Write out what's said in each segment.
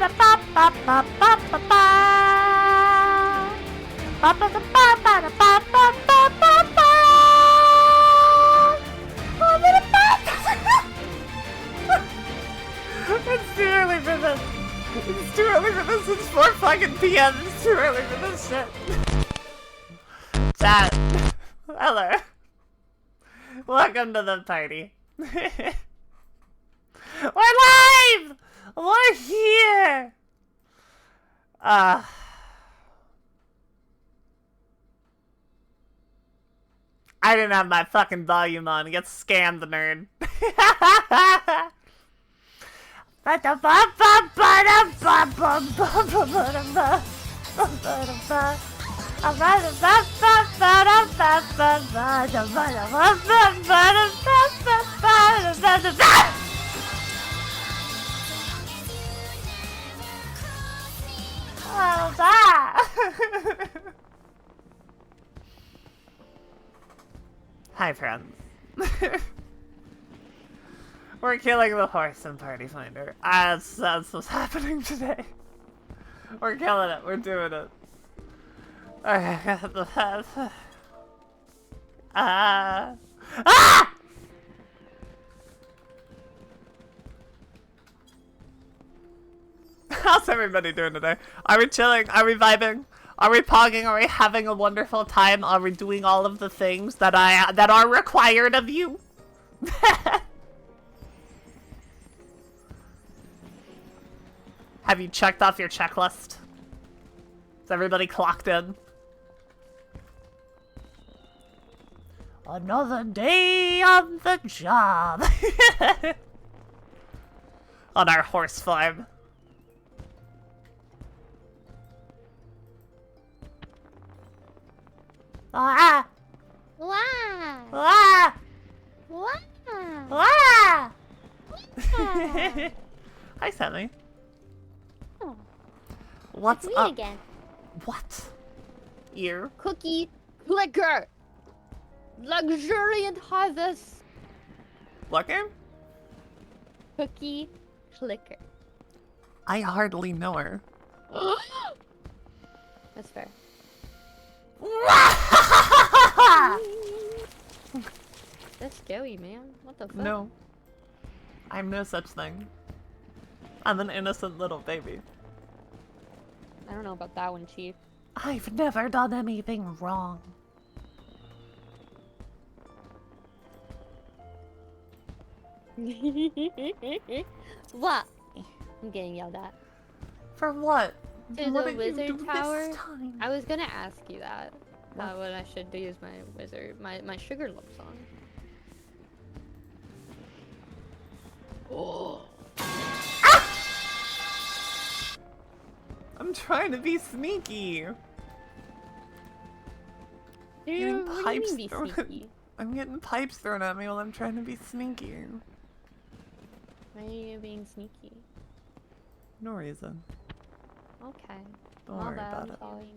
It's too early for this. It's too early for this. It's 4 fucking PM. It's too early for this shit. Chat. Hello. Welcome to the party. We're live! We're here! I didn't have my fucking volume on. Get scammed, the nerd. Hi, friends. We're killing the horse in Party Finder. That's what's happening today. We're killing it. We're doing it. Okay, I got the path. How's everybody doing today? Are we chilling? Are we vibing? Are we pogging? Are we having a wonderful time? Are we doing all of the things that are required of you? Have you checked off your checklist? Is everybody clocked in? Another day on the job. On our horse farm. Ah! Wow! Ah! Wow! Ah! Wow! Hi, Sammy. Oh, What's it's me up? again. What? Ear? Cookie clicker. Luxuriant harvest. What game? Cookie clicker. I hardly know her. That's fair. That's scary, man. What the fuck? No. I'm no such thing. I'm an innocent little baby. I don't know about that one, Chief. I've never done anything wrong. What? I'm getting yelled at. For what? To What the did you wizard do tower? this time? I was gonna ask you that. What? When I should use my wizard, my sugar lump song. Oh. I'm trying to be sneaky. Dude, what do you mean be thrown at, sneaky? I'm getting pipes thrown at me while I'm trying to be sneaky. Why are you being sneaky? No reason. Okay. Don't My worry bad, about it. sorry.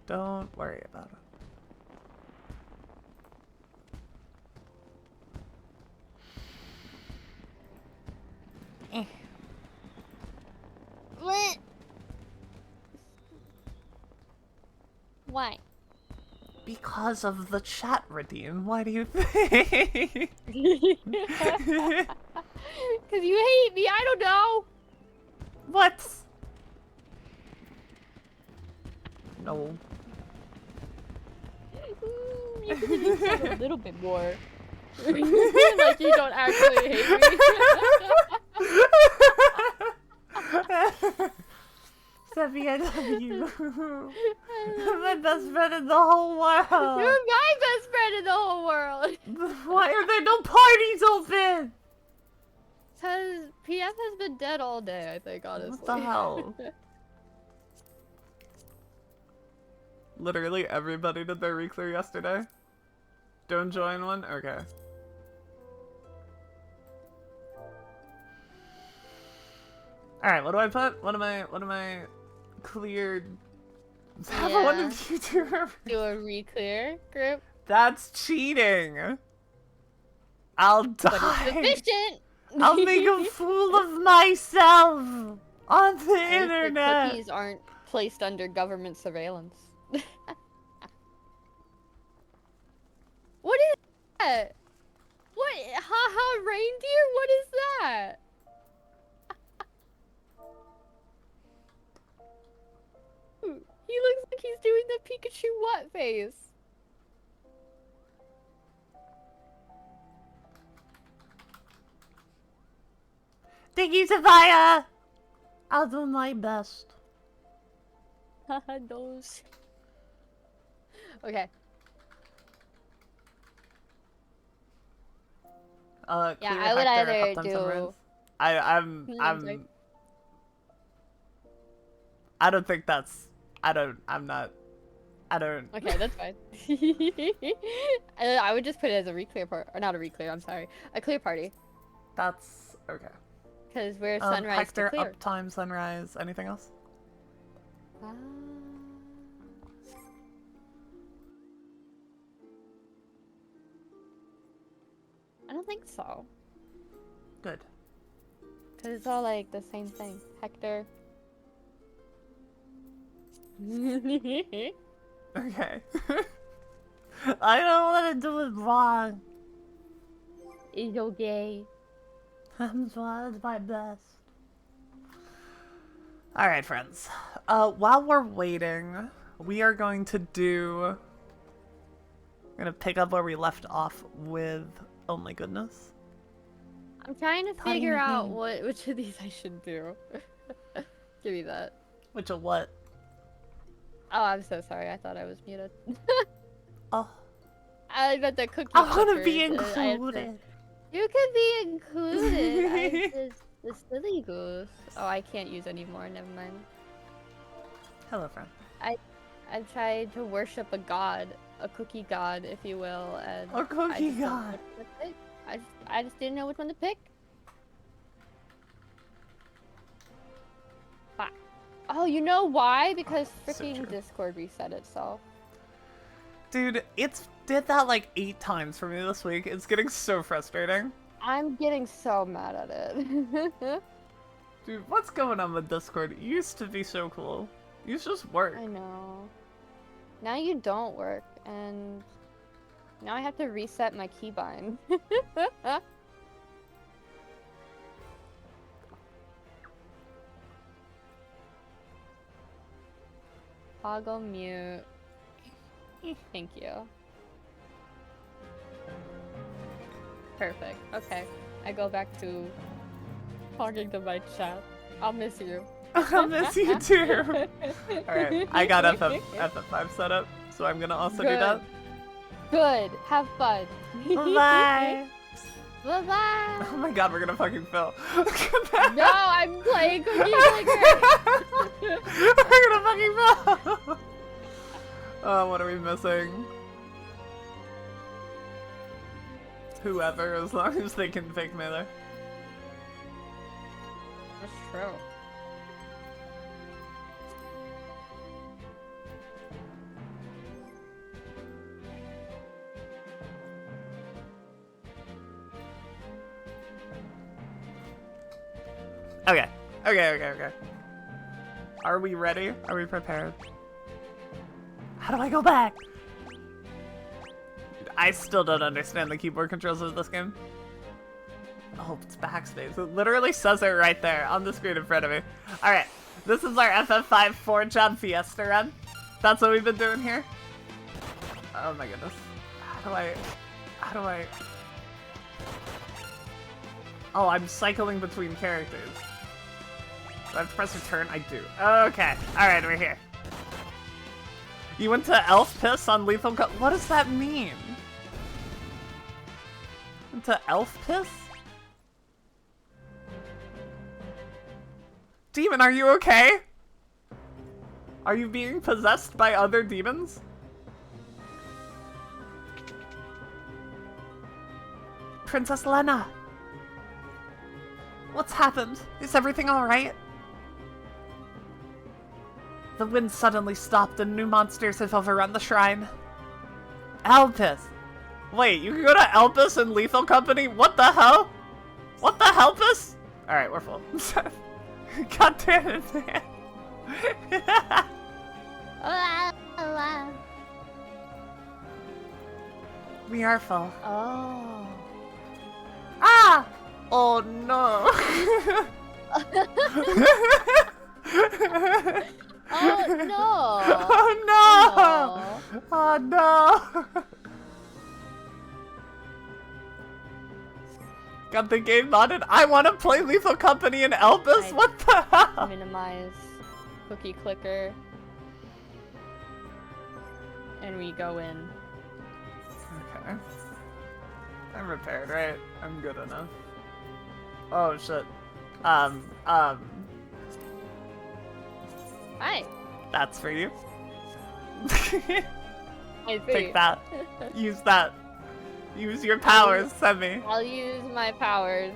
Don't worry about it. What? Why? Because of the chat redeem. Why do you think? Because you hate me, I don't know! What? No. You could have just said a little bit more. Like you don't actually hate me. Steffi, I love you. You're my best friend in the whole world. You're my best friend in the whole world. Why are there no parties open? Because PF has been dead all day, I think, honestly. What the hell? Literally everybody did their re-clear yesterday. Don't join one? Okay. Alright, what do I put? What am I cleared? Yeah. What did you do? Do a re-clear group. That's cheating. I'll die. But it's sufficient. I'll make a fool of myself on the internet. Cookies aren't placed under government surveillance. What is that? What? Haha, reindeer? What is that? He looks like he's doing the Pikachu what face? Thank you, Sophia! I'll do my best. Haha, those. Okay. Yeah, I would either do. I don't think that's. I don't. Okay, that's fine. I would just put it as a reclear part, or not a reclear. I'm sorry, a clear party. That's okay. Because we're sunrise Hector, to clear. uptime, sunrise. Anything else? I don't think so. Good. Because it's all like the same thing. Hector. Okay. I don't want to do it wrong. It's okay. I'm trying my best. Alright, friends. While we're waiting, we are going to do... We're gonna pick up where we left off with... Oh my goodness. I'm trying to figure out which of these I should do. Give me that. Which of what? Oh, I'm so sorry. I thought I was muted. Oh. I bet the cookie. I want to be included. You can be included. The silly goose. Oh, I can't use anymore. Never mind. Hello, friend. I've tried to worship a god, a cookie god, if you will, and a cookie god. I just didn't know which one to pick. Ah. Oh, you know why? Because freaking so Discord reset itself. Dude, it's did that like 8 times for me this week. It's getting so frustrating. I'm getting so mad at it. Dude, what's going on with Discord? It used to be so cool. You used to just work. I know. Now you don't work, and now I have to reset my keybind. Toggle mute. Thank you. Perfect. Okay. I go back to talking to my chat. I'll miss you. I'll miss you too. Alright, I got FF5 set up, so I'm gonna also do that. Good. Have fun. Bye. Bye-bye. Oh my god, we're gonna fucking fail. No, I'm playing Cookie Clicker. We're gonna fucking fail. Oh, what are we missing? Whoever, as long as they can fake melee. That's true. Okay. Are we ready? Are we prepared? How do I go back? I still don't understand the keyboard controls of this game. Oh, it's backspace. It literally says it right there on the screen in front of me. Alright, this is our FF5 4-job Fiesta run. That's what we've been doing here. Oh my goodness. How do I... Oh, I'm cycling between characters. Do I have to press return? I do. Okay. Alright, we're here. You went to Elf Piss on Lethal Co- What does that mean? Went to Elf Piss? Demon, are you okay? Are you being possessed by other demons? Princess Lena! What's happened? Is everything alright? The wind suddenly stopped and new monsters have overrun the shrine. Elpis! Wait, you can go to Elpis and Lethal Company? What the hell? What the help us? Alright, we're full. God damn it, man. We are full. Oh. Ah! Oh no! Oh no! Oh no! Oh no! Got the game modded. I want to play Lethal Company and Elvis. What the hell? Minimize cookie clicker, and we go in. Okay. I'm repaired, right? I'm good enough. Oh shit. Hi. That's for you. I see. Take that. Use that. Use your powers, Semi. I'll use my powers.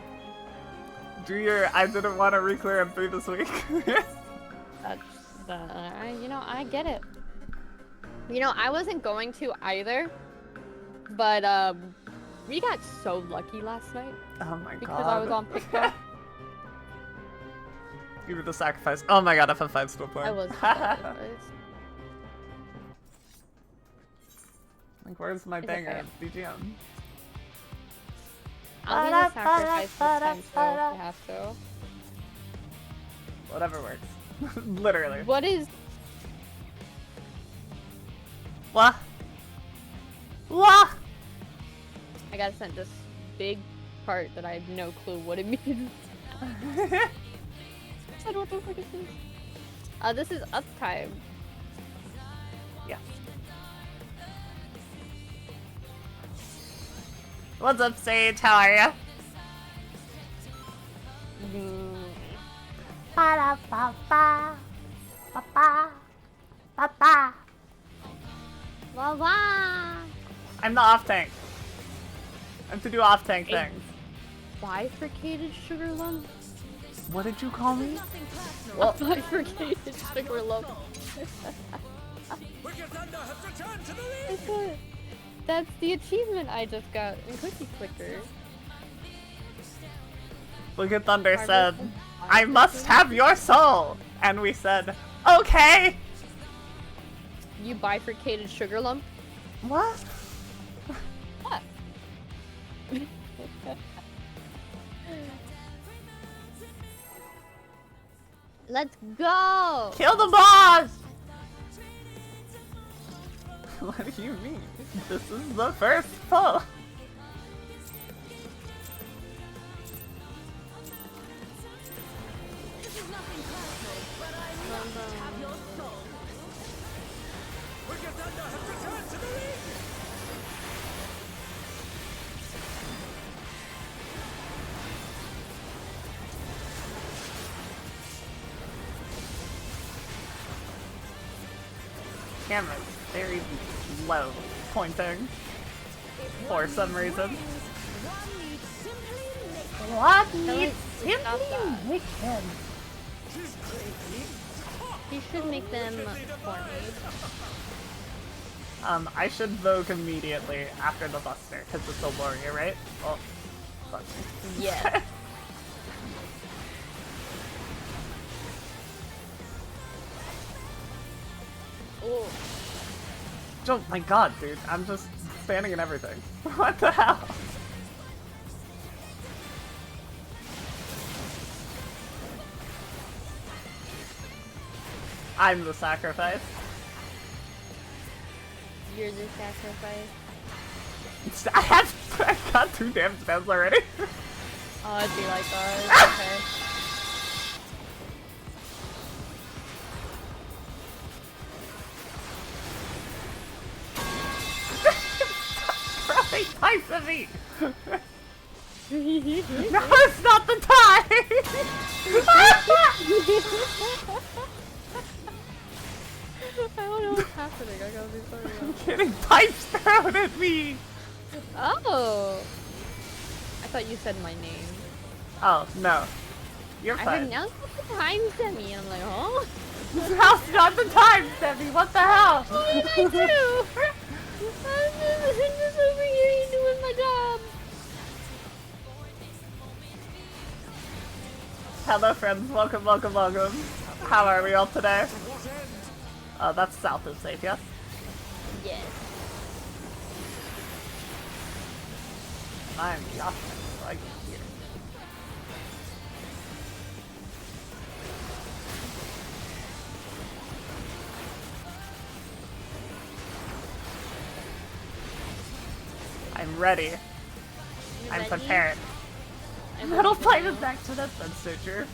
Do your I didn't want to re-clear M3 this week. That's you know, I get it. You know, I wasn't going to either, but we got so lucky last night Oh my god. because I was on pickle. Give me the sacrifice. Oh my god, FF5 still playing. I was. Like, where's my It's banger okay. BGM? I'll do the sacrifice this time too, if I have to. Whatever works. Literally. What is? What? What? I gotta send this big part that I have no clue what it means. I don't know what this is. This is uptime. Yeah. What's up, Sage? How are ya? Ba-da-ba-ba. Ba-ba. Ba-ba. Wah wah! I'm the off tank. I'm to do off tank things. Bifurcated sugar lump? What did you call me? Well, bifurcated sugar lump. That's the achievement I just got in Cookie Clicker. Look at Thunder said, I must have your soul! And we said, okay! You bifurcated sugar lump? What? What? Let's go! Kill the boss! What do you mean? This is the first pull. This is nothing personal, but I must have your soul. Wicked Thunder has returned to the ring! Camera's very low pointing for some reason. What needs simply make him? You should make them for me. I should Vogue immediately after the Buster, because it's a warrior, right? Oh, fuck me. Yeah. Oh. Oh my god, dude. I'm just standing in everything. What the hell? I'm the sacrifice. You're the sacrifice. I got 2 damn spells already. Oh, it'd be like ours. Okay. Throwing pipes at me! No, it's not the time! I don't know what's happening. I gotta be sorry. I'm getting pipes thrown at me! Oh! I thought you said my name. Oh, no. You're I fine. heard now's not the time, Semi. I'm like, huh? Now's not the time, Debbie. What the hell? What did I do? I'm just over here doing my job. Hello friends, welcome, welcome, welcome. How are we all today? That's south is safe, yes? Yes. I'm Josh, right here. I'm ready. You I'm ready? prepared. I'm Metal ready pipe now. is next to this, that's so true.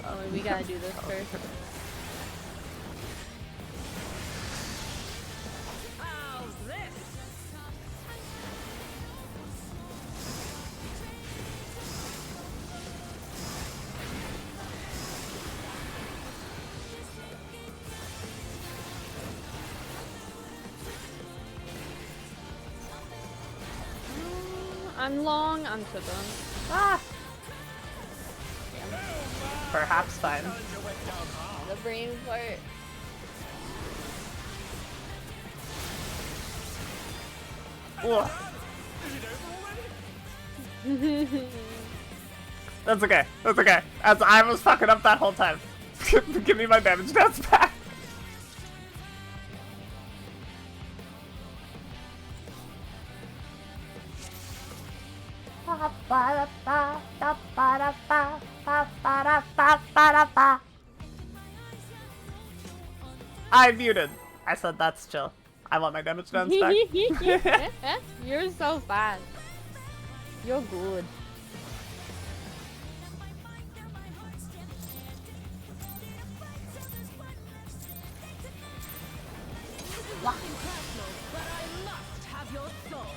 Oh, we gotta do this first. How's this? I'm long, I'm so done. Ah! Perhaps fine. The brain fart. Ugh. That's okay. That's okay. As I was fucking up that whole time. Give me my damage stats back. I muted. I said that's chill. I want my damage stats back. You're so fast. You're good. Nothing personal, but I must have your soul.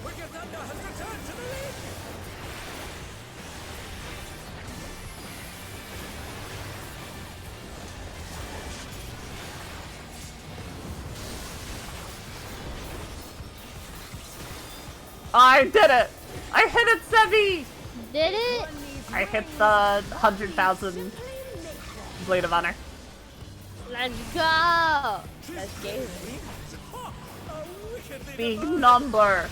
Wicked Thunder has returned to the league! I did it! I hit it, Sevi! Did it? I hit the 100,000 Blade of Honor. Let's go! Let's go. A wickedly Big devised- number.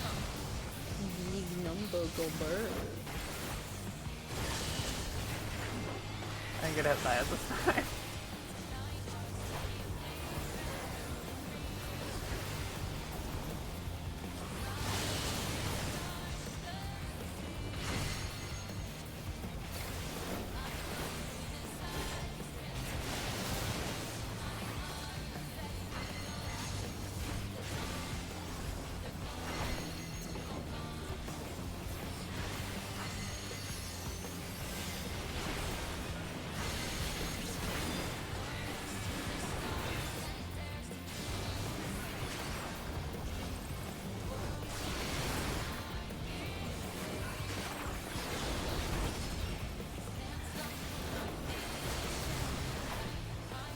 Big number go bird. I didn't get hit by it this time.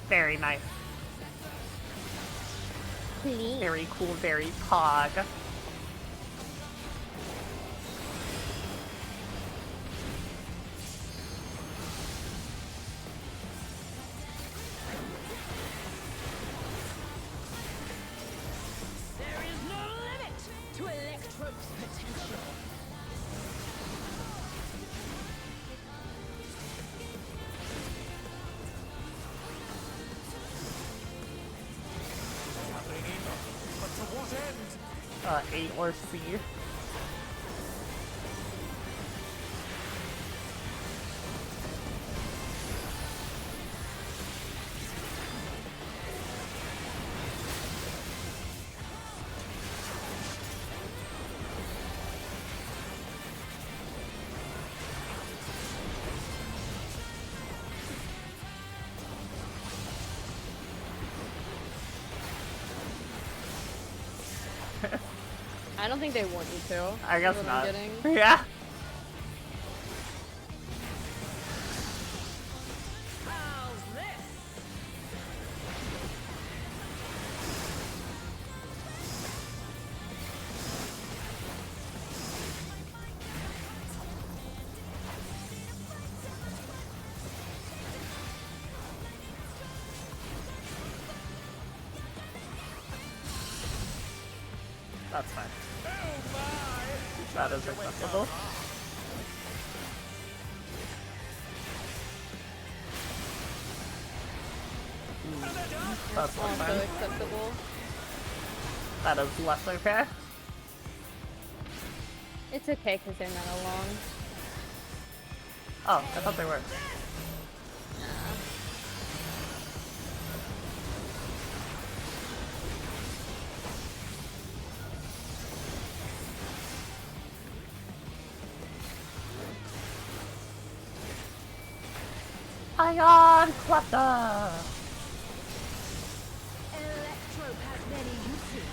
Very nice. Clean. Very cool, very pog. There is no limit to Electro's potential. Happening, but to what end? A or C. I don't think they want you to. I guess Is what not. I'm getting. Yeah. How's this? That's fine. Oh my! That is acceptable. That's Also fine. acceptable. That is less okay. It's okay because they're not along. Oh, I thought they were. Ion Cluster! Electrope has many uses.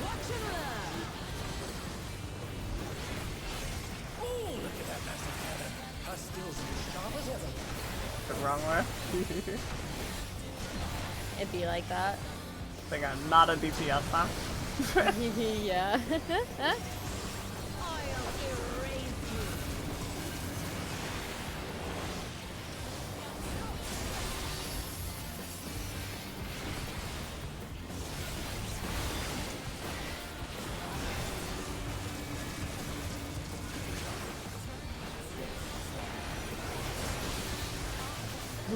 Watch and learn. Oh, look at that massive cannon. Her skills are as sharp as ever. The wrong way. It'd be like that. Think I'm not a DPS, huh? Yeah. I'll erase you.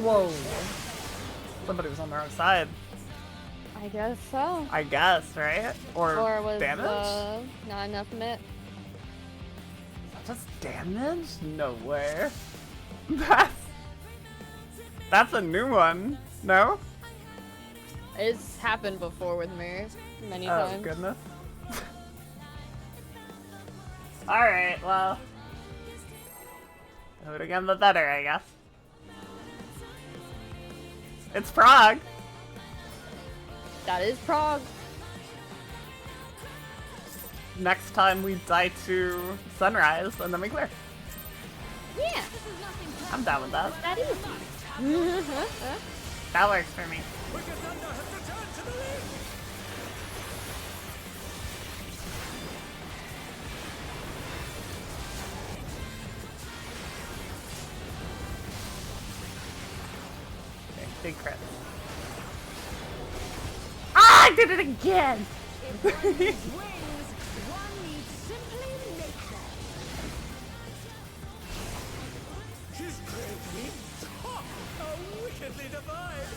Whoa. Somebody was on their own side. I guess so. I guess, right? Or was damage? not enough of it? Just damage? No way. That's a new one. No? It's happened before with me many Oh times. goodness. Alright, well. Do it again the better, I guess. It's Prague. That is Prague. Next time we die to Sunrise and then we clear. Yeah. I'm down with that. That easy. That works for me. Wicked Thunder has returned to the ring! Okay, big crit. Ah, I did it again! If one needs wings, one needs simply make them. His great wings! Ha! How wickedly divine!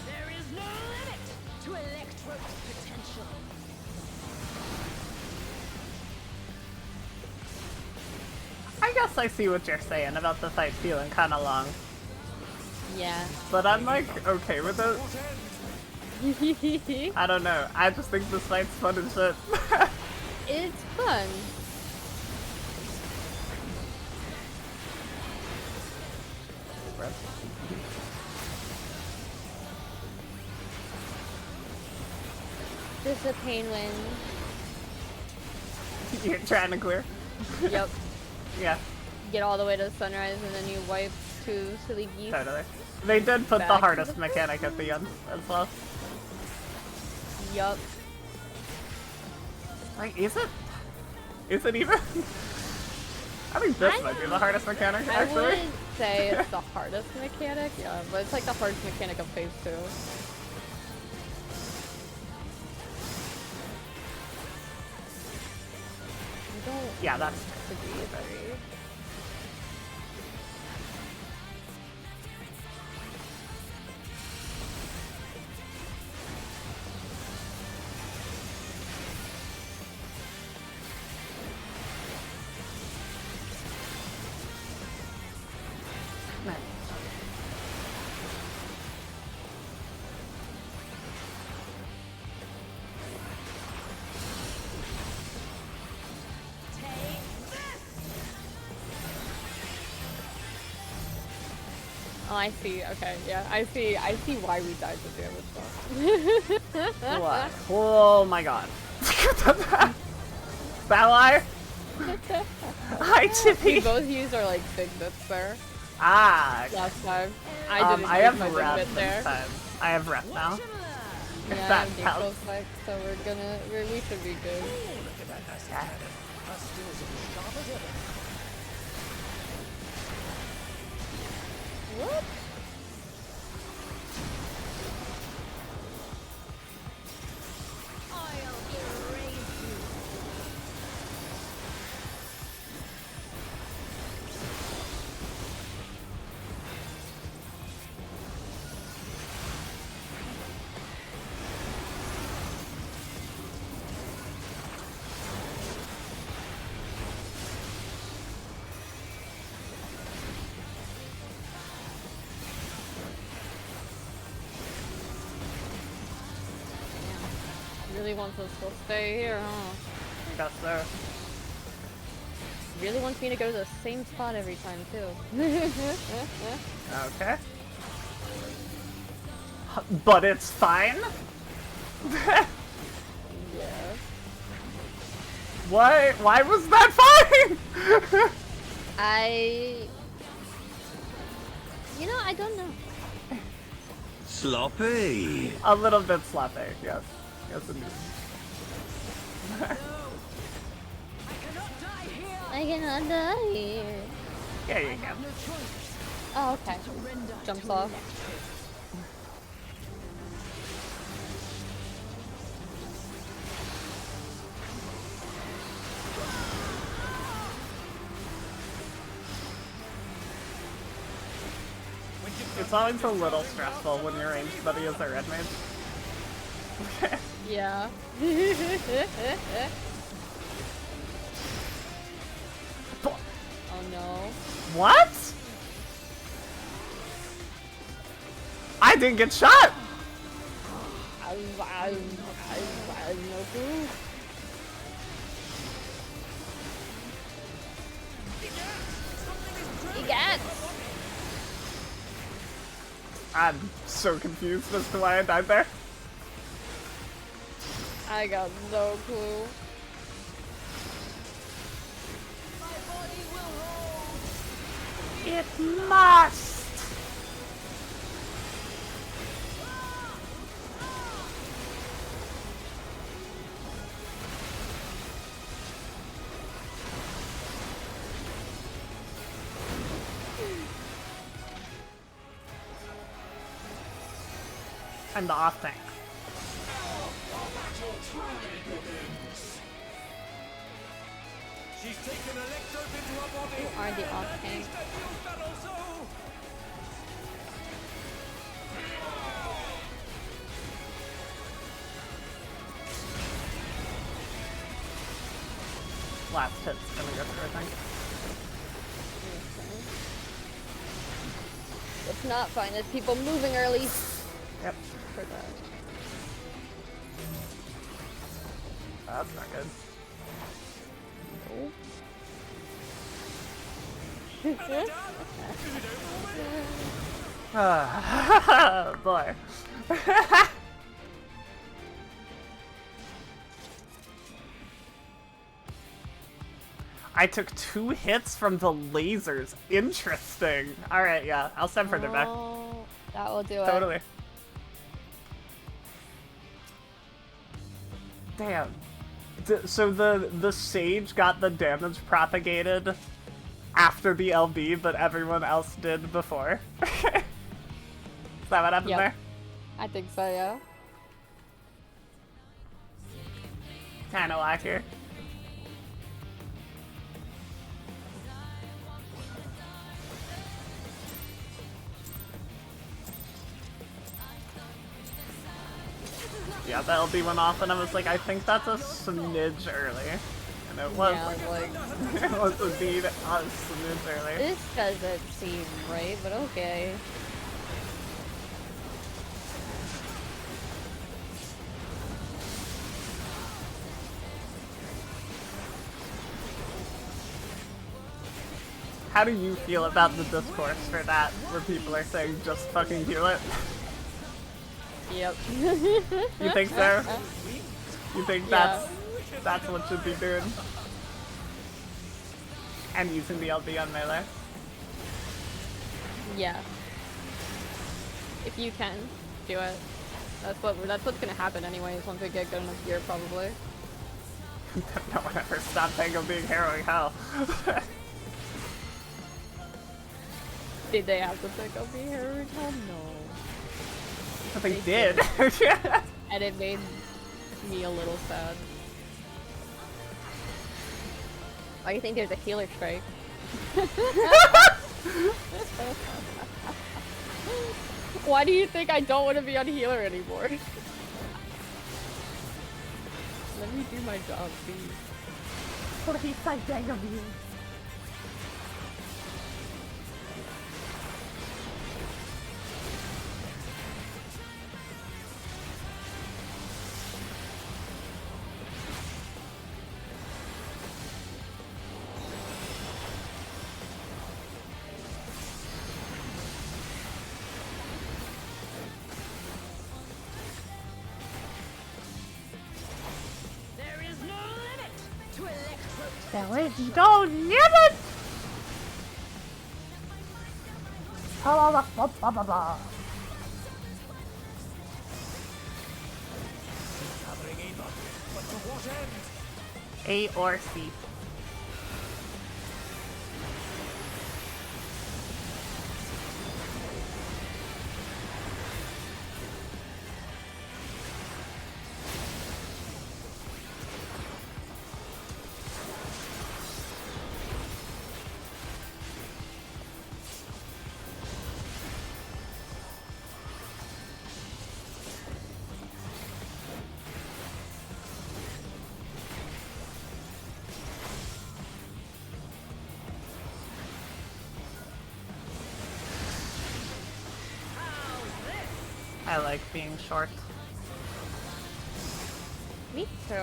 There is no limit to Electrope's potential. I guess I see what you're saying about the fight feeling kinda long. Yeah. But I'm like, okay with it. What end? I don't know. I just think this fight's fun as shit. It's fun. This is a pain win. You're trying to clear? Yep. Yeah, Get all the way to Sunrise and then you wipe to Silly Geese. totally. They did put Back the to hardest the mechanic at the end as well. Yup. Like, is it? Is it even? I think this might be the hardest mechanic, I actually. wouldn't say it's the hardest mechanic, yeah, but it's like the hardest mechanic of phase 2. Yeah, that's to be very. Nice. Oh, I see. Okay, yeah, I see. I see why we died to damage though. What? Oh my god. That why? Hi, We Chippy. both used our like big bits there Ah. last time. I didn't I use have my big rep bit this there. time. I have rep now. Yeah, I that have counts. neutral spike, so we should be good. Look at that acid cannon. Her skills are as sharp as ever. What? I'll erase you. Really wants us to stay here, huh? Got there. Really wants me to go to the same spot every time too. Okay. But it's fine? Yeah. Why was that fine? You know, I don't know. Sloppy. A little bit sloppy, yes. Yes, indeed. I cannot die here. Yeah, you can. Oh, okay. Jumps off. It's always a little stressful when your ranged buddy is a red mage. Okay. Yeah. Oh no. What? I didn't get shot! I no clue. Egat! I'm so confused as to why I died there. I got no clue. It must! I'm the off tank. She's taken electrodes into her body. You are the off tank. Last hit's gonna go through, I think. It's not fine. There's people moving early. Yep. For that. That's not good. Boy. I took 2 hits from the lasers. Interesting. Alright, yeah. I'll send further back. Oh, that will do it. Totally. Damn. So the Sage got the damage propagated after the LB, but everyone else did before. Is that what happened Yep. there? I think so, yeah. Kinda whack here. Yeah, the LB went off, and I was like, I think that's a smidge early. And it was. Yeah, like, It was indeed a smidge early. this doesn't seem right, but okay. How do you feel about the discourse for that, where people are saying just fucking heal it? Yep. You think so? You think Yeah. that's what should be doing? And using the LB on melee? Yeah. If you can, do it. That's what's gonna happen anyways once we get good enough gear, probably. No one ever stopped Tango being harrowing hell. Did they have to pick up the Harry? Oh no. But they They did. And it made me a little sad. I think there's a healer strike. Why do you think I don't want to be on healer anymore? Let me do my job, please. There is no limit to electro. There is no limit! Blah, blah, blah, blah, blah, blah. Covering A button, but to what end? A or C. I like being short. Me too.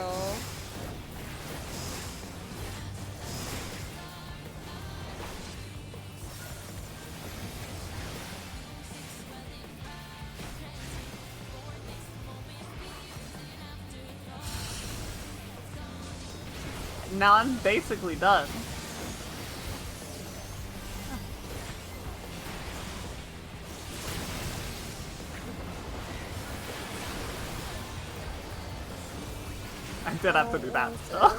Now I'm basically done. I did have to do that still.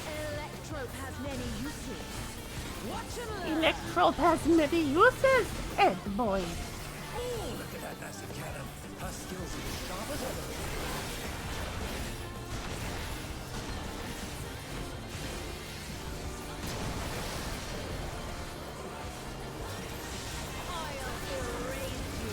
Electrode has many uses. Watch and learn. Electrode has many uses, Ed boy. Oh, look at that massive cannon. Her skills are as sharp as ever. I'll erase you.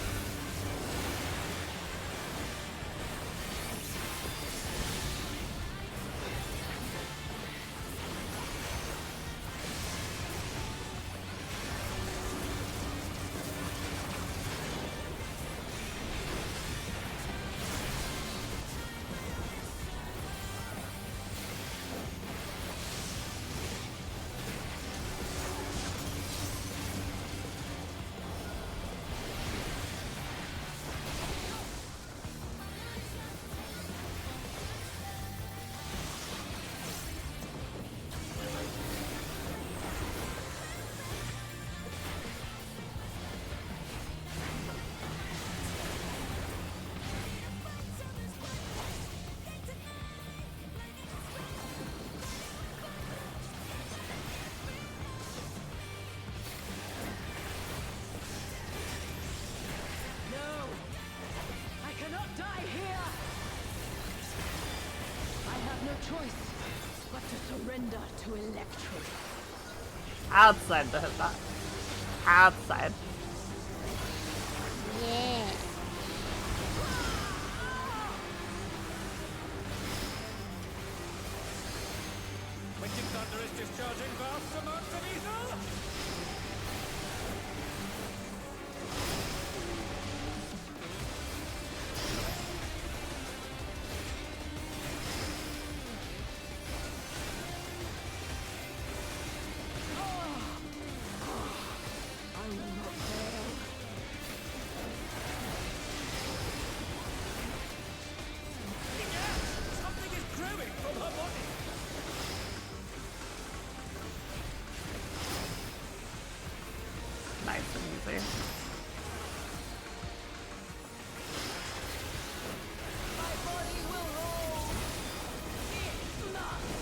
choice but to surrender to Electro. Outside to hit that. Outside. Yeah. Wicked Thunder is discharging vast amounts of ether! I will not fail. Something is growing from her body! Nice and easy. My body will roll. It must.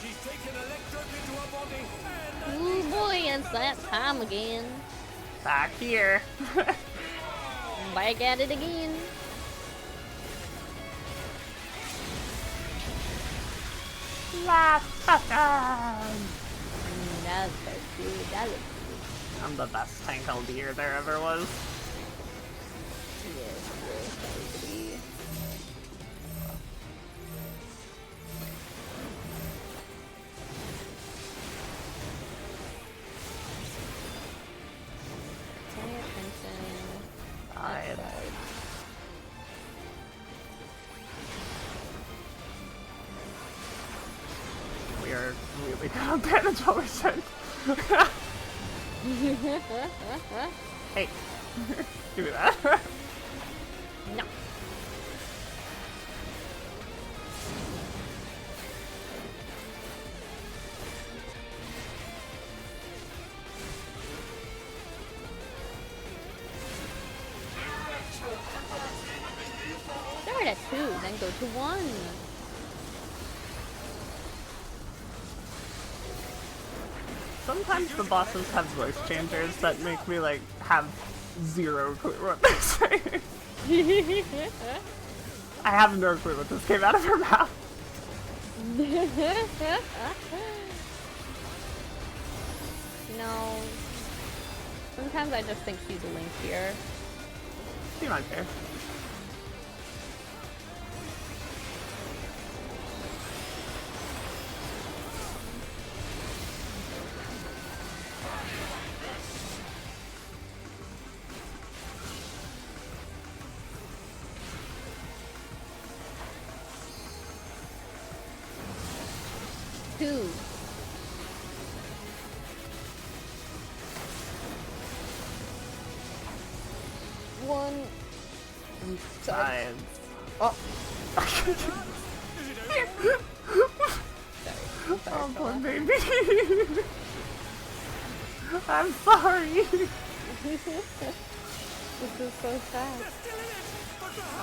She's taken Electro into her body and Ooh boy, it's that time again. Back here. Back at it again. Last button. That looks good. That looks good. I'm the best tank LDer there ever was. Yes, yes, that would be. Pay attention. Alright. Outside. We are really good on damage always. Hey. Do that. No. Start at 2, then go to 1. Sometimes the bosses have voice changers that make me like have zero clue what they're saying. I have no clue what just came out of her mouth. No. Sometimes I just think she's Link here. She might be. Two. One. Science. Oh. Oh, poor baby. I'm sorry. This is so sad.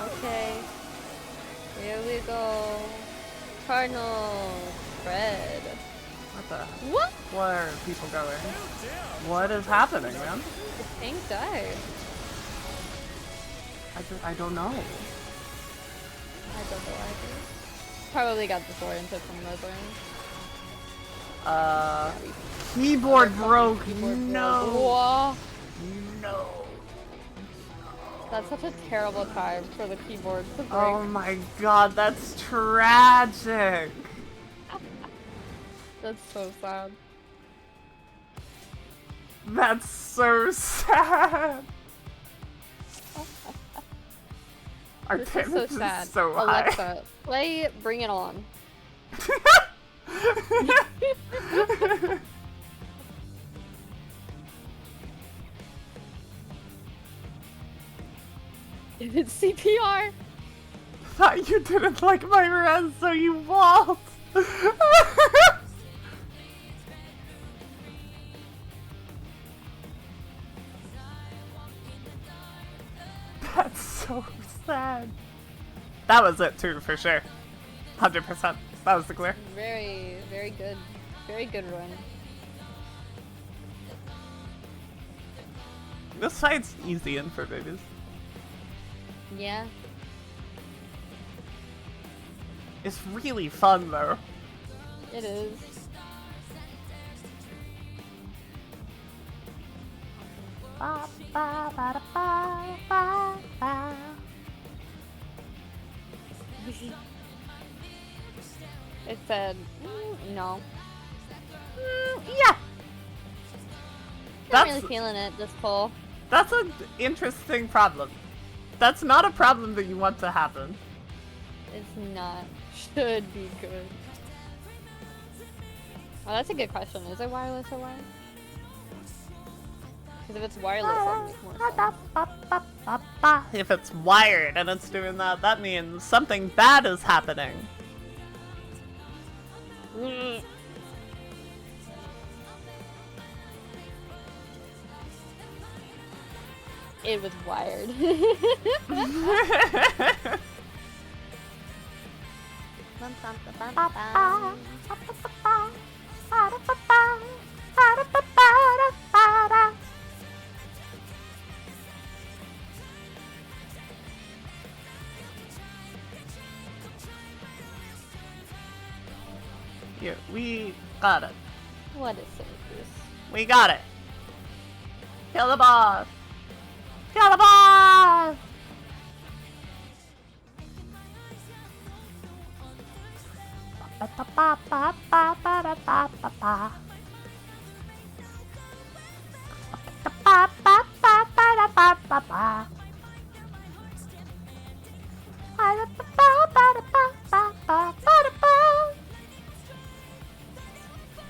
Okay. Here we go. Cardinal Fred. What the? What? Where are people going? What is happening, man? The tank died. I don't know. I don't know either. Probably got the sword and took some of those. Keyboard broke. No. Whoa. No. That's such a terrible time for the keyboard to break. Oh my god, that's tragic. That's so sad. That's so sad. Our This is damage so is sad. so high. Alexa, play Bring It On. If it's CPR. Thought you didn't like my res, so you waltzed. so sad. That was it too, for sure. 100%. That was the clear. Very, very good. Very good run. This fight's easy in for babies. Yeah. It's really fun though. It is. Ba, ba, ba, da, ba, ba, ba. It said, no. Yeah. Not really feeling it, this poll. That's an interesting problem. That's not a problem that you want to happen. It's not. Should be good. Oh, that's a good question. Is it wireless or wired? Because if it's wireless, that would make more sense. If it's wired and it's doing that, that means something bad is happening. It was wired. Yeah, we got it. What is it, Bruce? We got it. Kill the boss. Kill the boss.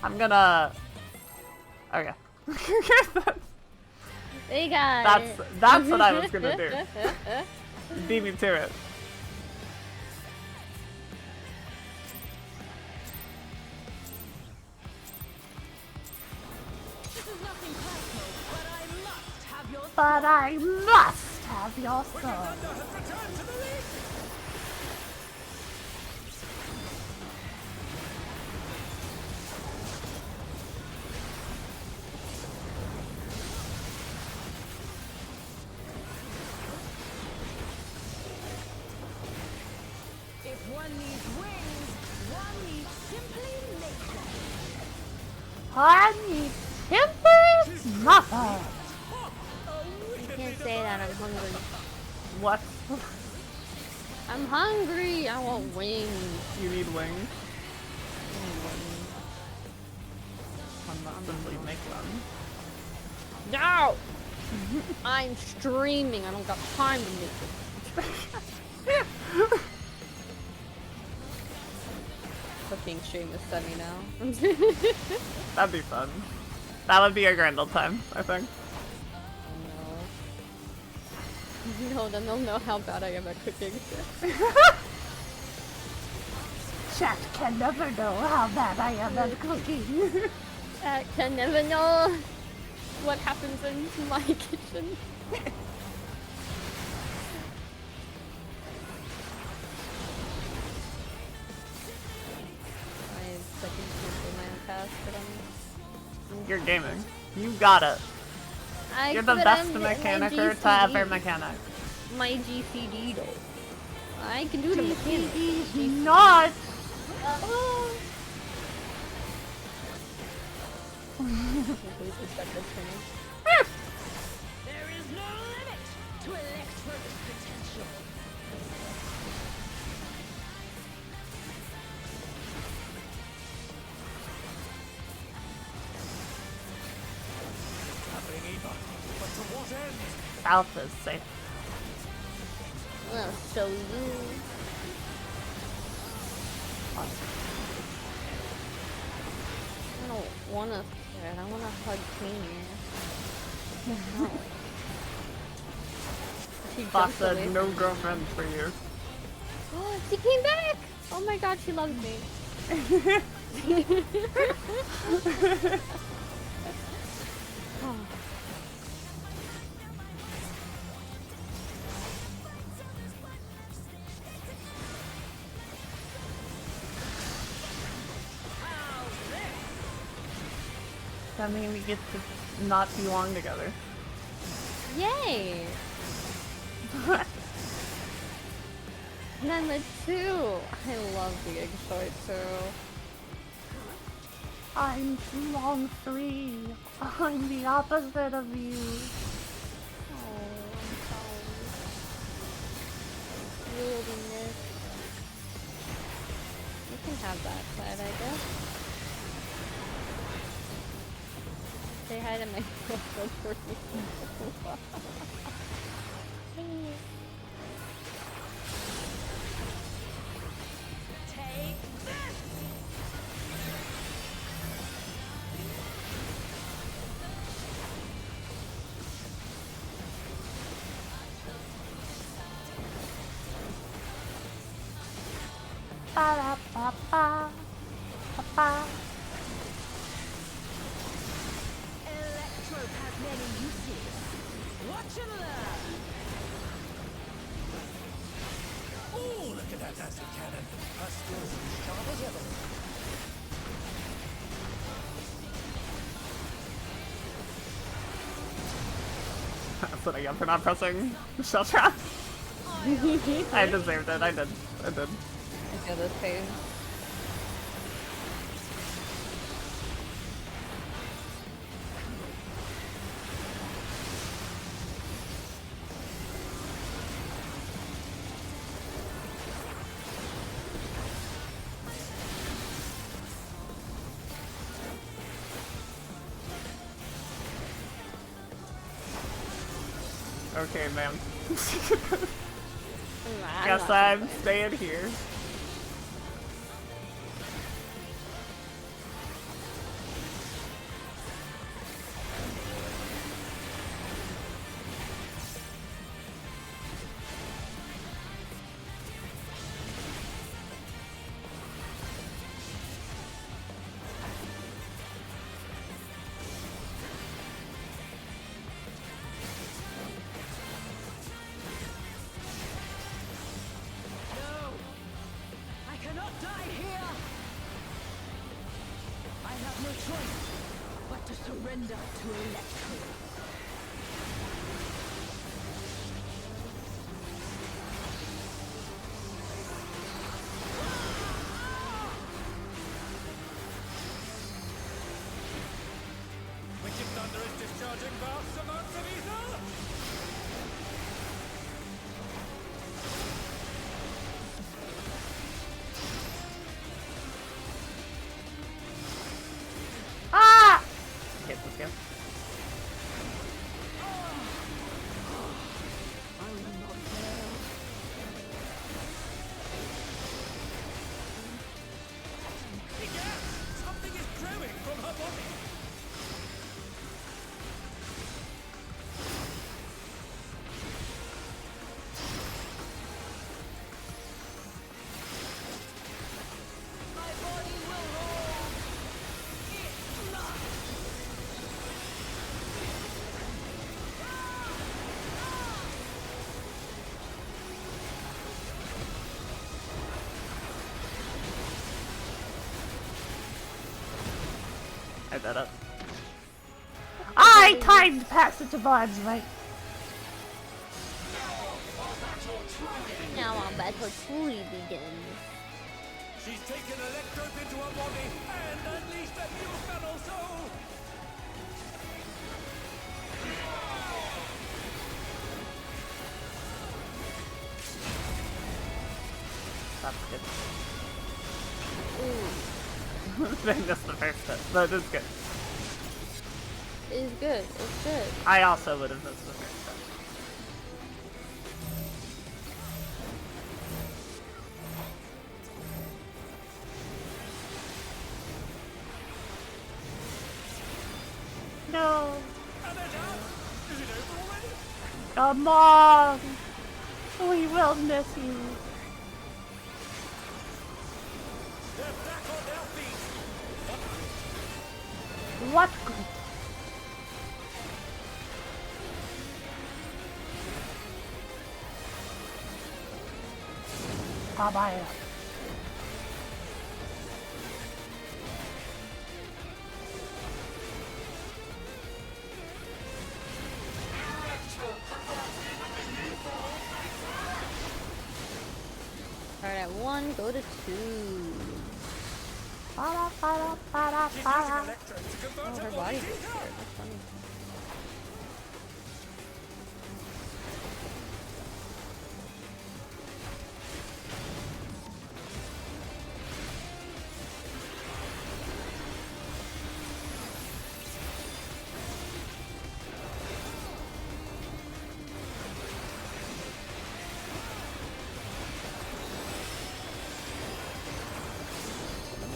I'm gonna. Okay. They got it. That's what I was gonna do. Beat me to it. This is nothing personal, but I must have your But I must have your soul. Commander has returned to the lead! If one needs wings, one needs simply nature. I need simply nothing. You can't say that, I'm hungry. What? I'm hungry! I want wings. You need wings? I'm not simply make them. No! I'm streaming, I don't got time to make it. Cooking stream is sunny now. That'd be fun. That would be a grand old time, I think. No, then they'll know how bad I am at cooking. Chat can never know how bad I am at cooking. I can never know what happens in my kitchen. My second cancel my own task, but You're gaming. You got it. You're the but best I'm mechanicer to GCD. ever mechanic. My GCD though. I can do the mechanics. GCD's not. Oh. Please respect this for me. There is no limit to Electro's potential. Having Eva, but to what end? South is safe. I'll show you. I don't wanna thread, I wanna hug Kenya. No. She Fox jumped said away no from me. girlfriend for you. She came back! Oh my god, she loves me. That means we get to not be long together. Yay! Number 2. I love being short too. I'm long 3. I'm the opposite of you. Oh, I'm sorry. You will be missed. You can have that side, I guess. Say hi to my girlfriend for me. Take this! Electro has many uses. Watch and learn. Oh, look at that acid cannon. Her skills are as sharp as ever. That's what I get for not pressing shell trap. I deserved it. I did. I feel this pain. Okay, ma'am. I'm Guess not- I'm staying here. No! I cannot die here! I have no choice but to surrender to Electro. Wicked Thunder is discharging vast amounts of ether! Ah! Hit this guy. I will not fail. Egad! Something is growing from her body! My body will hold. It must. I did it. I timed passage of odds right. Now our battle truly begins. She's taken Electrope into her body and unleashed a new metal soul! That's good. Ooh, They missed the first hit, but it's good. it's good. It's good. I also would have missed the first hit. No! And they're down! Is it over already? Come on! We will miss you. They're back on their feet! What good? Bye-bye. 1, go to 2. Ba-da, ba-da, ba-da, She's using ba-da. electrode to convert Oh, her her body body's to so heat. scared. That's funny.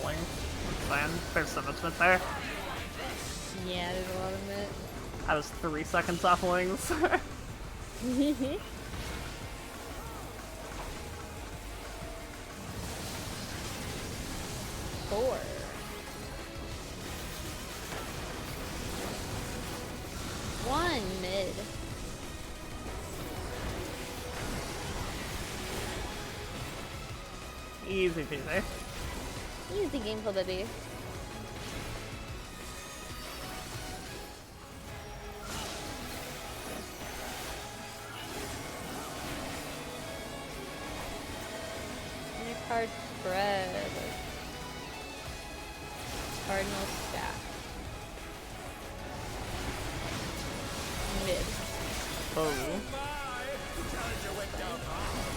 Bling. It's fine. There's so much with there. Yeah, there's a lot of it. I was 3 seconds off wings. 4. One mid. Easy peasy. Easy game for baby. New card spread. Cardinal stack. Mid. Oh, My! Challenger went down hard.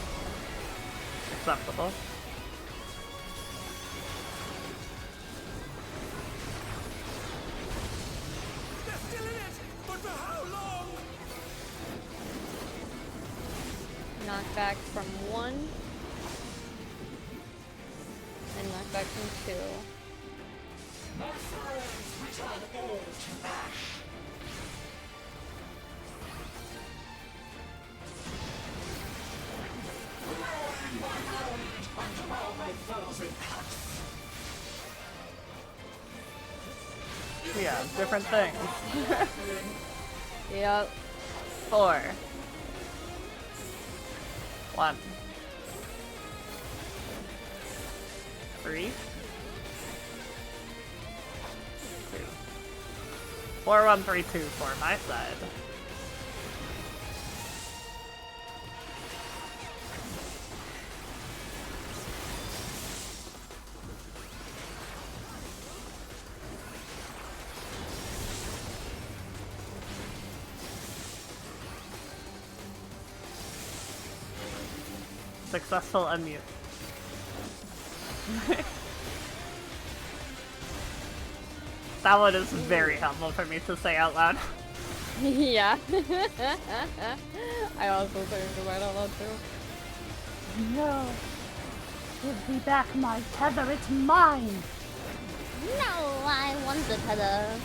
acceptable. They're still in it! But for how long? Knockback from 1. And knockback from 2. Yeah, different things. Yep. 4. 1. 3. 2. 4, 1, 3, 2 for my side. Successful unmute. That one is very helpful for me to say out loud. Yeah. I also turned to right out loud too. No. Give me back my tether, it's mine! No, I want the tether.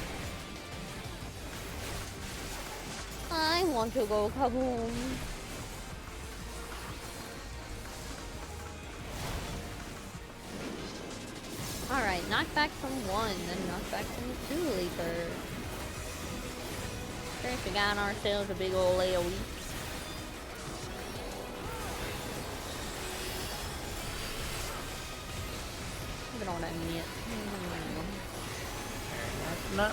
I want to go kaboom. Alright, knockback from 1, then knockback from 2 leaper. First we got ourselves a big ol' AoE. We don't want to end it. No.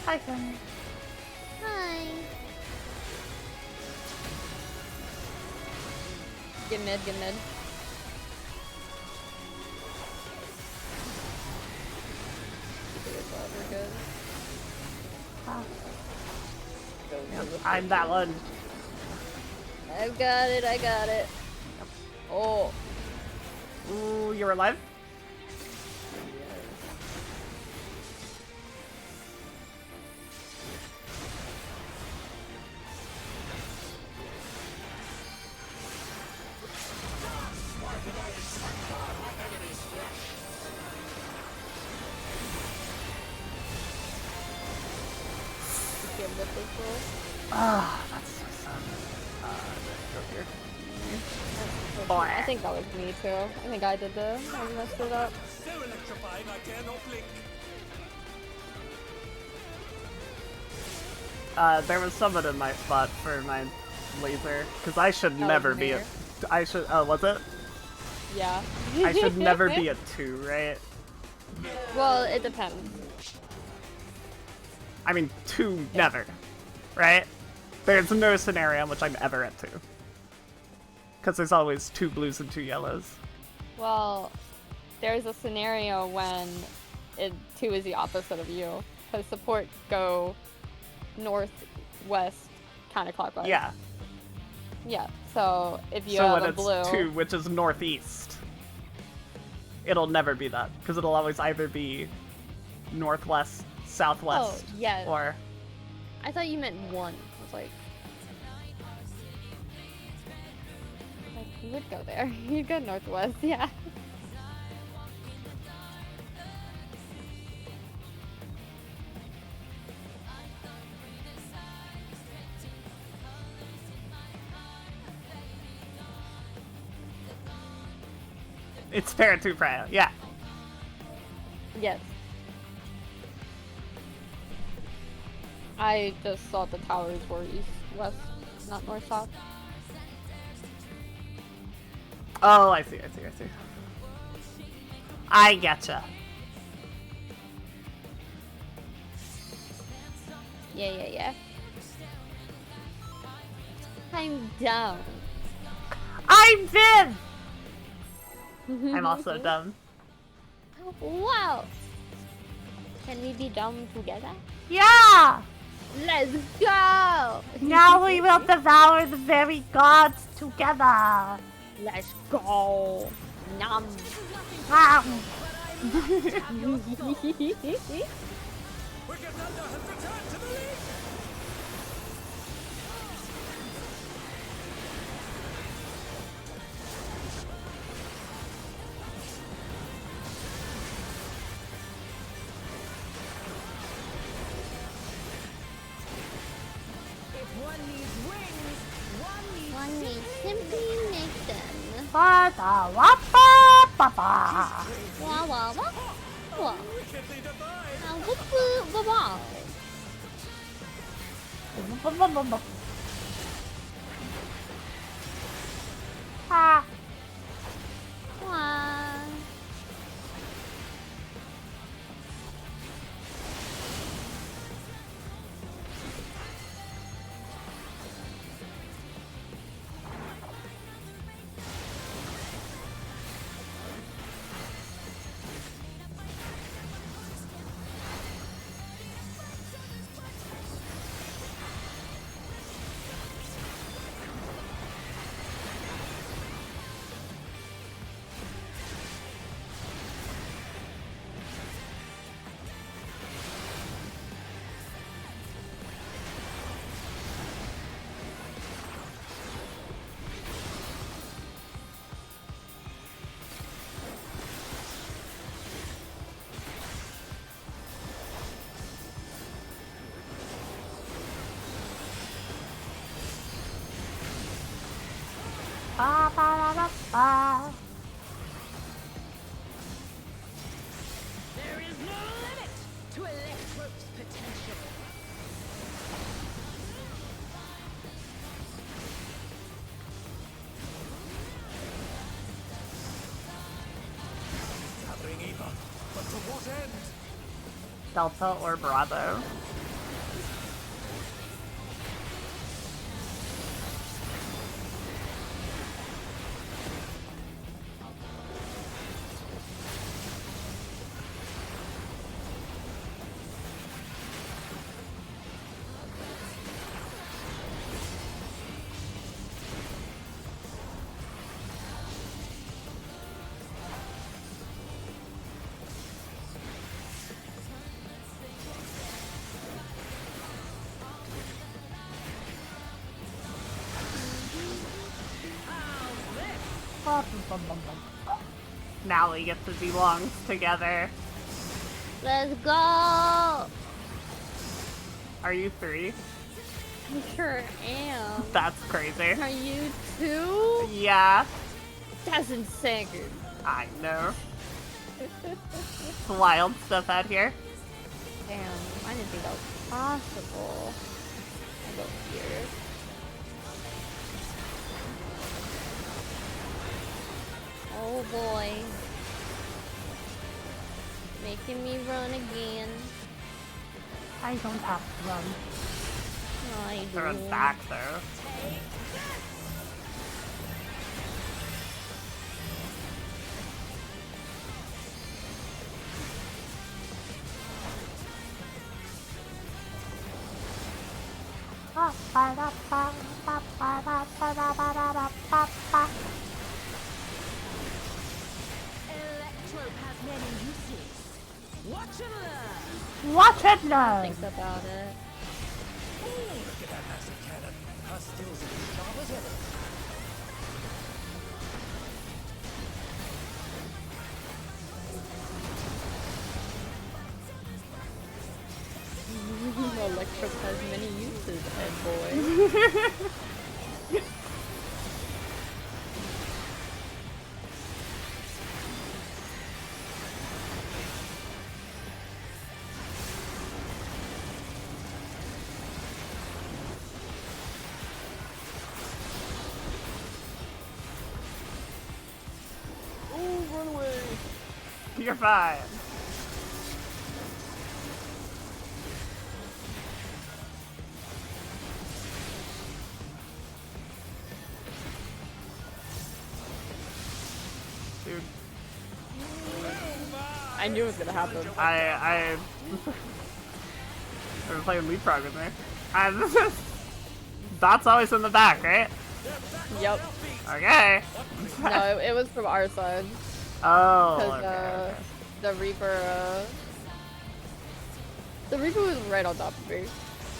Hi, Ken. Hi. Get mid, get mid. We're good. I'm that one. I've got it, I got it. Oh. Ooh, you're alive? Get with this roll. Ah, that's so sad. Go here. I think that was me too. I think I did I messed it up. So electrifying I dare not blink. There was someone in my spot for my laser, because I should That never was be me. at I should. Oh, was it? Yeah. I should never be a 2, right? Well, it depends. I mean, 2 never, right? There's no scenario in which I'm ever at 2. Because there's always 2 blues and 2 yellows. Well, there's a scenario when 2 is the opposite of you. Because support go northwest counterclockwise. Yeah. Yeah, so if you So have when a blue... it's 2, which is northeast, it'll never be that. Because it'll always either be northwest, southwest, Oh, yeah. or... I thought you meant 1. I was like, you would go there. You'd go northwest, yeah. It's fair to Freya, yeah. Yes. I just thought the towers were east-west, not north-south. Oh, I see. I getcha. Yeah. I'm down. I'm Viv! I'm also dumb. Wow! Can we be dumb together? Yeah! Let's go! Now we will devour the very gods together. Let's go! Nom! Wow. Wicked Thunder has returned to the lead! If one needs wings, one One needs needs simply make them. Ba-da-wa-ba-ba-ba. Wah wah wah. Wah. Wickedly divine! Now whoop whoop wah wah. Ah. Wah. Ba-ba-da-da-ba. There is no limit to Electrope's potential. Gathering Eva, but to what end? Delta or Bravo? Now we get to belong together. Let's go! Are you 3? I sure am. That's crazy. Are you 2? Yeah, That's insane. I know. It's wild stuff out here. Damn, I didn't think that was possible. I go here. Oh boy. Making me run again. I don't have to run. I do. Throw it back there. Electrode has many uses. Watch and learn. Watch it now. Think about it. Look at that massive cannon. Her skills are as sharp as ever. Electric has many uses, head boy. Oh, run away! You're fine. Dude, I knew it was gonna happen. They're playing leapfrog with me. That's always in the back, right? Yep. Okay. No, it was from our side. Oh, Because okay. the Reaper was right on top of me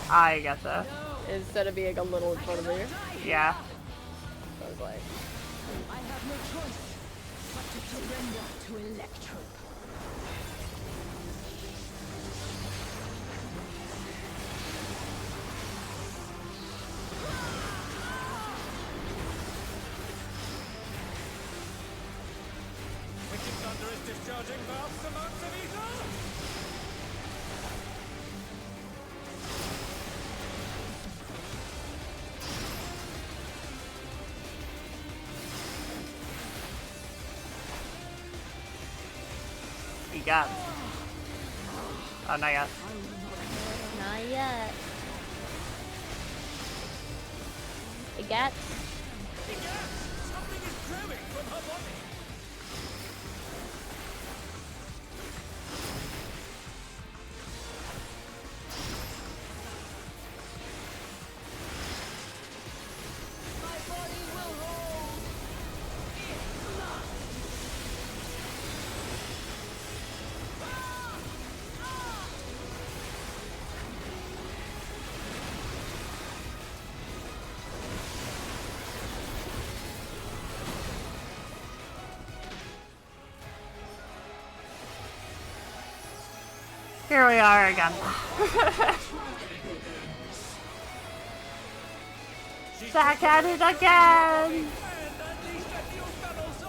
I getcha. instead of being a little in front of me. Yeah. So I was like, I have no choice but to surrender to Electrode. Wicked Thunder is discharging vast amounts of ether. You got. Oh, not yet. not yet. It got. Something is growing from her body. My body will hold. Here we are again. Back at it again! And unleash the fuel funnel, so...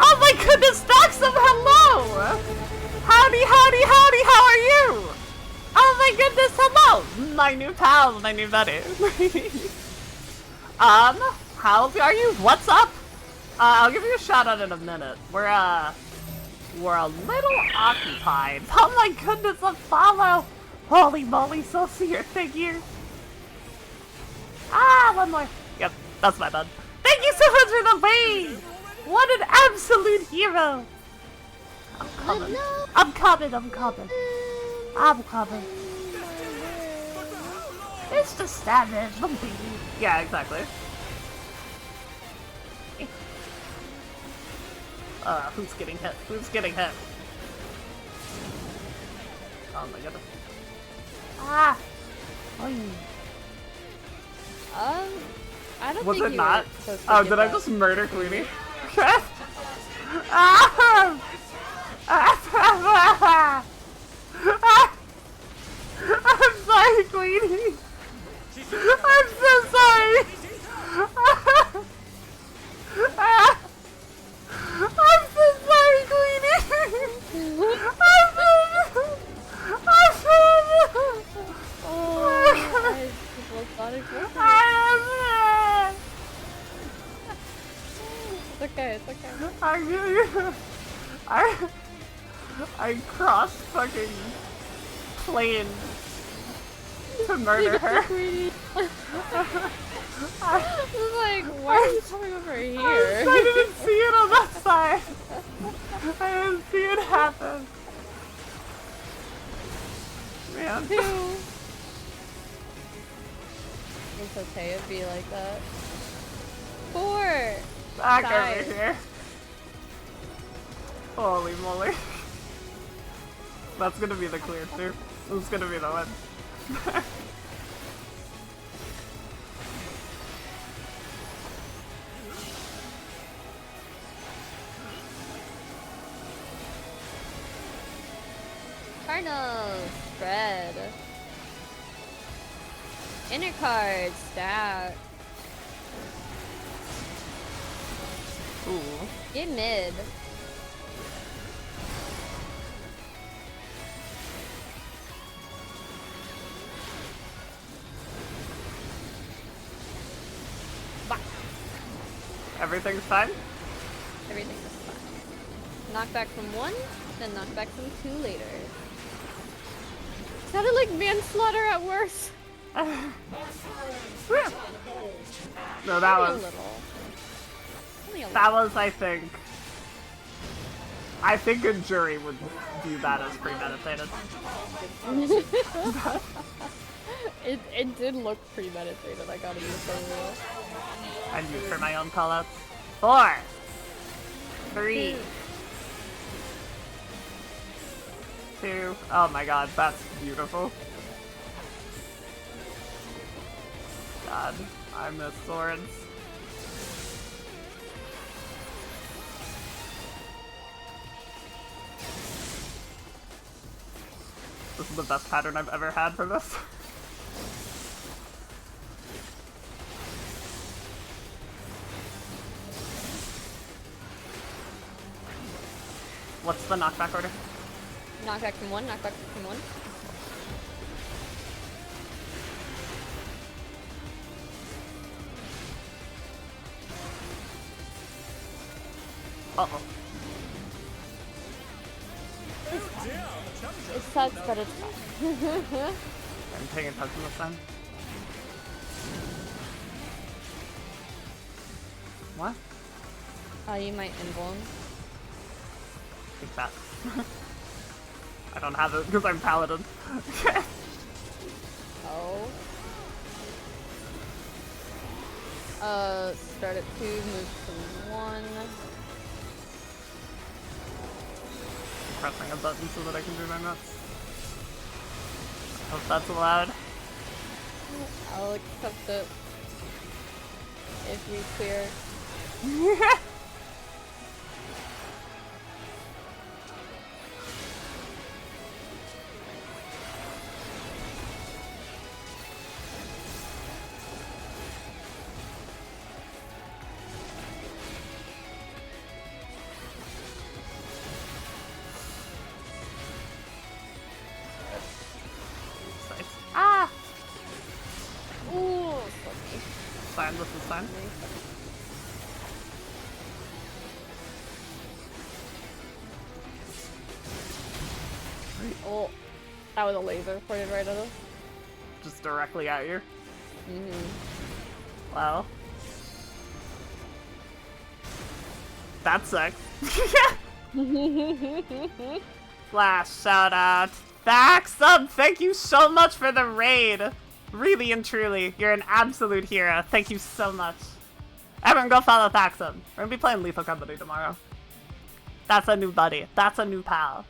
Oh my goodness, Maxim, hello! Howdy, howdy, howdy, how are you? Oh my goodness, hello! My new pal, my new buddy. How are you? What's up? I'll give you a shout out in a minute. We're a little occupied. Oh my goodness, a follow! Holy moly, so see your figure. Ah, one more. Yep, that's my bud. Thank you so much for the raid! What an absolute hero! I'm coming. I'm coming, I'm coming. I'm coming. It's the savage, the baby. Yeah, exactly. Who's getting hit? Who's getting hit? Oh my goodness. Ah! Oy. I don't Was think it you not? were supposed to Oh, get did I that. just murder Queenie? Ah! I'm sorry, Queenie. I'm so sorry. I'm so sorry, Queenie. I'm so Oh, I was not expecting it. I crossed fucking plane to murder her. I was like, why are you coming over here? I didn't see it on that side. I didn't see it happen. Man. It's okay, it'd be like that. 4! Back 5. over here. Holy moly. That's gonna be the clear too. This is gonna be the one. Cardinals, spread. Inner card, stack. Ooh. Get mid. Bah. Everything's fine? Everything is fine. Knockback from 1, then knockback from 2 later. Sounded like manslaughter at worst. No, that Only was... a little. Only a That was, I think a jury would view that as premeditated. little. It did look premeditated, I gotta be so real. I knew for my own callouts. 4, 3, 2. Oh my god, that's beautiful. God, I miss swords. This is the best pattern I've ever had for this. What's the knockback order? Knockback from 1, knockback from 1. Uh-oh. It sucks, but it's fine. I'm paying attention this time. What? You might invuln. Take that. I don't have it because I'm paladin. Oh. Start at 2, move to 1. Pressing a button so that I can do my nuts. Hope that's allowed. I'll accept it. If you clear. Ah! Ooh, funny. Fine, this is fine. Oh, that was a laser pointed right at us. Just directly at you. Mm-hmm. Wow. That sucks. Last shout out. Thaxum, thank you so much for the raid. Really and truly, you're an absolute hero. Thank you so much. Everyone go follow Thaxum. We're gonna be playing Lethal Company tomorrow. That's a new buddy. That's a new pal.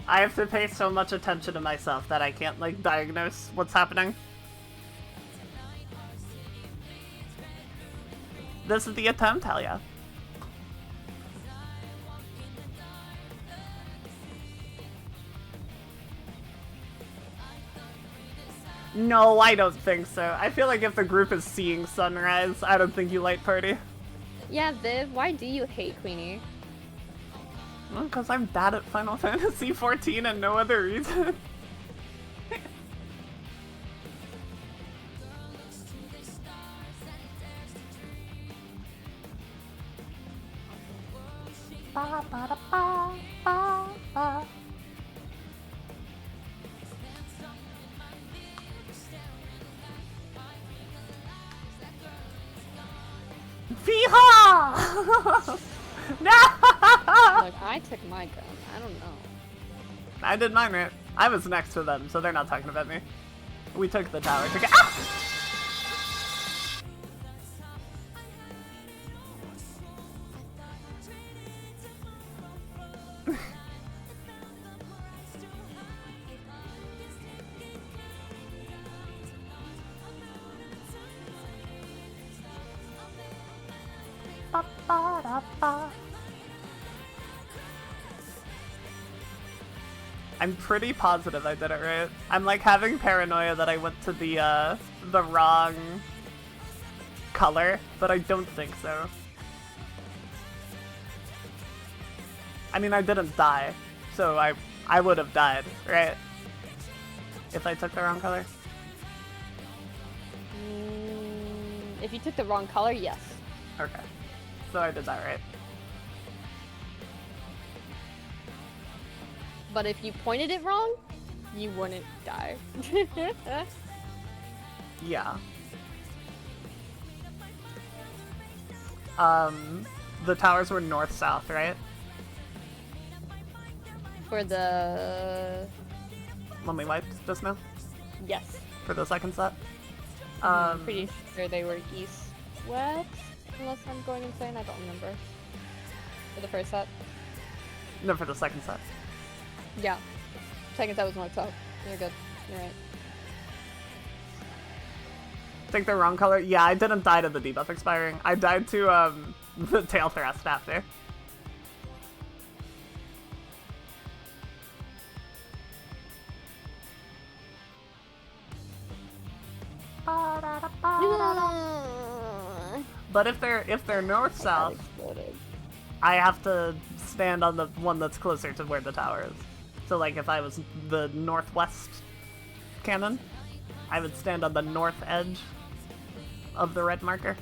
I have to pay so much attention to myself that I can't, like, diagnose what's happening. This is the attempt, hell yeah. No, I don't think so. I feel like if the group is seeing sunrise, I don't think you light party. Yeah, Viv, why do you hate Queenie? Well, because I'm bad at Final Fantasy 14 and no other reason. ba ba da ba ba ba. Fee-haw! No! Look, I took my gun. I don't know. I did mine right. I was next to them, so they're not talking about me. We took the tower together. Ah! Ba, ba, da, ba. I'm pretty positive I did it right. I'm like having paranoia that I went to the wrong color, but I don't think so. I mean, I didn't die, so I would have died, right? If I took the wrong color. If you took the wrong color, yes. Okay. So I did that right. But if you pointed it wrong, you wouldn't die. Yeah. The towers were north-south, right? For the... When we wiped just now? Yes. For the second set? I'm pretty sure they were east-west, unless I'm going insane, I don't remember. For the first set. No, for the second set. Yeah. Second set was north-south. You're good. You're right. Think the wrong color? Yeah, I didn't die to the debuff expiring. I died to, the tail thrust after. But if they're north south, I have to stand on the one that's closer to where the tower is. So like if I was the northwest cannon, I would stand on the north edge of the red marker.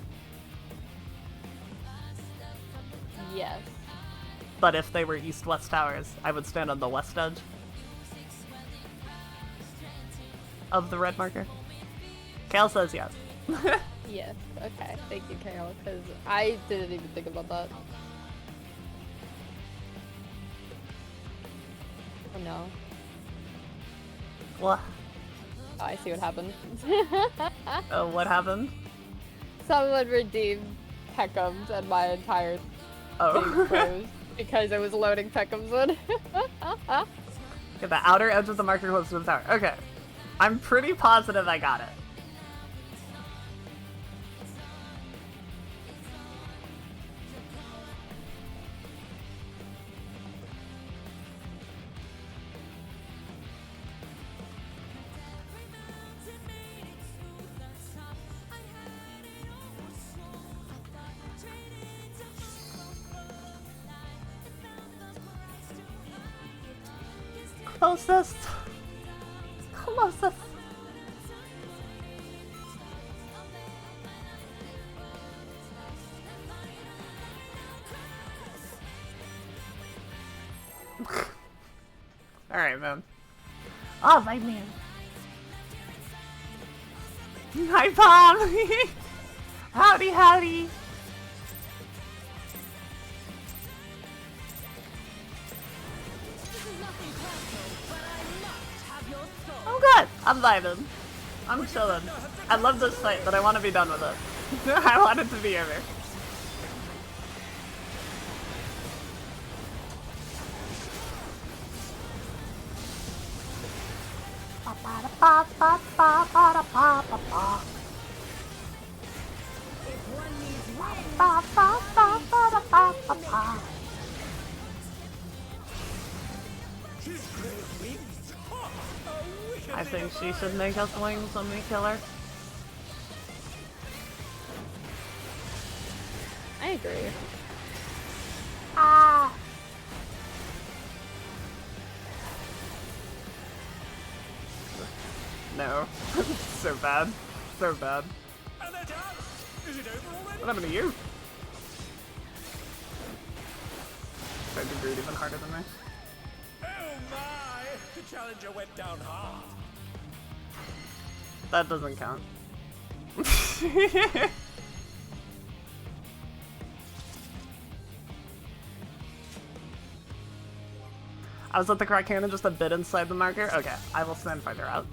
Yes. But if they were east-west towers, I would stand on the west edge of the red marker. Kale says yes. Yes. Okay. Thank you, Carol, because I didn't even think about that. Oh no. What? Oh, I see what happened. What happened? Someone redeemed Peckham's and my entire thing Oh. froze because it was loading Peckham's one. Get the outer edge of the marker close to the tower. Okay. I'm pretty positive I got it. Closest. Closest. Alright, man. Alright, man. Hi, Pom! Howdy, howdy! This is nothing personal, but I must have your soul. I'm good. I'm vibing. I'm chilling. I love this fight, but I want to be done with it. I want it to be over. If one needs She's great wings. Ha! A wicked I think little she should make us wings when we kill her. I agree. Ah! No. So bad. So bad. And they're down. Is it over already? What happened to you? Tried to root even harder than me. Oh my! The challenger went down hard. That doesn't count. I was at the correct cannon just a bit inside the marker. Okay, I will stand farther out.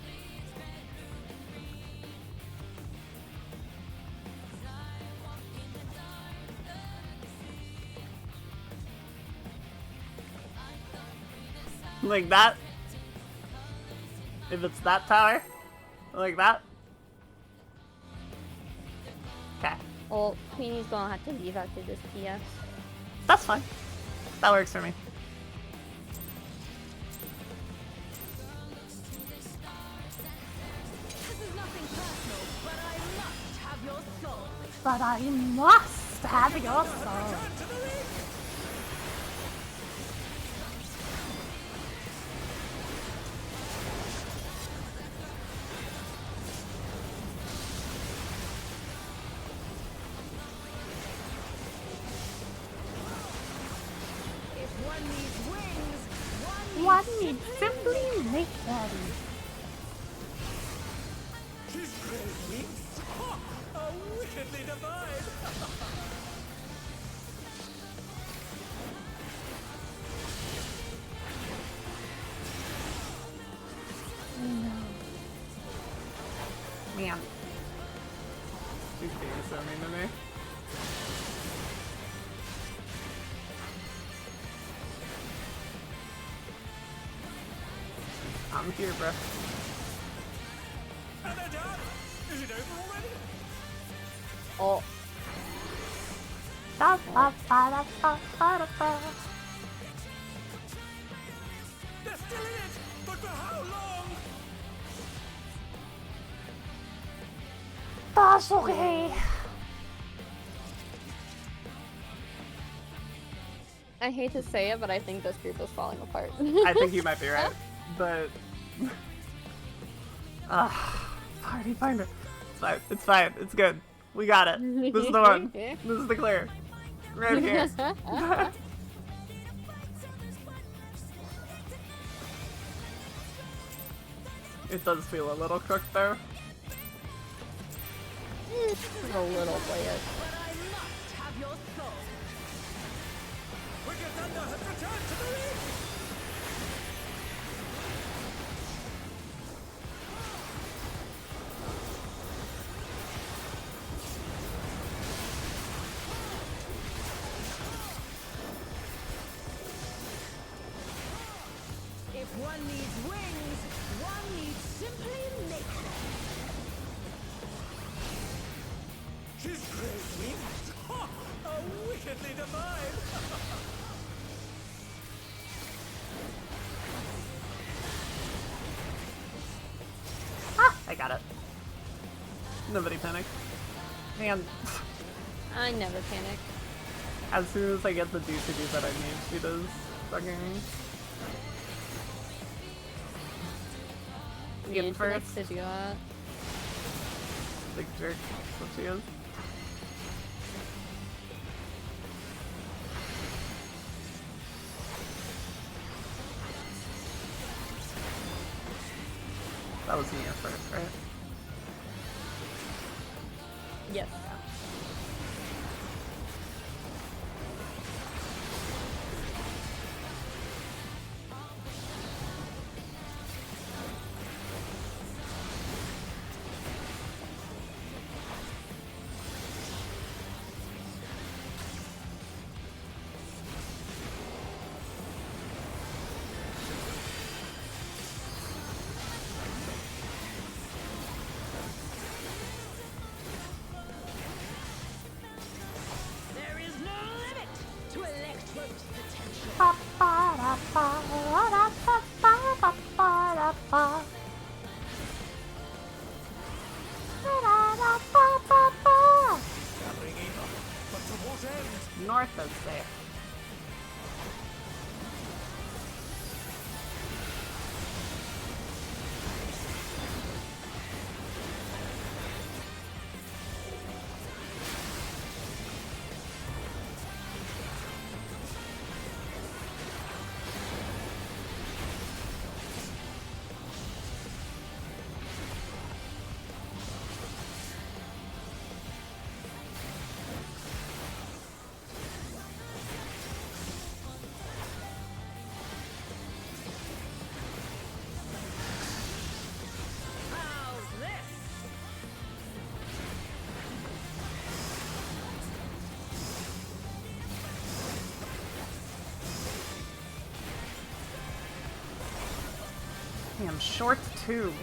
Like that. If it's that tower, like that. Okay, Well, Queenie's gonna have to leave after this PF. that's fine. That works for me. This is nothing personal, but I must have your soul. But I must have your soul. Return to the ring! If one needs wings, One needs simply make them. She's crazy. Ha! A wickedly divine. Man. She's being so mean to me. I'm here, bro. And they're done. Is it over already? Oh, Da, ba, ba, da, ba, ba, da, ba. They're still in it, but for how long? That's okay. I hate to say it, but I think this group is falling apart. I think you might be right, but party finder. It's fine. It's fine. It's good. We got it. This is the one. This is the clear. Right here. It does feel a little cooked though. A little bit. but I must have your soul. Wicked Thunder has returned to the ring. If one needs wings, one needs simply make them. She's crazy. Ha! A wickedly divine. I got it. Nobody panic. Man, I never panic. as soon as I get the DCD that I need, she does fucking Yeah, getting she likes first. to do that. Big jerk. That's what she is. That was me at first, right? Yes. There is no limit to Electro's potential. Ba, ba, da, ba, da, ba, ba, ba, da, ba. Da, da, da, ba, ba, ba. Gathering either, but to what end? North is safe. Damn, short too.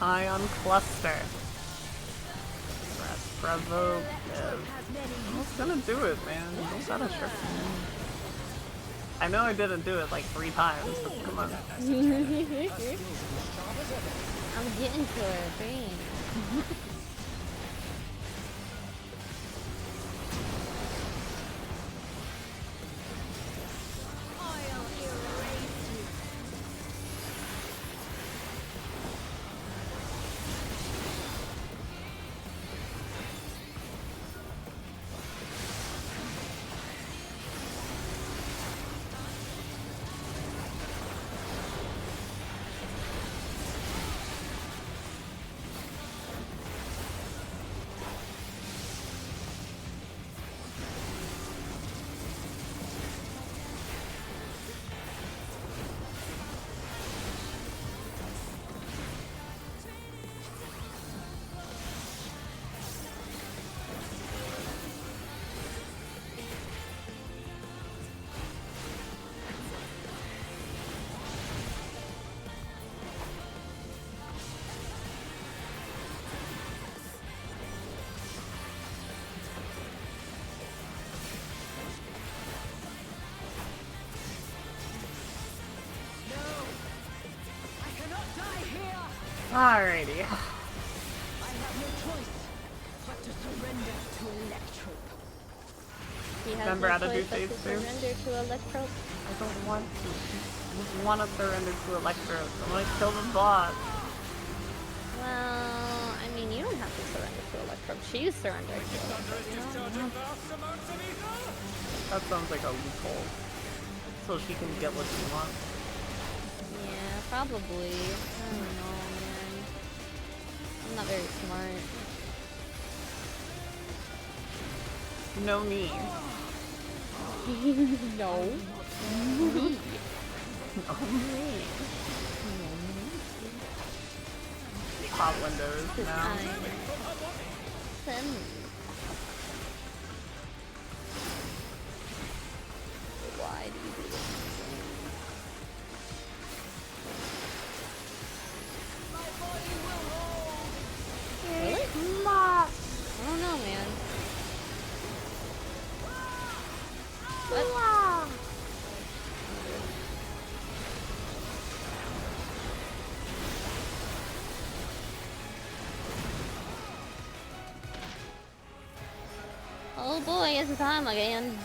Ion cluster. Press provoke. I was gonna do it, man. Don't gotta trick me. I know I didn't do it like 3 times, but come on. I'm getting to it, dang. Alrighty. I have no choice but to surrender to Electrope. He has Remember no how to do choice but phase to two? surrender to Electrope. I don't want to. I just want to surrender to Electro. I want to kill the boss. Well, I mean, you don't have to surrender to Electrope. She's surrendering to Electrope, you know? That sounds like a loophole. So she can get what she wants. Yeah, probably. I don't know, man. I'm not very smart. No me. No. Me. No me. Pop windows now. Why do you do this? Really? I don't know, man. What? Oh boy, it's time again.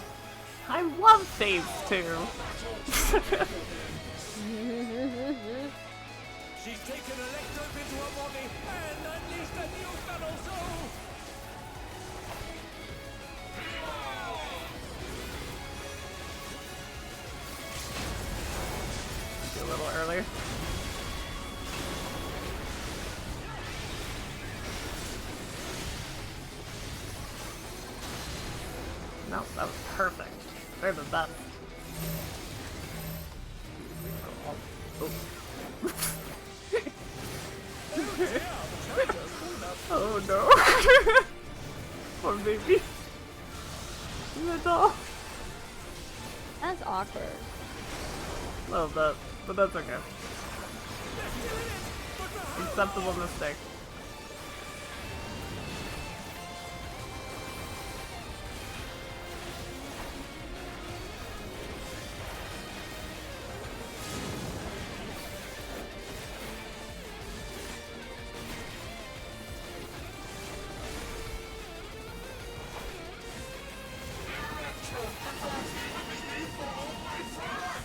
I love saves too. She's taken Electrope into her body and unleashed a new battle soul! A little earlier. No, that was perfect. They're the best. Oh. Oh no. Poor baby. That's all. That's awkward. A little bit, but that's okay. Acceptable mistake.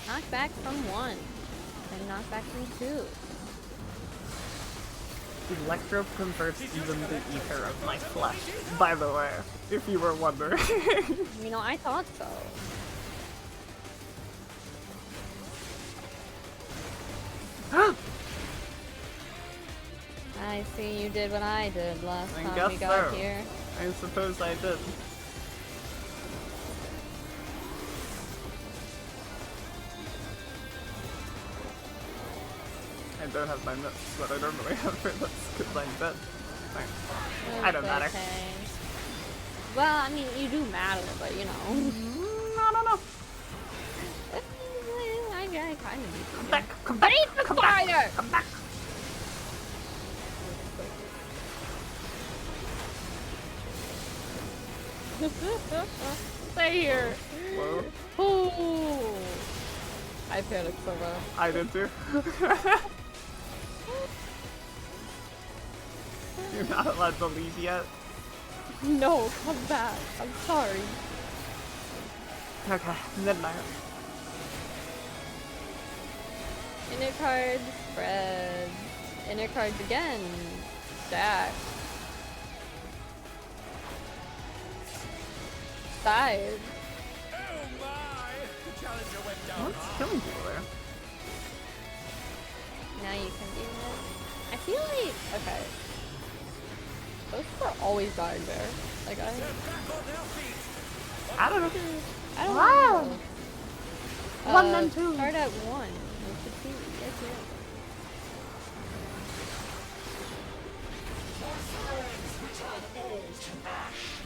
Knockback from 1. And knockback from 2. Electro converts even the ether of my flesh, by the way, if you were wondering. You know, I thought so. I see you did what I did last I time guess we got so. here. I suppose I did. I don't have my nuts, but I normally have for this because I'm dead. Thanks. I don't matter. Okay. Well, I mean, you do matter, but you know. I don't know. I kind of need to. Come back, come back, Eat the come back, fire! come back. Stay here. Whoa. Ooh. I panicked so bad. I did too. You're not allowed to leave yet. No, come back. I'm sorry. Okay, midnight. Inner cards, spread. Inner cards again. Stack. Side. Oh my! The challenger went down. What's killing people there? Now you can do it. I feel like, okay. Those are always dying there. Like They're back on their feet. I don't know. I don't Wow. know. One then two. Start at 1. We should see. Yes, yes.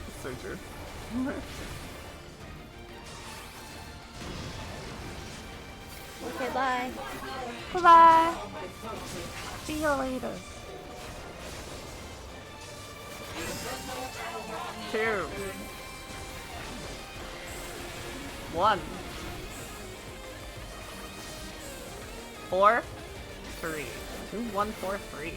It's so true. Okay, bye. Bye-bye. See you later. 2 1 4 3 2 1 4 3.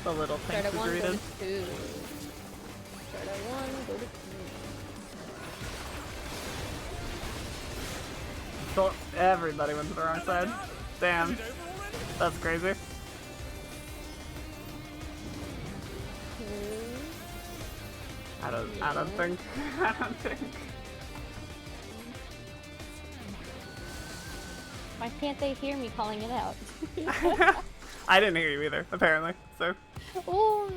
The little Start things at we 1, go greeted. to 2. Start at 1, go to 2. So everybody went to the wrong side. Damn. That's crazy. I don't think. I don't think. Why can't they hear me calling it out? I didn't hear you either, apparently. So Oh,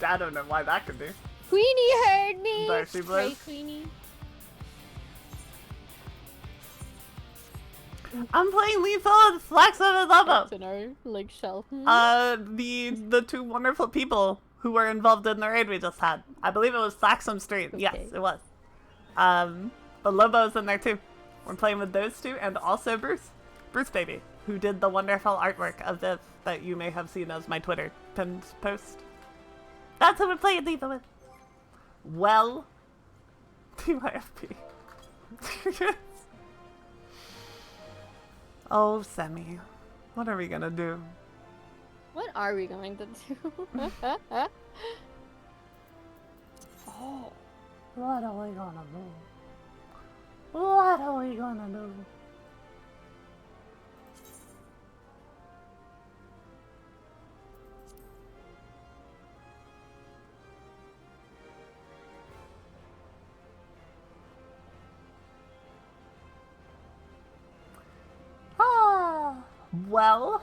I don't know why that could be. Queenie heard me! There she Stray was. Queenie. I'm playing lethal with Flex and Lobo. That's in our, like, shell. The two wonderful people who were involved in the raid we just had. I believe it was Flaxum Street. Yes, Okay. it was. But Lobo's in there too. We're playing with those two and also Bruce Baby, who did the wonderful artwork of Viv that you may have seen as my Twitter pinned post. That's who we're playing lethal with. Well, TYFP. Oh, Semi. What are we gonna do? What are we going to do? Oh. What are we gonna do? What are we gonna do? Well,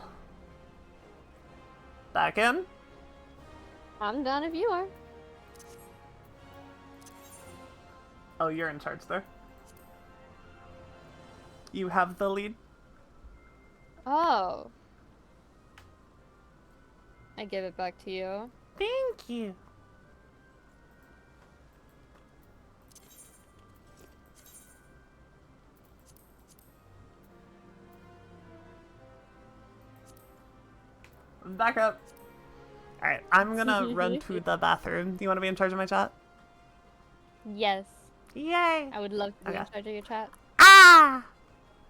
back in. I'm done if you are. Oh, you're in charge there. You have the lead. Oh. I give it back to you. Thank you. Back up. Alright, I'm gonna run to the bathroom. Do you want to be in charge of my chat? Yes. Yay! I would love to be in Okay. charge of your chat. Ah! Ah!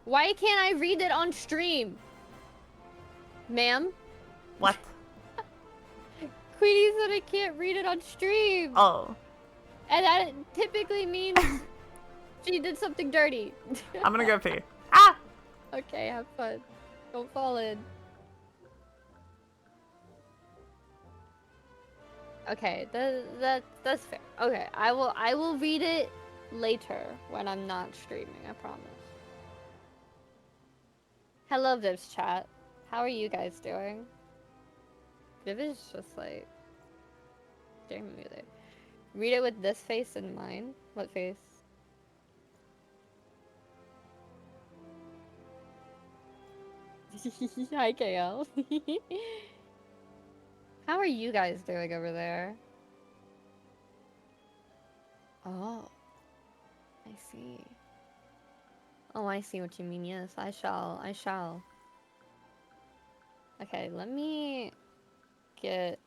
Why can't I read it on stream? Ma'am? What? Queenie said I can't read it on stream. Oh. And that typically means she did something dirty. I'm gonna go pee. Ah! Okay, have fun. Don't fall in. Okay, that's fair. Okay, I will read it later when I'm not streaming, I promise. Hello, Viv's chat. How are you guys doing? Viv is just like staring at me there. Read it with this face in mind. What face? Hi, KL. How are you guys doing over there? Oh, I see. Oh, I see what you mean. Yes, I shall. I shall. Okay, let me get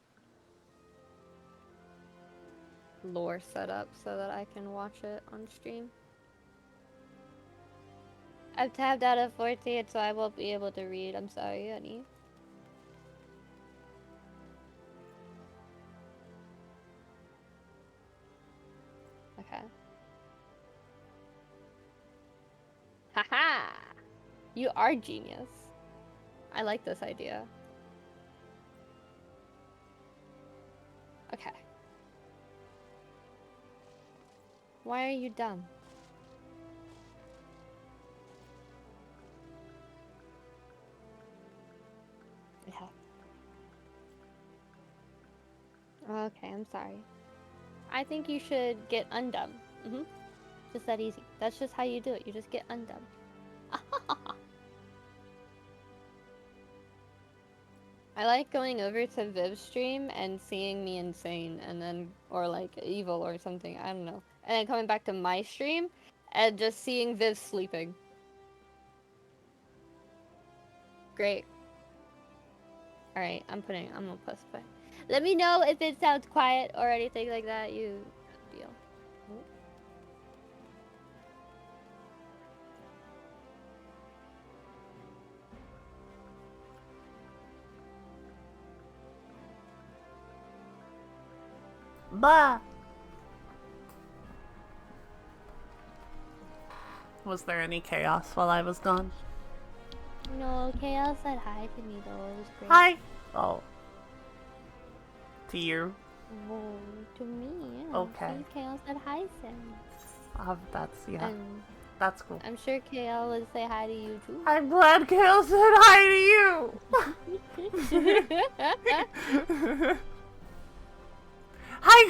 lore set up so that I can watch it on stream. I've tabbed out of 14, so I won't be able to read. I'm sorry, honey. Okay. Haha! You are genius. I like this idea. Okay. Why are you dumb? Yeah. Okay, I'm sorry. I think you should get undumb. Just that easy. That's just how you do it. You just get undumb. I like going over to Viv's stream and seeing me insane and then, or like evil or something, I don't know. And then coming back to my stream and just seeing Viv sleeping. Great. Alright, I'm gonna press play. Let me know if it sounds quiet or anything like that, you deal. Bah! Was there any chaos while I was gone? No, KL said hi to me though, it was great. Hi! Oh. To you? Oh, to me, yeah. Okay. See, KL said hi, Sam. That's, yeah. And That's cool. I'm sure KL would say hi to you too. I'm glad Kale said hi to you! Hi,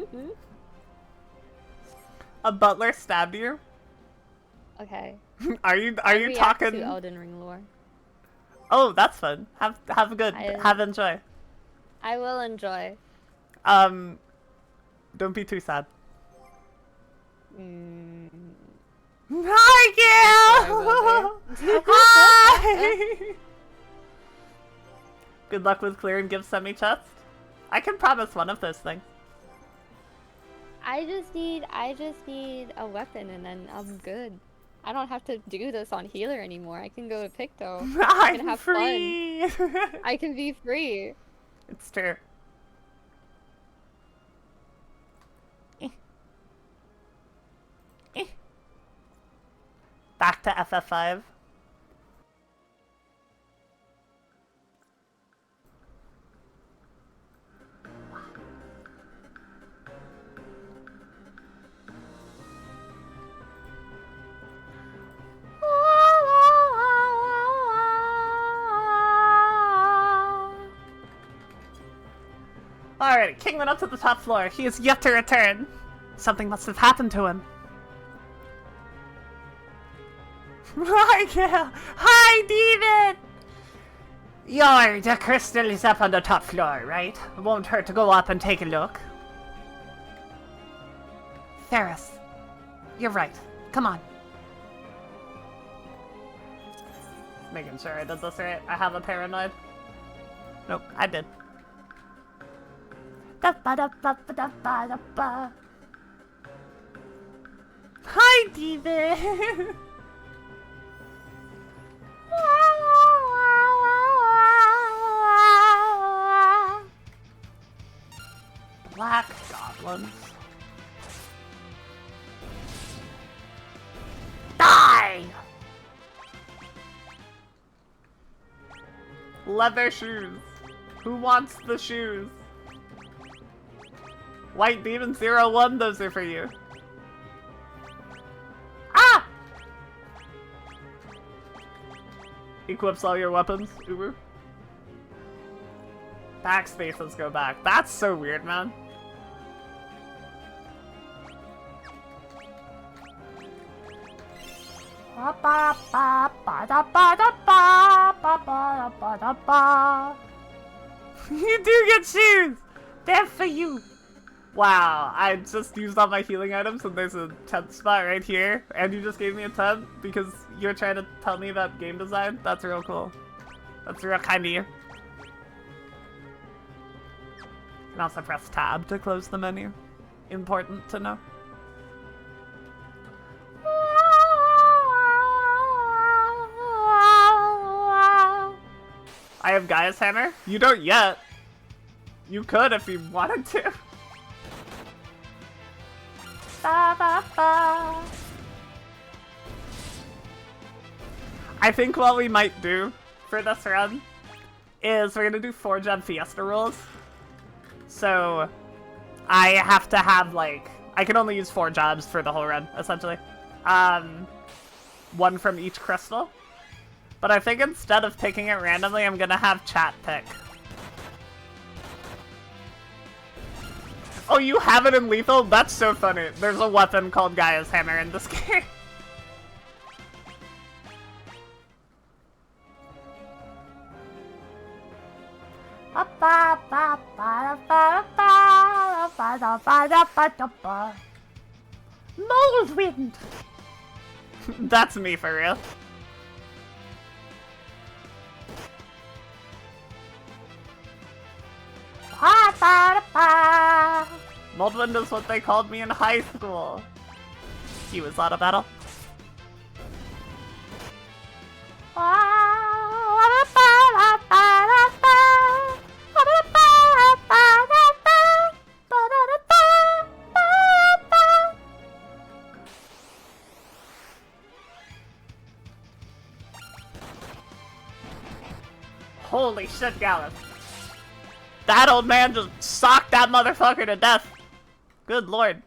Queen! A butler stabbed you? Okay. Are you React talking? to Elden Ring lore. Oh, that's fun. Have a good enjoy. I will enjoy. Don't be too sad. Mm. Hi, Gail! Hi! Good luck with clearing Give semi-chest. I can promise one of those things. I just need a weapon and then I'm good. I don't have to do this on healer anymore. I can go to Picto. I can I'm have free! fun. I can be free. It's true. Back to FF5. Alright, King went up to the top floor. He is yet to return. Something must have happened to him. Hi, Gail! Hi, David! The crystal is up on the top floor, right? It won't hurt to go up and take a look. Ferris, you're right. Come on. Making sure I did this right. I have a paranoid. Nope, I did. Da-ba-da-ba-ba-da-ba-da-ba. Hi, Die, demon! Black goblins. Die! Leather shoes. Who wants the shoes? White Demon 01, those are for you. Ah! Equips all your weapons, Uber. Backspaces go back. That's so weird, man. You do get shoes! They're for you! Wow, I just used all my healing items and there's a 10th spot right here, and you just gave me a 10 because you're trying to tell me about game design? That's real cool. That's real kind of you. You can also press tab to close the menu. Important to know. I have Gaia's hammer? You don't yet. You could if you wanted to. Ba, ba, ba. I think what we might do for this run is we're gonna do 4-gen Fiesta rules. So I have to have like, I can only use 4 jobs for the whole run, essentially. One from each crystal. But I think instead of picking it randomly, I'm gonna have chat pick. Oh, you have it in lethal? That's so funny. There's a weapon called Gaia's hammer in this game. Mold wind! That's me for real. Moldwind is what they called me in high school. He was out of battle. Holy shit, Gallus. That old man just socked that motherfucker to death. Good lord.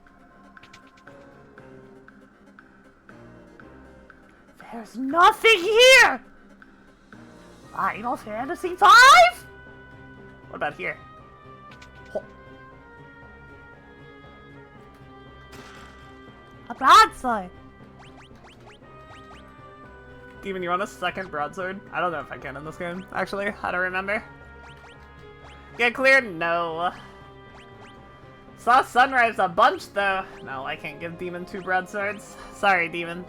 There's nothing here! Final Fantasy V? What about here? Oh. A broadsword! Demon, you want a second broadsword? I don't know if I can in this game, actually. I don't remember. Get cleared? No. Saw sunrise a bunch, though. No, I can't give Demon 2 broadswords. Sorry, Demon.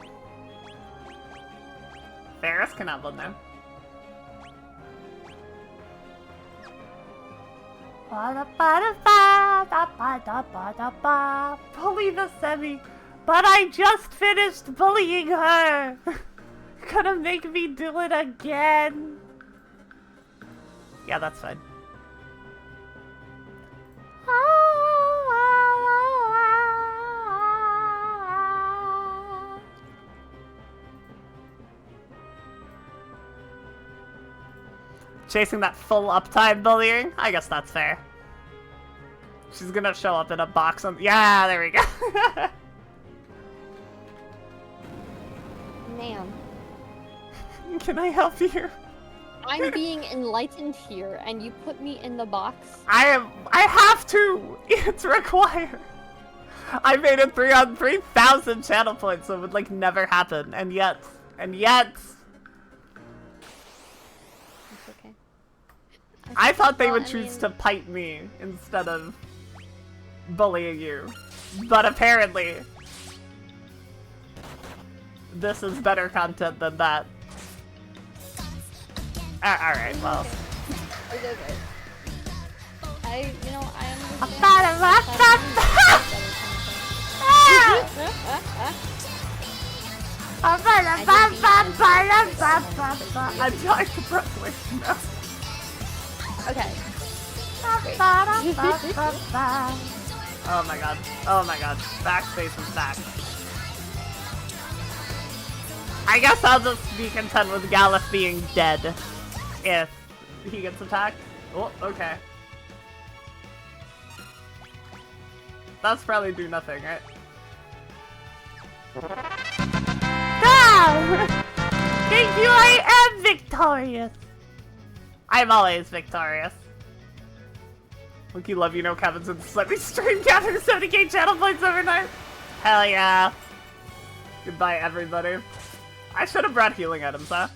Ferris can have one, though. Bully the Semi. But I just finished bullying her! Gonna make me do it again. Yeah, that's fine. Chasing that full uptime bullying? I guess that's fair. She's gonna show up in a box on— yeah, there we go. Man. Can I help you? I'm being enlightened here, and you put me in the box? I have to! It's required! I made it 3 on 3,000 channel points, so it would, like, never happen. And yet... It's okay. I thought they would choose to pipe me instead of bullying you. But apparently... this is better content than that. Alright, well. It's okay. I understand. I'm trying to press away from this. Okay. Oh my god. Oh my god. Backspace is back. I guess I'll just be content with Gallif being dead if he gets attacked. Oh, okay. That's probably do nothing, right? Thank you, I am victorious! I'm always victorious. Wookie love you know Kevin's in Slippy stream gathering 70k channel points overnight. Hell yeah. Goodbye everybody. I should have brought healing items, huh?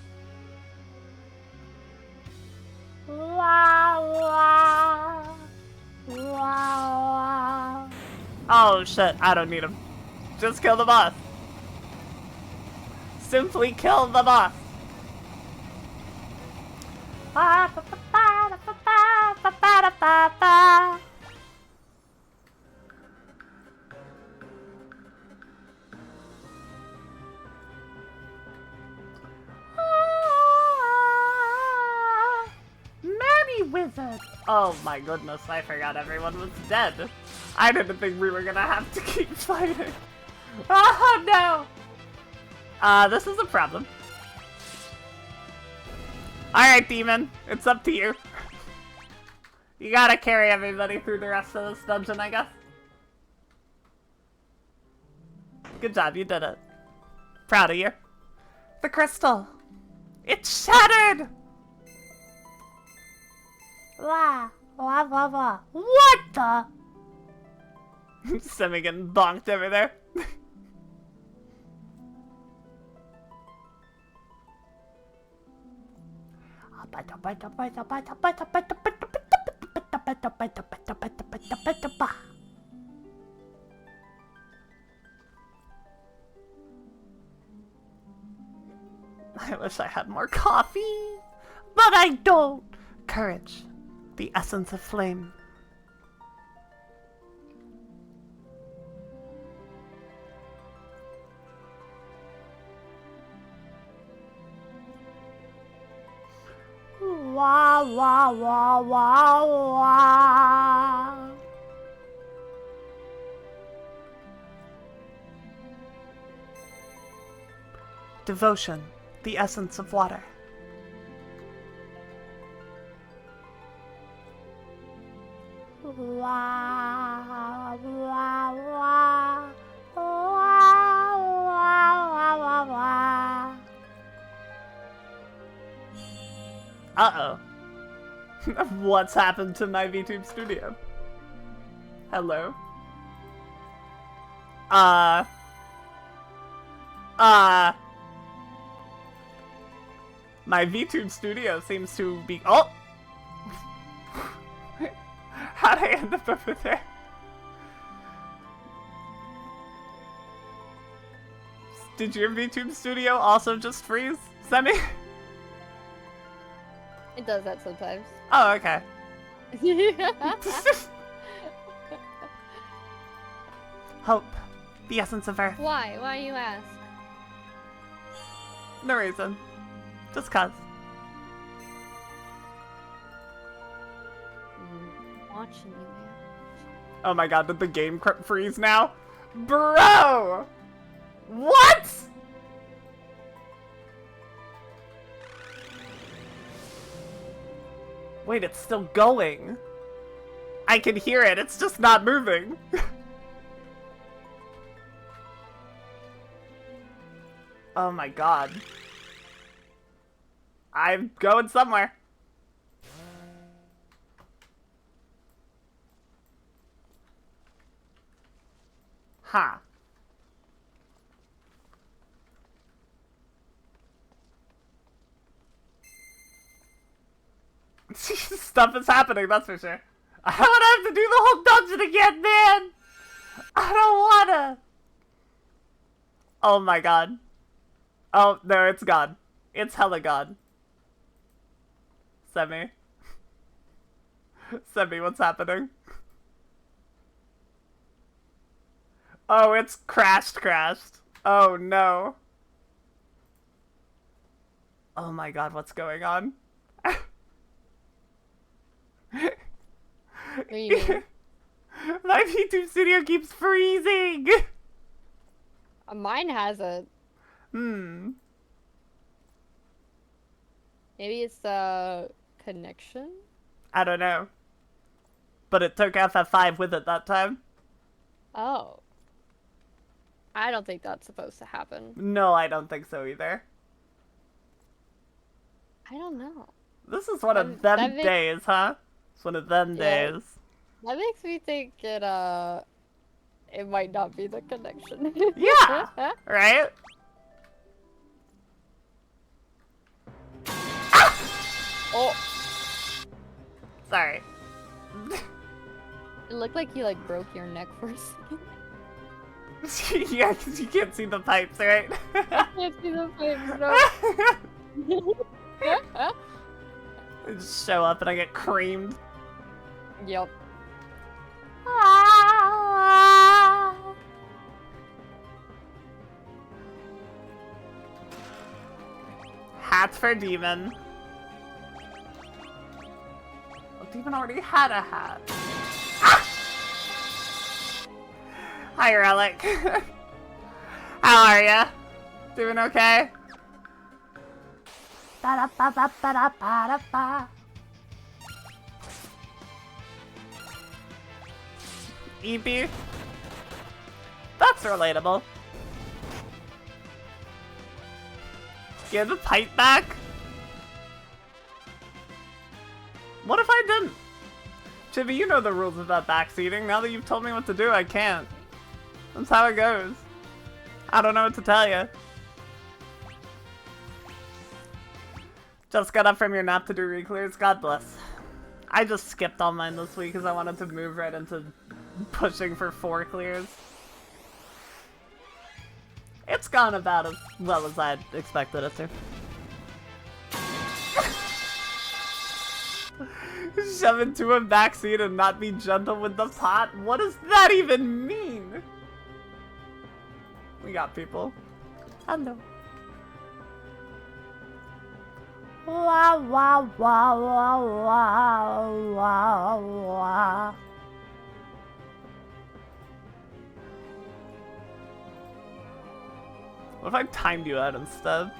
Oh shit, I don't need him. Just kill the boss. Simply kill the boss. Manny Wizard. Oh my goodness, I forgot everyone was dead. I didn't think we were gonna have to keep fighting. Oh no! This is a problem. Alright, Demon. It's up to you. You gotta carry everybody through the rest of this dungeon, I guess. Good job, you did it. Proud of you. The crystal! It's shattered! Wah, wah, wah, wah. What the? Semi getting bonked over there. I wish I had more coffee, but I don't. Courage, the essence of flame. Wah, wah, wah, wah, wah. Devotion, the essence of water. Wah, wah, wah, wah, wah, wah, wah. Uh-oh. What's happened to my VTube studio? Hello? My VTube studio seems to be— oh! How'd I end up over there? Did your VTube studio also just freeze, Semi? It does that sometimes. Oh, okay. Hope, the essence of Earth. Why? Why you ask? No reason. Just cuz. Watching you, man. Oh my god, did the game freeze now? Bro! What?! Wait, it's still going. I can hear it, it's just not moving. Oh my god. I'm going somewhere. Huh. Stuff is happening, that's for sure. I don't have to do the whole dungeon again, man! I don't wanna! Oh my god. Oh, no, it's gone. It's hella gone. Semi. Semi, what's happening? Oh, it's crashed. Oh no. Oh my god, what's going on? What do you mean? My YouTube studio keeps freezing! Mine hasn't. Hmm. Maybe it's the connection? I don't know. But it took FF5 with it that time. Oh. I don't think that's supposed to happen. No, I don't think so either. I don't know. This is one of them days, huh? It's one of them Yeah. days. That makes me think it might not be the connection. Yeah! Right? Oh, Sorry. it looked like you like broke your neck for a second. Yeah, because you can't see the pipes, right? I can't see the pipes, no. I just show up and I get creamed. Yep. Hats for Demon. Oh, Demon already had a hat. Ah! Hi, Relic. How are ya? Doing okay? Ba-da-ba-ba-ba-da-ba-da-ba. EP? That's relatable. Give the pipe back? What if I didn't? Chibi, you know the rules about backseating. Now that you've told me what to do, I can't. That's how it goes. I don't know what to tell you. Just got up from your nap to do re-clears. God bless. I just skipped all mine this week because I wanted to move right into pushing for 4 clears. It's gone about as well as I'd expected it to. Shove into a backseat and not be gentle with the pot? What does that even mean? We got people. Hello. Wah wah wah wah wah wah wah. What if I timed you out instead?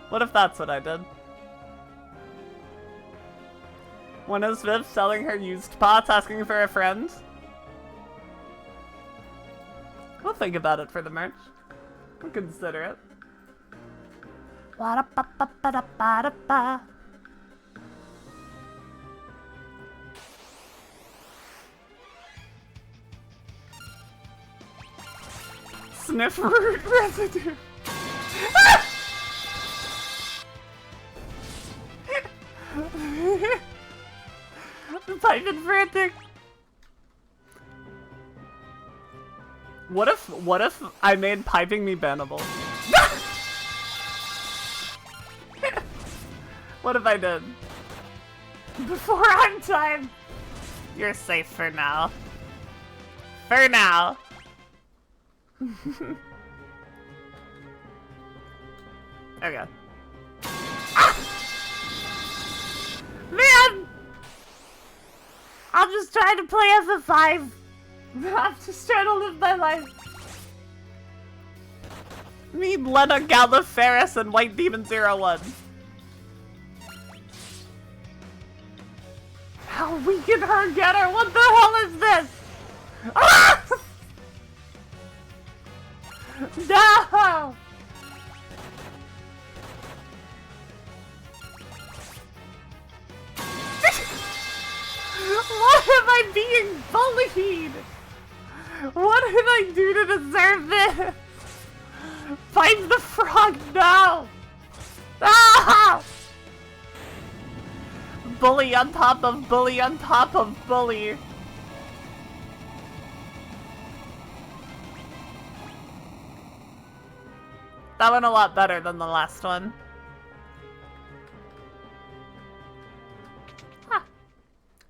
What if that's what I did? When is Viv selling her used pots, asking for a friend? We'll think about it for the merch. We'll consider it. Ba-da-ba-ba-ba-da-ba-da-ba. Sniff root residue. I'm typing frantic. What if I made piping me bannable? What if I did? Before I'm time. You're safe for now. For now. Okay. Ah! Man! I'm just trying to play FF5. I'm just trying to live my life. Me, Lena, Gallifreris, and White Demon 01. How we can her get her? What the hell is this? Ah! No! Why am I being bullied? What did I do to deserve this? Find the frog now! Ah! Bully on top of bully on top of bully. That went a lot better than the last one. Huh.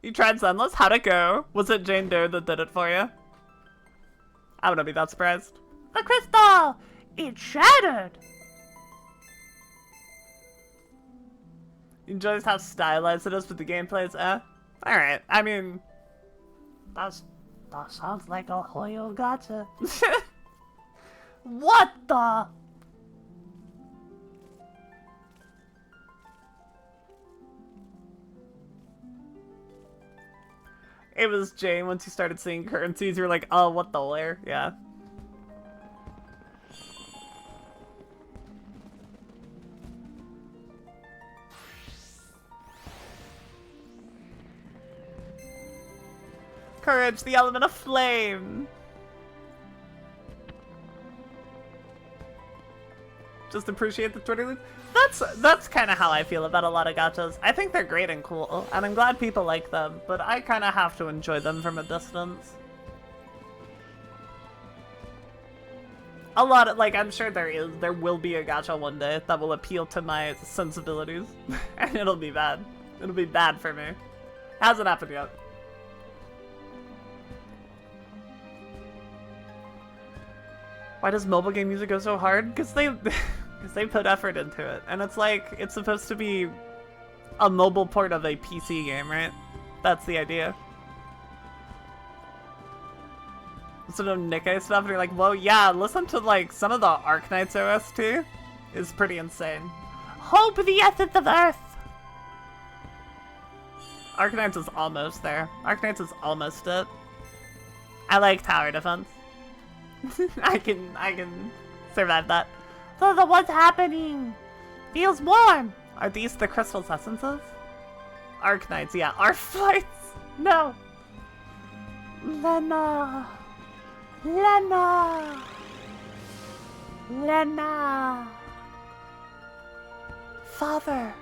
You tried Sunless? How'd it go? Was it Jane Doe that did it for you? I wouldn't be that surprised. The crystal! It shattered! Enjoys how stylized it is, but the gameplay is Alright, I mean... That sounds like a Hoyo gacha. What the? It was Jane once you started seeing currencies, you were like, oh, what the where? Yeah. Courage, the element of flame. Just appreciate the Twitter loop. That's kind of how I feel about a lot of gachas. I think they're great and cool, and I'm glad people like them, but I kind of have to enjoy them from a distance. A lot of, like, I'm sure there will be a gacha one day that will appeal to my sensibilities, and it'll be bad. It'll be bad for me. Hasn't happened yet. Why does mobile game music go so hard? Because they put effort into it. And it's like, it's supposed to be a mobile port of a PC game, right? That's the idea. Listen to Nikkei stuff and you're like, whoa, yeah, listen to like some of the Arknight's OST is pretty insane. Hope the essence of Earth! Arknight's is almost there. Arknight's is almost it. I like tower defense. I can survive that. So what's happening? Feels warm. Are these the crystal's essences? Arknights, yeah. Our flights. No. Lena. Lena. Lena. Father.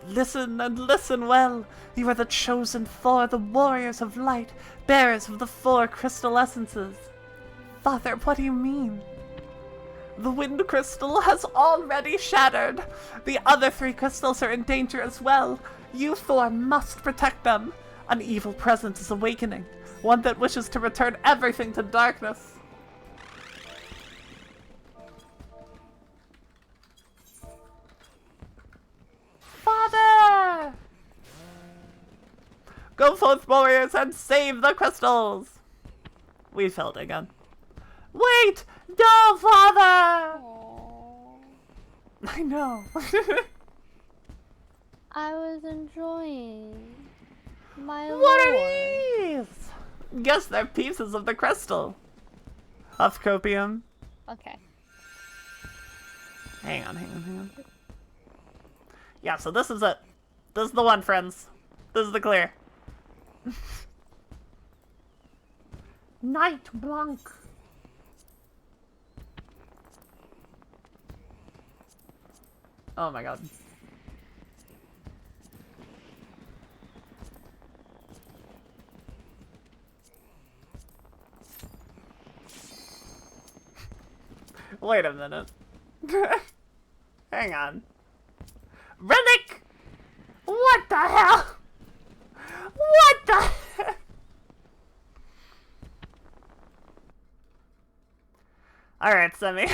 Listen and listen well. You are the chosen four, the warriors of light, bearers of the four crystal essences. Father, what do you mean? The wind crystal has already shattered. The other three crystals are in danger as well. You four must protect them. An evil presence is awakening, one that wishes to return everything to darkness. Father! Go forth, warriors, and save the crystals! We failed again. Wait! No, Father! Aww. I know. I was enjoying my What lore. are these? Guess they're pieces of the crystal. Huff copium. Okay. Hang on. Yeah, so this is it. This is the one, friends. This is the clear. Night Blanc. Oh my god. Wait a minute. Hang on. Relic! What the hell? What the hell? Alright, Semi.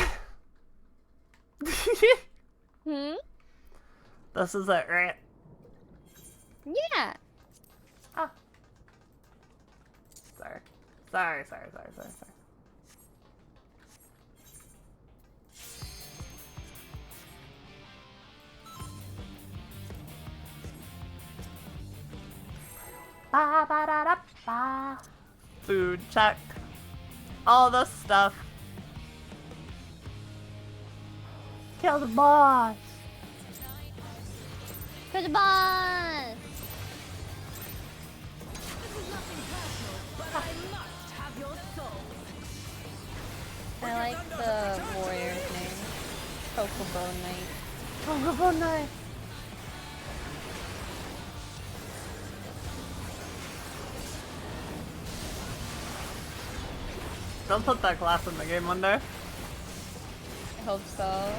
Hmm? This is it, right? Yeah. Oh. Sorry. Ba ba da da ba. Food check. All the stuff. Kill the boss. For the boss! This is nothing personal, but I must have your soul. I like the warrior's name. Chocobo Knight. Chocobo Knight. Don't put that class in the game one day. I hope so.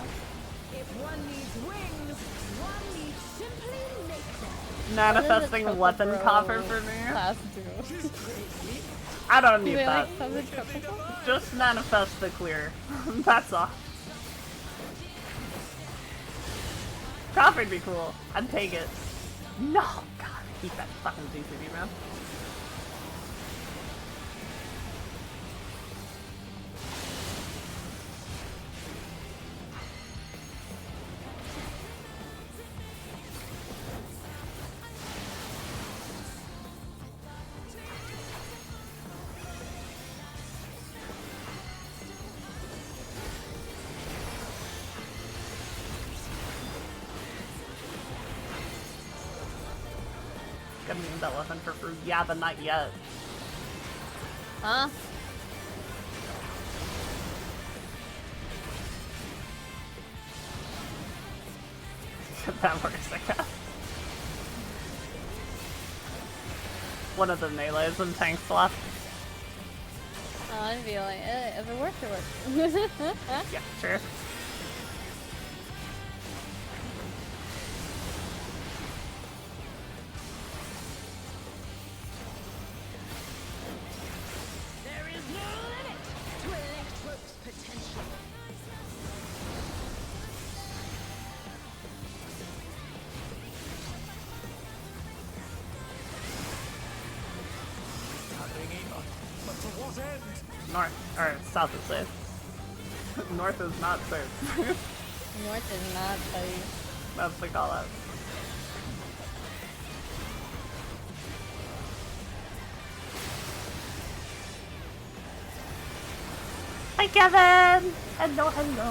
If one needs wings, one needs simply nature. Manifesting What is a weapon Chocobro coffer for me. Class do? I don't Do need they that. like summon Chocobo? Just manifest the clear. That's all. Crawford be cool. I'd take it. No, God, keep that fucking GCD, man. Gonna need that weapon for fruit. Yeah, but not yet. Huh? That works, I guess. One of the melees and tanks left. Oh, I'd be like, if it works, it works. Yeah, sure. There is no limit to Electro's potential. Nothing either. But to what end? North, or south is safe. North is not safe. North is not safe. That's the call out. Hi, Kevin! Hello, hello.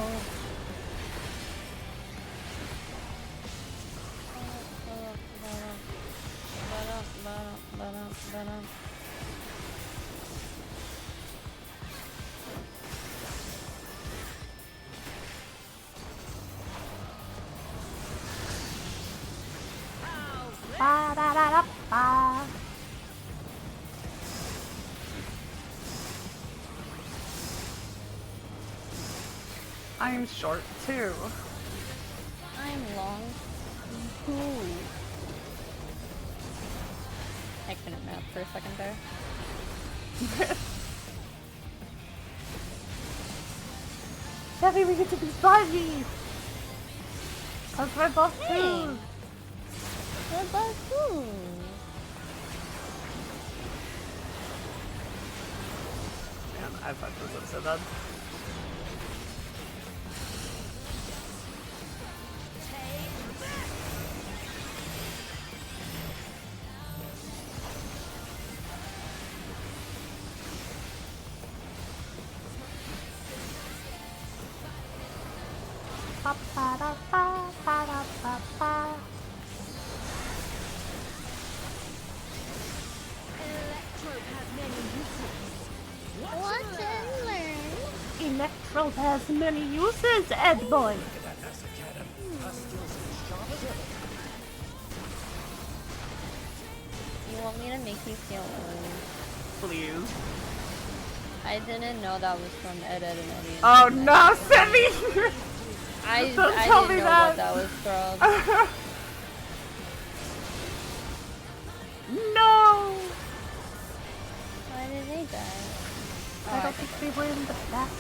Ba-da-da-da-ba. I'm short too. I'm long. Ooh. I couldn't map for a second there. Debbie, we get to be buddies! Cause we're both Hey. two! We're both cool. Man, I fucked this up so bad. Ba-ba-da-ba-ba-da-ba-ba. Electro has many uses. Watch and learn. Electro has many uses, Ed boy. Look at that acid cannon. Her skills are sharp as ever. You want me to make you feel old? Please. I didn't know that was from Ed, Ed, and Eddie. Oh no, Simi! I Don't didn't tell know me what that. that was from. No! Why did they die? I don't think they were in the back.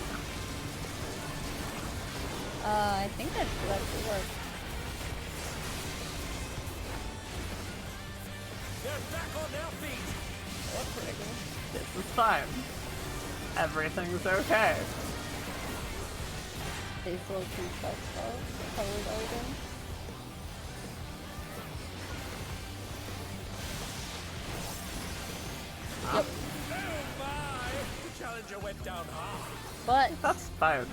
I think that should work. They're back on their feet. That's pretty good. This is fine. Everything's okay. They still too tough though. Colored item. Yep. Oh my! The challenger went down hard. But That's fine.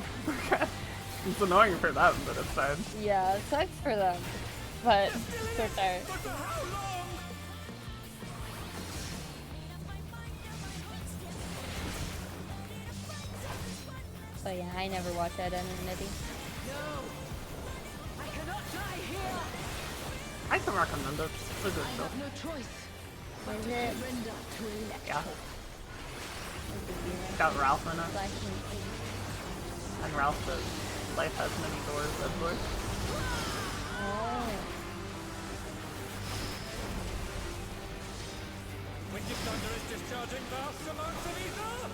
It's annoying for them, but it's fine. yeah, it sucks for them. But it's okay. But for how long? But yeah, I never watched Ed, Ed, and Eddie. No, I cannot die here. I can recommend it. It's a good I show. have no choice. Was it? Surrender to Electro. Yeah. Got Ralph in it. Black and And Ralph says, life has many doors, Ed boy. Oh. Wicked Thunder is discharging vast amounts of ether.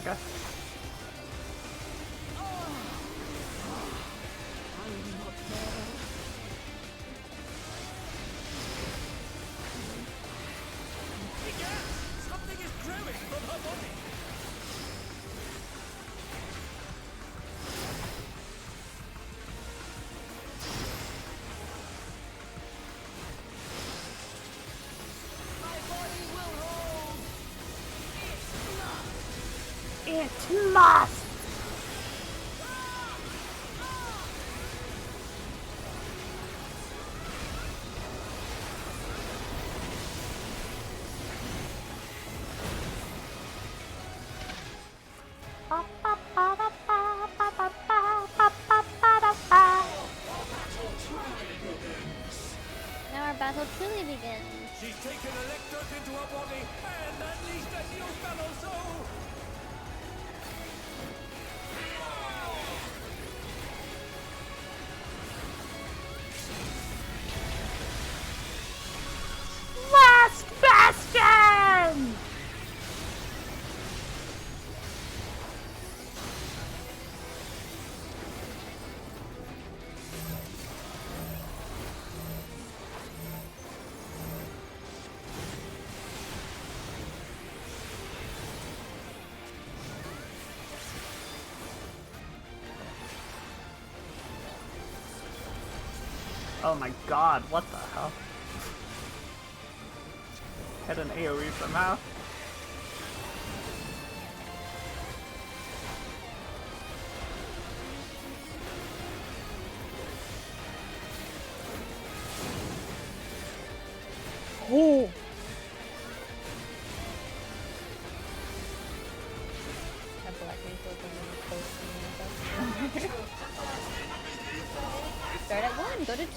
Okay. Something is growing from her body. My body will hold. It must! Now our battle truly begins. She's taken electrodes into her body and unleashed a new fellow soul. Last Bastion! Oh my god, what the hell? Hit an AoE somehow. Oh! That black means looking really close to me. Start at 1, go to 2.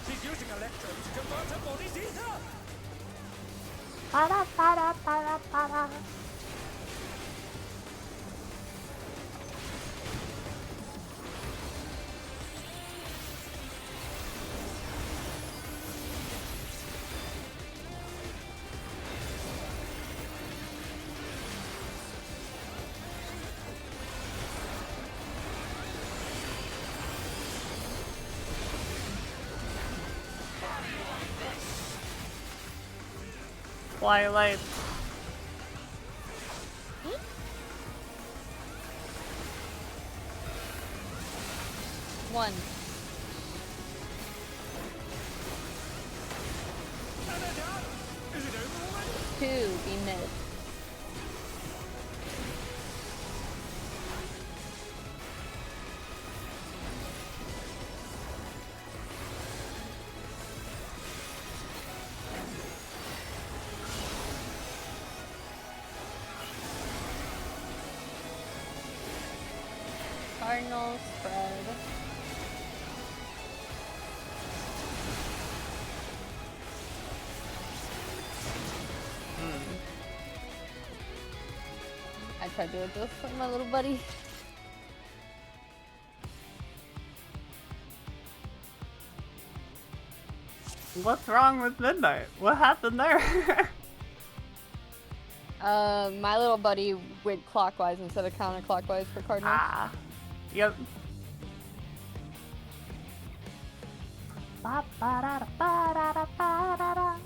She's using electrodes to convert her body's ether. Para, para, para, para. Twilight. One. Is it over already? 2, be mid. Cardinal spread. I tried to adjust for my little buddy. What's wrong with Midnight? What happened there? My little buddy went clockwise instead of counterclockwise for Cardinal. Ah. Yep. Ba-ba-da-da-ba-da-da-ba-da-da.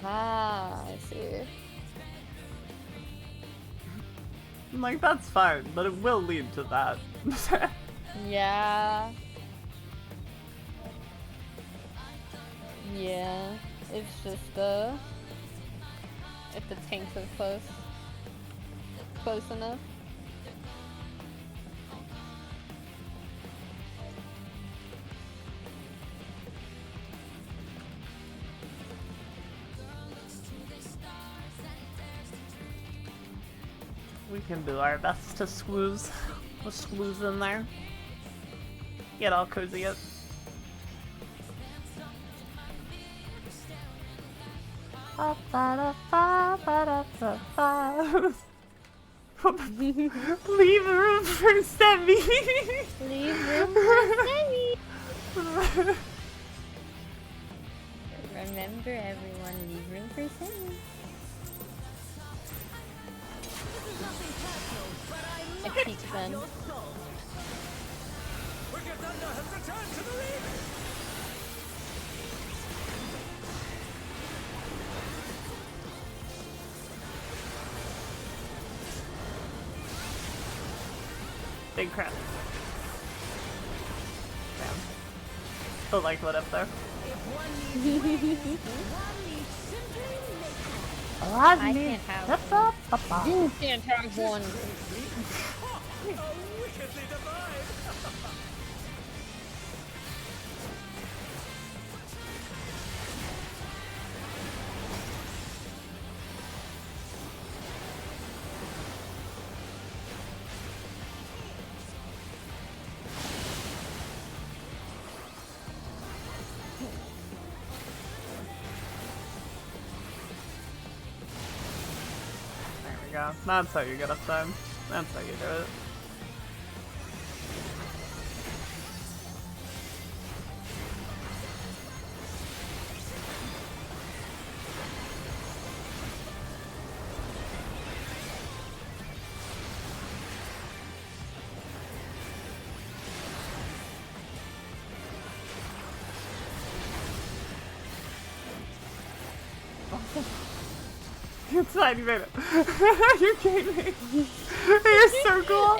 Ah, I see. I'm like, that's fine, but it will lead to that. Yeah. Yeah. It's just if the tanks are close enough. We can do our best to squooze. We'll squooze in there. Get all cozy up. Ba-ba-da-ba-ba-da-ba-ba. Leave room for Semi. Leave room for Sammy. Remember, everyone, leave room for Sammy. This is nothing personal, but I I must peeked have then. your soul. Wicked Thunder has returned to the ring! Big crap. Damn. Still like what up there. If one needs wings, one needs simply make I can't have You can't have one. Oh, wickedly divine! There we go. That's how you get up time. That's how you do it. It's fine, you made it. You're kidding me. You're so cool.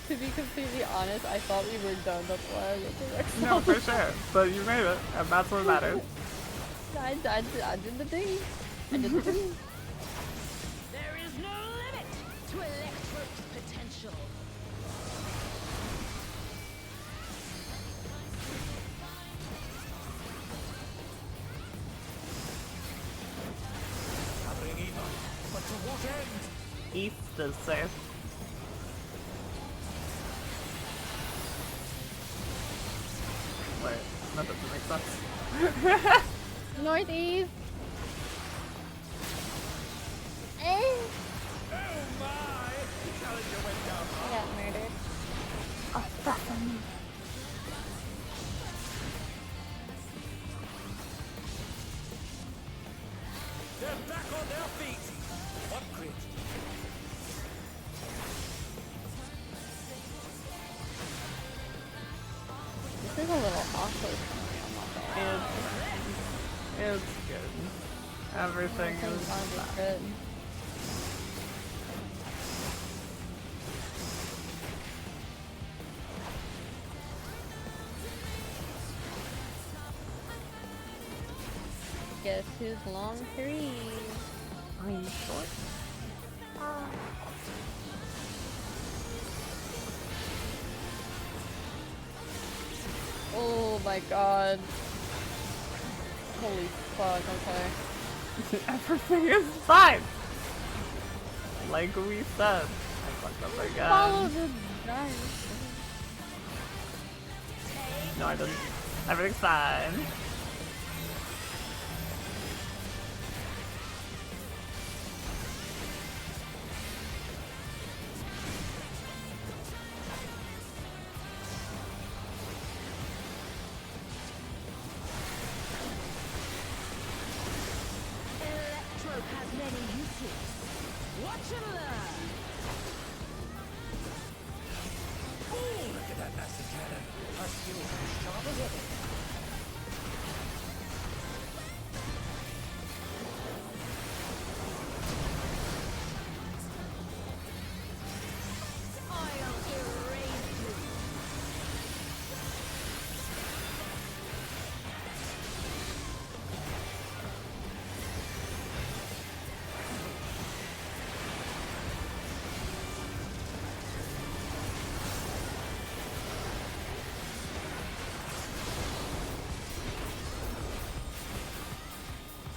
To be completely honest, I thought we were done. That's why I went to Rex. No, for sure. But you made it, and that's what matters. I did the thing. I did the thing. There is no limit to Electro's potential. Happening either. But to what end? East is safe. Wait, that doesn't make sense. Northeast. Oh my! Challenger went down. I got murdered. Assassin. They're back on their feet! What grit? This is a little awkward for me. I'm not gonna lie. It's good. Everything is Everything's fine. good. Guess who's long three? Are you short? Oh my god. Holy fuck, okay. Everything is fine. Like we said. I fucked up Follow again. the giant. No, I didn't. Everything's fine. Electro has many uses. Watch and learn. Ooh, look at that massive cannon. Her skills are as sharp as ever. I'll erase you.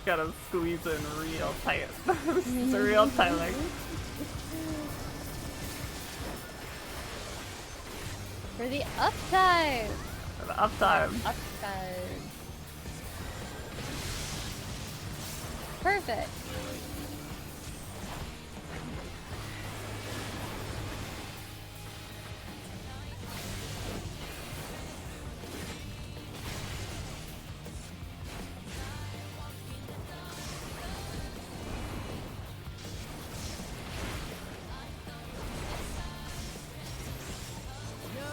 Gotta squeeze in real tight. It's a real tight like. For the upside! For the uptime. Upside. Perfect. No!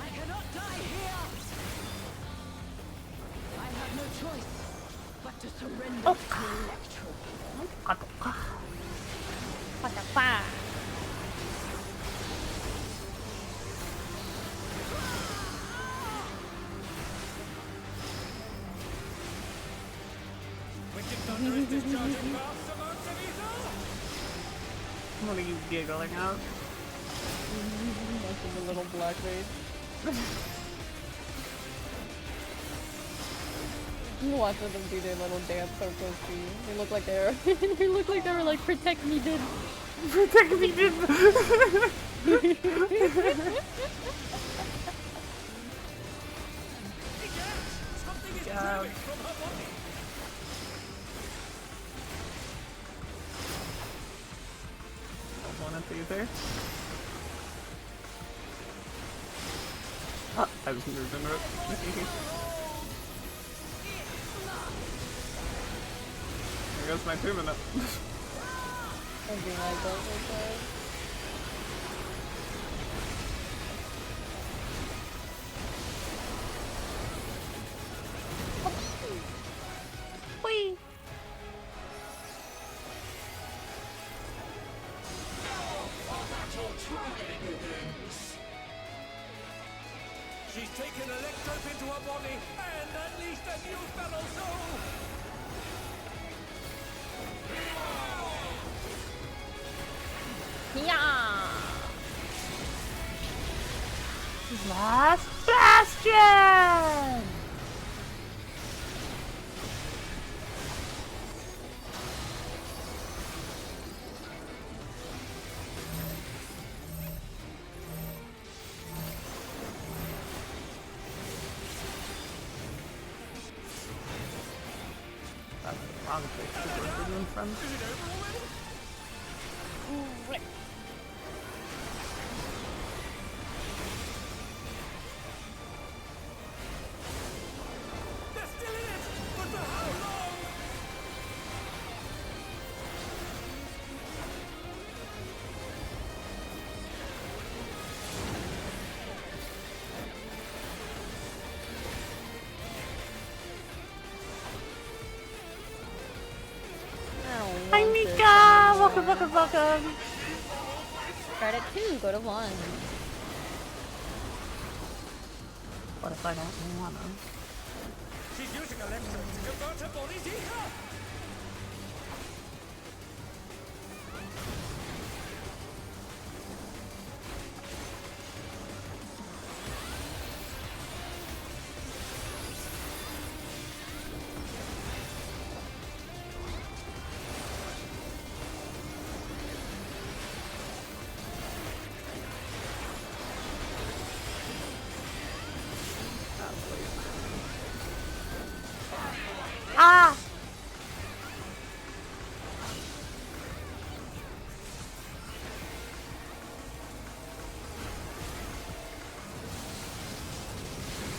I cannot die here! I have no choice but to surrender to Electro. What the fuck? Wicked Thunder is discharging vast amounts of ether! What are you giggling out? Watching the little black maid. Watching them do their little dance so close to you. They look like they're they look like they were like, protect me, dude. Protect me, dude. Something is Yeah. draining from her body! One into either. Oh, I just moved into it. There goes my 2 minute. I'm being like, oh my god. Whee! She's taken Electrope into her body and unleashed a new fellow soul! Yeah. Last Bastion! That's the wrong place to go from. They're still in it! But for how long? Hi Mika! Welcome, welcome, welcome! Start at 2, go to 1. What if I don't wanna? She's using Electrope to convert her body's ether! Ah!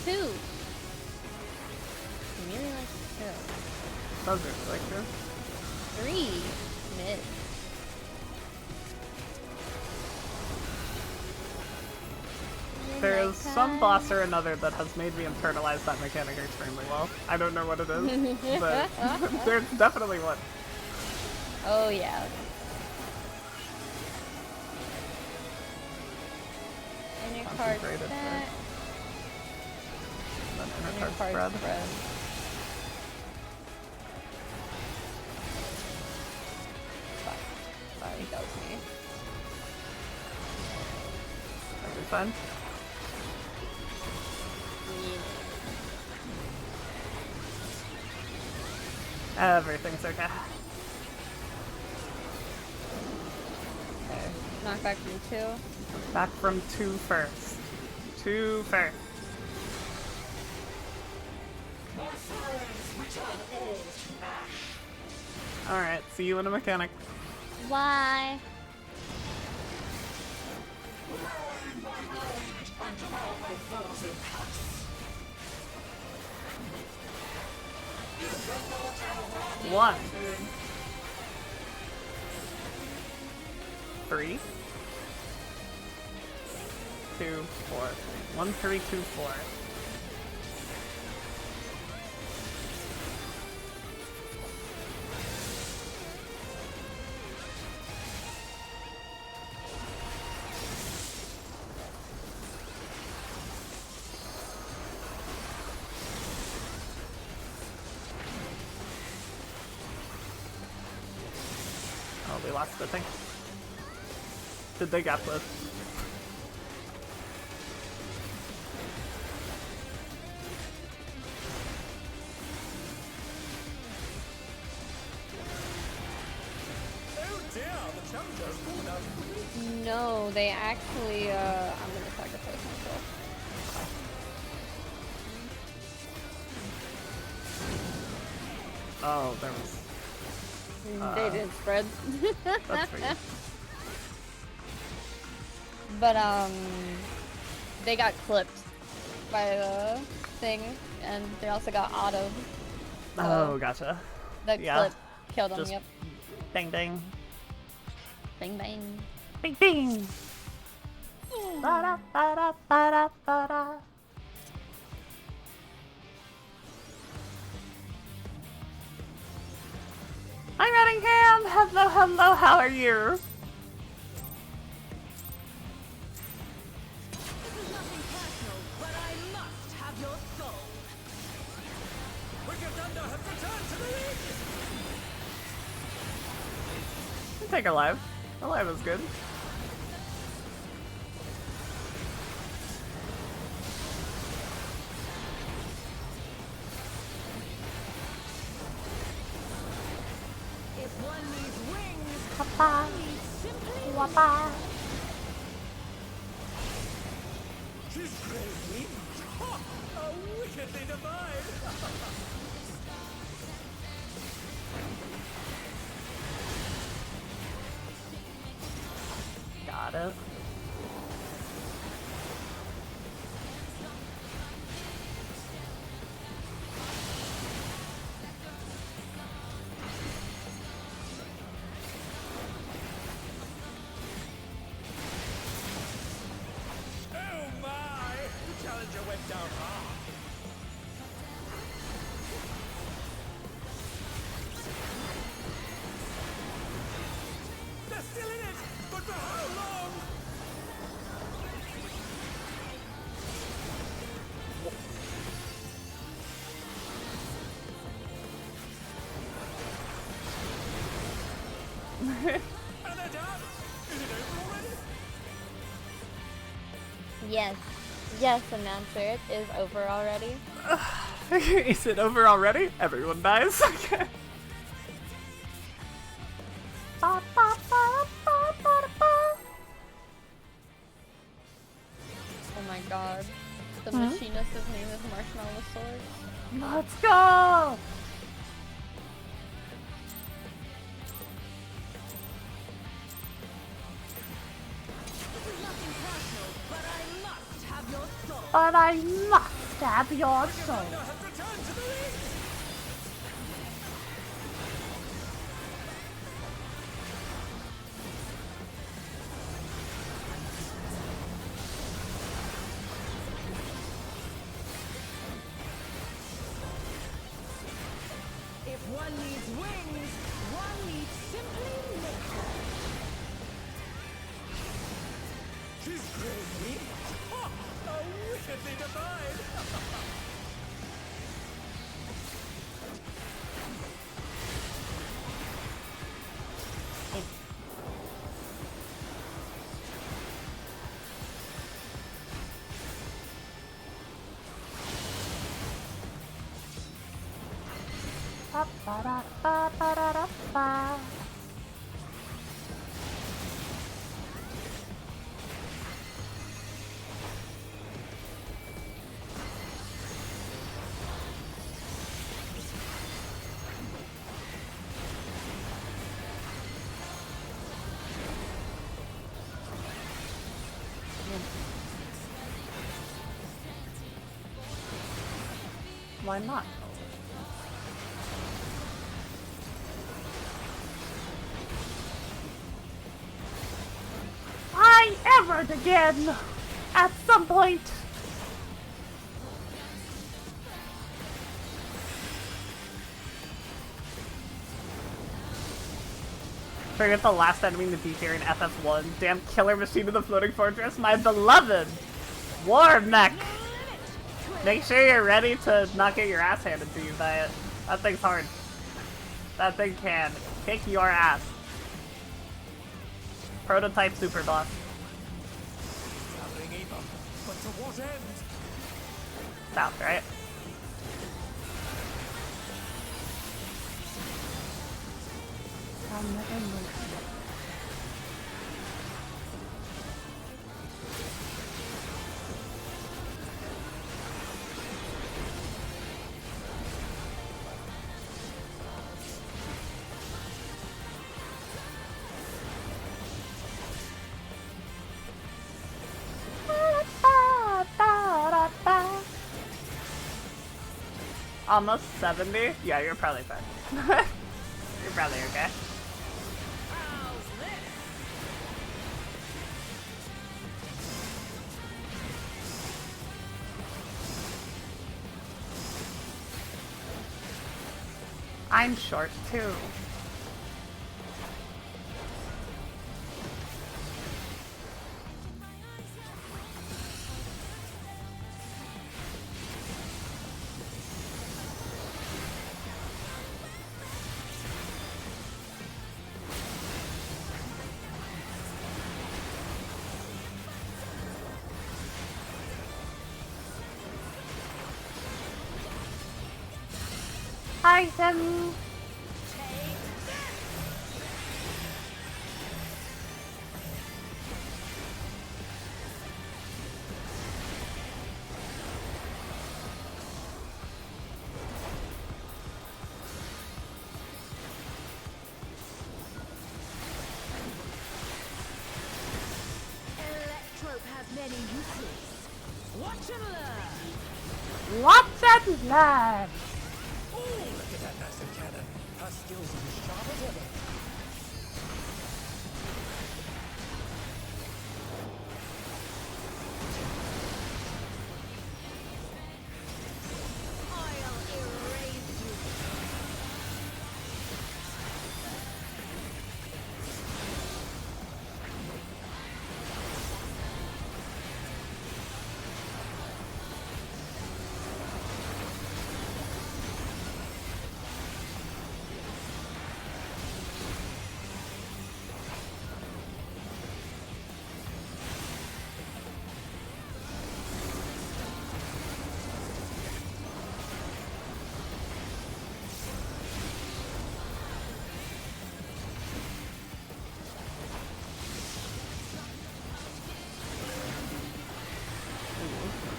Two. I really like 2. Those are like this. 3. Mid. There is some boss or another that has made me internalize that mechanic extremely well. I don't know what it is, but there's definitely one. Oh yeah. Inner card Concentrated set. Then inner Inner card card spread. spread. Fuck. Sorry, that was me. That'll be fun. Everything's okay. Okay. Knock back from 2. Back from 2 first. 2 first. Alright, see you in a mechanic. Why? One. 3. 2, 4. 1, 3, 2, 4. Oh, we lost the thing. Did they get this? Oh dear, the challenger's fallen out of the league. No, they actually, I'm gonna sacrifice myself. Oh, there was. They didn't spread. That's for you. But, they got clipped by the thing, and they also got auto. Oh, gotcha. The Yeah. clip killed them, Just- yep. Bang, bang. Bang bang. Bing, bing. Ba-da, ba-da, ba-da, ba-da. Hi, Nottingham! Hello, hello, how are you? This is nothing personal, but I must have your soul. Wicked Thunder has returned to the league. I'll take Alive. Alive is good. If one needs wings, Papa. one needs simply Wapa. She's crazy. Ha! How wickedly divine. Got it. Oh my! The challenger went down hard. They're still in it, but for how long? And they're down. Is it over already? Yes. Yes, announcer, it is over already. Is it over already? Everyone dies. Okay. Ba, ba, ba, ba, ba, ba. Oh my god. The machinist's name is Marshmallow Sword. Let's go! This is nothing personal, but I must have your soul. But I must have your soul. Thunder has returned to the league. If one needs wings, one needs simply nature. She's crazy. Ha! How wickedly divine. Ba, ba, da, ba, ba, da, da, ba. why not? I ever again! At some point! Forget the last enemy to beat here in FF1. Damn killer machine of the floating fortress, my beloved! War mech! Make sure you're ready to not get your ass handed to you by it. That thing's hard. That thing can kick your ass. Prototype super boss. Traveling either, but to what end? South, right? I'll never move. Almost 70? Yeah, you're probably fine. You're probably okay. How's this? I'm short too. Item. Electrope has many uses. Watch and learn. Watch and learn. Oh, look at that massive cannon. Her skills are as sharp as ever. I'll erase you.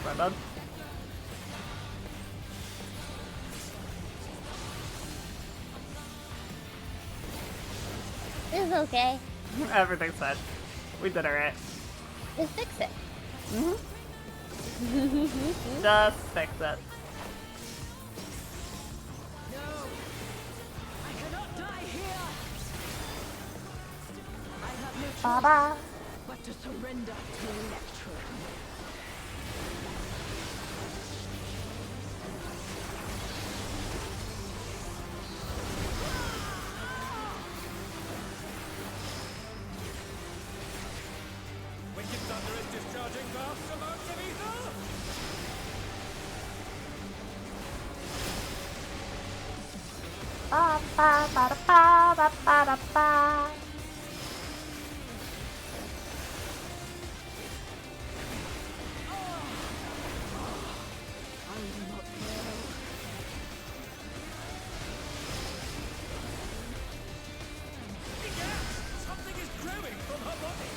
My bad. It's okay. Everything's fine. We did it right. Just fix it. Just fix it. No. I cannot die here. I have no choice Bye-bye. but to surrender to Electro. Wicked Thunder is discharging vast amounts of ether. Ba ba ba da ba ba ba da ba. I will not fail. Something is growing from her body.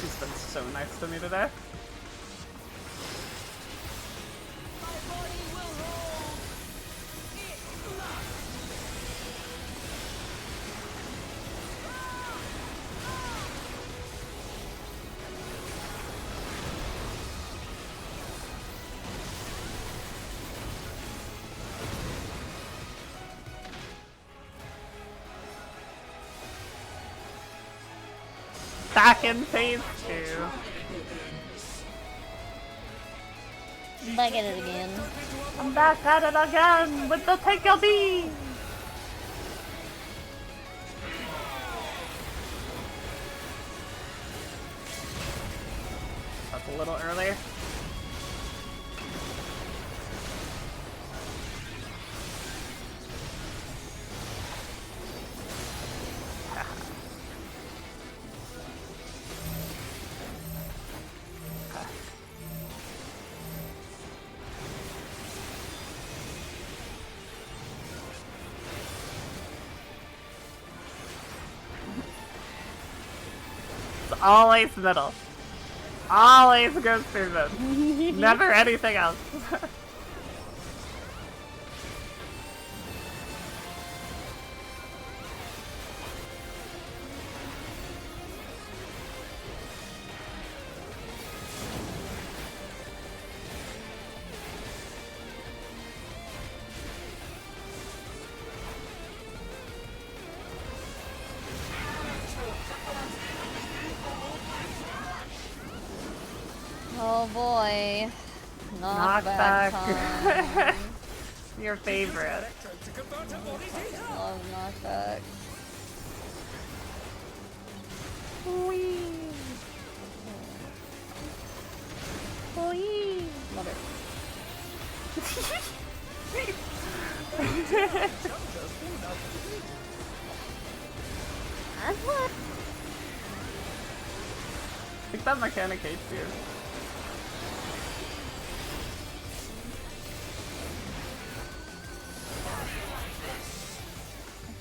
She's been so nice to me today. My body will hold. It must. back in phase 2. Back at it again. I'm back at it again with the take a beat. That's a little earlier. Always middle. Always goes through them. Never anything else. Oh boy. Knockback. Time. Your favorite. Electrode to convert her body's heat up. Love knockback. Mother. I think that mechanic hates you.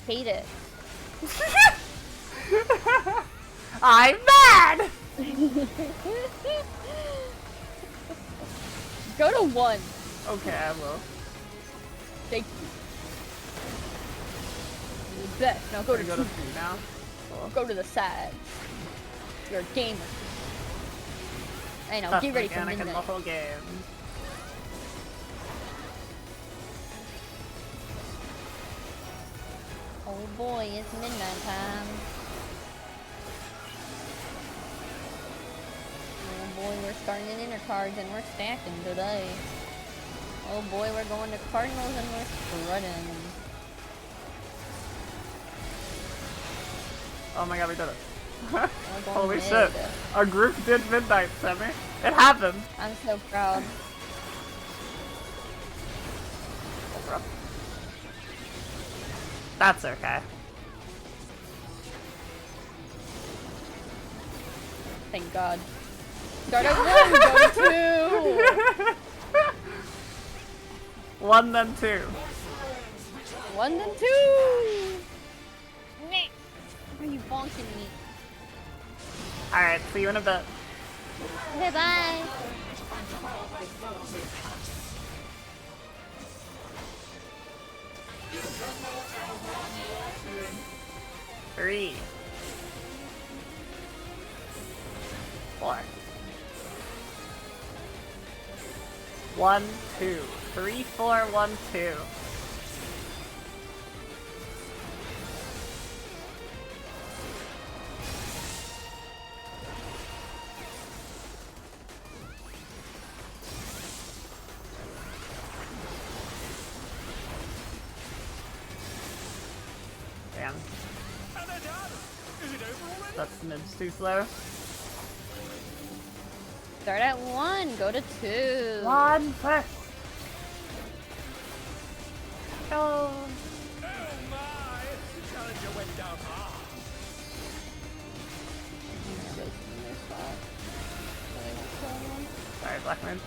Hate it. I'm mad! Go to 1. Okay, I will. Thank you. You're the best. Now go to Go 2. to 3 now. Cool. Go to the side. You're a gamer. I know, Best get ready for mechanic in the midnight. whole game. Oh boy, it's midnight time. Oh boy, we're starting in intercards and we're stacking today. Oh boy, we're going to Cardinals and we're spreading. Oh my god, we did it. We're going Holy mid. shit. Our group did midnight, Semi. It happened. I'm so proud. That's okay. Thank God. Start at 1, go to 2! 1 then 2. 1 then 2! Meh. Why are you bonking me? Alright, see you in a bit. Okay, bye! Three. 4. 1, 2. 3, 4, 1, 2. Damn. And they're done. Is it over already? That's mid's too slow. Start at 1, go to 2. 1 first. Go. Oh my! The challenger went down hard. Sorry, Blackman.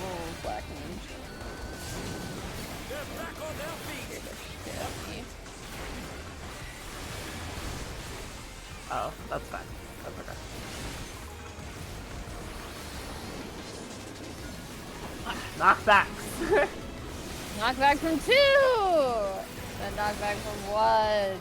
Oh, black man. They're back on their feet. Oh, that's fine. That's okay. Knockbacks. Knockback from 2! Then knockback from 1.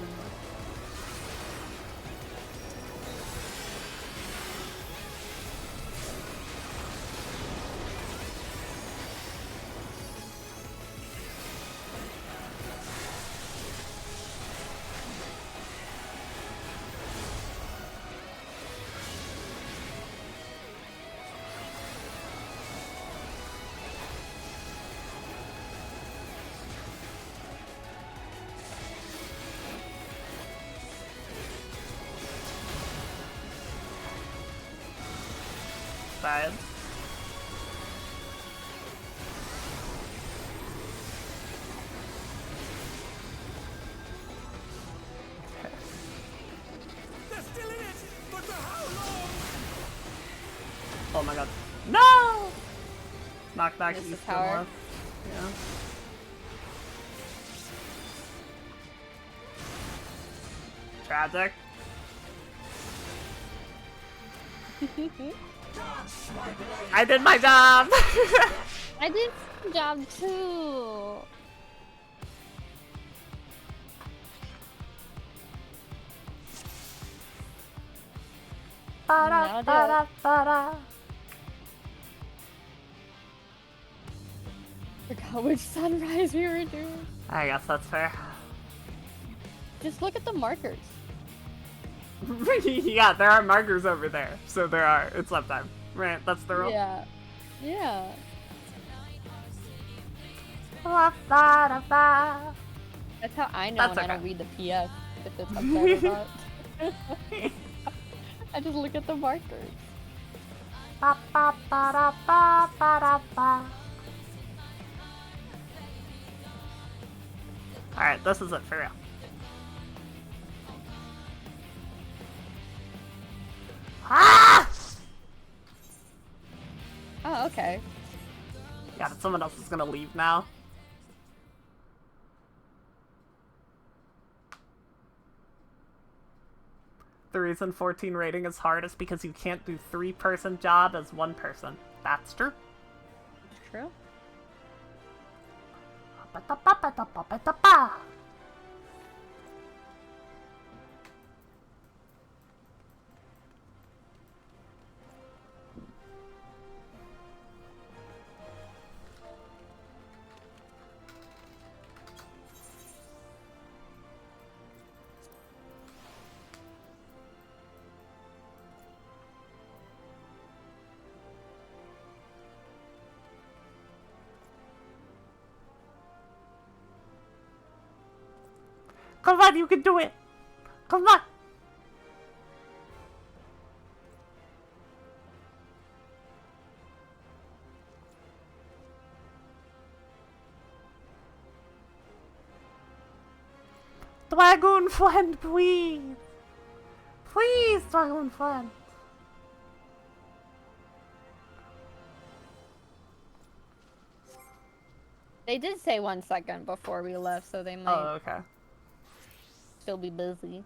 side. They're still in it, but for how long? Oh my god. No! Knock back Miss the east and tower. north. Yeah. Tragic. I did my job! I did my job too. Ba-da, ba-da, ba-da. Forgot which sunrise we were doing. I guess that's fair. Just look at the markers. Yeah, there are markers over there. So there are. It's left time. Right, that's the rule. Yeah. Yeah. Ba, ba, ba. That's how I know That's when I okay. don't read the PS if it's upside or not. I just look at the markers. Ba, ba, ba, da, ba, ba, da, ba. Alright, this is it for real. Ah! Oh, okay. Yeah, but someone else is gonna leave now. The reason 14 rating is hard is because you can't do 3-person job as 1 person. That's true. True. Ba-da-ba-ba-da-ba-ba-da-ba. Come on, you can do it! Come on! Dragon friend, please! Please, dragon friend! They did say 1 second before we left, so they might Oh, okay. still be busy.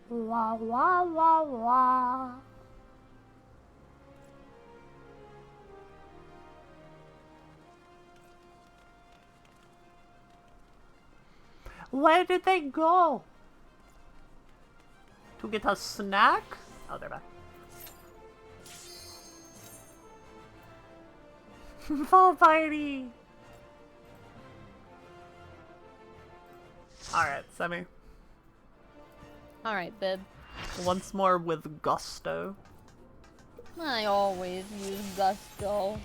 Wah, wah, wah, wah. Where did they go? To get a snack? Oh, they're back. Full party! Alright, Semi. Alright, Bib. Once more with gusto. I always use gusto.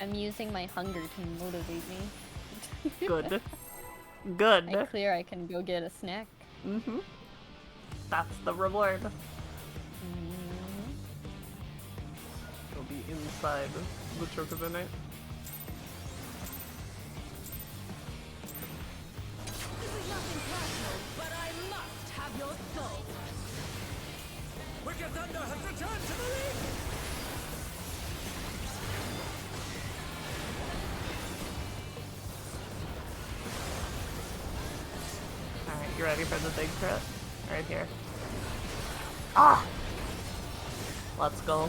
I'm using my hunger to motivate me. Good. Good. I clear I can go get a snack. Mm-hmm. That's the reward. It'll be inside the choke of the night. This is nothing personal, but I must have your soul. Wicked Thunder has returned to the ring! Alright, you ready for the big crit? Right here. Ah! Let's go.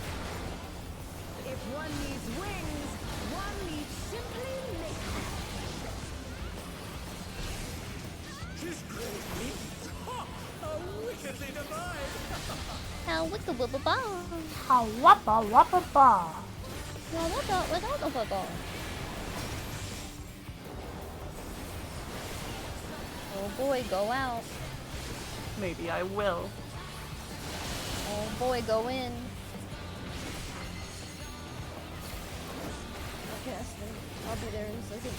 If one needs wings, one needs simply making. She's great meat! Ha! How wickedly divine! How wicka wibba ba. Ha wappa wappa ba. Oh boy, go out. Maybe I will. Oh boy, go in. Okay, I'll be there in a second.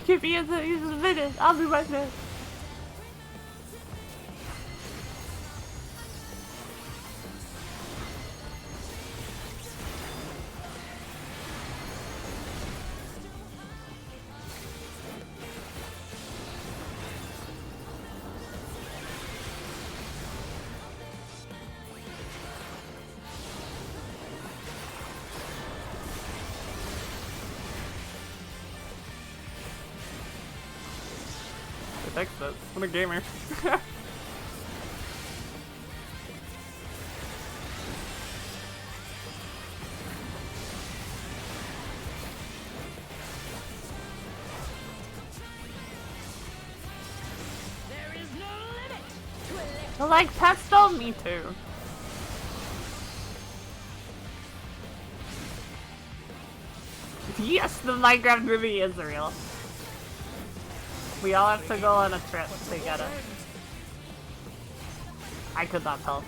Give me a minute. I'll be right there. Fix this. I'm a gamer. There is no limit to electric. I like pesto, me too. Yes, the Minecraft movie is real. We all have to go on a trip to get it. I could not tell.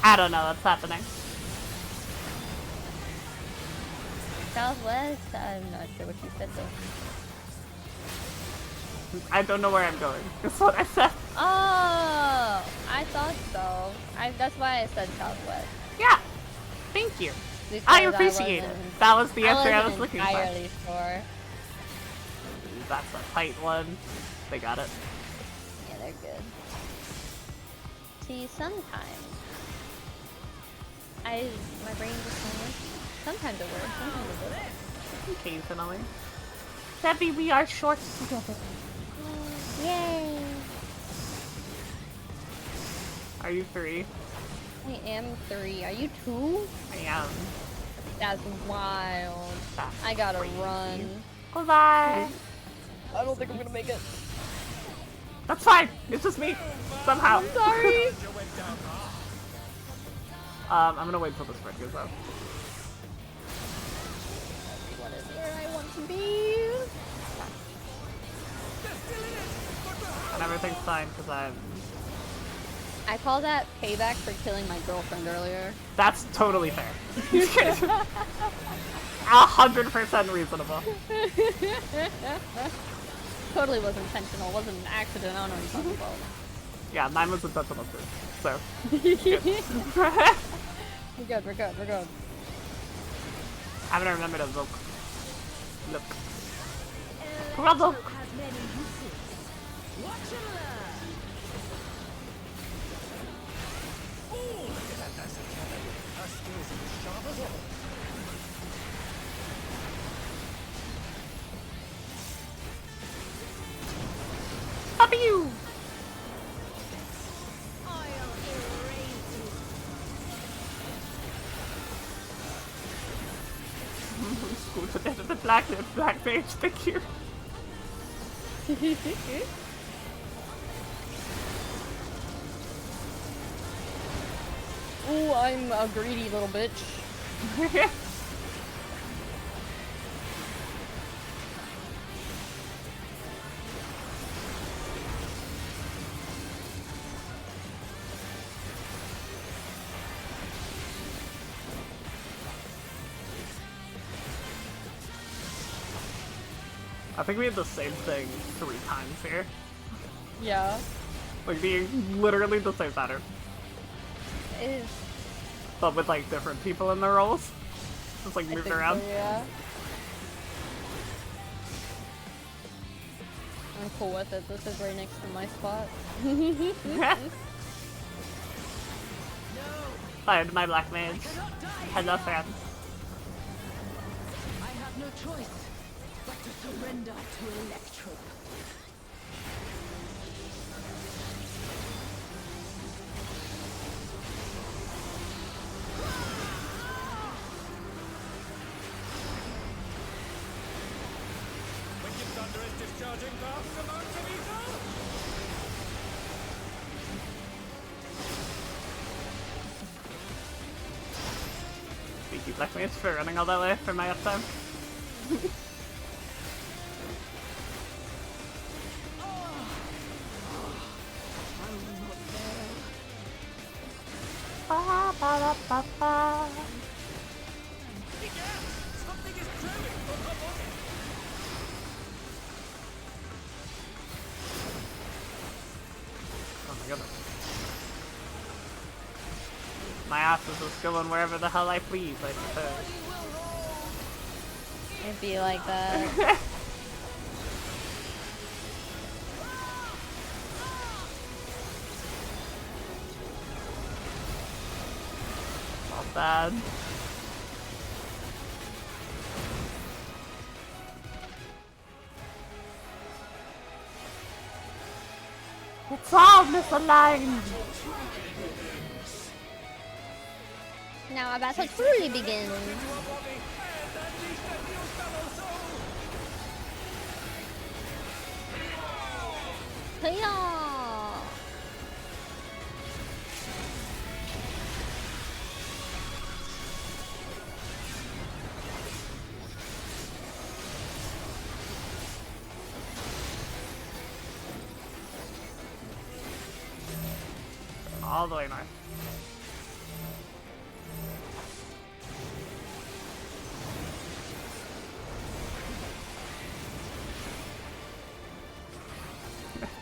I don't know what's happening. Southwest? I'm not sure what you said though. I don't know where I'm going. That's what I said. Oh, I thought so. That's why I said Southwest. Yeah. Thank you. Because I appreciate it. That was the answer I was looking for. entirely sure. That's a tight one. They got it. Yeah, they're good. See, sometimes my brain just doesn't work. Sometimes it works, sometimes it doesn't. Occasionally. Debbie, we are short together. Yay! Are you 3? I am 3. Are you 2? I am. That's wild. That's I gotta crazy. run. Goodbye. I don't think I'm gonna make it. That's fine. It's just me. Somehow. Sorry. I'm gonna wait till the sprint goes up. Everyone is where I want to be. And everything's fine because I call that payback for killing my girlfriend earlier. That's totally fair. 100% reasonable. Totally was intentional. Wasn't an accident. I don't know what you're talking about. Yeah, mine was intentional too. So. We're good. We're good. We're good. I'm gonna remember to look. Look. Bravo. Has many uses. Watch and learn. Ooh, look at that nice academy. Her skills are as sharp as ever. W. I'll erase you. School to death of the black page. Thank you. Ooh, I'm a greedy little bitch. I think we had the same thing 3 times here. Yeah. Like being literally the same pattern. Is But with like different people in their roles. Just like moved around. So, yeah. I'm cool with it. This is right next to my spot. Fired my black mage. Hello friends. I have no choice but to surrender to Electro. Wicked Thunder is discharging vast amounts of ether. Thank you, black mage, for running all that way for my uptime. Ba, ba, ba, ba, ba. Something is trailing from her body. good. My ass is just going wherever the hell I please, I suppose. It'd be like that. Not bad. It's all misaligned! Now our battle truly begins. Hiya! All the way north.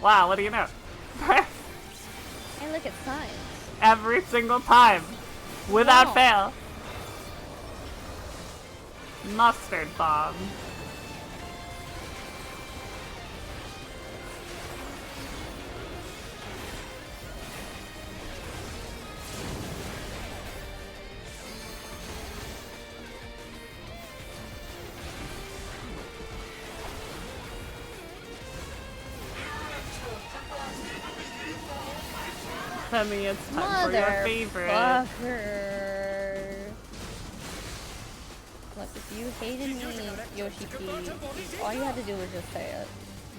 Wow, what do you know? Hey, look at signs. Every single time. Without Wow. fail. Mustard bomb. Tell me it's time for your favorite. Motherfucker. Look, if you hated me, Yoshi P, all you had to do was just say it.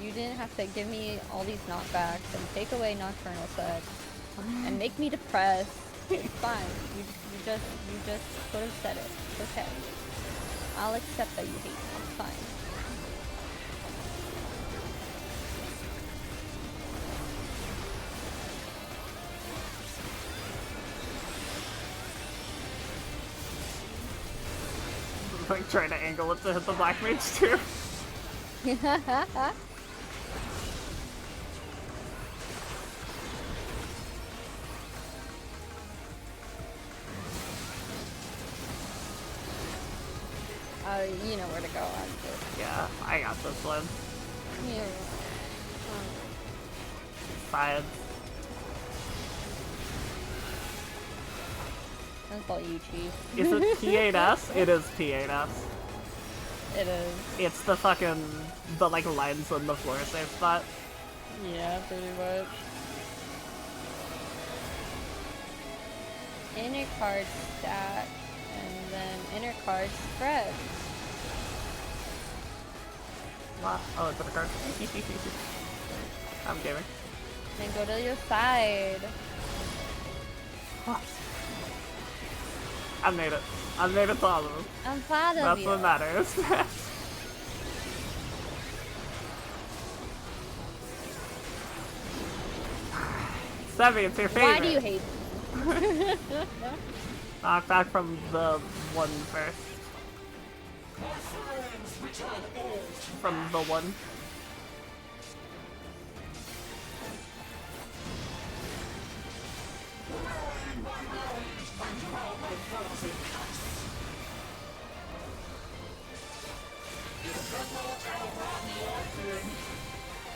You didn't have to give me all these knockbacks and take away Nocturnal Set and make me depressed. It's fine. You just could have said it. It's okay. I'll accept that you hate me. It's fine. Like trying to angle it to hit the black mage too. You know where to go. I'm just, Yeah, I got this one. yeah. Science. That's all you, Chief. Is it P8S? It is P8S. It is. It's the fucking, the like lines on the floor safe spot. Yeah, pretty much. Inner card stack, and then inner card spread. Wow. Oh, it's in a card. I'm gaming. Then go to your side. I made it. I made it to all of them. I'm proud of That's you. what matters. Sevi, it's your favorite. Why do you hate me? Knock back from the one first. From the one.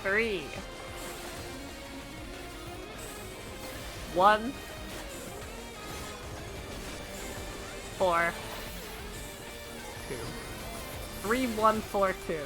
Three. 1. 4. 2. 3, 1, 4, 2.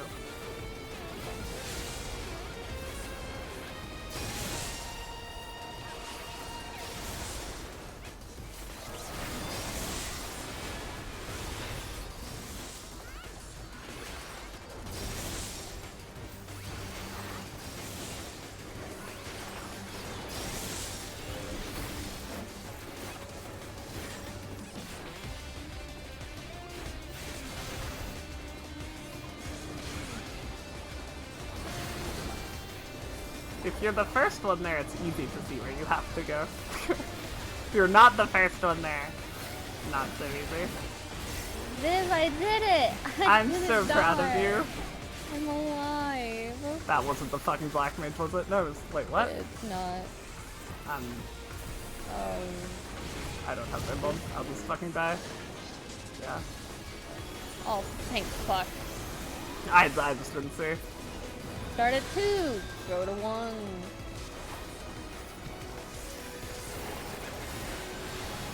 If you're the first one there, it's easy to see where you have to go. If you're not the first one there, not so easy. Viv, I did it! I'm didn't so proud of die. you. I'm alive. That wasn't the fucking black mage, was it? No, it was, wait, what? It's not. I don't have Rimble. I'll just fucking die. Yeah. Oh, thank fuck. I just didn't see. Start at 2. Go to 1.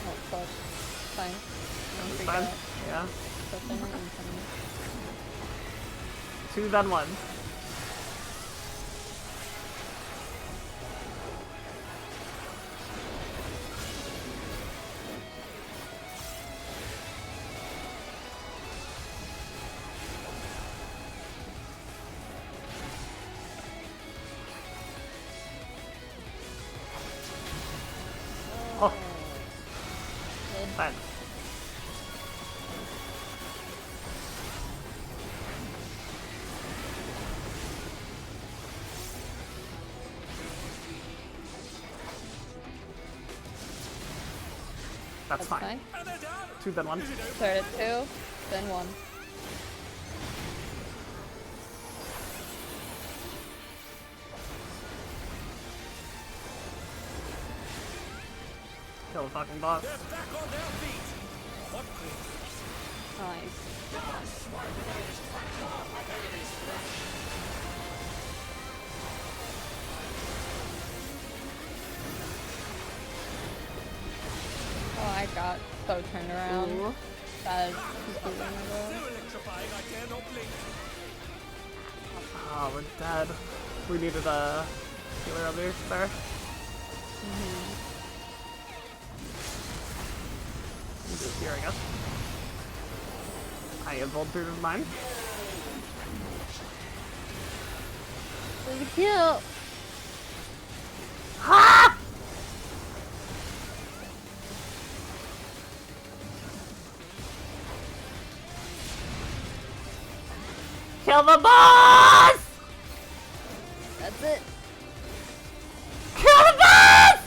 Oh fuck. Fine. Don't It's freak fine. out. Yeah. Stuff in it and coming. 2, then 1. Oh, Mid. fine. That's fine. Fine. 2, then 1. Start at 2, then 1. Kill the fucking boss. They're back on their feet. What Nice. Oh, I got so turned around. Ooh. That is completely my goal. so electrifying I dare not blink. Oh, we're dead. We needed a healer on there. He's just hearing us. I evolved through mine. There's a kill. Ha! Kill the boss! That's it. Kill the boss!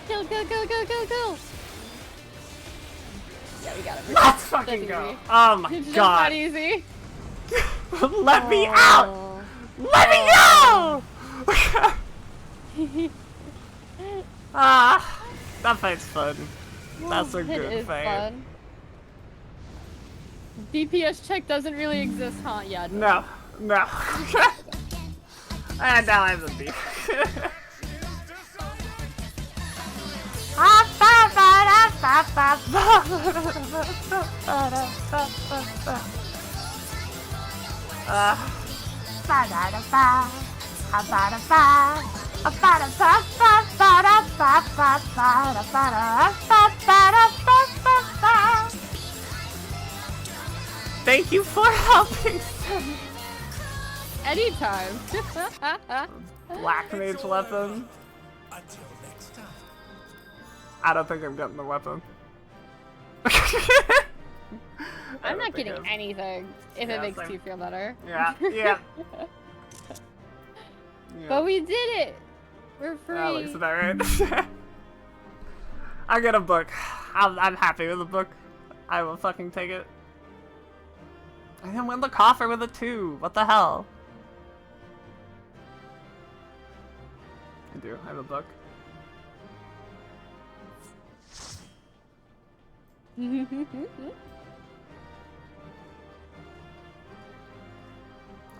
Go, go, go, go, go, go. Yeah, we got it. Let's fucking That's go. easy. Oh my It's just god. not easy. Let me out! Oh. Let me go! Ah, that fight's fun. That's a It good is fight. fun. DPS check doesn't really exist, huh? Yeah. it does. No, no. And now I'm the beat. Thank you for helping. Anytime. Black mage weapon. Until next time. I don't think I'm getting the weapon. I'm not getting anything if Yeah, it makes same. you feel better. Yeah, yeah. But we did it. We're free. That looks about right. I get a book. I'm happy with the book. I will fucking take it. I didn't win the coffer with a 2. What the hell? I do. I have a book.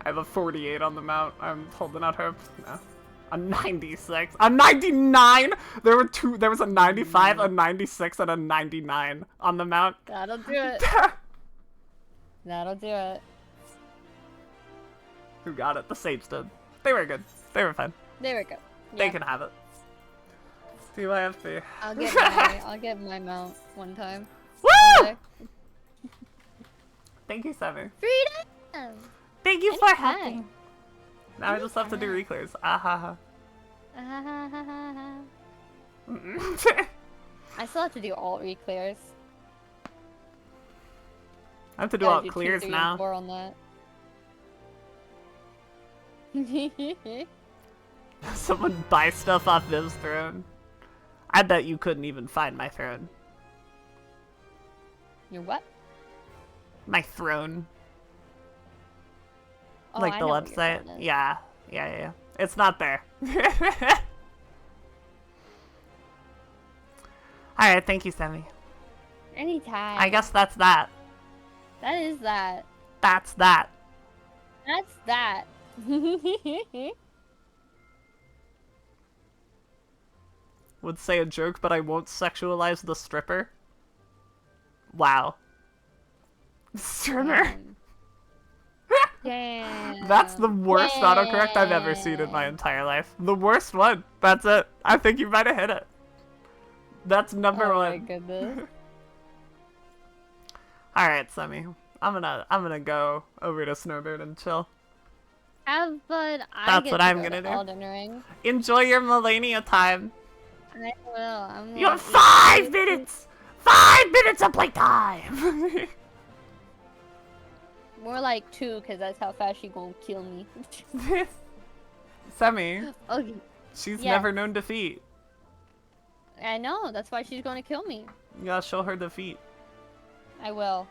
I have a 48 on the mount. I'm holding out hope. No. A 96. A 99! There was a 95, a 96, and a 99 on the mount. That'll do it. That'll do it. Who got it? The Saints did. They were good. They were fine. There we go. They Yeah. can have it. Do I have to? I'll get my mount one time. Woo! Someday. Thank you, Sammy. Freedom! Thank you for Anytime. helping. Now I just have to do reclears. Ah I still have to do all re-clears. I have to do Gotta all do 2, clears 3, now. and 4 on that. Someone buy stuff off Viv's throne. I bet you couldn't even find my throne. Your what? My throne. Oh, Like I the know what your website. phone is. Yeah. Yeah. It's not there. Alright, thank you, Sammy. Anytime. I guess that's that. That is that. That's that. That's that. Would say a joke, but I won't sexualize the stripper. Wow. Stripper. Damn. That's the worst autocorrect I've ever seen in my entire life. The worst one. That's it. I think you might have hit it. That's number one. Oh my goodness. Alright, Sammy. I'm gonna go over to Snowbird and chill. Have fun. That's what I'm gonna do. Elden Ring. Enjoy your Melania time. I will. You have 5 minutes! 5 minutes of playtime! More like 2, because that's how fast she gonna kill me. Semi, Okay. she's Yeah. never known defeat. I know. That's why she's gonna kill me. You gotta show her defeat. I will.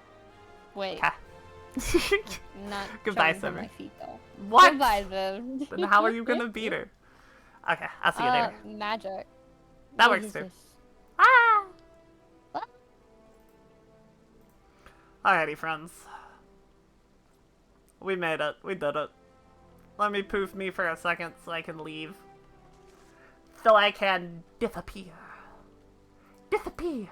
Wait. Ha. I'm not Goodbye, showing her Summer. my feet though. What? Goodbye, Viv. Then how are you gonna beat her? Okay, I'll see you later. Magic. That What works is too. this? Ah! What? Alrighty, friends. We made it. We did it. Let me poof me for a second so I can leave. So I can disappear. Disappear.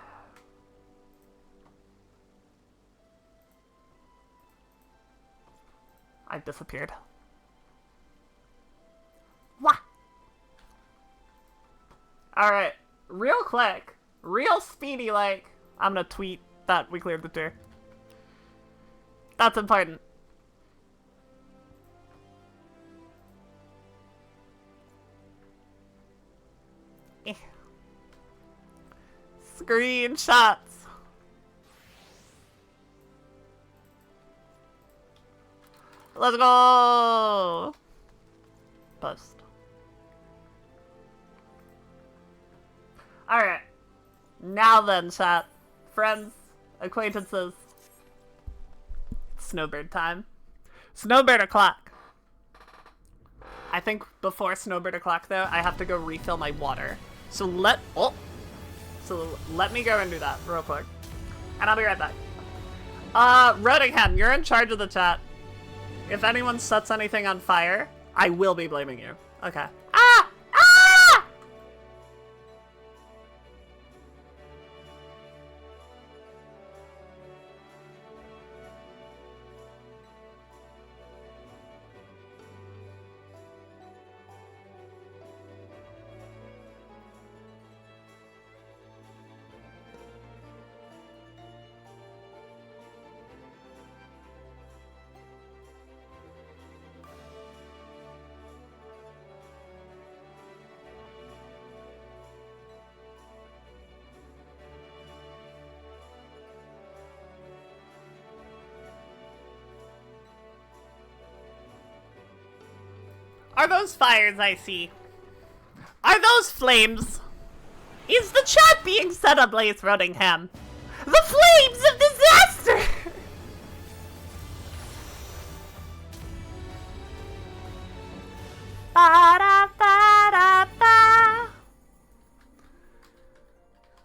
I disappeared. What? Alright, real quick, real speedy like, I'm gonna tweet that we cleared the tier. That's important. Eh. Screenshots. Let's go! Post. Alright. Now then, chat. Friends, acquaintances. Snowbird time. Snowbird o'clock. I think before Snowbird o'clock, though, I have to go refill my water. So let me go and do that real quick. And I'll be right back. Rodingham, you're in charge of the chat. If anyone sets anything on fire, I will be blaming you. Okay. Ah! Ah! Are those fires I see? Are those flames? Is the chat being set ablaze, Rodingham? The flames of disaster! Ba-da-ba-da-ba.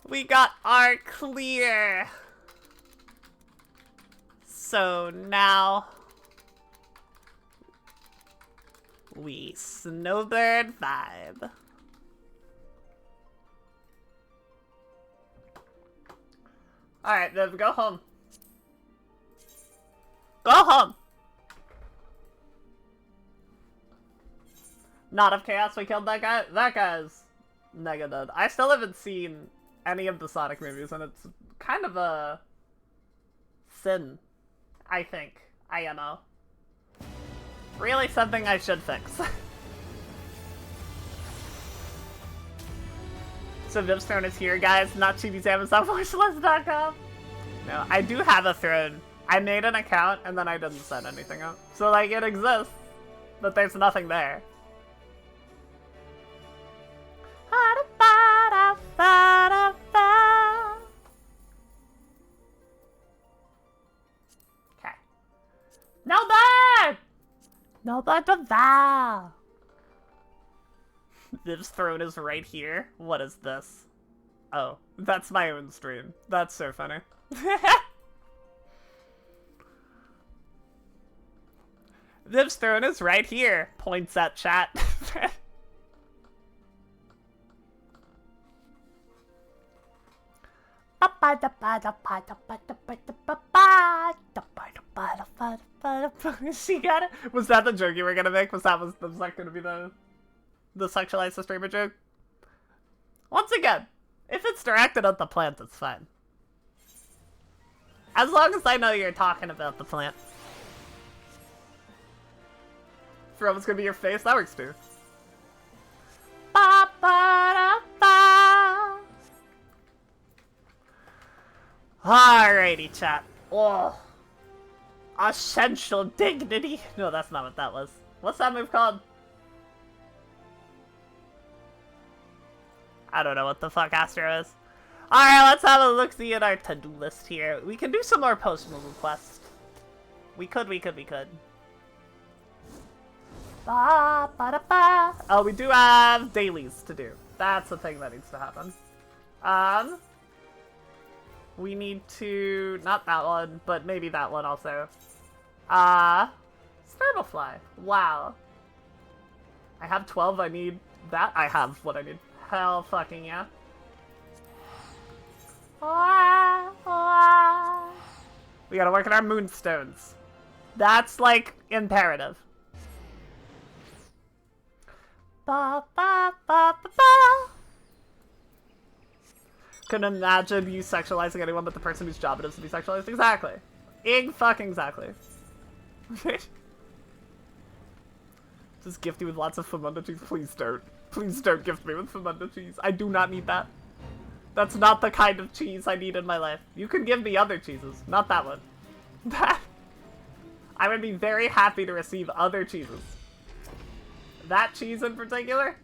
We got our clear. So now we snowbird vibe. Alright, Viv, go home. Go home! Not of Chaos, we killed that guy? That guy's mega dead. I still haven't seen any of the Sonic movies, and it's kind of a sin, I think. IMO. Really something I should fix. So Viv's throne is here, guys, not chibisamazon.com. No, I do have a throne. I made an account, and then I didn't set anything up. So, like, it exists, but there's nothing there. Okay. No bad! No bad to vow! Viv's throne is right here. What is this? Oh, that's my own stream. That's so funny. Viv's throne is right here. Points at chat. She got it. Was that the joke you were gonna make? Was that gonna be the sexualize the streamer joke? Once again, if it's directed at the plant, it's fine. As long as I know you're talking about the plant. For it's gonna be your face, that works too. Ba, ba, da, ba. Alrighty, chat. Oh. Essential dignity. No, that's not what that was. What's that move called? I don't know what the fuck Astro is. Alright, let's have a look-see at our to-do list here. We can do some more post-move quests. We could. Ba, ba, da, ba. Oh, we do have dailies to do. That's the thing that needs to happen. We need to... Not that one, but maybe that one also. Sturblefly. Wow. I have 12, I need that. I have what I need. Hell fucking yeah. We gotta work on our moonstones. That's, like, imperative. Ba, ba, ba, ba, ba. Couldn't imagine you sexualizing anyone but the person whose job it is to be sexualized. Exactly. Exactly. Just gift you with lots of Famunda cheese. Please don't. Please don't gift me with Famunda cheese. I do not need that. That's not the kind of cheese I need in my life. You can give me other cheeses. Not that one. I would be very happy to receive other cheeses. That cheese in particular?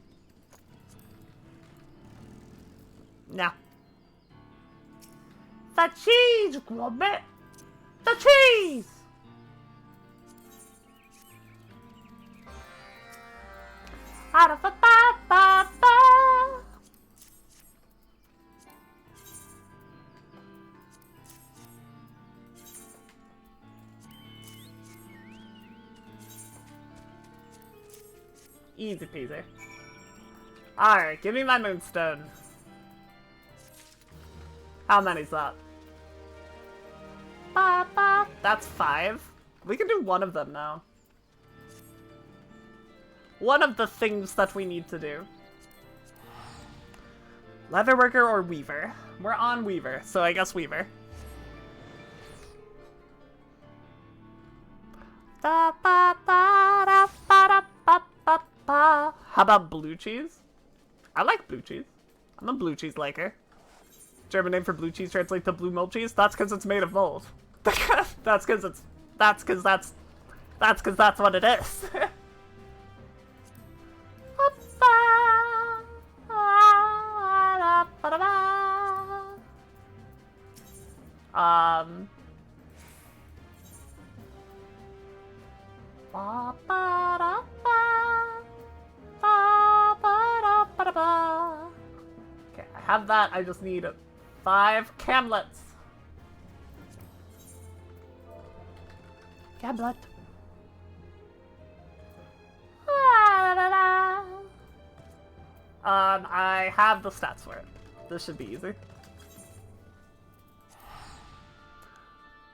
No. The cheese, Gromit! The cheese! Out of a ba ba ba! Easy peasy. Alright, give me my moonstone. How many's that? Ba, ba. That's 5. We can do one of them now. One of the things that we need to do. Leatherworker or Weaver? We're on Weaver, so I guess Weaver. Da, ba, ba, da, ba, da, ba, ba, ba. How about blue cheese? I like blue cheese. I'm a blue cheese liker. German name for blue cheese translates to blue mold cheese. That's because it's made of mold. That's because that's what it is. Okay, I have that. I just need 5 camlets. Camlet. I have the stats for it. This should be easy.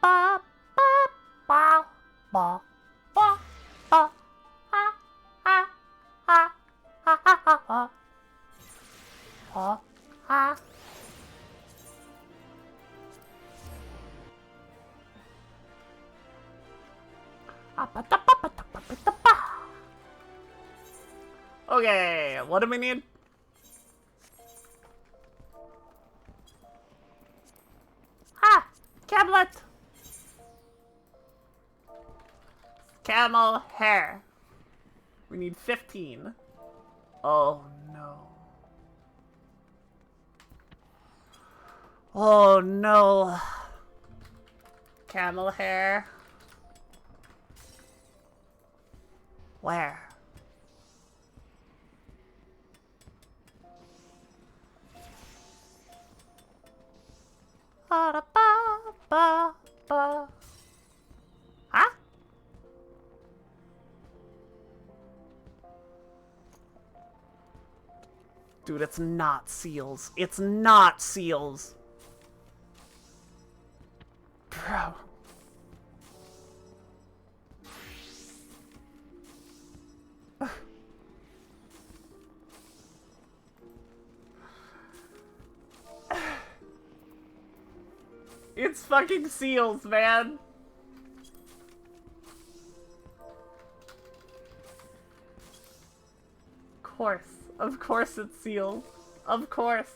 Ba ba ba ba ba ba ha ha ha ha ha ha ha ha. Okay, what do we need? Ah! Camlet! Camel hair. We need 15. Oh no. Oh no. Camel hair. Where? Ba da ba ba ba. Huh? Dude, it's not seals. It's not seals. Bro. It's fucking seals, man. Of course it's seals. Of course.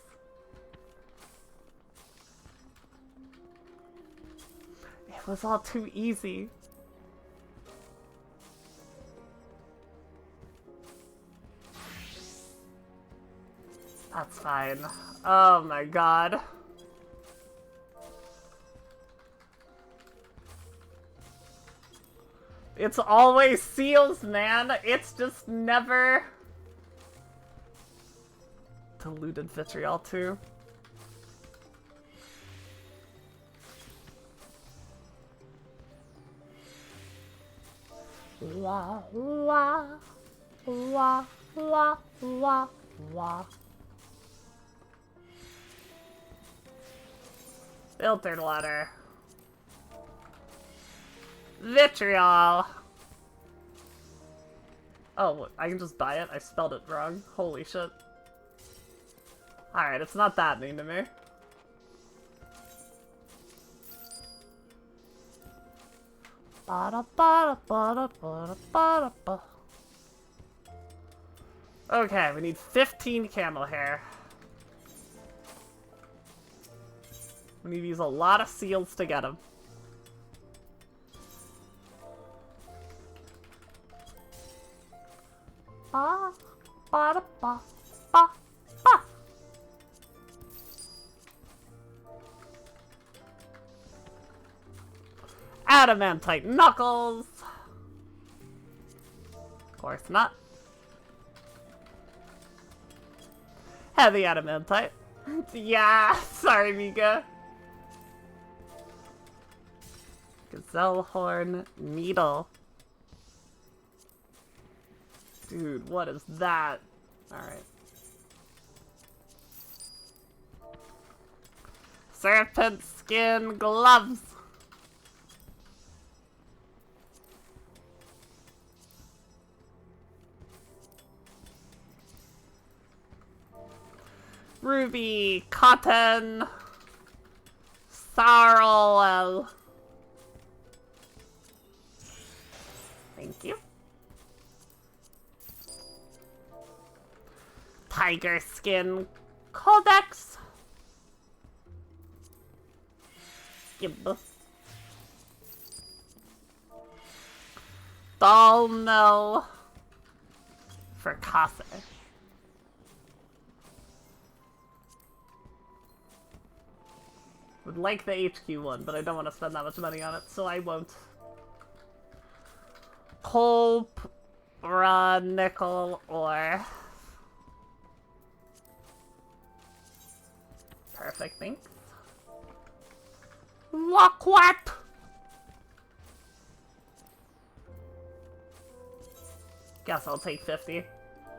It was all too easy. That's fine. Oh my god. It's always seals, man. It's just never... Diluted vitriol, too. La la la la la la. Filtered water. Vitriol. Oh, I can just buy it? I spelled it wrong. Holy shit. Alright, it's not that mean to me. Okay, we need 15 camel hair. We need to use a lot of seals to get them. Ba, ba, da, ba, ba, ba. Adamantite knuckles. Of course not. Heavy adamantite. Yeah, sorry, Mika. Gazelle horn needle. Dude, what is that? Alright. Serpent skin gloves. Ruby, cotton, sorrel. Thank you. Tiger skin codex. Skib. Doll mill for Kase. Would like the HQ one, but I don't want to spend that much money on it, so I won't. Pulp, raw nickel, or... Perfect, thanks. Loquat! Guess I'll take 50.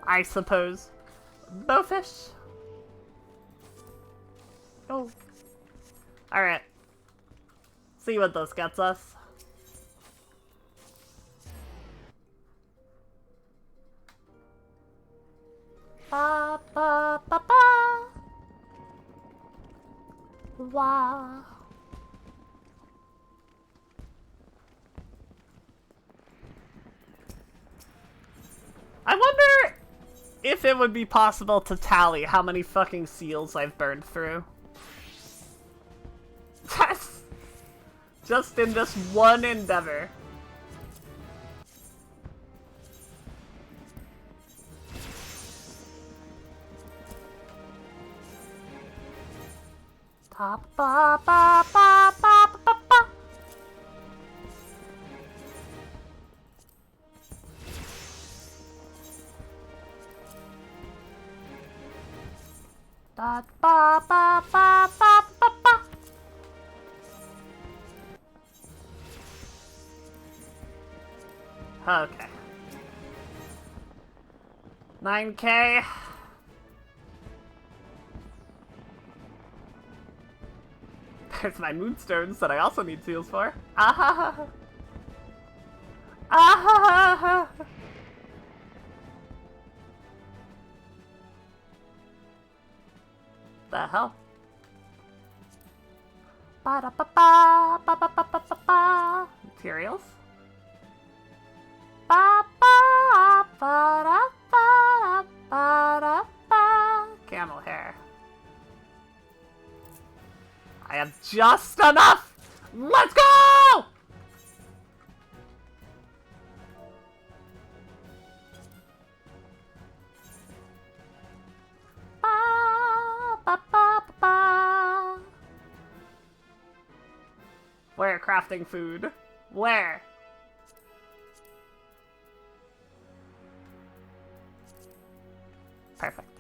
I suppose. Bowfish? Oh. Alright. See what this gets us. Ba ba ba ba. Wow. I wonder if it would be possible to tally how many fucking seals I've burned through. Just in this one endeavor. Ba ba ba ba ba ba ba. Da ba ba ba ba ba ba. Okay. 9K. There's my moonstones that I also need seals for. Ah! Ah! The hell? Ba da ba ba ba ba ba ba ba ba. Materials. Ba ba ba da ba ba da ba. Camel hair. I have just enough! Let's go! Ba, ba, ba, ba, ba. Where crafting food? Where? Perfect.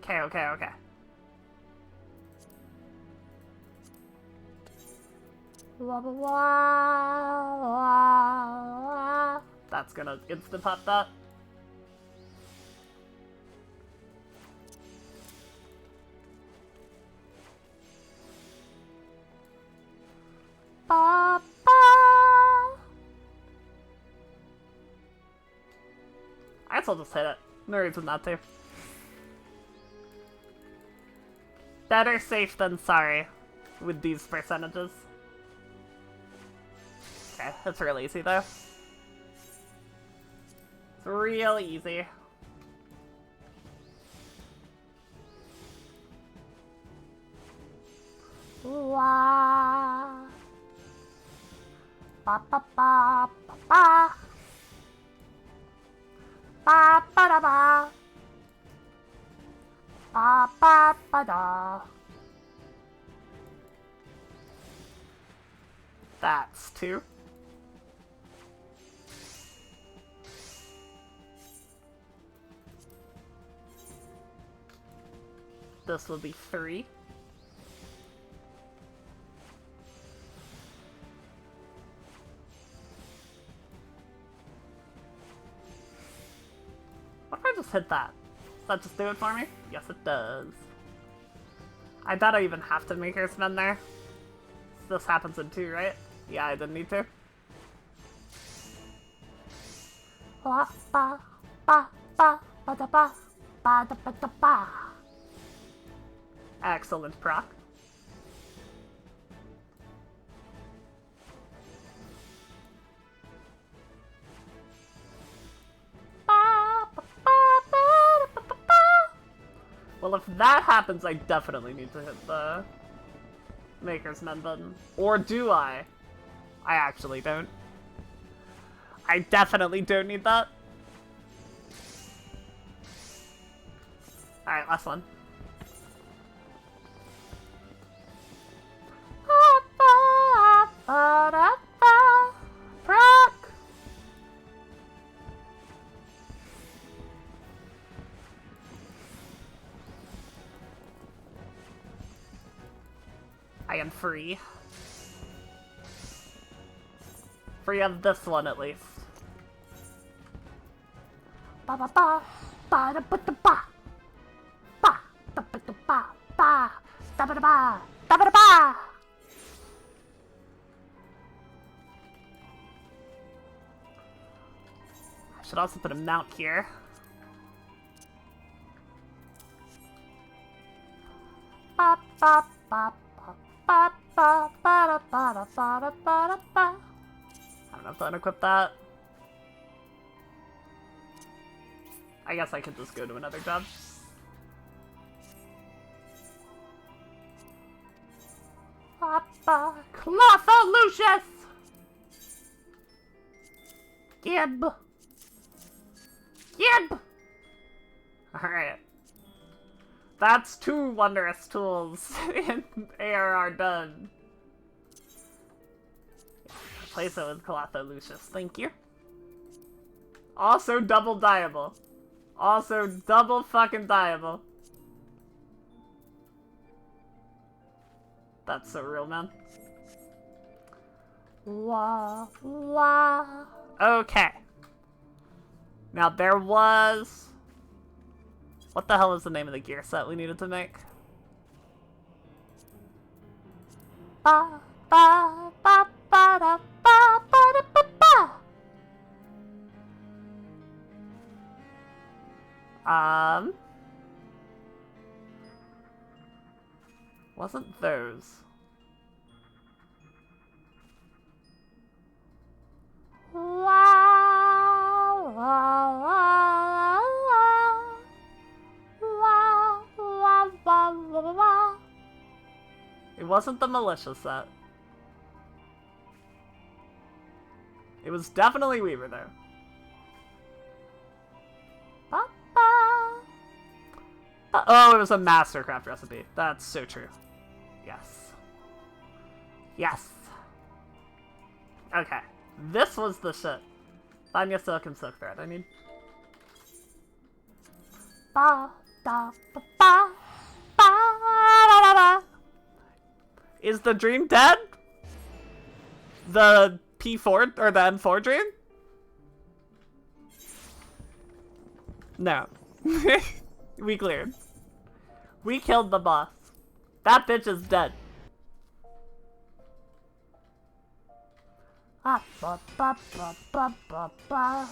Okay, okay, okay. Wah, wah, wah, wah, wah. That's gonna insta-pop that. Ba, ba. I guess I'll just hit it. No reason not to. Better safe than sorry with these percentages. Okay, that's real easy though. It's real easy. Wah. Ba ba ba ba ba. Ba ba da ba. Ba ba ba da. That's 2. This will be 3. What if I just hit that? Does that just do it for me? Yes, it does. I thought I even have to make her spend there. This happens in 2, right? Yeah, I didn't need to. Ba ba ba ba ba da ba ba da ba da ba. Excellent proc. Well, if that happens, I definitely need to hit the Maker's Men button. Or do I? I actually don't. I definitely don't need that. Alright, last one. Proc! I am free. Free of this one, at least. Ba ba ba ba da ba da ba ba da ba da ba ba da ba da ba da ba da ba. I should also put a mount here. Ba ba ba ba ba ba ba ba da ba da ba da ba. I don't know if I'll unequip that. I guess I could just go to another job. Papa Clotho Lucius! Gib! Gib! Alright. That's 2 wondrous tools in ARR done. Replace it with Clotho Lucius, thank you. Also double dieable. Also double fucking dieable. That's so real, man. Wah, wah. Okay. Now there was... What the hell is the name of the gear set we needed to make? Ba, ba, ba, ba, da, ba, ba, da, ba, ba. Wasn't those. Wow, wow, wow, wow, wow, wow, wow, wow, wow. It wasn't the militia set. It was definitely Weaver though. Ba, ba. Oh, it was a Mastercraft recipe. That's so true. Yes. Yes. Okay. This was the shit. Vanya Silk and Silk Thread, I mean. Ba, da, ba, ba, ba, da, da, da. Is the dream dead? The P4 or the M4 dream? No. We cleared. We killed the boss. That bitch is dead. Ah, ba, ba, ba, ba, ba, ba.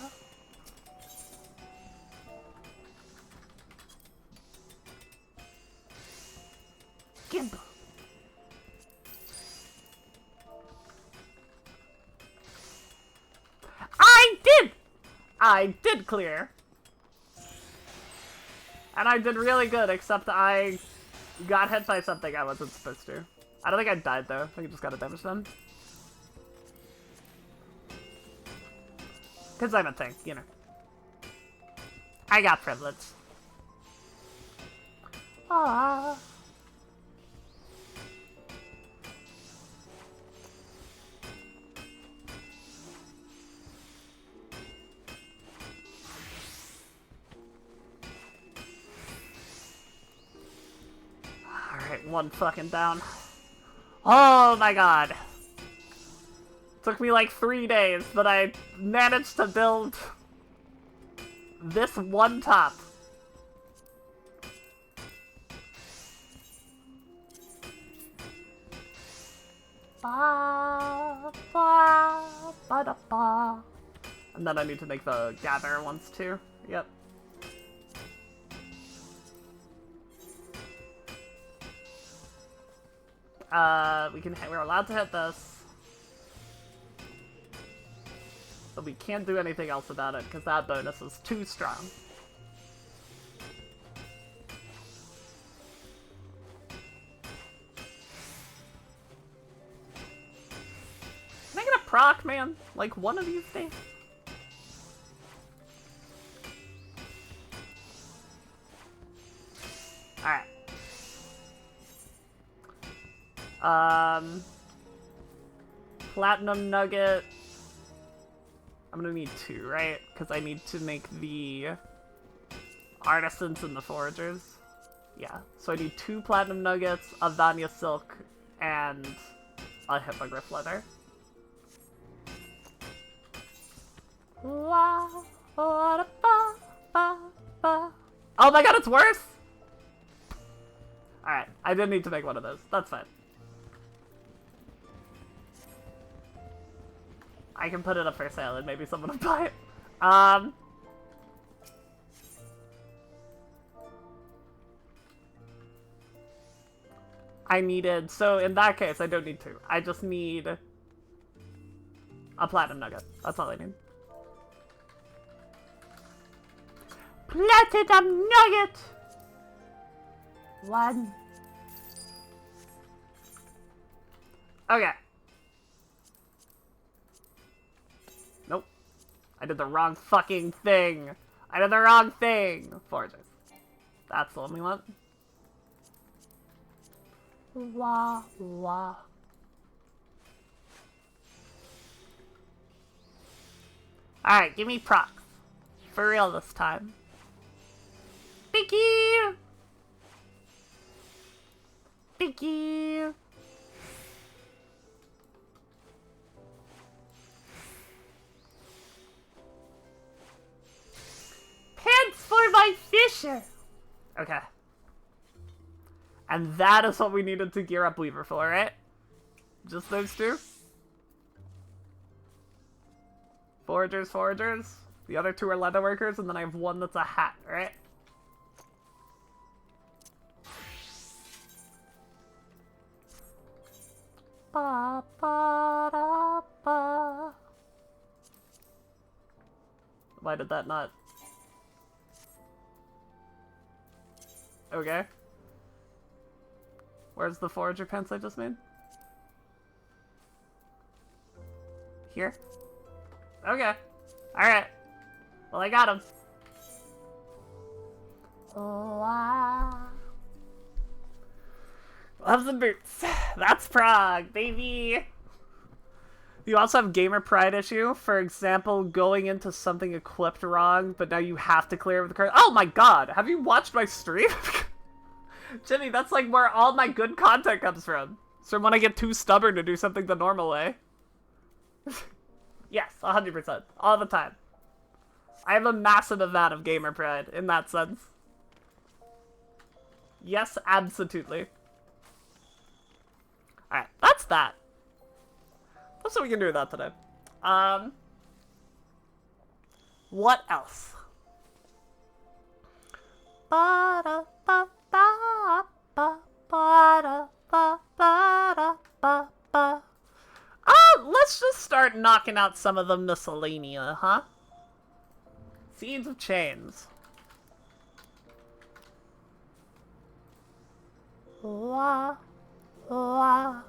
Gimp. I did clear. And I did really good, except I got hit by something I wasn't supposed to. I don't think I died though. I think I just got a damage done. Because I'm a tank, you know. I got privilege. Ah. Alright, one fucking down. Oh my god. Took me like 3 days, but I managed to build this one top. Ba, ba, ba, da, ba. And then I need to make the gather ones too. Yep. We're allowed to hit this. But we can't do anything else about it, because that bonus is too strong. Can I get a proc, man? Like, one of these days? Alright. Platinum nugget. I'm gonna need 2, right? Because I need to make the artisans and the foragers. Yeah, so I need 2 platinum nuggets, a Vanya silk, and a hippogriff leather. Oh my god, it's worse! Alright, I didn't need to make one of those. That's fine. I can put it up for sale and maybe someone will buy it. I needed, so in that case, I don't need 2. I just need a platinum nugget. That's all I need. Platinum nugget! 1. Okay. Nope. I did the wrong fucking thing. I did the wrong thing. Foragers. That's the one we want. Wah, wah. Alright, give me procs. For real this time. Thank you! Thank you! Pusher! Okay. And that is what we needed to gear up Weaver for, right? Just those two? Foragers, foragers. The other two are leatherworkers, and then I have one that's a hat, right? Ba, ba, da, ba. Why did that not? Okay. Where's the forager pants I just made? Here? Okay. Alright. Well, I got him. Loves and boots. That's Prague, baby! You also have gamer pride issue. For example, going into something equipped wrong, but now you have to clear with the card. Oh my god! Have you watched my stream? Jimmy, that's like where all my good content comes from. It's from when I get too stubborn to do something the normal way. Yes, 100%. All the time. I have a massive amount of gamer pride in that sense. Yes, absolutely. Alright, that's that. That's what we can do with that today. What else? Let's just start knocking out some of the miscellanea, huh? Seeds of Chains. La, la.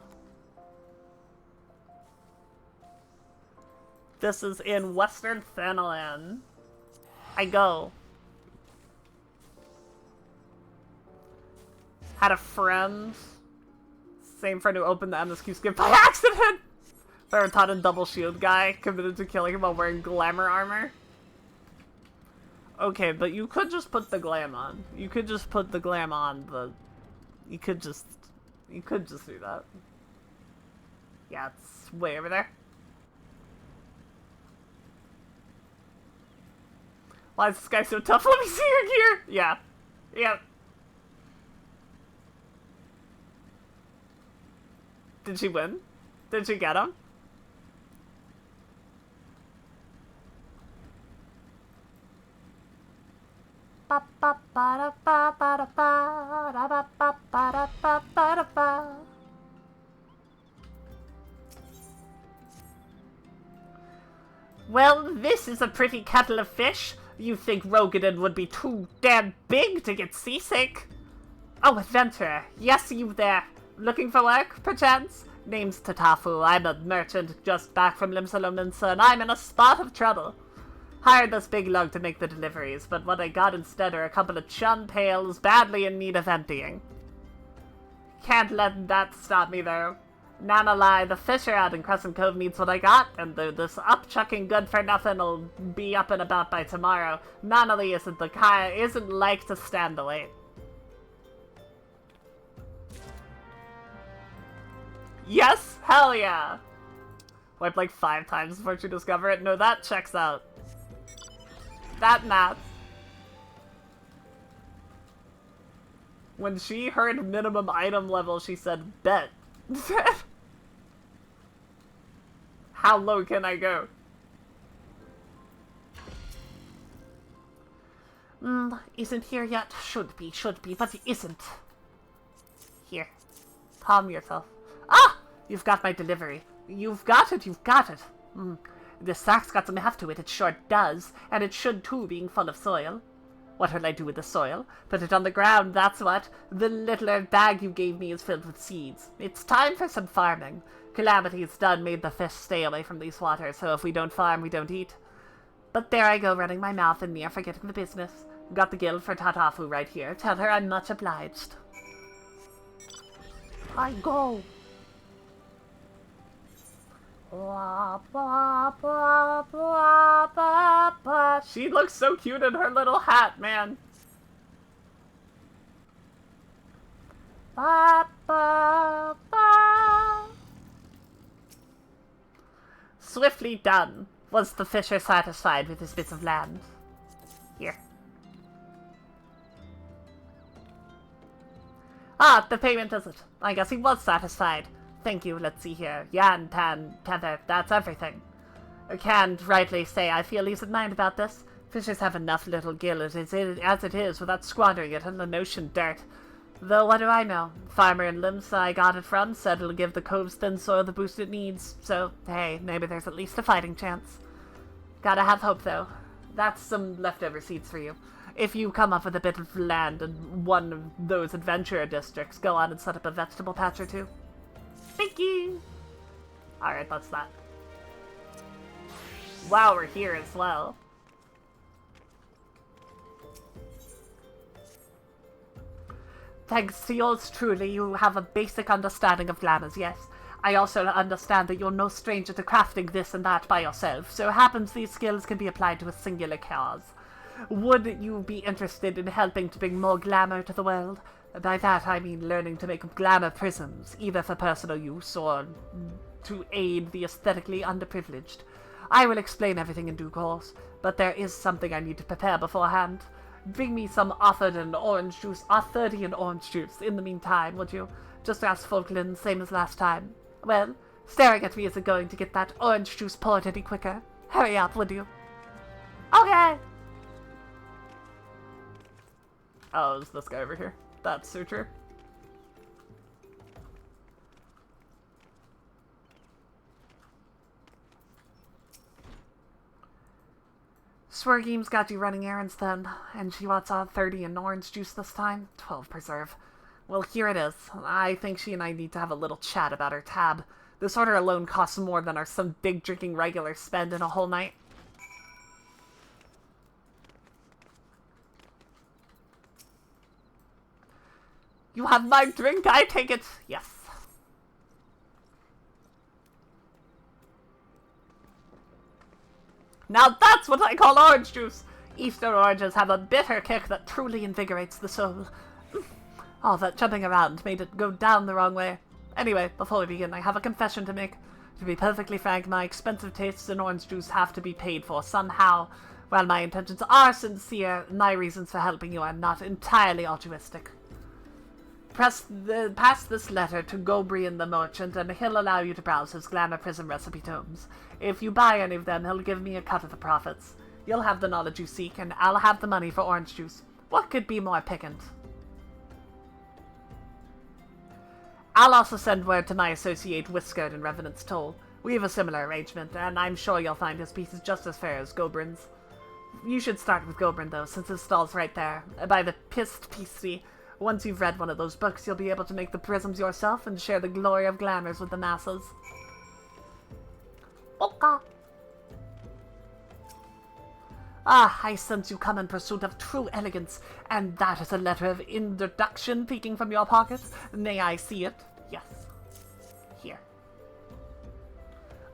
This is in Western Thanalan. I go. Had a friend. Same friend who opened the MSQ skip by accident! Ferroton double shield guy committed to killing him while wearing glamour armor. Okay, but you could just put the glam on. You could just put the glam on, but you could just do that. Yeah, it's way over there. Why is this guy so tough? Let me see your gear! Yeah. Yeah. Did she win? Did she get him? Well, this is a pretty kettle of fish. You think Rogadin would be too damn big to get seasick? Oh, adventurer. Yes, you there. Looking for work, perchance? Name's Tatafu. I'm a merchant just back from Limsa and I'm in a spot of trouble. Hired this big lug to make the deliveries, but what I got instead are a couple of chum pails badly in need of emptying. Can't let that stop me, though. Nana lie, the fisher out in Crescent Cove needs what I got, and though this upchucking good-for-nothin'll be up and about by tomorrow, Nana Lee isn't like to stand the wait. Yes? Hell yeah! Wipe like 5 times before you discover it? No, that checks out. That math. When she heard minimum item level, she said, bet. How low can I go? Isn't here yet. Should be, but isn't. Here. Calm yourself. Ah! You've got my delivery. You've got it. This sack's got some heft to it, it sure does. And it should too, being full of soil. What will I do with the soil? Put it on the ground, that's what. The little bag you gave me is filled with seeds. It's time for some farming. Calamity's done made the fish stay away from these waters, so if we don't farm, we don't eat. But there I go, running my mouth and near forgetting the business. Got the guild for Tatafu right here. Tell her I'm much obliged. I go. Blah, blah, blah, blah, blah, blah. She looks so cute in her little hat, man. Ba, ba, ba. Swiftly done. Was the fisher satisfied with his bits of land? Here. Ah, the payment is it. I guess he was satisfied. Thank you, let's see here. Yan, Tan, Tether, that's everything. I can't rightly say I feel ease of mind about this. Fishers have enough little gill as it is without squandering it on the notion dirt. Though what do I know? Farmer in Limbs I got it from said it'll give the cove's thin soil the boost it needs. So, hey, maybe there's at least a fighting chance. Gotta have hope, though. That's some leftover seeds for you. If you come up with a bit of land in one of those adventurer districts, go on and set up a vegetable patch or two. Thank you! Alright, that's that. Wow, we're here as well. Thanks to yours truly, you have a basic understanding of glamours, yes. I also understand that you're no stranger to crafting this and that by yourself, so it happens these skills can be applied to a singular cause. Would you be interested in helping to bring more glamour to the world? By that I mean learning to make glamour prisms, either for personal use or to aid the aesthetically underprivileged. I will explain everything in due course, but there is something I need to prepare beforehand. Bring me some Arthurian orange juice in the meantime, would you? Just ask Falkland, same as last time. Well, staring at me isn't going to get that orange juice poured any quicker. Hurry up, would you? Okay! Oh, is this guy over here? That's so true. Swergeem's got you running errands then, and she wants all 30 in orange juice this time. 12 preserve. Well, here it is. I think she and I need to have a little chat about her tab. This order alone costs more than our some big drinking regulars spend in a whole night. You have my drink, I take it. Yes. Now that's what I call orange juice. Eastern oranges have a bitter kick that truly invigorates the soul. All that jumping around made it go down the wrong way. Anyway, before we begin, I have a confession to make. To be perfectly frank, my expensive tastes in orange juice have to be paid for somehow. While my intentions are sincere, my reasons for helping you are not entirely altruistic. Pass this letter to Gobrian the merchant, and he'll allow you to browse his glamour prism recipe tomes. If you buy any of them, he'll give me a cut of the profits. You'll have the knowledge you seek, and I'll have the money for orange juice. What could be more piquant? I'll also send word to my associate Whiskered and Revenant's Toll. We have a similar arrangement, and I'm sure you'll find his pieces just as fair as Gobrin's. You should start with Gobrin, though, since his stall's right there, by the Pissed Pisty. Once you've read one of those books, you'll be able to make the prisms yourself and share the glory of glamours with the masses. Okay. Ah, I sense you come in pursuit of true elegance, and that is a letter of introduction peeking from your pocket. May I see it? Yes. Here.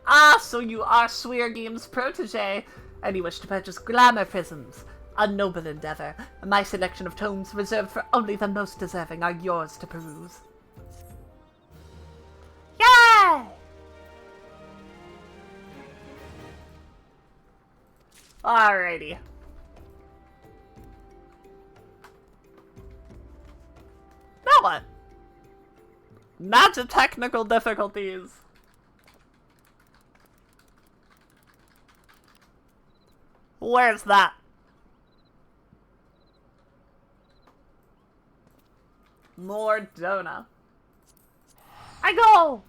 Ah, so you are Sweargame's protege, and you wish to purchase glamour prisms. A noble endeavor. My selection of tomes reserved for only the most deserving are yours to peruse. Yay! Alrighty. Now what? Magic technical difficulties. Where's that? More donut. I go!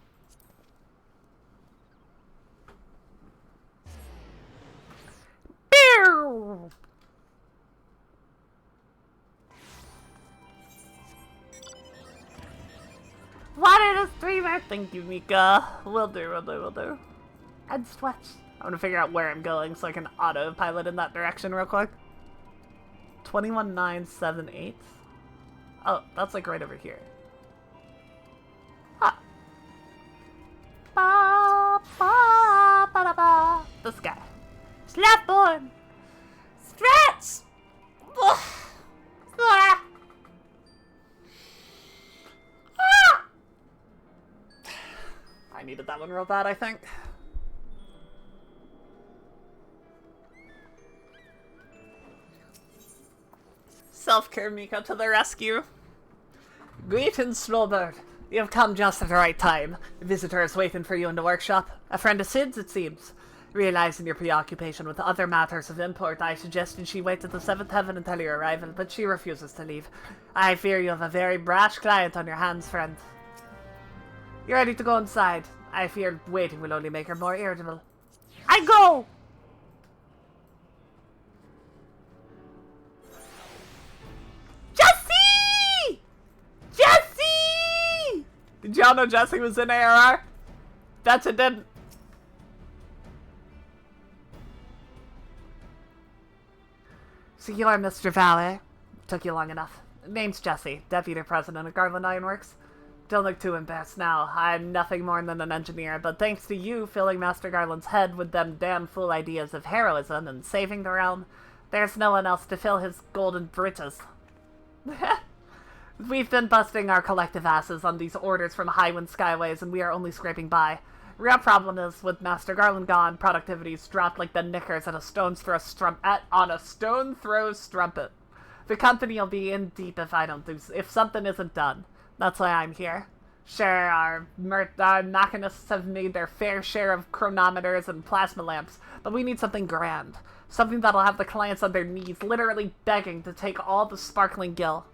Pew! Wanted a streamer! Thank you, Mika. Will do. And stretch. I'm gonna figure out where I'm going so I can autopilot in that direction real quick. 21978. Oh, that's like right over here. Huh. Ba, ba, ba, da, ba. This guy. Slapborn! Stretch! Ugh. Ah. Ah. I needed that one real bad, I think. Self-care Mika to the rescue. Greetings, Snowbird. You've come just at the right time. A visitor is waiting for you in the workshop. A friend of Sid's, it seems. Realizing your preoccupation with other matters of import, I suggested she wait at the 7th heaven until your arrival, but she refuses to leave. I fear you have a very brash client on your hands, friend. You're ready to go inside. I fear waiting will only make her more irritable. I go! Jesse! Jesse! Did y'all know Jesse was in ARR? Bet you didn't. So you're Mr. Valet. Took you long enough. Name's Jesse, Deputy President of Garland Ironworks. Don't look too embarrassed now. I'm nothing more than an engineer, but thanks to you filling Master Garland's head with them damn fool ideas of heroism and saving the realm, there's no one else to fill his golden britches. We've been busting our collective asses on these orders from Highwind Skyways, and we are only scraping by. Real problem is, with Master Garland gone, productivity's dropped like the knickers at a stone's throw strumpet. The company'll be in deep if something isn't done. That's why I'm here. Sure, our machinists have made their fair share of chronometers and plasma lamps, but we need something grand. Something that'll have the clients on their knees, literally begging to take all the sparkling gil.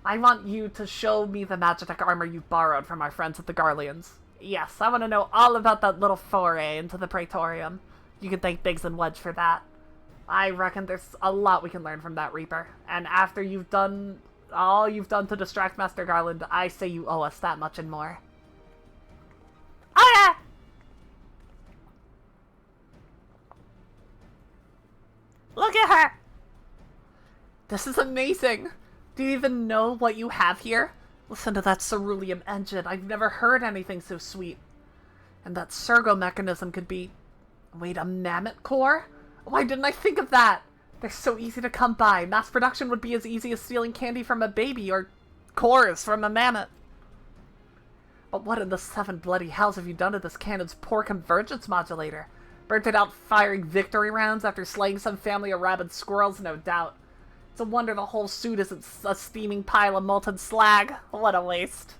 I want you to show me the Magitech armor you borrowed from our friends at the Garleans. Yes, I want to know all about that little foray into the Praetorium. You can thank Biggs and Wedge for that. I reckon there's a lot we can learn from that Reaper. And after you've done all you've done to distract Master Garland, I say you owe us that much and more. Oh yeah! Look at her! This is amazing! Do you even know what you have here? Listen to that ceruleum engine. I've never heard anything so sweet. And that sergo mechanism could be... Wait, a mammoth core? Why didn't I think of that? They're so easy to come by. Mass production would be as easy as stealing candy from a baby or cores from a mammoth. But what in the 7 bloody hells have you done to this cannon's poor convergence modulator? Burnt it out firing victory rounds after slaying some family of rabid squirrels, no doubt. It's a wonder the whole suit isn't a steaming pile of molten slag. What a waste.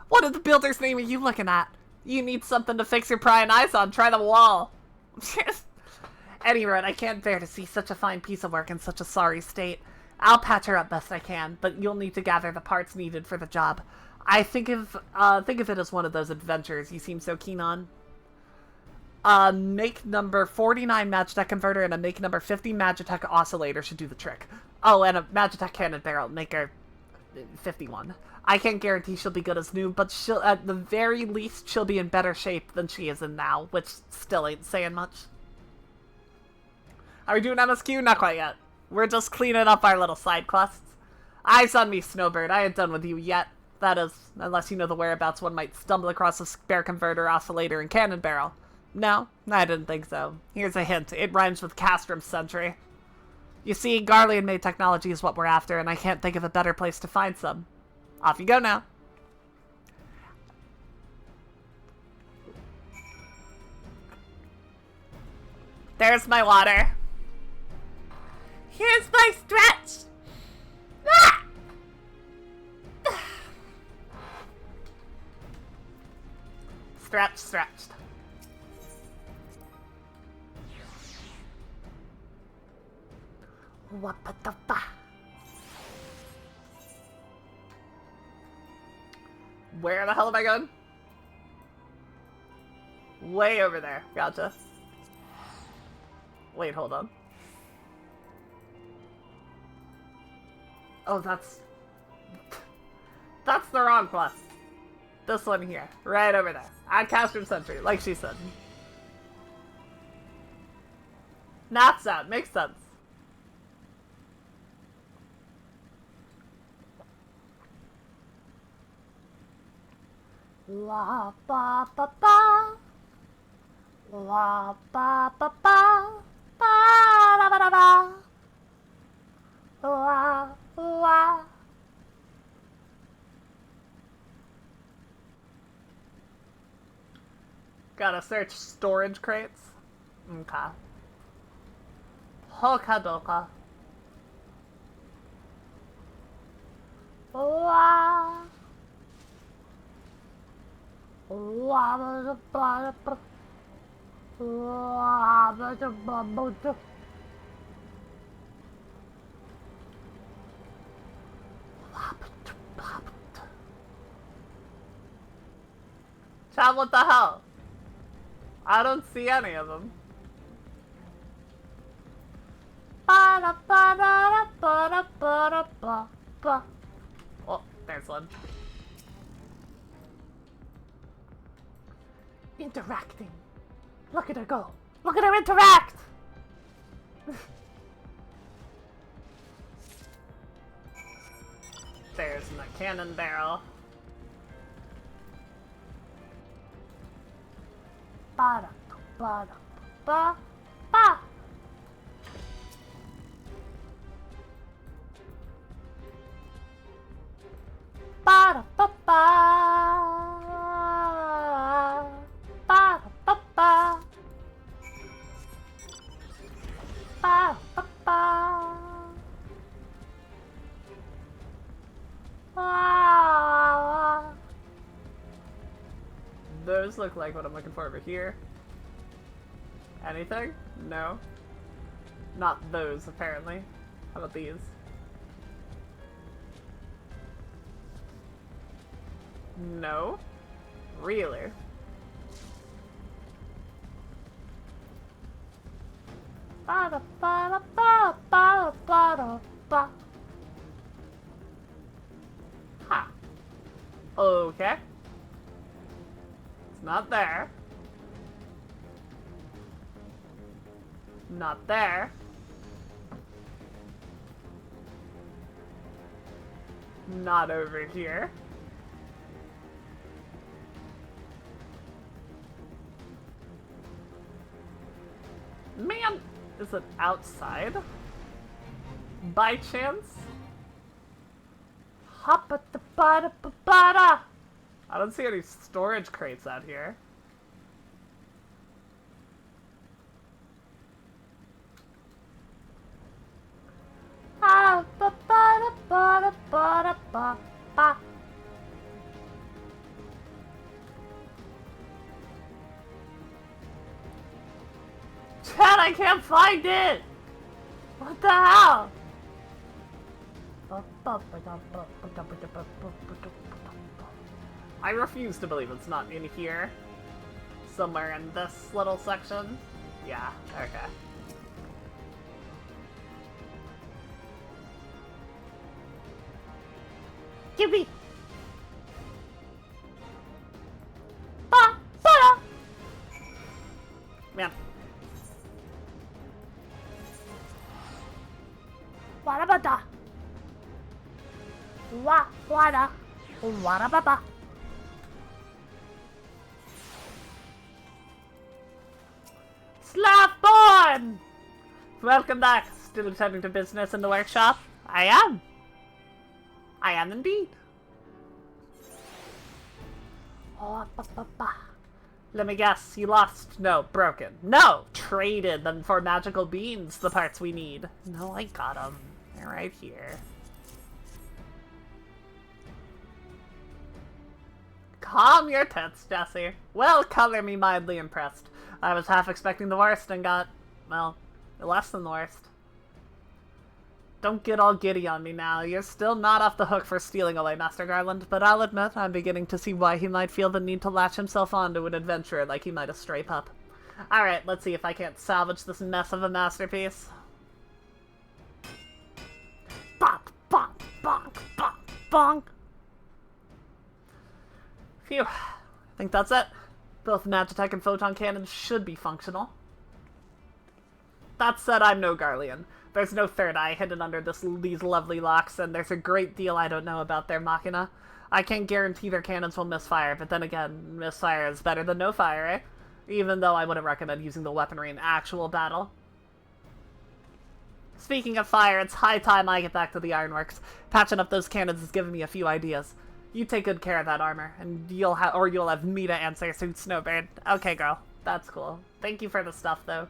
What in the builder's name are you looking at? You need something to fix your prying eyes on. Try the wall. Anyway, I can't bear to see such a fine piece of work in such a sorry state. I'll patch her up best I can, but you'll need to gather the parts needed for the job. I think of it as one of those adventures you seem so keen on. Make number 49 Magitech converter and a make number 50 Magitech oscillator should do the trick. Oh, and a Magitech cannon barrel, make her 51. I can't guarantee she'll be good as new, but she'll, at the very least, she'll be in better shape than she is in now, which still ain't saying much. Are we doing MSQ? Not quite yet. We're just cleaning up our little side quests. Eyes on me, Snowbird. I ain't done with you yet. That is, unless you know the whereabouts one might stumble across a spare converter, oscillator, and cannon barrel. No, I didn't think so. Here's a hint. It rhymes with Castrum Sentry. You see, Garlean-made technology is what we're after, and I can't think of a better place to find some. Off you go now. There's my water. Here's my stretch. Ah! Stretched. Wapatapa. Where the hell am I going? Way over there. Gotcha. Wait, hold on. Oh, that's the wrong quest. This one here. Right over there. At Castrum Sentry, like she said. Not sound. Makes sense. La ba ba ba. La ba ba ba. Ba da ba da ba. La la. Gotta search storage crates. Okay. Hokadoka. Wow. Chad, what the hell? I don't see any of them. Oh, there's one. Interacting. Look at her go. Look at her interact! There's my cannon barrel. Ba ba ba ba. Ba ba ba. Ba ba ba. Ba ba ba. Those look like what I'm looking for over here. Anything? No. Not those, apparently. How about these? No. Really? Ba ba ba ba ba ba. Ha. Okay. It's not there. Not there. Not over here. Man, is it outside? By chance? Hop-a-da-ba-da-ba-ba-da! I don't see any storage crates out here. Ba-ba-da-ba-da-ba-da-ba. Chad, I can't find it! What the hell? I refuse to believe it's not in here. Somewhere in this little section. Yeah, okay. Gimme! Ba-ba-da! Man. Wa-da-ba-da! Wa-wa-da! Wa-da-ba-ba! Slav-born! Welcome back. Still attending to business in the workshop? I am. I am indeed. Oh, ba-ba-ba. Let me guess, you lost? No, broken. No! Traded them for magical beans, the parts we need. No, I got them. They're right here. Calm your tits, Jesse. Well, color me mildly impressed. I was half expecting the worst and got, well, less than the worst. Don't get all giddy on me now. You're still not off the hook for stealing away Master Garland, but I'll admit I'm beginning to see why he might feel the need to latch himself onto an adventurer like he might a stray pup. Alright, let's see if I can't salvage this mess of a masterpiece. Bonk, bonk, bonk, bonk, bonk. Phew. I think that's it. Both Magitech and Photon Cannons should be functional. That said, I'm no Garlean. There's no third eye hidden under these lovely locks, and there's a great deal I don't know about their machina. I can't guarantee their cannons will misfire, but then again, misfire is better than no fire, eh? Even though I wouldn't recommend using the weaponry in actual battle. Speaking of fire, it's high time I get back to the ironworks. Patching up those cannons has given me a few ideas. You take good care of that armor, and you'll have me to answer, Suit Snowbird. Okay, girl. That's cool. Thank you for the stuff, though.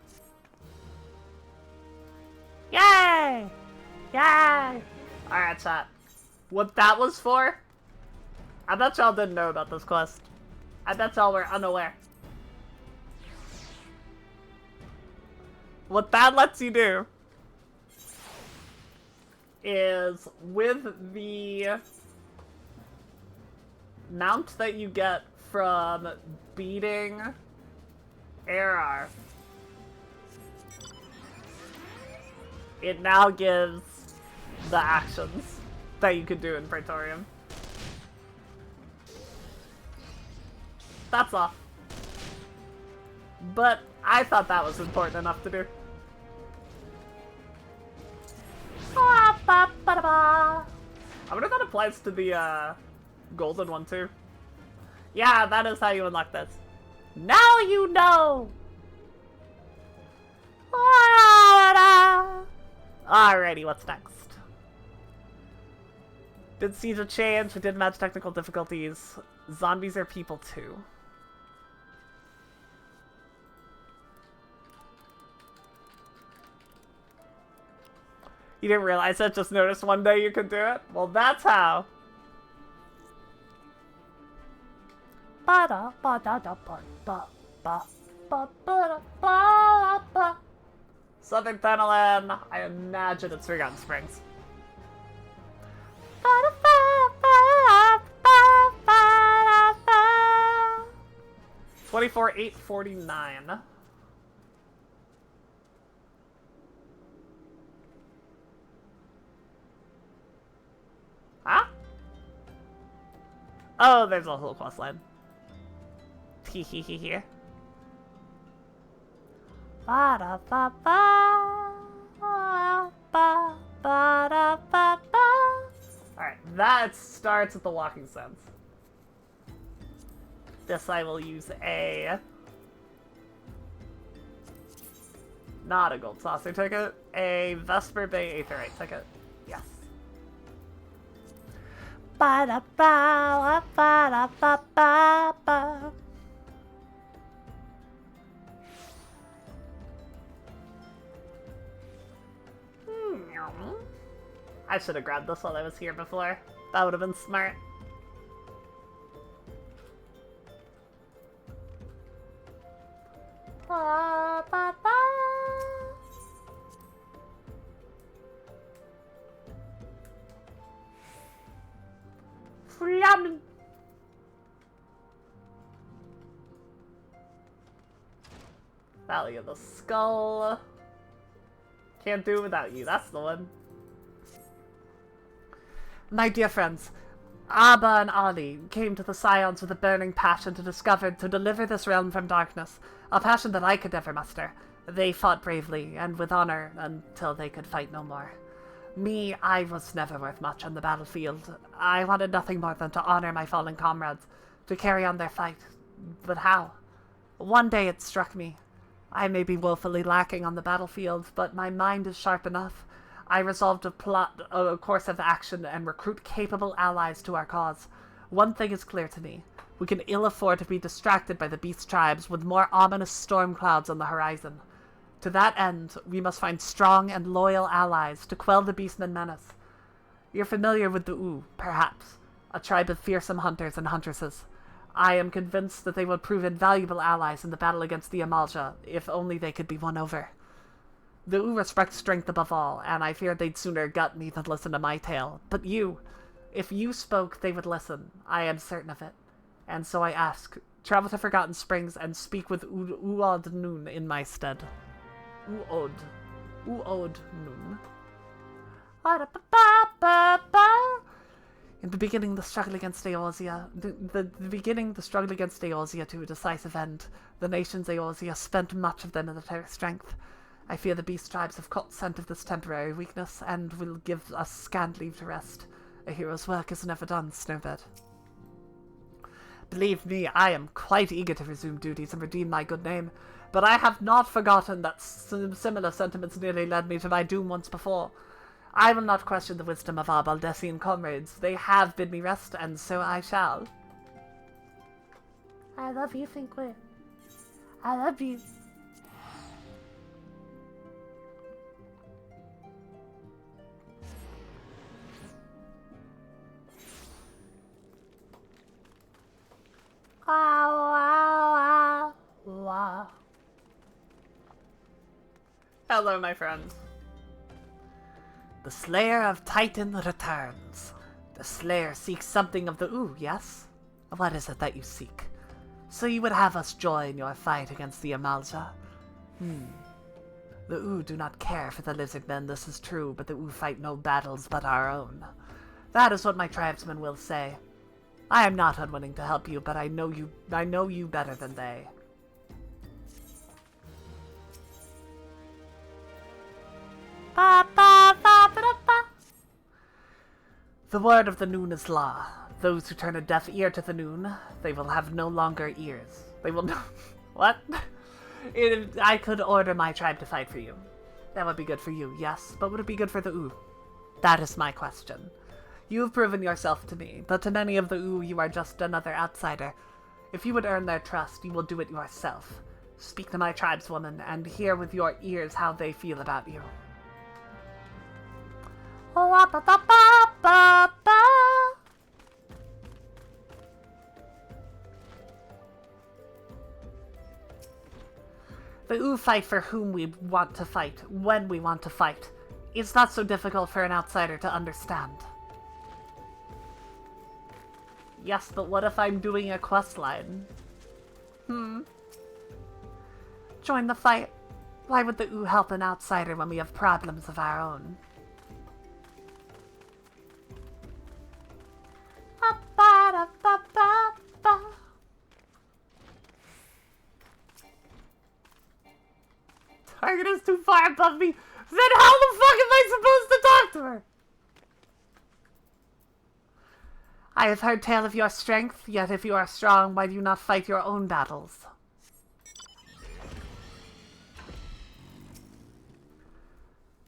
Yay! Yay! Alright, chat. What that was for? I bet y'all didn't know about this quest. I bet y'all were unaware. What that lets you do is with the mount that you get from beating Arar, it now gives the actions that you could do in Praetorium. That's all. But I thought that was important enough to do. I wonder if that applies to the golden one too. Yeah, that is how you unlock this. Now you know! Alrighty, what's next? Did Siege a change? We did match technical difficulties. Zombies are people too. You didn't realize it? Just noticed one day you could do it? Well, that's how. Southern Thanalan. I imagine it's Forgotten Springs. 24,849. Huh? Oh, there's a whole quest line. Here. Alright, that starts with the walking sense. This I will use a... not a gold saucer ticket, a Vesper Bay Aetherite ticket. Yes. I should have grabbed this while I was here before. That would have been smart. Flammen. Valley of the Skull. Can't do it without you, that's the one. My dear friends, Abba and Ali came to the Scions with a burning passion to deliver this realm from darkness, a passion that I could never muster. They fought bravely and with honor until they could fight no more. Me, I was never worth much on the battlefield. I wanted nothing more than to honor my fallen comrades, to carry on their fight. But how? One day it struck me. I may be woefully lacking on the battlefield, but my mind is sharp enough. I resolved to plot a course of action and recruit capable allies to our cause. One thing is clear to me. We can ill afford to be distracted by the beast tribes with more ominous storm clouds on the horizon. To that end, we must find strong and loyal allies to quell the beastman menace. You're familiar with the U, perhaps, a tribe of fearsome hunters and huntresses. I am convinced that they would prove invaluable allies in the battle against the Amalja, if only they could be won over. The U respect strength above all, and I feared they'd sooner gut me than listen to my tale. But you, if you spoke, they would listen. I am certain of it. And so I ask, travel to Forgotten Springs and speak with Uod Nun in my stead. Uod Nun. In the beginning, the struggle against Eorzea, to a decisive end. The nation's Eorzea spent much of their military strength. I fear the beast tribes have caught scent of this temporary weakness, and will give us scant leave to rest. A hero's work is never done, Snowbird. Believe me, I am quite eager to resume duties and redeem my good name, but I have not forgotten that similar sentiments nearly led me to my doom once before. I will not question the wisdom of our Baldessian comrades. They have bid me rest, and so I shall. I love you, Finquir. I love you. Hello, my friends. The Slayer of Titan returns. The Slayer seeks something of the Ooh, yes? What is it that you seek? So you would have us join your fight against the Amalja? The Ooh do not care for the lizard men, this is true, but the Ooh fight no battles but our own. That is what my tribesmen will say. I am not unwilling to help you, but I know you better than they. Ba, ba, ba, ba, ba. The word of the Noon is law. Those who turn a deaf ear to the Noon, they will have no longer ears. They will no... What? I could order my tribe to fight for you. That would be good for you, yes, but would it be good for the Ooh? That is my question. You have proven yourself to me, but to many of the Ooh you are just another outsider. If you would earn their trust, you will do it yourself. Speak to my tribeswoman, and hear with your ears how they feel about you. The Ooh fight for whom we want to fight, when we want to fight. It's not so difficult for an outsider to understand. Yes, but what if I'm doing a questline? Join the fight. Why would the Ooh help an outsider when we have problems of our own? Target is too far above me. Then how the fuck am I supposed to talk to her? I have heard tale of your strength, yet if you are strong, why do you not fight your own battles?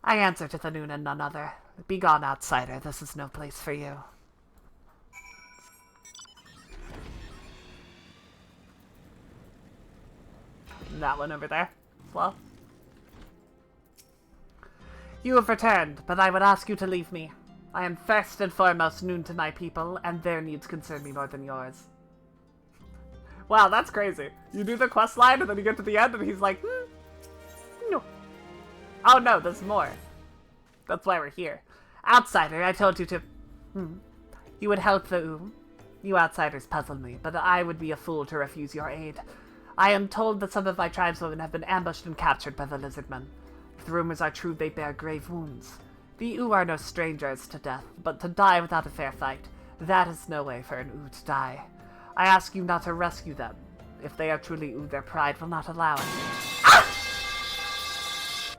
I answer to the Noon and none other. Begone, outsider. This is no place for you. That one over there as well. You have returned, but I would ask you to leave me. I am first and foremost Noon to my people, and their needs concern me more than yours. Wow, that's crazy. You do the quest line, and then you get to the end, and he's like, no. Oh no, there's more. That's why we're here. Outsider, I told you to... You would help the Ooh. You outsiders puzzle me, but I would be a fool to refuse your aid. I am told that some of my tribeswomen have been ambushed and captured by the lizardmen. If the rumors are true, they bear grave wounds. The Ooh are no strangers to death, but to die without a fair fight, that is no way for an Ooh to die. I ask you not to rescue them. If they are truly Ooh, their pride will not allow it. Ah!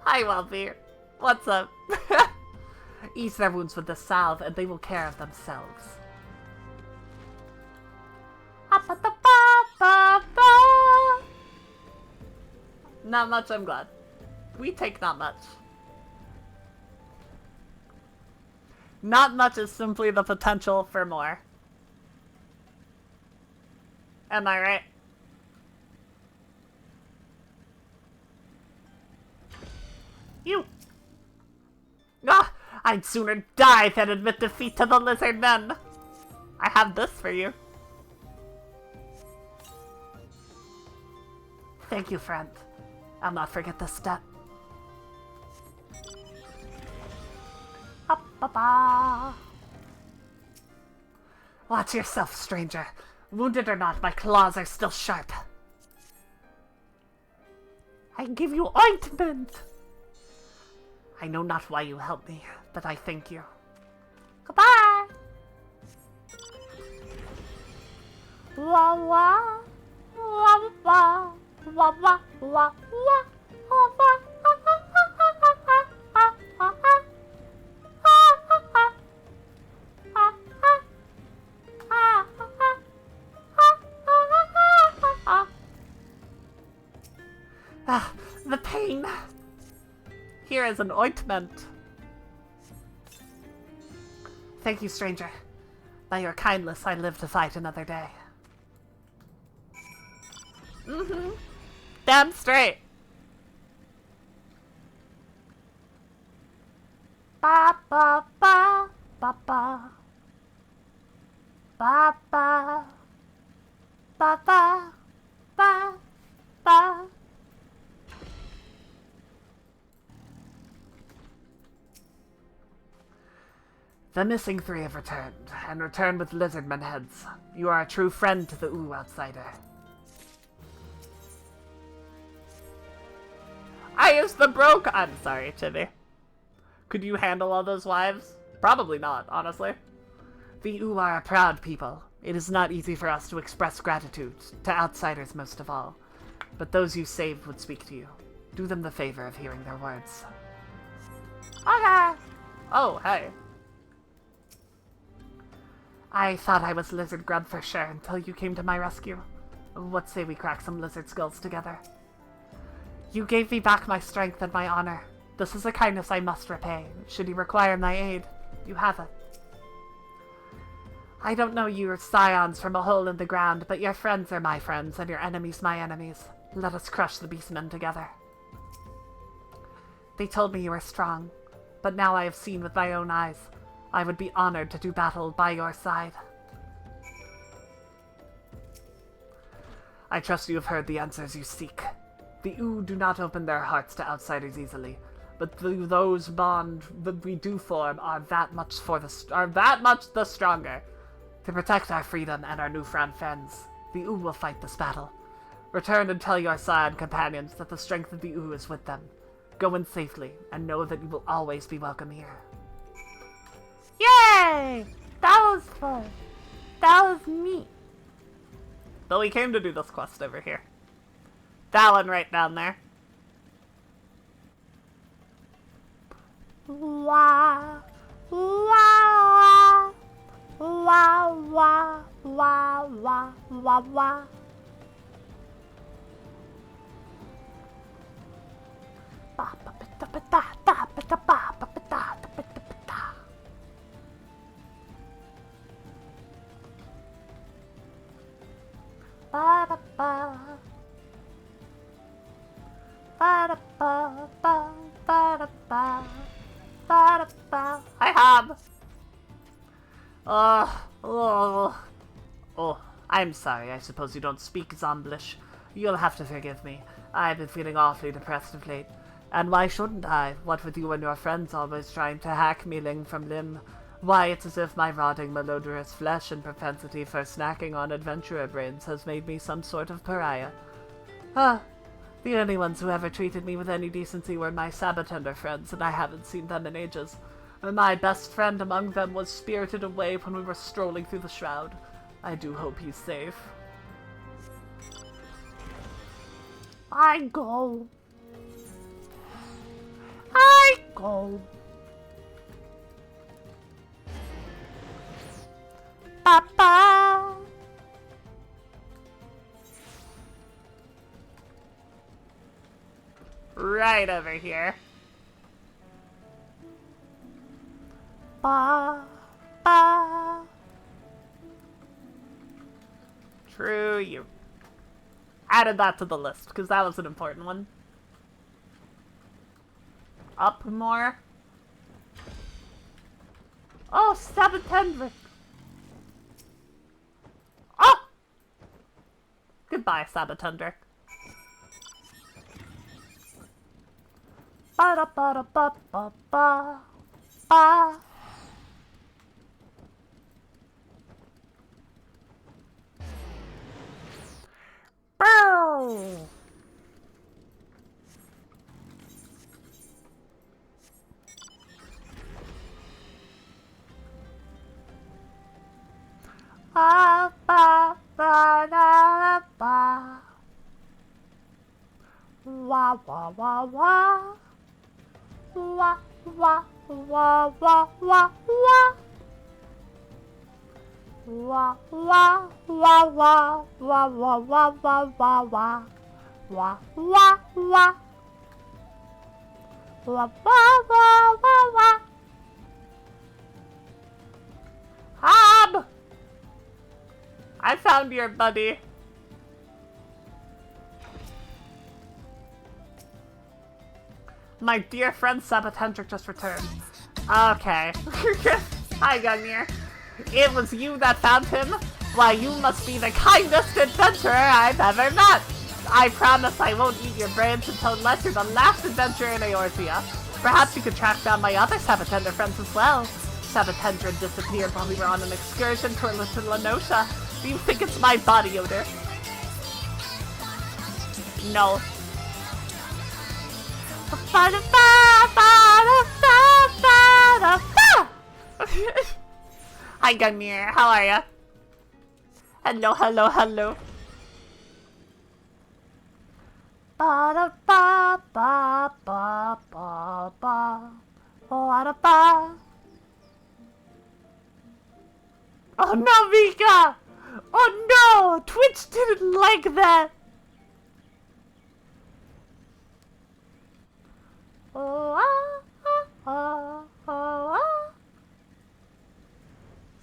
Hi, Wellbeer. What's up? Ease their wounds with the salve, and they will care of themselves. Not much, I'm glad. We take not much. Not much is simply the potential for more. Am I right? You! Ah! I'd sooner die than admit defeat to the lizard men! I have this for you. Thank you, friend. I'll not forget this step. Ba-ba. Watch yourself, stranger. Wounded or not, my claws are still sharp. I give you ointment! I know not why you helped me, but I thank you. Goodbye! Wah wah! Wah wah! Wah wah! Wah wah! Wah wah! Ah, the pain! Here is an ointment. Thank you, stranger. By your kindness, I live to fight another day. Damn straight. Ba ba ba ba ba ba ba ba ba ba ba. The missing 3 have returned, and returned with lizardman heads. You are a true friend to the Ooh outsider. I used the broke. I'm sorry, Chibi. Could you handle all those wives? Probably not, honestly. The Ooh are a proud people. It is not easy for us to express gratitude, to outsiders most of all. But those you saved would speak to you. Do them the favor of hearing their words. Okay. Oh, hey. I thought I was lizard grub for sure until you came to my rescue. What say we crack some lizard skulls together? You gave me back my strength and my honor. This is a kindness I must repay. Should you require my aid, you have it. I don't know your scions from a hole in the ground, but your friends are my friends, and your enemies my enemies. Let us crush the beastmen together. They told me you were strong, but now I have seen with my own eyes. I would be honored to do battle by your side. I trust you have heard the answers you seek. The Ooh do not open their hearts to outsiders easily, but those bonds that we do form are that much the stronger. To protect our freedom and our newfound friends, the Ooh will fight this battle. Return and tell your scion companions that the strength of the Ooh is with them. Go in safely, and know that you will always be welcome here. Yay! That was fun. That was neat. Though we came to do this quest over here. That one right down there. Wah, wah, wah, wah, wah, wah, wah, wah. Hi, Hob. Oh, I'm sorry. I suppose you don't speak Zomblish. You'll have to forgive me. I've been feeling awfully depressed of late. And why shouldn't I? What with you and your friends always trying to hack me limb from limb? Why, it's as if my rotting, malodorous flesh and propensity for snacking on adventurer brains has made me some sort of pariah. The only ones who ever treated me with any decency were my Sabatender friends, and I haven't seen them in ages. And my best friend among them was spirited away when we were strolling through the Shroud. I do hope he's safe. I go. Papa. Right over here. Ba, ba. True you. Added that to the list, because that was an important one. Up more. Oh, Sabbatendrick. Oh! Goodbye, Sabbatendrick. Ba-da-ba-da-ba-ba-ba. Ba. Bow! Ba ba ba da ba. Wah wah wah wah. Wah wah wah wah wah wah. Wah wah wah wah wah wah wah wah wah wah. Wah wah wah. Wah wah wah wah wah. Hob! I found your buddy. My dear friend Sabbatendrick just returned. Okay. Hi, Gungnir. It was you that found him? Why, you must be the kindest adventurer I've ever met. I promise I won't eat your brains unless you're the last adventurer in Eorzea. Perhaps you could track down my other Sabbatender friends as well. Sabatendra disappeared while we were on an excursion to Little Lenosha. Do you think it's my body odor? No. Hi, Gunmir. How are ya? Hello, hello, hello. Ba da ba ba ba ba ba ba ba. Oh no, Vika! Oh no! Twitch didn't like that! Oh, ah.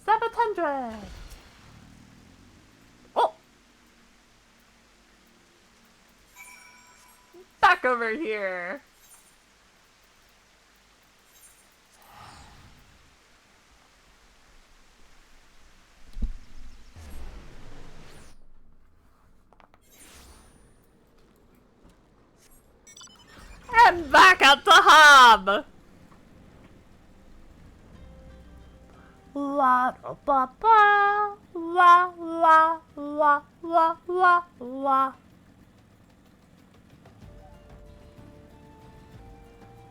700! Oh! Back over here! And back at the hub! La ba ba la la la la la la.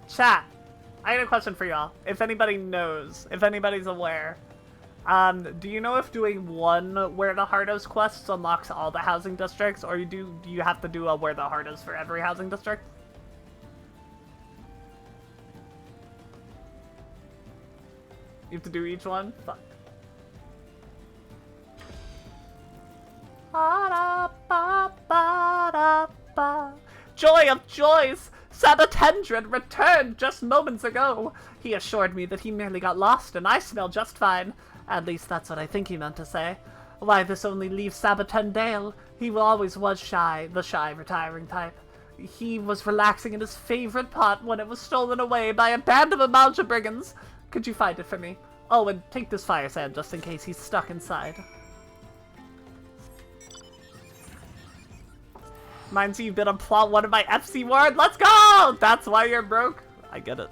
Chat, I got a question for y'all. If anybody knows, if anybody's aware, do you know if doing one Where the Heart Is quests unlocks all the housing districts, or do you have to do a Where the Heart Is for every housing district? You have to do each one? Fuck. Joy of joys! Sabatendra returned just moments ago! He assured me that he merely got lost and I smell just fine. At least that's what I think he meant to say. Why, this only leaves Sabatendale. He always was shy, the shy, retiring type. He was relaxing in his favorite pot when it was stolen away by a band of Amalja brigands. Could you find it for me? Oh, and take this fire sand just in case he's stuck inside. Reminds you you've been on plot 1 of my FC ward. Let's go! That's why you're broke. I get it.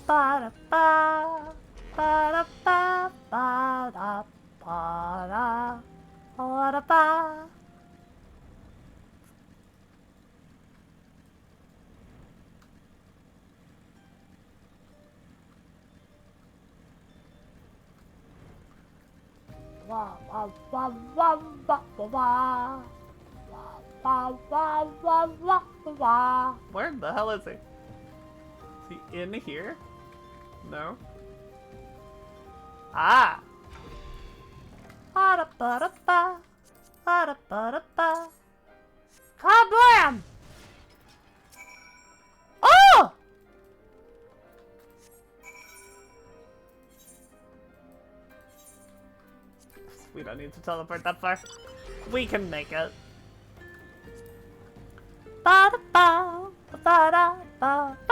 Ba-da-ba, ba-da-ba, ba-da, ba-da, ba-da-ba. Wah, wah, wah, wah, wah, wah, wah. Wah, wah, wah, wah, wah. Where the hell is he? Is he in here? No. Ah! Ba-da-ba-da-ba. Ba-da-ba-da-ba. Kablam! Oh! We don't need to teleport that far. We can make it. Ba-da-ba, ba-da-ba, ba-da,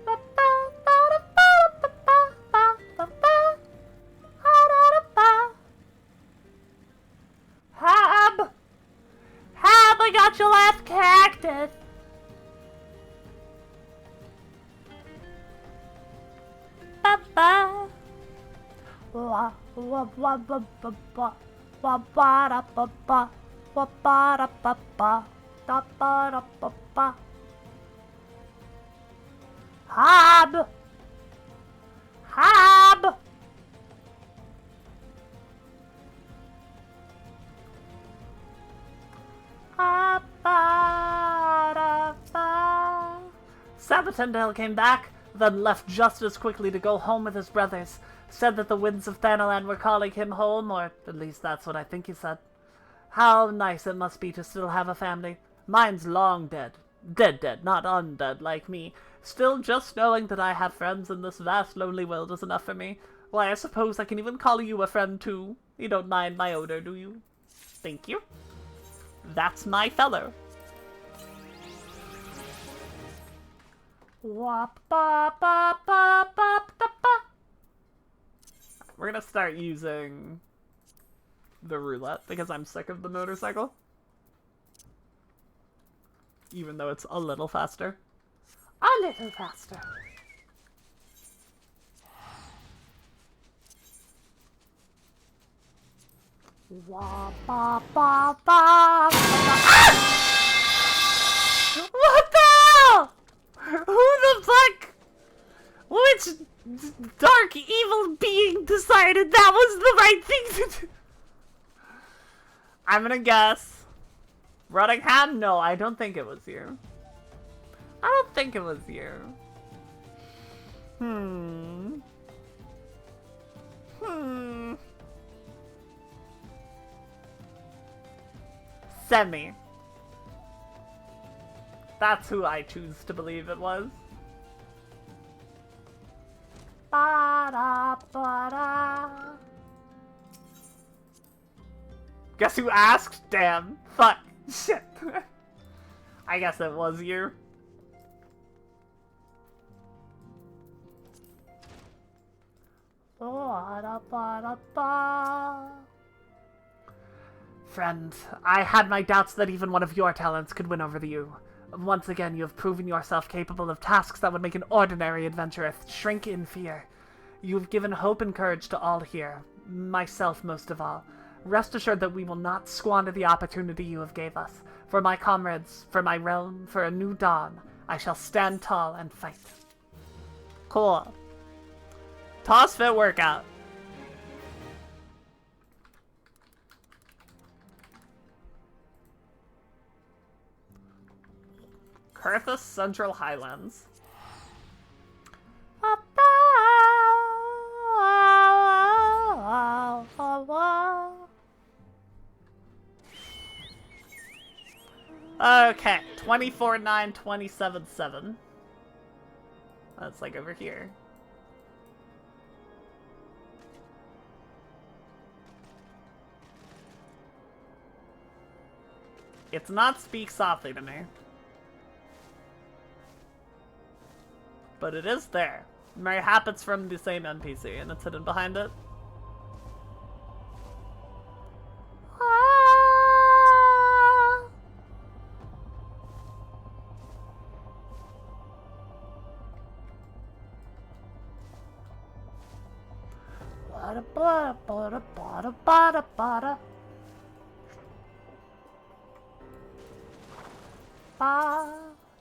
ba-da, ba-da, ba-da, ba-da, ba-da. Hab! Hab, I got your last cactus! Ba-ba. Wah, wah, wah, ba, ba, ba. Wah, ba, da, ba, ba. Wah, ba, da, ba, ba. Da, ba, da, ba, ba. Hab! Hab! Sabatendale came back, then left just as quickly to go home with his brothers. Said that the winds of Thanalan were calling him home, or at least that's what I think he said. How nice it must be to still have a family. Mine's long dead. Dead, not undead like me. Still, just knowing that I have friends in this vast lonely world is enough for me. Why, I suppose I can even call you a friend too. You don't mind my odor, do you? Thank you. That's my fellow. Wop, ba, ba, ba, ba, ba, ba. We're gonna start using the roulette because I'm sick of the motorcycle. Even though it's a little faster. A little faster. Wah, ba, ba, ba, ba, ba. Ah! What the hell? Who the fuck? Which dark evil being decided that was the right thing to do? I'm gonna guess. Ruttingham? No, I don't think it was you. I don't think it was you. Semi. That's who I choose to believe it was. Ba-da, ba-da. Guess who asked? Damn. Fuck. Shit. I guess it was you. Friend, I had my doubts that even one of your talents could win over you. Once again, you have proven yourself capable of tasks that would make an ordinary adventurer shrink in fear. You've given hope and courage to all here, myself most of all. Rest assured that we will not squander the opportunity you have gave us. For my comrades, for my realm, for a new dawn, I shall stand tall and fight. Cool. Toss fit workout. Curthus Central Highlands. Okay, 24-9, 27-7. That's like over here. It's not speak softly to me. But it is there. Mayhap it's from the same NPC and it's hidden behind it.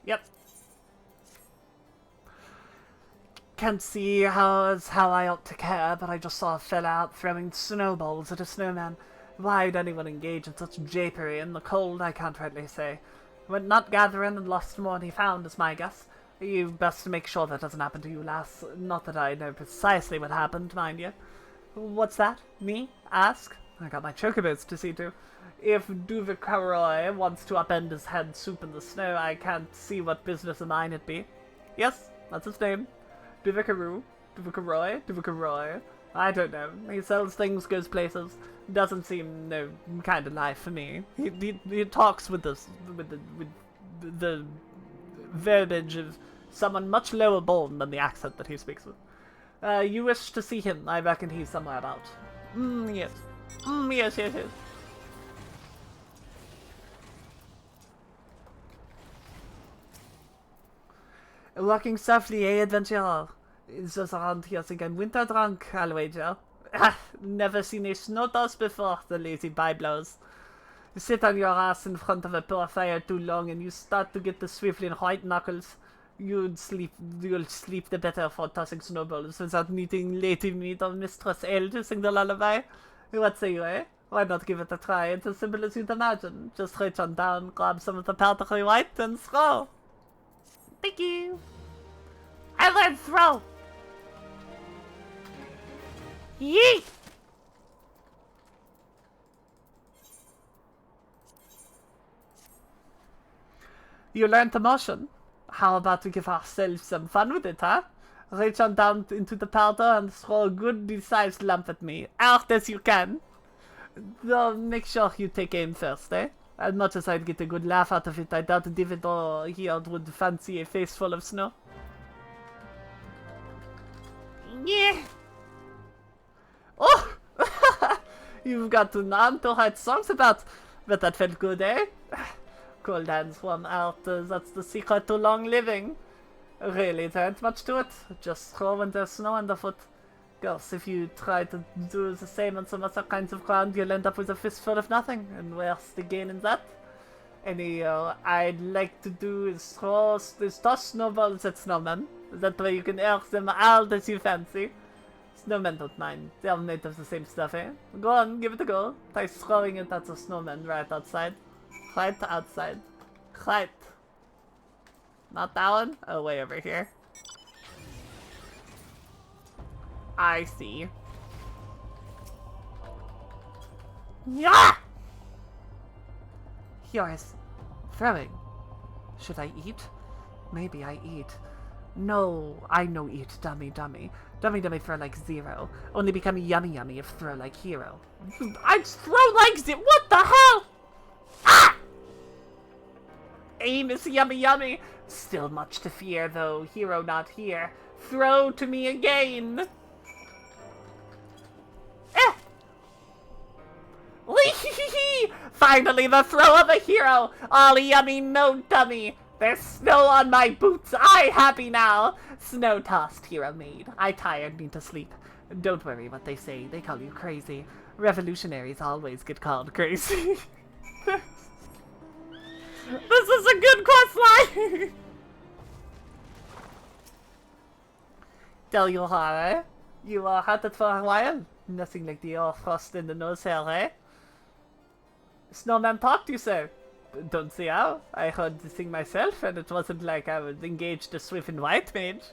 Yep. Can't see how I ought to care, but I just saw a fella out throwing snowballs at a snowman. Why'd anyone engage in such japery in the cold, I can't rightly say. Went nut gathering and lost more than he found, is my guess. You best make sure that doesn't happen to you, lass. Not that I know precisely what happened, mind you. What's that? Me? Ask? I got my chocobos to see to. If Duvikaroy wants to upend his head soup in the snow, I can't see what business of mine it be. Yes, that's his name. Duvikaroy. I don't know. He sells things, goes places. Doesn't seem no kind of life for me. He talks with the verbiage of someone much lower born than the accent that he speaks with. You wish to see him? I reckon he's somewhere about. Yes. Yes. Walking softly, eh, adventurer? It's just around here thinking winter drunk, I'll wager. Never seen a snow toss before, the lazy byblows. You sit on your ass in front of a poor fire too long and you start to get the swiveling white knuckles. You'll sleep the better for tossing snowballs without needing Lady Mead or Mistress Ale to sing the lullaby. What say you, eh? Why not give it a try? It's as simple as you'd imagine. Just reach on down, grab some of the powdery white, and throw. Thank you. I learned throw. Yeet! You learned the motion. How about we give ourselves some fun with it, huh? Reach on down into the powder and throw a good-sized lump at me. Out as you can. Though make sure you take aim first, eh? As much as I'd get a good laugh out of it, I doubt Dividor here would fancy a face full of snow. Yeah. Oh! You've got to none to write songs about, but that felt good, eh? Cold hands, warm heart, that's the secret to long living. Really, there ain't much to it. Just throw when there's snow underfoot. course, if you try to do the same on some other kinds of ground, you'll end up with a fistful of nothing, and where's the gain in that? Anyhow, I'd like to do is toss snowballs at snowmen. That way you can earth them all that you fancy. Snowmen don't mind. They're made of the same stuff, eh? Go on, give it a go. Try throwing it at the snowman right outside. Right outside. Right. Not that one? Oh, way over here. I see. Yeah! Yours. Throwing. Should I eat? Maybe I eat. No, I no eat, dummy. Dummy throw like 0. Only become yummy if throw like hero. I'd throw like 0. What the hell? Ah! Aim is yummy. Still much to fear, though. Hero not here. Throw to me again. Finally, the throw of a hero! All yummy, no dummy! There's snow on my boots! I happy now! Snow-tossed hero made. I tired, need to sleep. Don't worry what they say, they call you crazy. Revolutionaries always get called crazy. This is a good questline! Tell you how, eh? You had it for a while? Nothing like the old frost in the nose hair, eh? Snowman talked, you say? Don't see how. I heard the thing myself, and it wasn't like I was engaged a swift and white mage.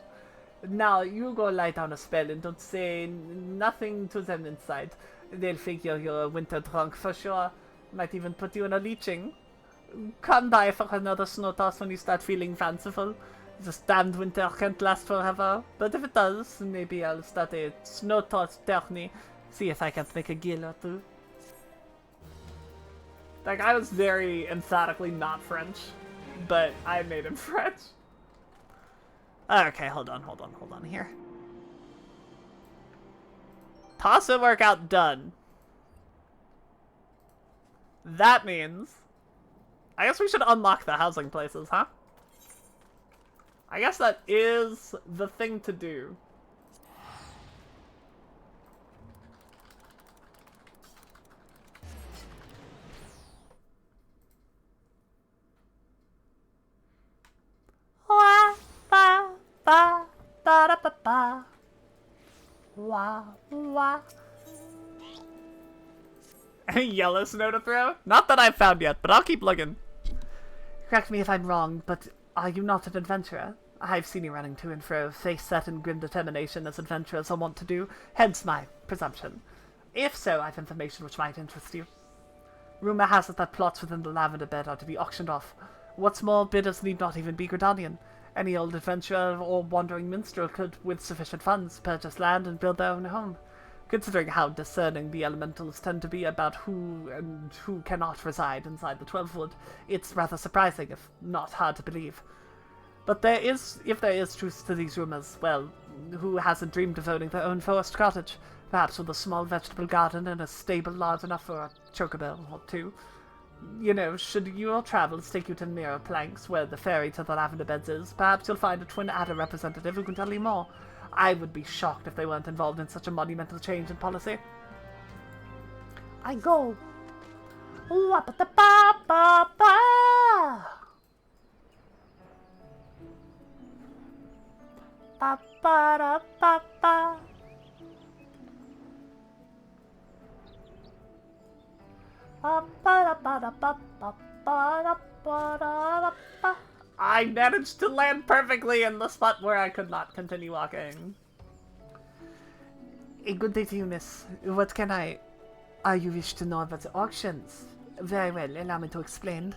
Now, you go lie down a spell and don't say nothing to them inside. They'll figure you're a winter drunk for sure. Might even put you in a leeching. Come by for another snow toss when you start feeling fanciful. This damned winter can't last forever. But if it does, maybe I'll start a snow toss tourney. See if I can't make a gill or two. That guy was very emphatically not French, but I made him French. Okay, hold on here. Toss and workout done. That means... I guess we should unlock the housing places, huh? I guess that is the thing to do. Wah, ba, ba, ba, da, ba, ba. Wah, wah. Any yellow snow to throw? Not that I've found yet, but I'll keep looking. Correct me if I'm wrong, but are you not an adventurer? I've seen you running to and fro, face set in grim determination as adventurers are wont to do, hence my presumption. If so, I've information which might interest you. Rumour has it that plots within the lavender bed are to be auctioned off. What's more, bidders need not even be Gridanian. Any old adventurer or wandering minstrel could, with sufficient funds, purchase land and build their own home. Considering how discerning the elementals tend to be about who and who cannot reside inside the 12-wood, it's rather surprising, if not hard to believe. But if there is truth to these rumours, well, who hasn't dreamed of owning their own forest cottage? Perhaps with a small vegetable garden and a stable large enough for a chocobo or two. You know, should your travels take you to Mirror Planks, where the ferry to the lavender beds is, perhaps you'll find a twin adder representative who can tell you more. I would be shocked if they weren't involved in such a monumental change in policy. I go. Wap-a-da-ba-ba-ba. Ba-ba-da-ba-ba. I managed to land perfectly in the spot where I could not continue walking. A good day to you, miss. What can I... you wish to know about the auctions? Very well, allow me to explain.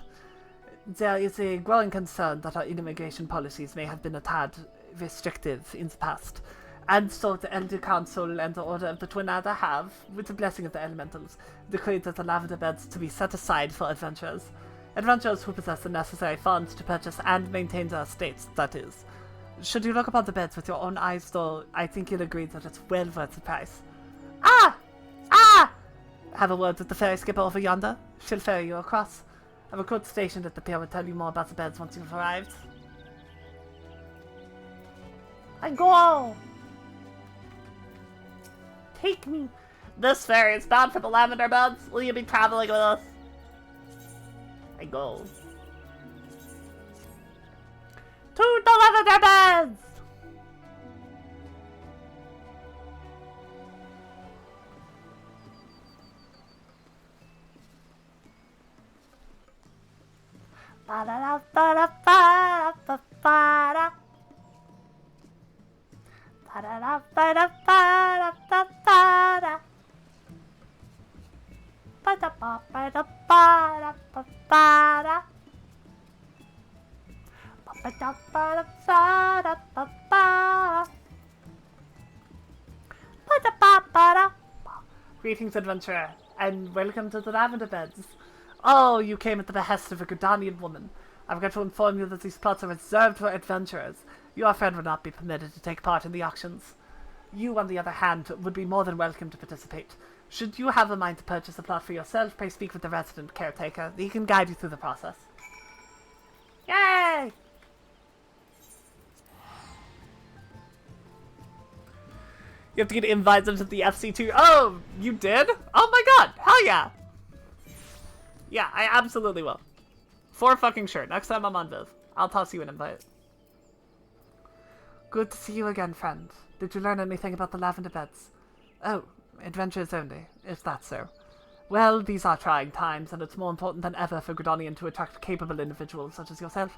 There is a growing concern that our immigration policies may have been a tad restrictive in the past. And so the Elder Council and the Order of the Twin Adder have, with the blessing of the elementals, decreed that the lavender beds to be set aside for adventurers. Adventurers who possess the necessary funds to purchase and maintain their estates, that is. Should you look upon the beds with your own eyes, though, I think you'll agree that it's well worth the price. Ah! Ah! Have a word with the ferry skipper over yonder. She'll ferry you across. A recruit stationed at the pier will tell you more about the beds once you've arrived. I go! take me. This ferry is bound for the Lavender Beds. Will you be traveling with us? I go. To the Lavender Beds! Ba-da-da-ba-da-ba-da-ba-da. Ba-da-da-ba-da-ba-da-ba-da. Ba-da-ba-ba-da-ba-da-ba-da. Ba-da-ba-da-ba-da-ba-da. Ba-da-ba-ba-da. Greetings, adventurer, and welcome to the Lavender Beds. Oh, you came at the behest of a Gudanian woman. I've got to inform you that these plots are reserved for adventurers. Your friend would not be permitted to take part in the auctions. You, on the other hand, would be more than welcome to participate. Should you have a mind to purchase a plot for yourself, pray speak with the resident caretaker. He can guide you through the process. Yay! You have to get invites into the FC2. Oh, you did? Oh my god! Hell yeah! Yeah, I absolutely will. For fucking sure. Next time I'm on Viv, I'll toss you an invite. Good to see you again, friend. Did you learn anything about the Lavender Beds? Oh, adventures only, if that's so. Well, these are trying times, and it's more important than ever for Gridonian to attract capable individuals such as yourself.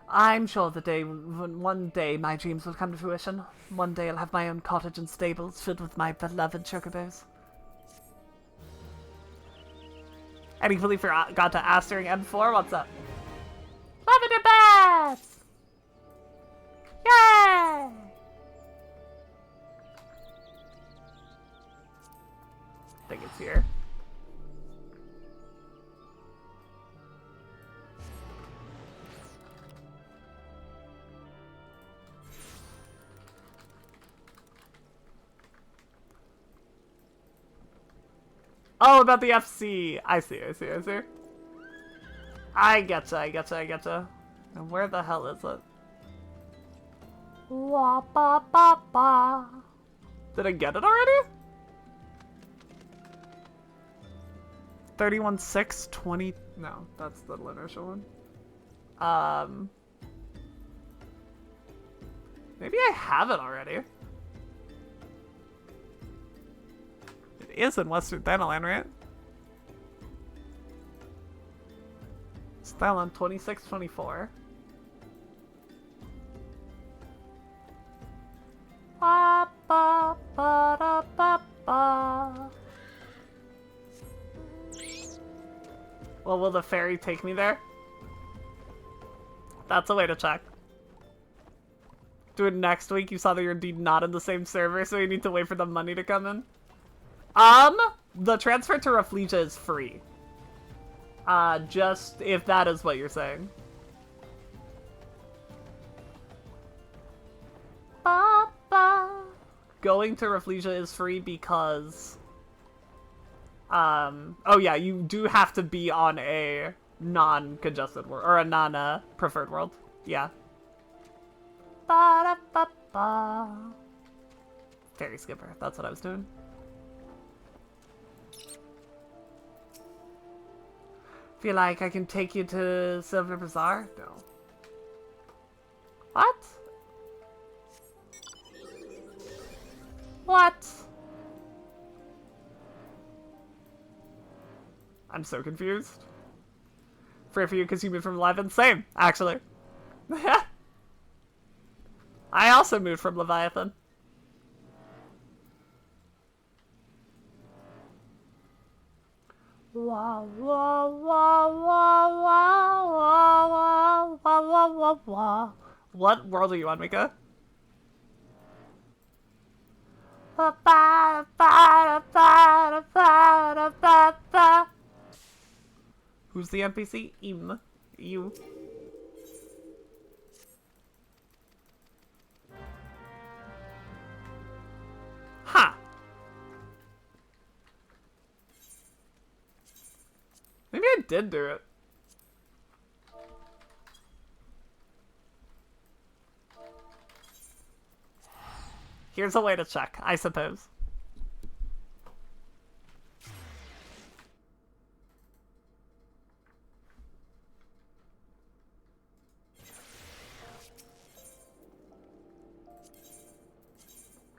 I'm sure that one day my dreams will come to fruition. One day I'll have my own cottage and stables filled with my beloved chocobos. I completely forgot to ask during M4. What's up? Lavender Beds! Yay! I think it's here. Oh, about the FC. I see. I getcha. And where the hell is it? Wah, ba, ba, ba. Did I get it already? 31.620. No, that's the inertial one. Maybe I have it already. It is in Western Thailand, right? It's Thailand 2624. Ba, ba, ba, da, ba, ba. Well, will the ferry take me there? That's a way to check. Do it next week. You saw that you're indeed not in the same server, so you need to wait for the money to come in. The transfer to Rafflesia is free. Just if that is what you're saying. Ba, ba. Going to Rafflesia is free because... oh yeah, you do have to be on a non-congested world, or a non-preferred world. Yeah. Ba-da-ba-ba. Ferry skipper, that's what I was doing. Feel like I can take you to Silver Bazaar? No. What? What? I'm so confused. For you, because you moved from Leviathan. Same, actually. I also moved from Leviathan. Wah, wah, wah, wah, wah, wah, wah, wah, wah, wah. What world are you on, Mika? Who's the NPC? You. Ha! Maybe I did do it. Here's a way to check, I suppose.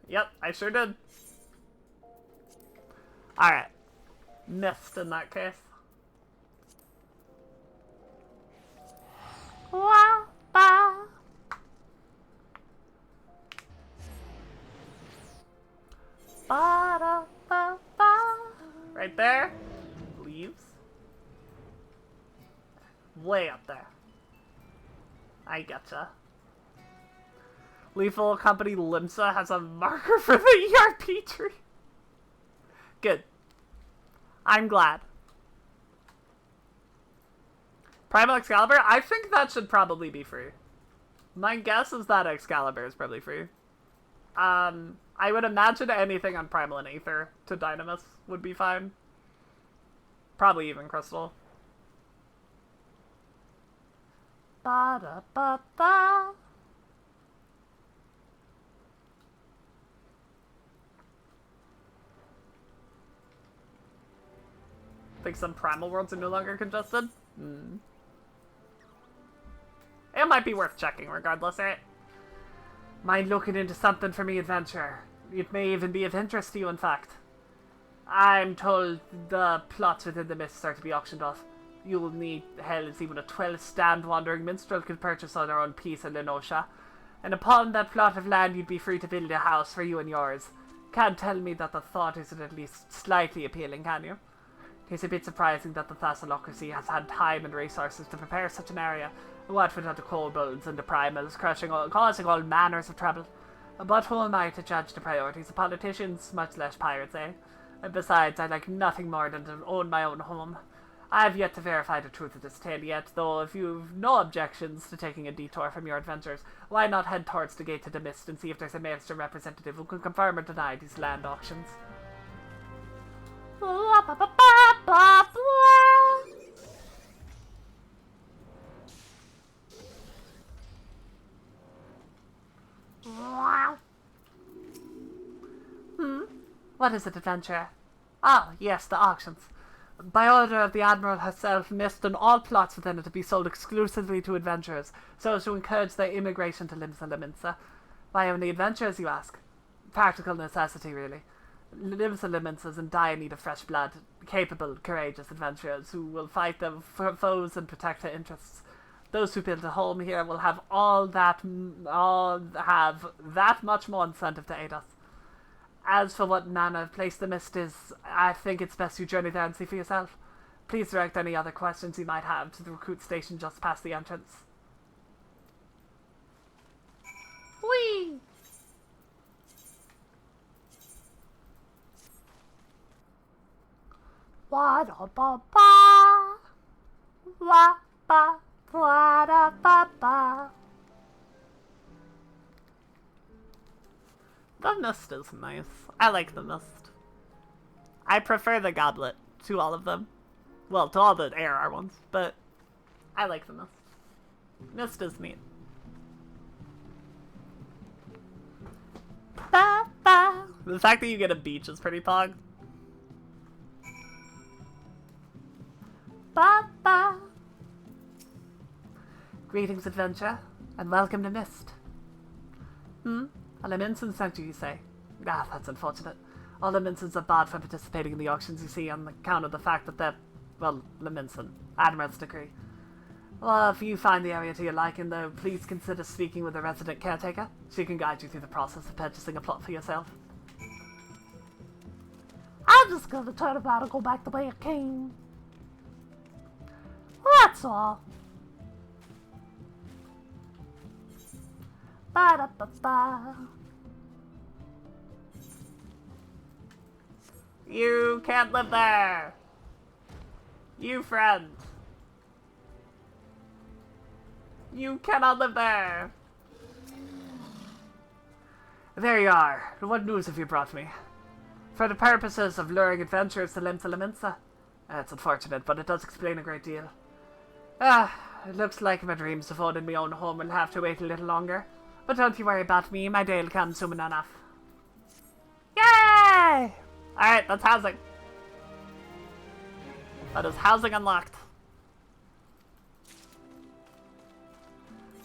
Yep, I sure did. Alright. Missed in that case. Wah, bah. Ba, da, ba, ba. Right there. Leaves. Way up there. I getcha. Lethal Company Limsa has a marker for the ERP tree. Good. I'm glad. Primal Excalibur? I think that should probably be free. My guess is that Excalibur is probably free. I would imagine anything on Primal and Aether to Dynamis would be fine. Probably even Crystal. Ba-da-ba-ba. Think some Primal worlds are no longer congested? It might be worth checking regardless, right? Mind looking into something for me, adventure? It may even be of interest to you, in fact. I'm told the plots within the mists are to be auctioned off. You'll need hells even a 12-stand wandering minstrel could purchase on their own piece in Lenosha. And upon that plot of land you'd be free to build a house for you and yours. Can't tell me that the thought isn't at least slightly appealing, can you? It's a bit surprising that the Thessalocracy has had time and resources to prepare such an area. What without the kobolds and the primals causing all manners of trouble. But who am I to judge the priorities of politicians, much less pirates, eh? And besides, I'd like nothing more than to own my own home. I've yet to verify the truth of this tale yet, though if you've no objections to taking a detour from your adventures, why not head towards the Gate of the Mist and see if there's a Maelstrom representative who can confirm or deny these land auctions. What is it, adventurer? Ah, yes, the auctions. By order of the Admiral herself, Mist and all plots within it to be sold exclusively to adventurers, so as to encourage their immigration to Limsa Liminsa. Why only adventurers, you ask? Practical necessity, really. Limsa Liminsa is in dire need of fresh blood, capable, courageous adventurers who will fight their foes and protect their interests. Those who build a home here will have that much more incentive to aid us. As for what manner of place the Mist is, I think it's best you journey there and see for yourself. Please direct any other questions you might have to the recruit station just past the entrance. Whee! Wa-da-ba-ba. Wa-ba. Wa-da-ba-ba. The mist is nice. I like the mist. I prefer the goblet to all of them. Well, to all the ARR ones, but I like the mist. Mist is neat. Ba, ba. The fact that you get a beach is pretty pog. Ba, ba. Greetings, adventure, and welcome to Mist. Leminson sent you say? Ah, that's unfortunate. All Leminsons are barred from participating in the auctions, you see, on account of the fact that they're, well, Leminson. Admiral's decree. Well, if you find the area to your liking, though, please consider speaking with the resident caretaker. She can guide you through the process of purchasing a plot for yourself. I'm just gonna turn about and go back the way I came. That's all. Ba-da-ba-ba. You can't live there! You friend! You cannot live there! There you are. What news have you brought me? For the purposes of luring adventurers to Limsa Liminsa. It's unfortunate, but it does explain a great deal. It looks like my dreams of owning my own home will have to wait a little longer. But don't you worry about me, my day will come soon enough. Yay! Alright, that's housing. That is housing unlocked.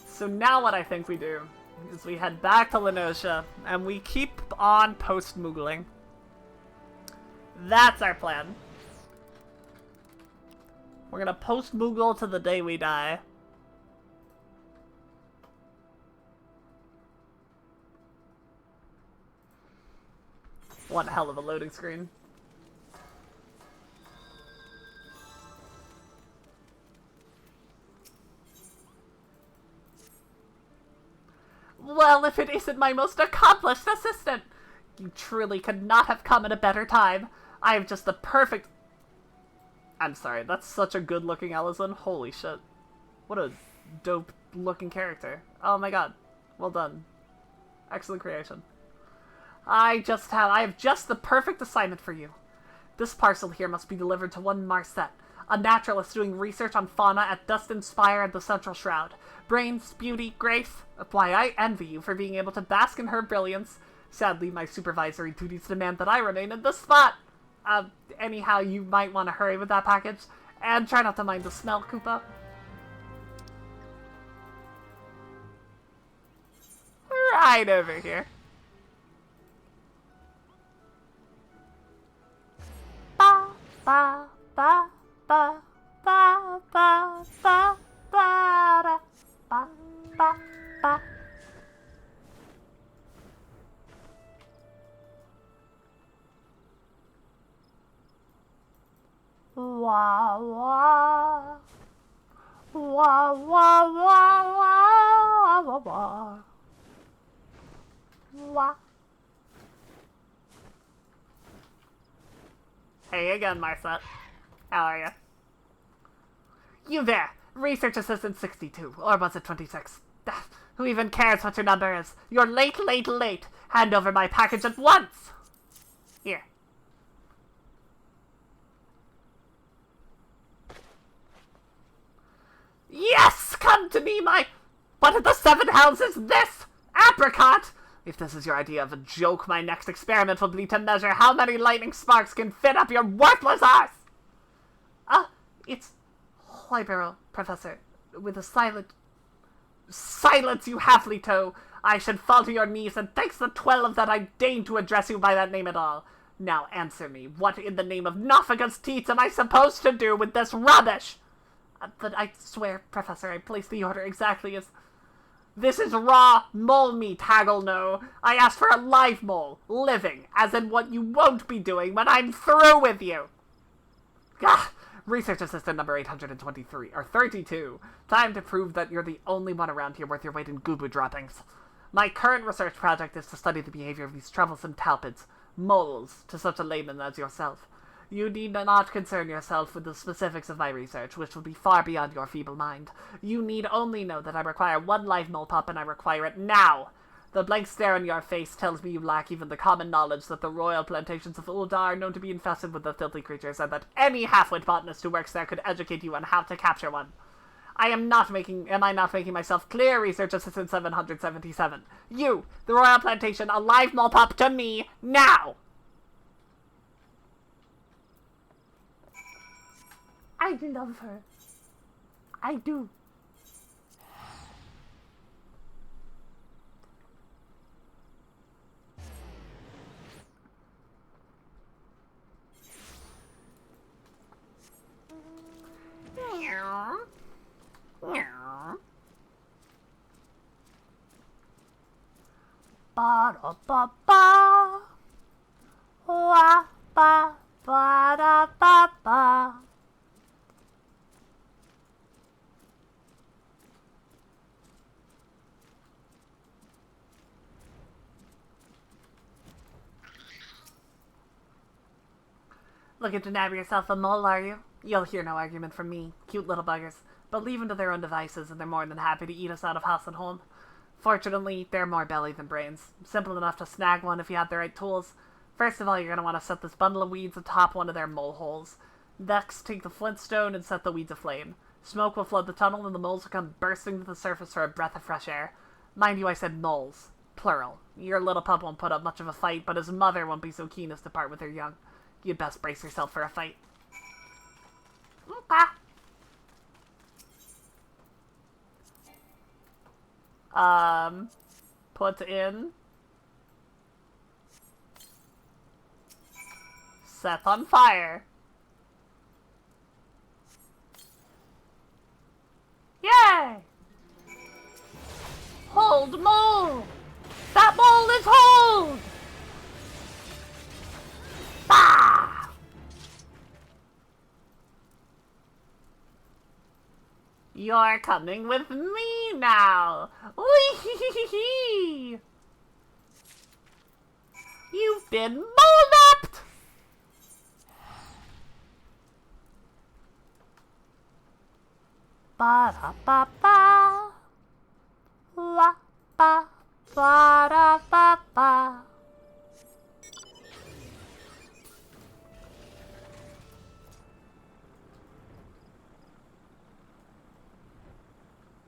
So now what I think we do, is we head back to Lenosha, and we keep on post-moogling. That's our plan. We're gonna post-moogle to the day we die. One hell of a loading screen. Well, if it isn't my most accomplished assistant! You truly could not have come at a better time. I have just the perfect... I'm sorry, that's such a good-looking Ellison. Holy shit. What a dope-looking character. Oh my god. Well done. Excellent creation. I have just the perfect assignment for you. This parcel here must be delivered to one Marset, a naturalist doing research on fauna at Dustin Spire and the Central Shroud. Brains, beauty, grace. Why, I envy you for being able to bask in her brilliance. Sadly, my supervisory duties demand that I remain in this spot. Anyhow, you might want to hurry with that package. And try not to mind the smell, Koopa. Right over here. Ba, ba, ba, ba, ba, ba, ba, ba, ba, ba, ba. Wah, wah. Wah, wah, wah, wah, wah, wah. Wah. Hey again, Marset. How are you? You there! Research Assistant 62, or was it 26? Who even cares what your number is? You're late, late, late! Hand over my package at once! Here. Yes! Come to me, my... What in the seven hells is this? Apricot! If this is your idea of a joke, my next experiment will be to measure how many lightning sparks can fit up your worthless ass! It's... Libero, Professor. With a silent... Silence, you halfly toe! I should fall to your knees, and thanks the 12 that I deign to address you by that name at all. Now answer me, what in the name of Nophagus Teats am I supposed to do with this rubbish? But I swear, Professor, I placed the order exactly as... This is raw mole meat, Haggle no. I asked for a live mole, living, as in what you won't be doing when I'm through with you. Gah! Research Assistant number 823, or 32. Time to prove that you're the only one around here worth your weight in goo-boo droppings. My current research project is to study the behavior of these troublesome talpids, moles, to such a layman as yourself. You need not concern yourself with the specifics of my research, which will be far beyond your feeble mind. You need only know that I require one live mole pup, and I require it now. The blank stare on your face tells me you lack even the common knowledge that the royal plantations of Uldar are known to be infested with the filthy creatures, and that any half-wit botanist who works there could educate you on how to capture one. Am I not making myself clear, Research Assistant 777? You, the royal plantation, a live mole pup to me, now! I love her. I do. Meow. Meow. Ba da ba ba. Wa ba ba da ba ba. Looking to nab yourself a mole, are you? You'll hear no argument from me. Cute little buggers. But leave them to their own devices, and they're more than happy to eat us out of house and home. Fortunately, they're more belly than brains. Simple enough to snag one if you have the right tools. First of all, you're going to want to set this bundle of weeds atop one of their mole holes. Next, take the flintstone and set the weeds aflame. Smoke will flood the tunnel, and the moles will come bursting to the surface for a breath of fresh air. Mind you, I said moles. Plural. Your little pup won't put up much of a fight, but his mother won't be so keen as to part with her young. You'd best brace yourself for a fight. Okay. put in. Set on fire. Yay! Hold mole! That mole is hold! Bah! You're coming with me now! Wee-hee-hee-hee-hee! You've been mole-napped! Ba-da-ba-ba. La-ba-ba-da-ba-ba.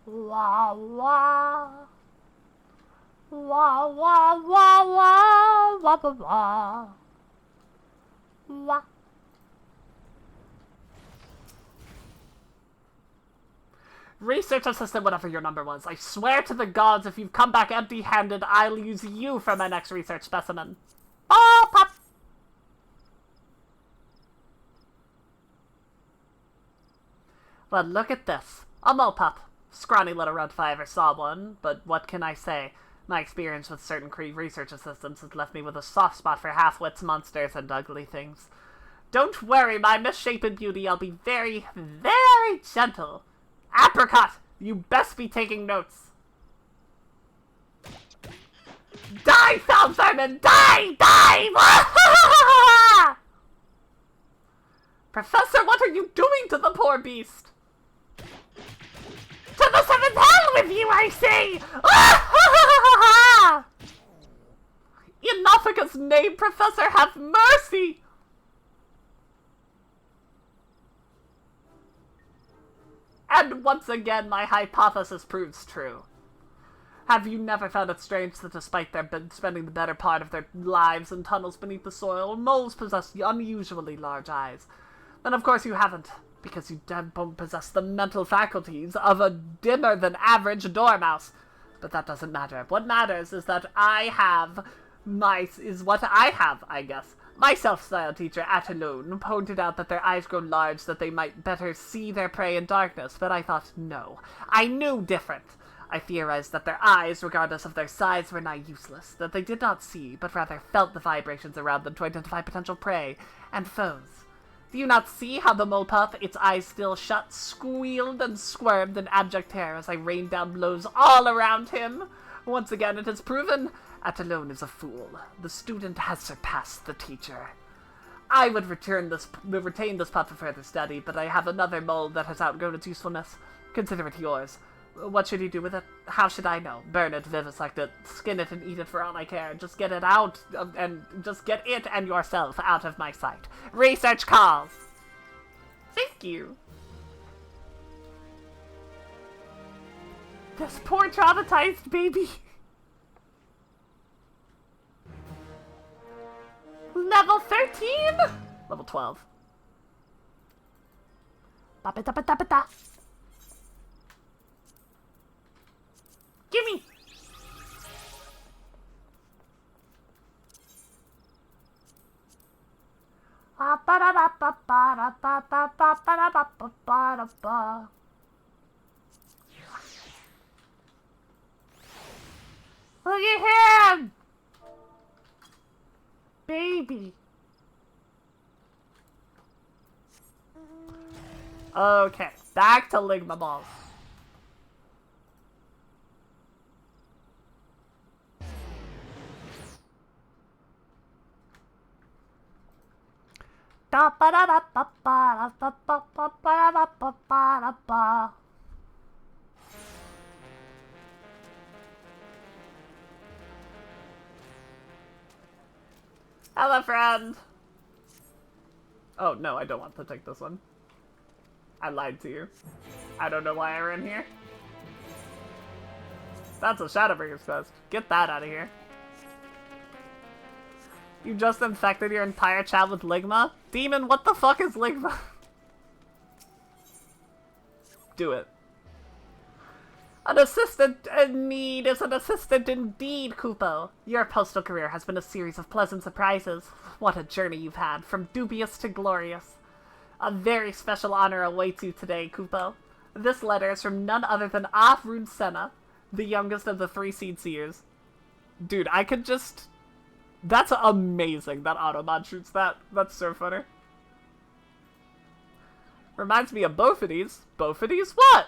Wah wah. Wah wah wah wah wah wah wah. Wah. Research assistant, whatever your number was. I swear to the gods, if you've come back empty-handed, I'll use you for my next research specimen. Oh, pop! Well, look at this. A mole pup. Scrawny little red if I ever saw one, but what can I say? My experience with certain research assistants has left me with a soft spot for half-wits, monsters, and ugly things. Don't worry, my misshapen beauty, I'll be very, very gentle. Apricot, you best be taking notes. Die, Foul Simon! Die! Die! Professor, what are you doing to the poor beast? To the seventh hell with you, I say! In Nothica's name, Professor, have mercy! And once again, my hypothesis proves true. Have you never found it strange that despite their spending the better part of their lives in tunnels beneath the soil, moles possess unusually large eyes? Then of course you haven't, because you don't possess the mental faculties of a dimmer-than-average dormouse. But that doesn't matter. What matters is that I have I guess. My self-styled teacher, Ataloon, pointed out that their eyes grow large that they might better see their prey in darkness, but I thought, no. I knew different. I theorized that their eyes, regardless of their size, were nigh useless, that they did not see, but rather felt the vibrations around them to identify potential prey and foes. Do you not see how the mole pup, its eyes still shut, squealed and squirmed in abject terror as I rained down blows all around him? Once again, it is proven Ataloon is a fool. The student has surpassed the teacher. I would retain this pup for further study, but I have another mole that has outgrown its usefulness. Consider it yours. What should you do with it? How should I know? Burn it, vivisect it, skin it, and eat it for all I care. Just get it out, and just get it and yourself out of my sight. Research calls! Thank you. This poor traumatized baby. Level 13? Level 12. Ba-ba-da-ba-da-ba-da. Gimme! Ba-ba-da-ba-ba-ba-da-ba-ba-ba-da-ba. Look at him! Baby. Okay, back to Ligma balls. Da ba da da ba ba da ba ba ba da ba ba da ba. Hello, friend! Oh, no, I don't want to take this one. I lied to you. I don't know why I ran here. That's a Shadowbringer's quest. Get that out of here. You just infected your entire chat with Ligma? Demon, what the fuck is Ligma? Do it. An assistant in need is an assistant indeed, Kupo. Your postal career has been a series of pleasant surprises. What a journey you've had, from dubious to glorious. A very special honor awaits you today, Kupo. This letter is from none other than Afrun Senna, the youngest of the 3 Seed Seers. Dude, I could just... That's amazing that Automod shoots that. That's so funny. Reminds me of both of these. Both of these what?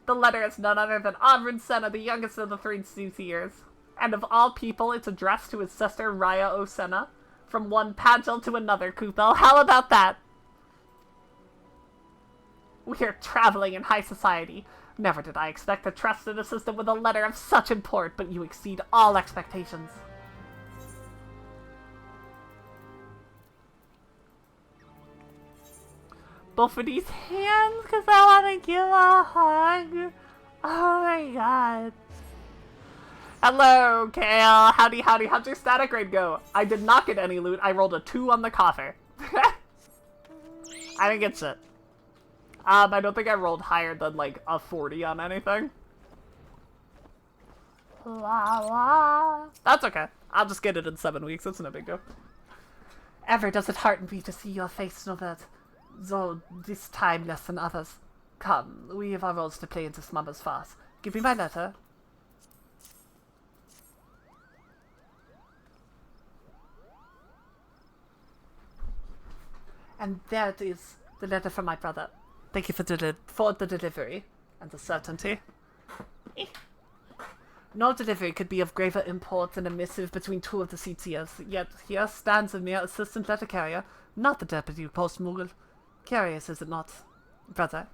The letter is none other than Afrun Senna, the youngest of the 3 Seed Seers. And of all people, it's addressed to his sister Raya Osena. From one Pagel to another, Kupo. How about that? We are traveling in high society. Never did I expect to trust an assistant with a letter of such import, but you exceed all expectations. Both of these hands, because I want to give a hug. Oh my god. Hello, Kale. Howdy, howdy. How'd your static grade go? I did not get any loot. I rolled a 2 on the coffer. I didn't get shit. I don't think I rolled higher than, like, a 40 on anything. La la. That's okay. I'll just get it in 7 weeks. It's no big deal. Ever does it hearten me to see your face, Snowbird. Though this time less than others. Come, we have our roles to play in this mummer's farce. Give me my letter. And there it is, the letter from my brother. Thank you for the delivery and the certainty. No delivery could be of graver import than a missive between 2 of the Seed Seers, yet here stands a mere assistant letter carrier, not the deputy post-Moogle. Curious, is it not, brother?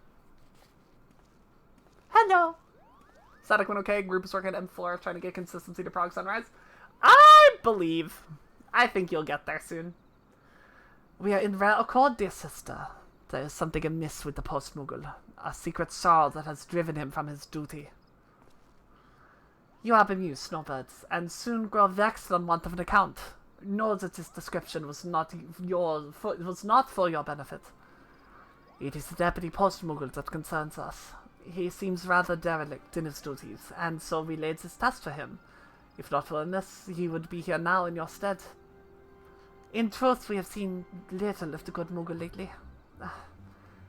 Hello! Static 1 okay, group is working at M4, trying to get consistency to Prog Sunrise. I believe. I think you'll get there soon. We are in rare accord, dear sister. There is something amiss with the post-Moogle, a secret sorrow that has driven him from his duty. You are bemused, Snowbirds, and soon grow vexed on want of an account. Know that this description was not for your benefit. It is the deputy post-Moogle that concerns us. He seems rather derelict in his duties, and so we laid this task for him. If not for this, he would be here now in your stead. In truth, we have seen little of the good Moogle lately.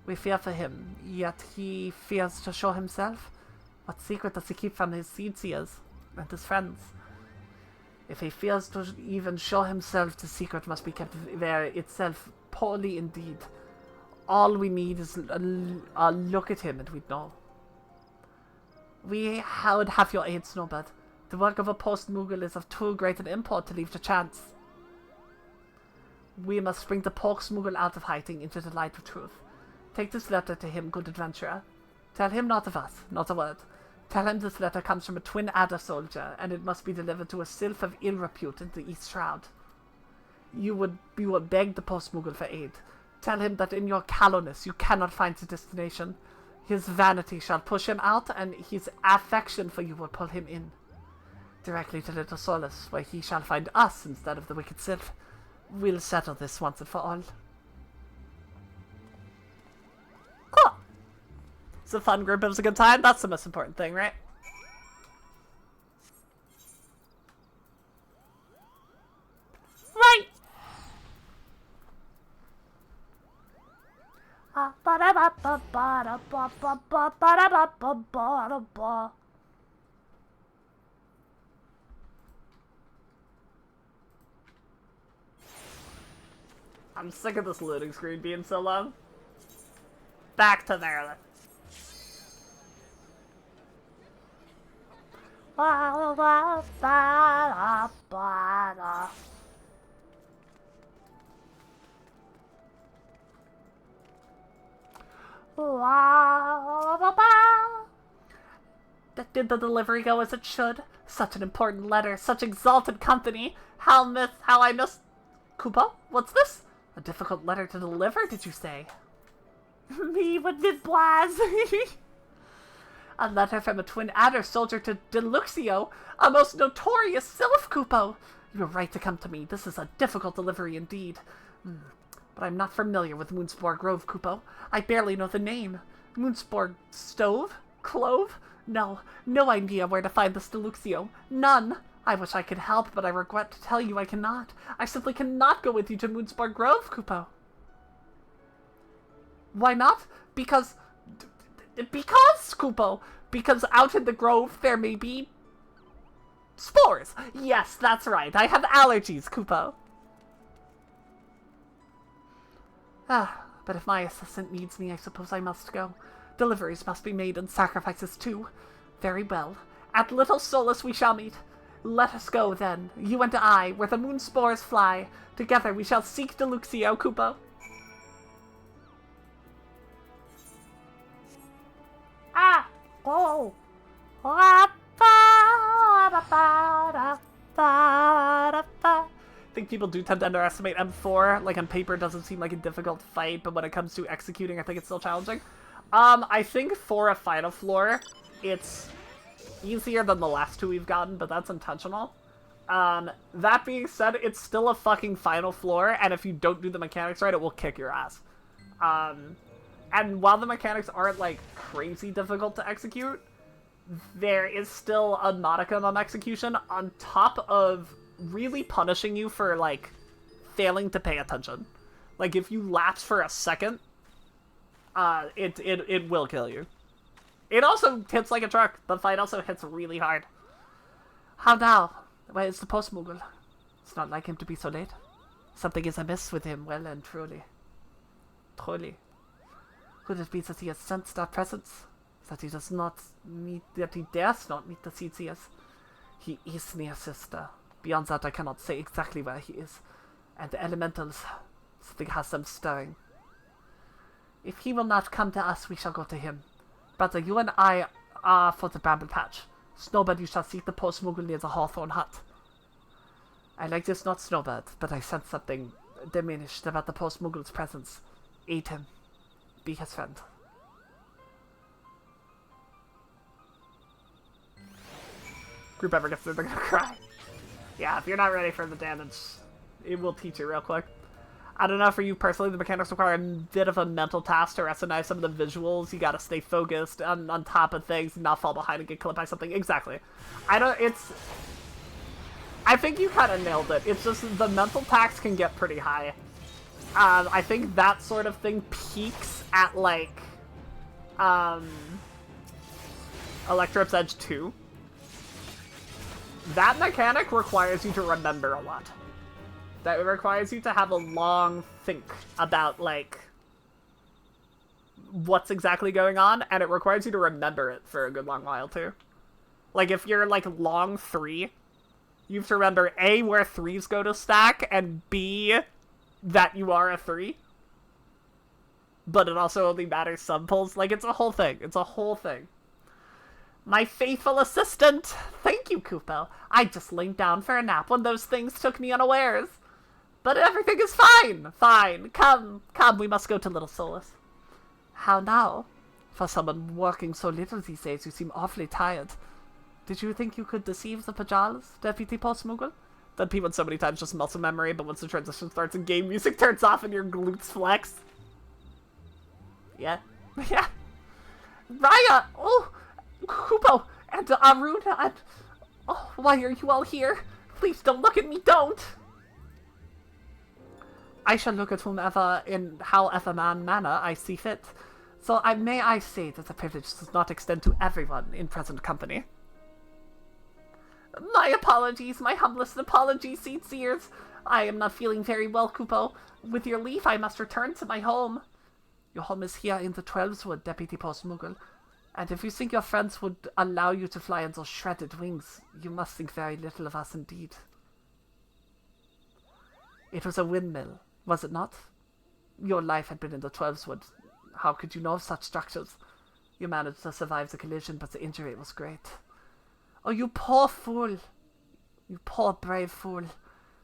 We fear for him, yet he fears to show himself. What secret does he keep from his Seed Seers and his friends? If he fears to even show himself, the secret must be kept there itself poorly indeed. All we need is a look at him and we'd know. We would have your aid, Snowbird. The work of a post-Moogle is of too great an import to leave to chance. We must bring the post-Moogle out of hiding into the light of truth. Take this letter to him, good adventurer. Tell him not of us, not a word. Tell him this letter comes from a twin adder soldier, and it must be delivered to a sylph of ill repute in the East Shroud. You would beg the post-Moogle for aid. Tell him that in your callousness you cannot find the destination. His vanity shall push him out, and his affection for you will pull him in. Directly to Little Solace, where he shall find us instead of the wicked sylph. We'll settle this once and for all. Cool. It's a fun group, it was a good time. That's the most important thing, right? Right! I'm sick of this loading screen being so long. Back to Maryland. Did the delivery go as it should? Such an important letter, such exalted company. How I missed... Koopa? What's this? A difficult letter to deliver, did you say? Me with the blaz. A letter from a twin adder soldier to Deluxio, a most notorious sylph, Koopo. You were right to come to me. This is a difficult delivery indeed. But I'm not familiar with Moonspore Grove, Koopo. I barely know the name. Moonspore Stove? Clove? No, no idea where to find this Deluxio. None. I wish I could help, but I regret to tell you I cannot. I simply cannot go with you to Moonspore Grove, Kupo. Why not? Because, Kupo. Because out in the grove there may be spores. Yes, that's right. I have allergies, Kupo. But if my assistant needs me, I suppose I must go. Deliveries must be made and sacrifices too. Very well. At Little Solace we shall meet. Let us go, then, you and I, where the moon spores fly. Together we shall seek Deluxio, Kupo. Ah! Oh! I think people do tend to underestimate M4. Like, on paper, it doesn't seem like a difficult fight, but when it comes to executing, I think it's still challenging. I think for a final floor, it's easier than the last two we've gotten, but that's intentional. That being said, it's still a fucking final floor, and if you don't do the mechanics right, it will kick your ass. And while the mechanics aren't, like, crazy difficult to execute, there is still a modicum of execution on top of really punishing you for, like, failing to pay attention. Like, if you lapse for a second, it will kill you. It also hits like a truck. The fight also hits really hard. How now? Where is the post-Moogle? It's not like him to be so late. Something is amiss with him, well and truly. Truly. Could it be that he has sensed our presence? That he dares not meet the Seetsiers? He is near, sister. Beyond that, I cannot say exactly where he is. And the elementals, something has them stirring. If he will not come to us, we shall go to him. Brother, you and I are for the Bramble Patch. Snowbird, you shall seek the post-Moogle near the Hawthorne Hut. I like this not Snowbird, but I sense something diminished about the post-Moogle's presence. Aid him. Be his friend. Group ever gets there, they're gonna cry. Yeah, if you're not ready for the damage, it will teach you real quick. I don't know, for you personally, the mechanics require a bit of a mental task to recognize some of the visuals. You gotta stay focused on top of things, not fall behind and get clipped by something. Exactly. I think you kind of nailed it. It's just the mental tax can get pretty high. I think that sort of thing peaks at, like, Electrop's Edge 2. That mechanic requires you to remember a lot. That requires you to have a long think about, like, what's exactly going on, and it requires you to remember it for a good long while, too. Like, if you're, like, long 3, you have to remember, A, where 3s go to stack, and B, that you are a 3. But it also only matters some pulls. Like, it's a whole thing. It's a whole thing. My faithful assistant! Thank you, Kupo. I just laid down for a nap when those things took me unawares. But everything is fine! Fine. Come, we must go to Little Solace. How now? For someone working so little these days, you seem awfully tired. Did you think you could deceive the Pajalas, Deputy Post-Moogle? Done people so many times just muscle memory, but once the transition starts and game music turns off and your glutes flex. Yeah. Yeah. Raya! Oh! Kupo! And Aruna! And... Oh, why are you all here? Please don't look at me, don't! I shall look at whomever in however manner I see fit. So may I say that the privilege does not extend to everyone in present company. My apologies, my humblest apologies, Seetsiers. I am not feeling very well, Kupo. With your leave, I must return to my home. Your home is here in the Twelveswood, Deputy Post-Moogle. And if you think your friends would allow you to fly on those shredded wings, you must think very little of us indeed. It was a windmill, was it not? Your life had been in the Twelveswood. How could you know of such structures? You managed to survive the collision, but the injury was great. Oh, you poor fool. You poor brave fool.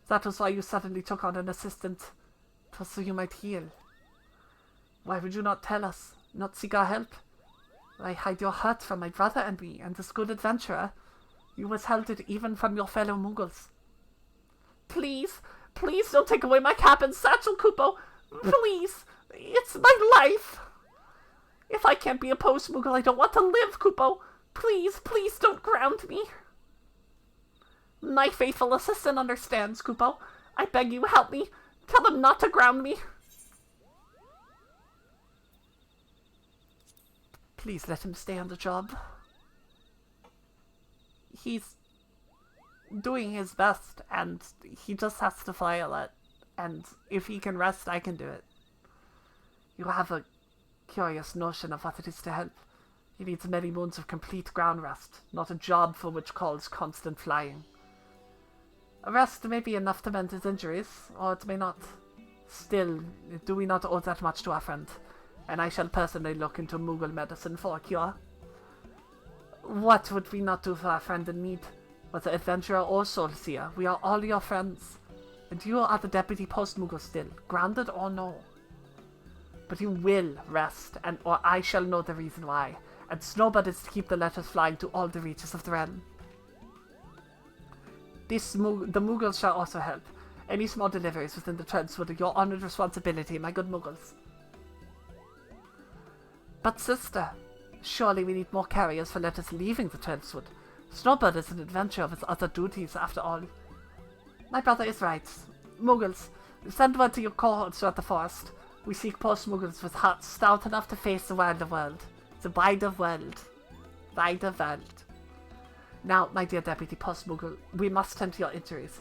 That was why you suddenly took on an assistant. It was so you might heal. Why would you not tell us? Not seek our help? Why hide your hurt from my brother and me, and this good adventurer? You withheld it even from your fellow Moogles. Please, please don't take away my cap and satchel, Kupo. Please, it's my life. If I can't be a post-Moogle, I don't want to live, Kupo. Please, please don't ground me. My faithful assistant understands, Kupo. I beg you, help me. Tell him not to ground me. Please let him stay on the job. He's doing his best, and he just has to fly a lot. And if he can rest, I can do it. You have a curious notion of what it is to help. He needs many moons of complete ground rest, not a job for which calls constant flying. A rest may be enough to mend his injuries, or it may not. Still, do we not owe that much to our friend? And I shall personally look into Moogle medicine for a cure. What would we not do for our friend in need? Whether adventurer or soulseer, we are all your friends. And you are the deputy post-Moogle still, grounded or no. But you will rest, or I shall know the reason why. And Snowbird is to keep the letters flying to all the reaches of the realm. The Moogles shall also help. Any small deliveries within the Trenchwood are your honored responsibility, my good Moogles. But sister, surely we need more carriers for letters leaving the Trenchwood. Snowbird is an adventurer with other duties, after all. My brother is right. Moogles, send word to your cohorts throughout the forest. We seek post-Moogles with hearts stout enough to face the wider world. The wider world. Wider world. Now, my dear Deputy Post-Moogle, we must tend to your injuries.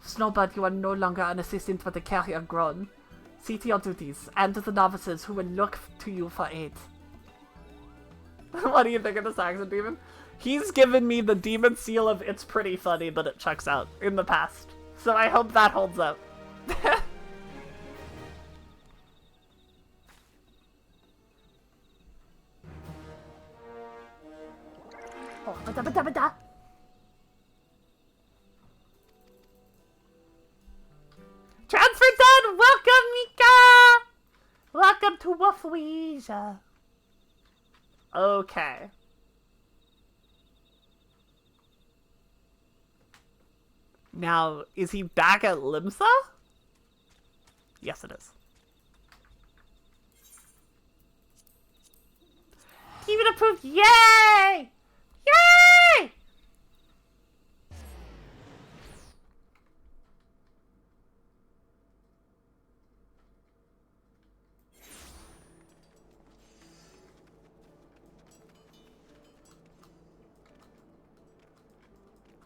Snowbird, you are no longer an assistant but a carrier grown. See to your duties, and to the novices who will look to you for aid. What do you think of this accent, Demon? He's given me the demon seal of it's pretty funny, but it checks out in the past. So I hope that holds up. Oh, bada. Transfer done! Welcome, Mika! Welcome to Wafflesia. Okay. Now, is he back at Limsa? Yes, it is. Even approved! Yay! Yay!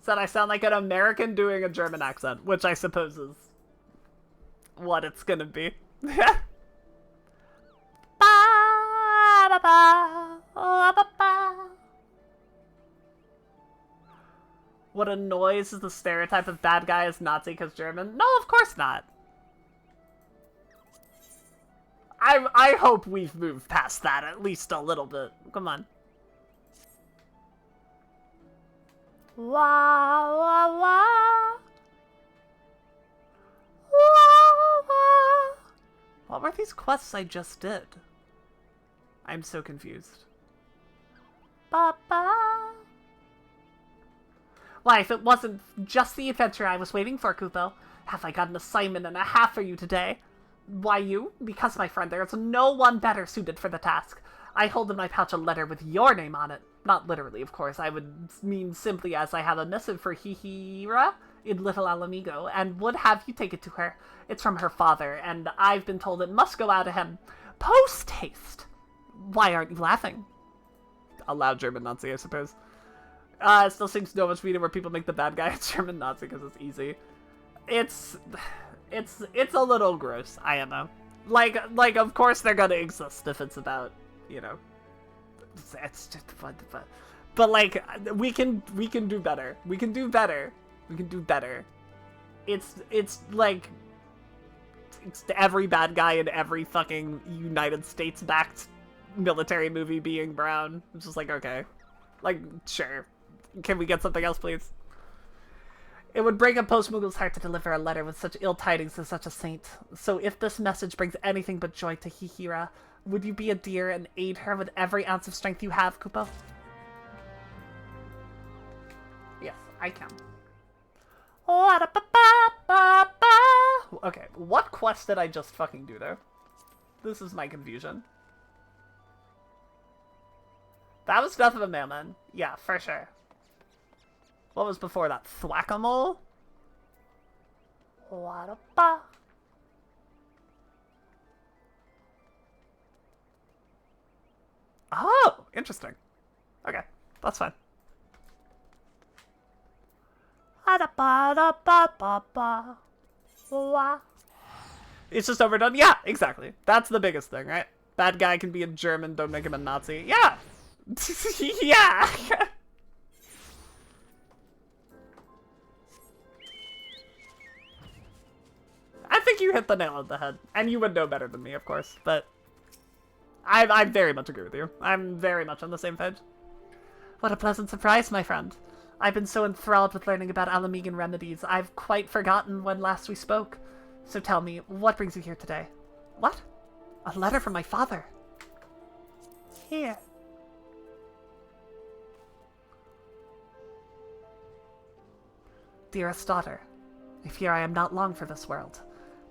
Said I sound like an American doing a German accent, which I suppose is what it's gonna be. What annoys is the stereotype of bad guy is Nazi because German? No, of course not. I hope we've moved past that at least a little bit. Come on. Wah, wah, wah. Wah, wah. What were these quests I just did? I'm so confused. Ba, ba. Why, if it wasn't just the adventure I was waiting for, Kupo, have I got an assignment and a half for you today? Why you? Because, my friend, there is no one better suited for the task. I hold in my pouch a letter with your name on it. Not literally, of course. I would mean simply as I have a missive for Hihira in Little Alamigo, and would have you take it to her. It's from her father, and I've been told it must go out to him. Post-haste! Why aren't you laughing? A loud German Nazi, I suppose. It still seems so much media where people make the bad guy a German Nazi because it's easy. It's a little gross, I don't know. Like, of course they're gonna exist if it's about, you know, it's just fun. But like, we can do better. We can do better. We can do better. It's like, it's every bad guy in every fucking United States backed military movie being brown. It's just like, okay, like, sure. Can we get something else, please? It would break a post-Moogle's heart to deliver a letter with such ill tidings to such a saint. So if this message brings anything but joy to Hihira, would you be a dear and aid her with every ounce of strength you have, Kupo? Yes, I can. Okay, what quest did I just fucking do there? This is my confusion. That was Death of a Mailman. Yeah, for sure. What was before that? Thwack-a-mole? What-a-ba? Oh, interesting. Okay, that's fine. It's just overdone? Yeah, exactly. That's the biggest thing, right? Bad guy can be a German, don't make him a Nazi. Yeah! Yeah! I think you hit the nail on the head. And you would know better than me, of course, but I very much agree with you. I'm very much on the same page. What a pleasant surprise, my friend. I've been so enthralled with learning about Alamegan remedies, I've quite forgotten when last we spoke. So tell me, what brings you here today? What? A letter from my father. Here. Dearest daughter, I fear I am not long for this world.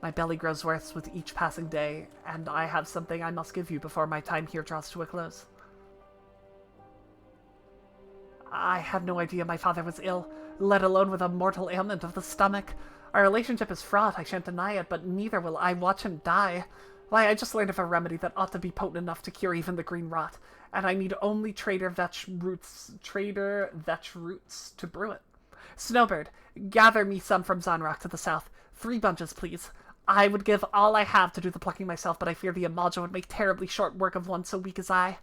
My belly grows worse with each passing day, and I have something I must give you before my time here draws to a close. I had no idea my father was ill, let alone with a mortal ailment of the stomach. Our relationship is fraught, I shan't deny it, but neither will I watch him die. Why, I just learned of a remedy that ought to be potent enough to cure even the green rot, and I need only Trader Vetch roots to brew it. Snowbird, gather me some from Zonrock to the south. 3 bunches, please. I would give all I have to do the plucking myself, but I fear the Imaja would make terribly short work of one so weak as I.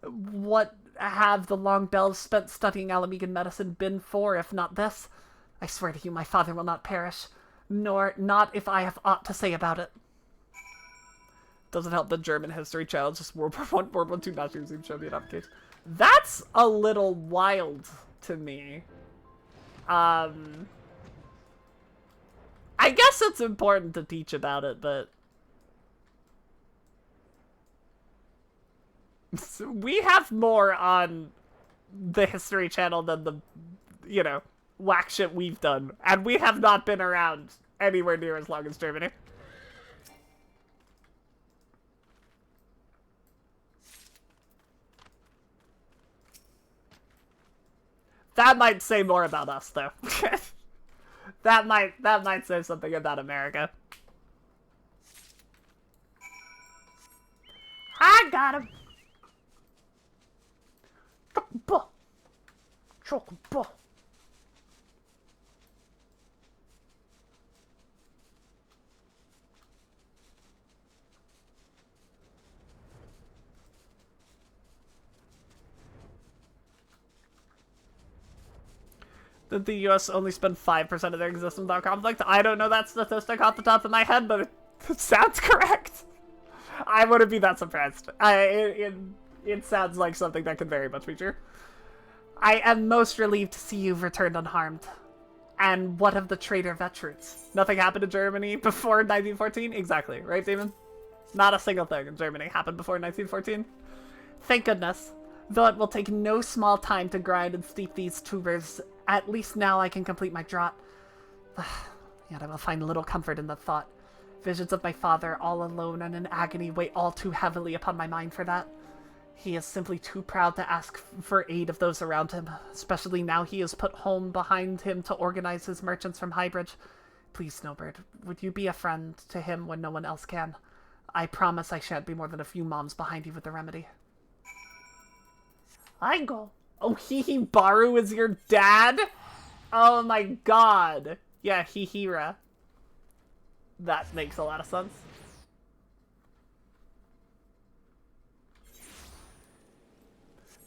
What have the long bells spent studying Alamegan medicine been for, if not this? I swear to you, my father will not perish, nor not if I have aught to say about it. Doesn't help the German History Channel, just World War I, World War II, Nazi Museum, show me an application. That's a little wild to me. I guess it's important to teach about it, but we have more on the History Channel than the, you know, whack shit we've done, and we have not been around anywhere near as long as Germany. That might say more about us, though. That might say something about America. I got him. Chocobo. Did the US only spend 5% of their existence without conflict? I don't know that statistic off the top of my head, but it sounds correct. I wouldn't be that surprised. It sounds like something that could very much be true. I am most relieved to see you've returned unharmed. And what of the traitor veterans? Nothing happened to Germany before 1914? Exactly, right, Demon? Not a single thing in Germany happened before 1914. Thank goodness. Though it will take no small time to grind and steep these tubers, at least now I can complete my draught. Yet I will find little comfort in the thought. Visions of my father, all alone and in agony, weigh all too heavily upon my mind for that. He is simply too proud to ask for aid of those around him, especially now he has put home behind him to organize his merchants from Highbridge. Please, Snowbird, would you be a friend to him when no one else can? I promise I shan't be more than a few moms behind you with the remedy. I go. Oh, Baru is your dad? Oh my god. Yeah, Hihira. That makes a lot of sense.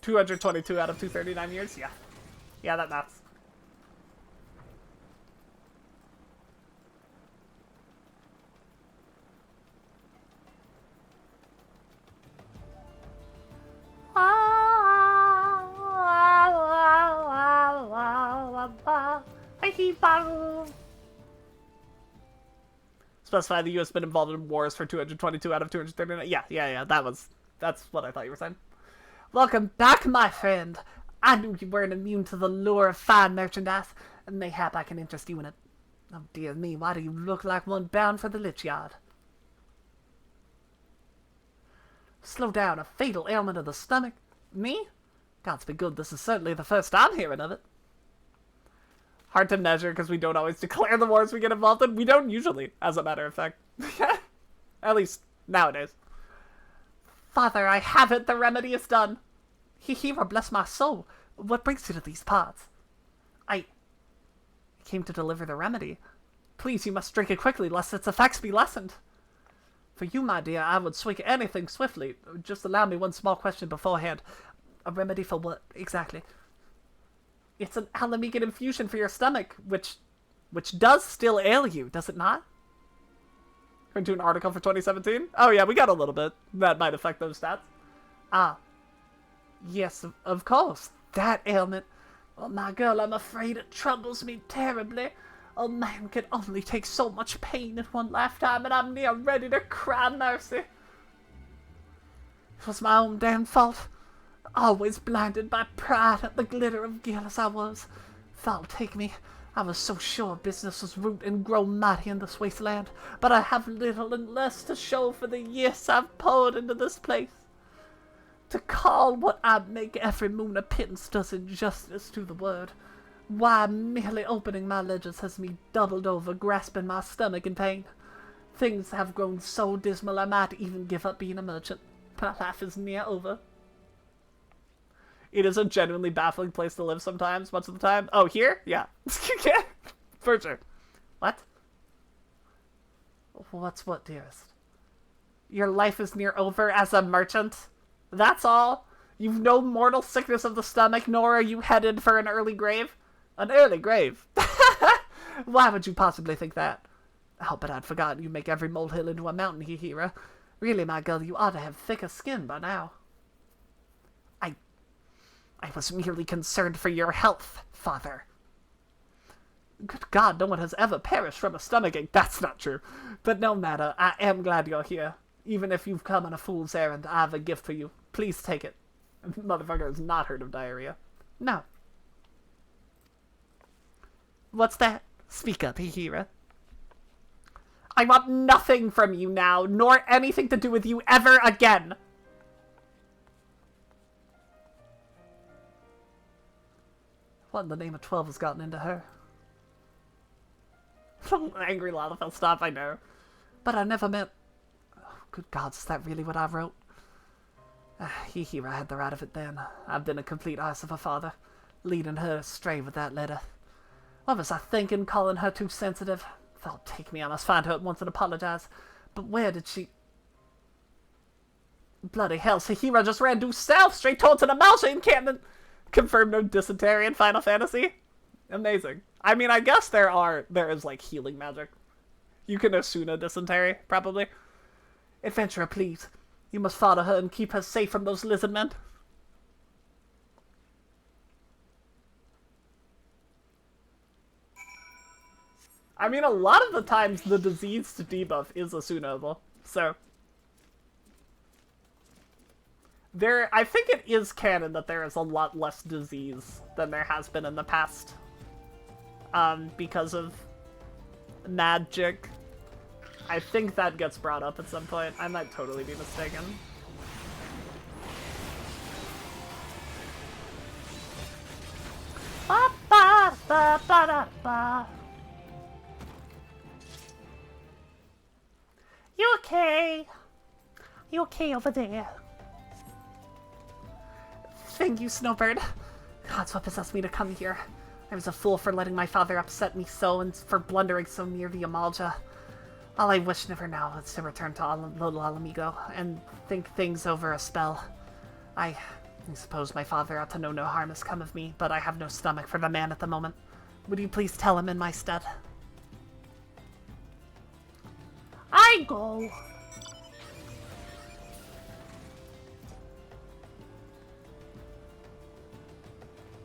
$222 out of 239 years? Yeah. Yeah, that maths. Specify the U.S. been involved in wars for 222 out of 239. Yeah. That's what I thought you were saying. Welcome back, my friend. I knew you weren't immune to the lure of fine merchandise, and mayhap I can interest you in it. Oh dear me, why do you look like one bound for the lich yard? Slow down, a fatal ailment of the stomach? Me? God's be good, this is certainly the first I'm hearing of it. Hard to measure because we don't always declare the wars we get involved in. We don't usually, as a matter of fact. At least nowadays. Father, I have it. The remedy is done. Hihira, bless my soul. What brings you to these parts? I came to deliver the remedy. Please, you must drink it quickly, lest its effects be lessened. For you, my dear, I would swig anything swiftly. Just allow me one small question beforehand. A remedy for what, exactly? It's an Alamegan infusion for your stomach, which does still ail you, does it not? Into an article for 2017? Oh yeah, we got a little bit. That might affect those stats. Ah. Yes, of course. That ailment. Oh my girl, I'm afraid it troubles me terribly. A man can only take so much pain in one lifetime, and I'm near ready to cry mercy. It was my own damn fault. Always blinded by pride at the glitter of gear as I was. Foul take me. I was so sure business was root and grow mighty in this wasteland, but I have little and less to show for the years I've poured into this place. To call what I make every moon a pittance does injustice to the word. Why, merely opening my ledgers has me doubled over, grasping my stomach in pain. Things have grown so dismal I might even give up being a merchant. My life is near over. It is a genuinely baffling place to live sometimes, much of the time. Oh, here? Yeah. Yeah, for sure. What? What's what, dearest? Your life is near over as a merchant? That's all? You've no mortal sickness of the stomach, nor are you headed for an early grave? An early grave? Why would you possibly think that? Oh, but I'd forgotten you make every molehill into a mountain, Hihira. Really, my girl, you ought to have thicker skin by now. I was merely concerned for your health, father. Good God, no one has ever perished from a stomachache. That's not true. But no matter, I am glad you're here. Even if you've come on a fool's errand, I have a gift for you. Please take it. Motherfucker has not heard of diarrhea. No. What's that? Speak up, Hihira. I want nothing from you now, nor anything to do with you ever again. What in the name of 12 has gotten into her? Angry Lalafell, stop, I know. But I never meant... Oh, good God, is that really what I wrote? Hihira had the right of it then. I've been a complete ass of a father, leading her astray with that letter. What was I thinking, calling her too sensitive? Thought, take me, I must find her at once and apologize. But where did she... Bloody hell, Hihira just ran due south, straight towards the Malsha encampment! Confirmed no dysentery in Final Fantasy? Amazing. I mean, I guess there is, like, healing magic. You can Asuna dysentery, probably. Adventurer, please. You must follow her and keep her safe from those lizard men. I mean, a lot of the times the disease to debuff is Asunable, so... I think it is canon that there is a lot less disease than there has been in the past. Because of magic. I think that gets brought up at some point. I might totally be mistaken. Ba, ba, ba, ba, da, ba. You okay? You okay over there? Thank you, Snowbird. God's what possessed me to come here. I was a fool for letting my father upset me so, and for blundering so near the Amalja. All I wish never now is to return to Little Alamigo, and think things over a spell. I suppose my father ought to know no harm has come of me, but I have no stomach for the man at the moment. Would you please tell him in my stead? I go!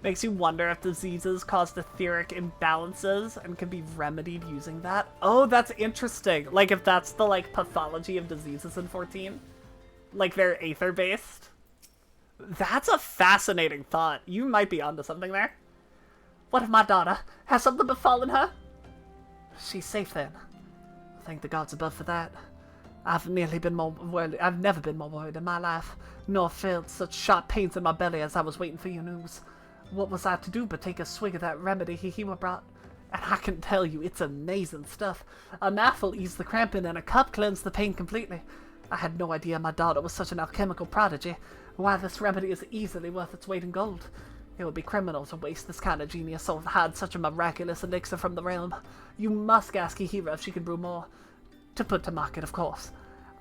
Makes you wonder if diseases cause etheric imbalances and can be remedied using that. Oh, that's interesting. Like, if that's the, like, pathology of diseases in 14. Like, they're aether-based. That's a fascinating thought. You might be onto something there. What of my daughter? Has something befallen her? She's safe, then. Thank the gods above for that. I've never been more worried in my life, nor felt such sharp pains in my belly as I was waiting for your news. What was I to do but take a swig of that remedy Hihira brought? And I can tell you, it's amazing stuff. A mouthful eased the cramping and a cup cleansed the pain completely. I had no idea my daughter was such an alchemical prodigy. Why, this remedy is easily worth its weight in gold. It would be criminal to waste this kind of genius soul that had such a miraculous elixir from the realm. You must ask Hihira if she can brew more. To put to market, of course.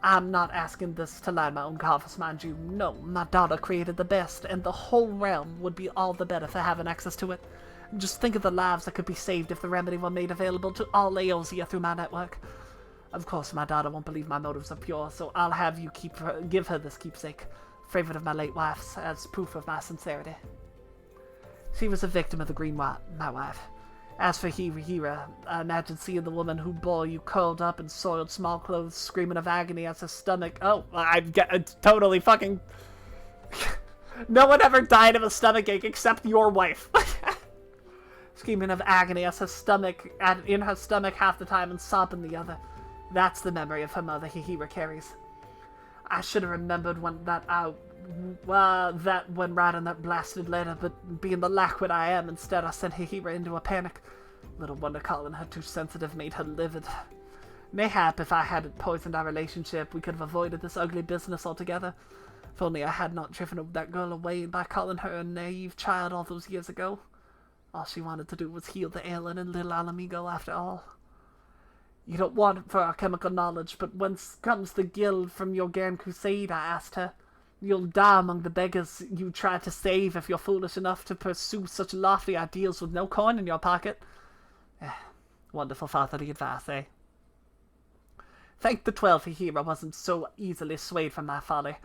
I'm not asking this to line my own coffers, mind you. No, my daughter created the best, and the whole realm would be all the better for having access to it. Just think of the lives that could be saved if the remedy were made available to all Laosia through my network. Of course, my daughter won't believe my motives are pure, so I'll have you give her this keepsake, favorite of my late wife's, as proof of my sincerity. She was a victim of the Green Rot, my wife. As for Hihira, I imagine seeing the woman who bore you curled up in soiled small clothes, screaming of agony as her stomach... Oh, I get totally fucking... No one ever died of a stomachache except your wife. Screaming of agony as her stomach, in her stomach half the time and sobbing the other. That's the memory of her mother Hihira carries. I should have remembered when when writing that blasted letter, but being the lackwit I am, instead I sent Hihira into a panic. Little wonder calling her too sensitive made her livid. Mayhap if I hadn't poisoned our relationship, we could have avoided this ugly business altogether. If only I had not driven that girl away by calling her a naive child all those years ago. All she wanted to do was heal the ailing in little Alamigo after all. You don't want it for our chemical knowledge, but whence comes the guild from your grand crusade, I asked her. You'll die among the beggars you try to save if you're foolish enough to pursue such lofty ideals with no coin in your pocket. Wonderful fatherly advice, eh? Thank the 12 Hihira wasn't so easily swayed from my folly.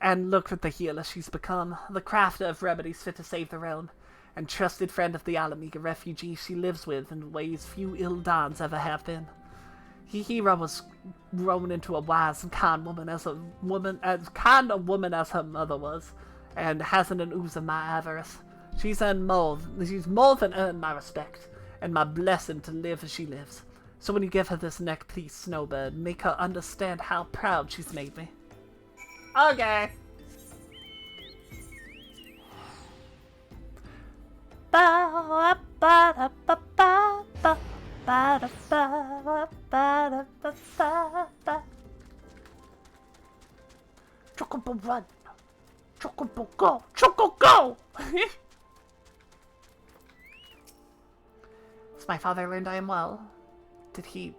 And look at the healer she's become, the crafter of remedies fit to save the realm, and trusted friend of the Alamiga refugees she lives with in ways few ill dons ever have been. Hihira was grown into a wise and kind woman as kind a woman as her mother was, and hasn't an ooze of my avarice. She's more than earned my respect, and my blessing to live as she lives. So when you give her this neck-piece, Snowbird, make her understand how proud she's made me. Okay. Chocobo run! Chocobo go! Choco go! Has my father learned I am well? Did he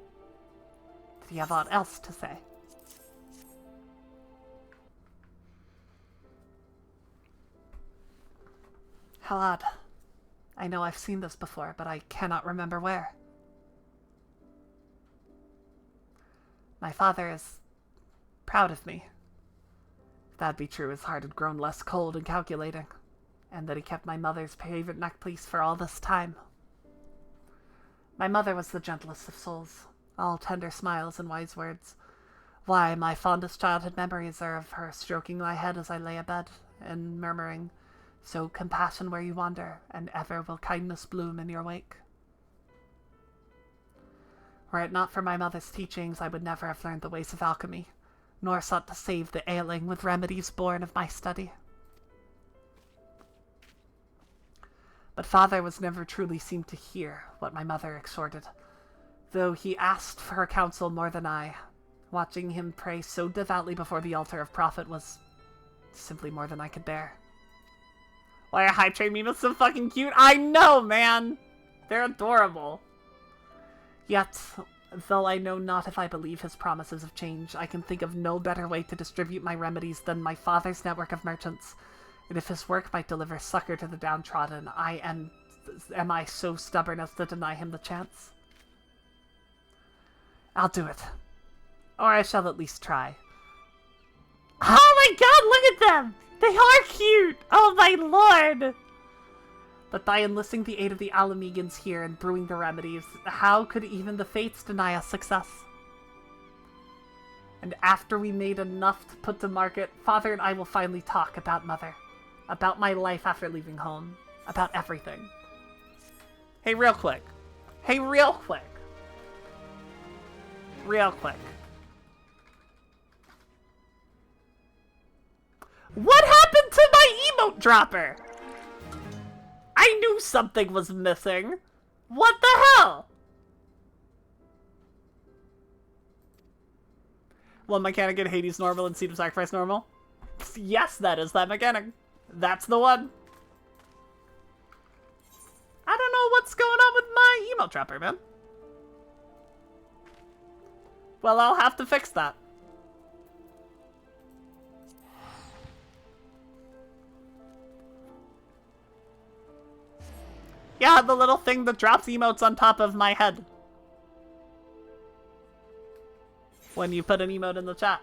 have aught else to say? How odd. I know I've seen this before, but I cannot remember where. My father is proud of me. If that be true, his heart had grown less cold and calculating, and that he kept my mother's favorite neckpiece for all this time. My mother was the gentlest of souls, all tender smiles and wise words. Why, my fondest childhood memories are of her stroking my head as I lay abed, and murmuring, "Sow compassion where you wander, and ever will kindness bloom in your wake." Were it not for my mother's teachings, I would never have learned the ways of alchemy, nor sought to save the ailing with remedies born of my study. But father was never truly seen to hear what my mother exhorted, though he asked for her counsel more than I. Watching him pray so devoutly before the altar of profit was simply more than I could bear. Why are High Train memes so fucking cute? I know, man! They're adorable. Yet, though I know not if I believe his promises of change, I can think of no better way to distribute my remedies than my father's network of merchants. And if his work might deliver succor to the downtrodden, am I so stubborn as to deny him the chance? I'll do it. Or I shall at least try. Oh my god, look at them! They are cute! Oh my lord! But by enlisting the aid of the Alamegans here and brewing the remedies, how could even the fates deny us success? And after we made enough to put to market, father and I will finally talk about mother. About my life after leaving home. About everything. Hey, real quick. Hey, real quick. Real quick. What happened to my emote dropper? I knew something was missing. What the hell? One mechanic in Hades normal and Seed of Sacrifice normal? Yes, that is that mechanic. That's the one. I don't know what's going on with my emote dropper, man. Well, I'll have to fix that. Yeah, the little thing that drops emotes on top of my head. When you put an emote in the chat.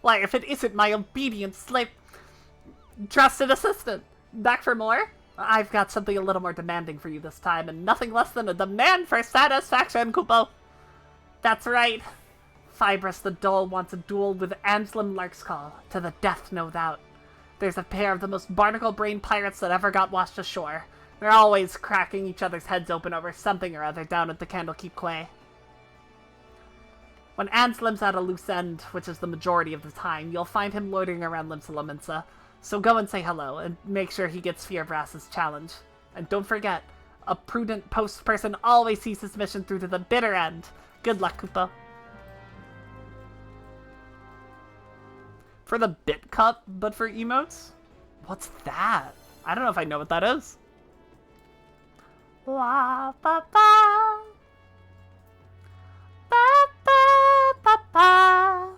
Like, if it isn't my obedient slave, trusted assistant. Back for more? I've got something a little more demanding for you this time, and nothing less than a demand for satisfaction, Kupo. That's right. Fibrous the Dull wants a duel with Anselm Larkscall, to the death, no doubt. There's a pair of the most barnacle-brained pirates that ever got washed ashore. They're always cracking each other's heads open over something or other down at the Candlekeep Quay. When Anselm's at a loose end, which is the majority of the time, you'll find him loitering around Limsa. So go and say hello, and make sure he gets Fierbrass's challenge. And don't forget, a prudent post person always sees his mission through to the bitter end. Good luck, Koopa. For the bit cup, but for emotes? What's that? I don't know if I know what that is. Ba ba ba. Ba ba ba ba.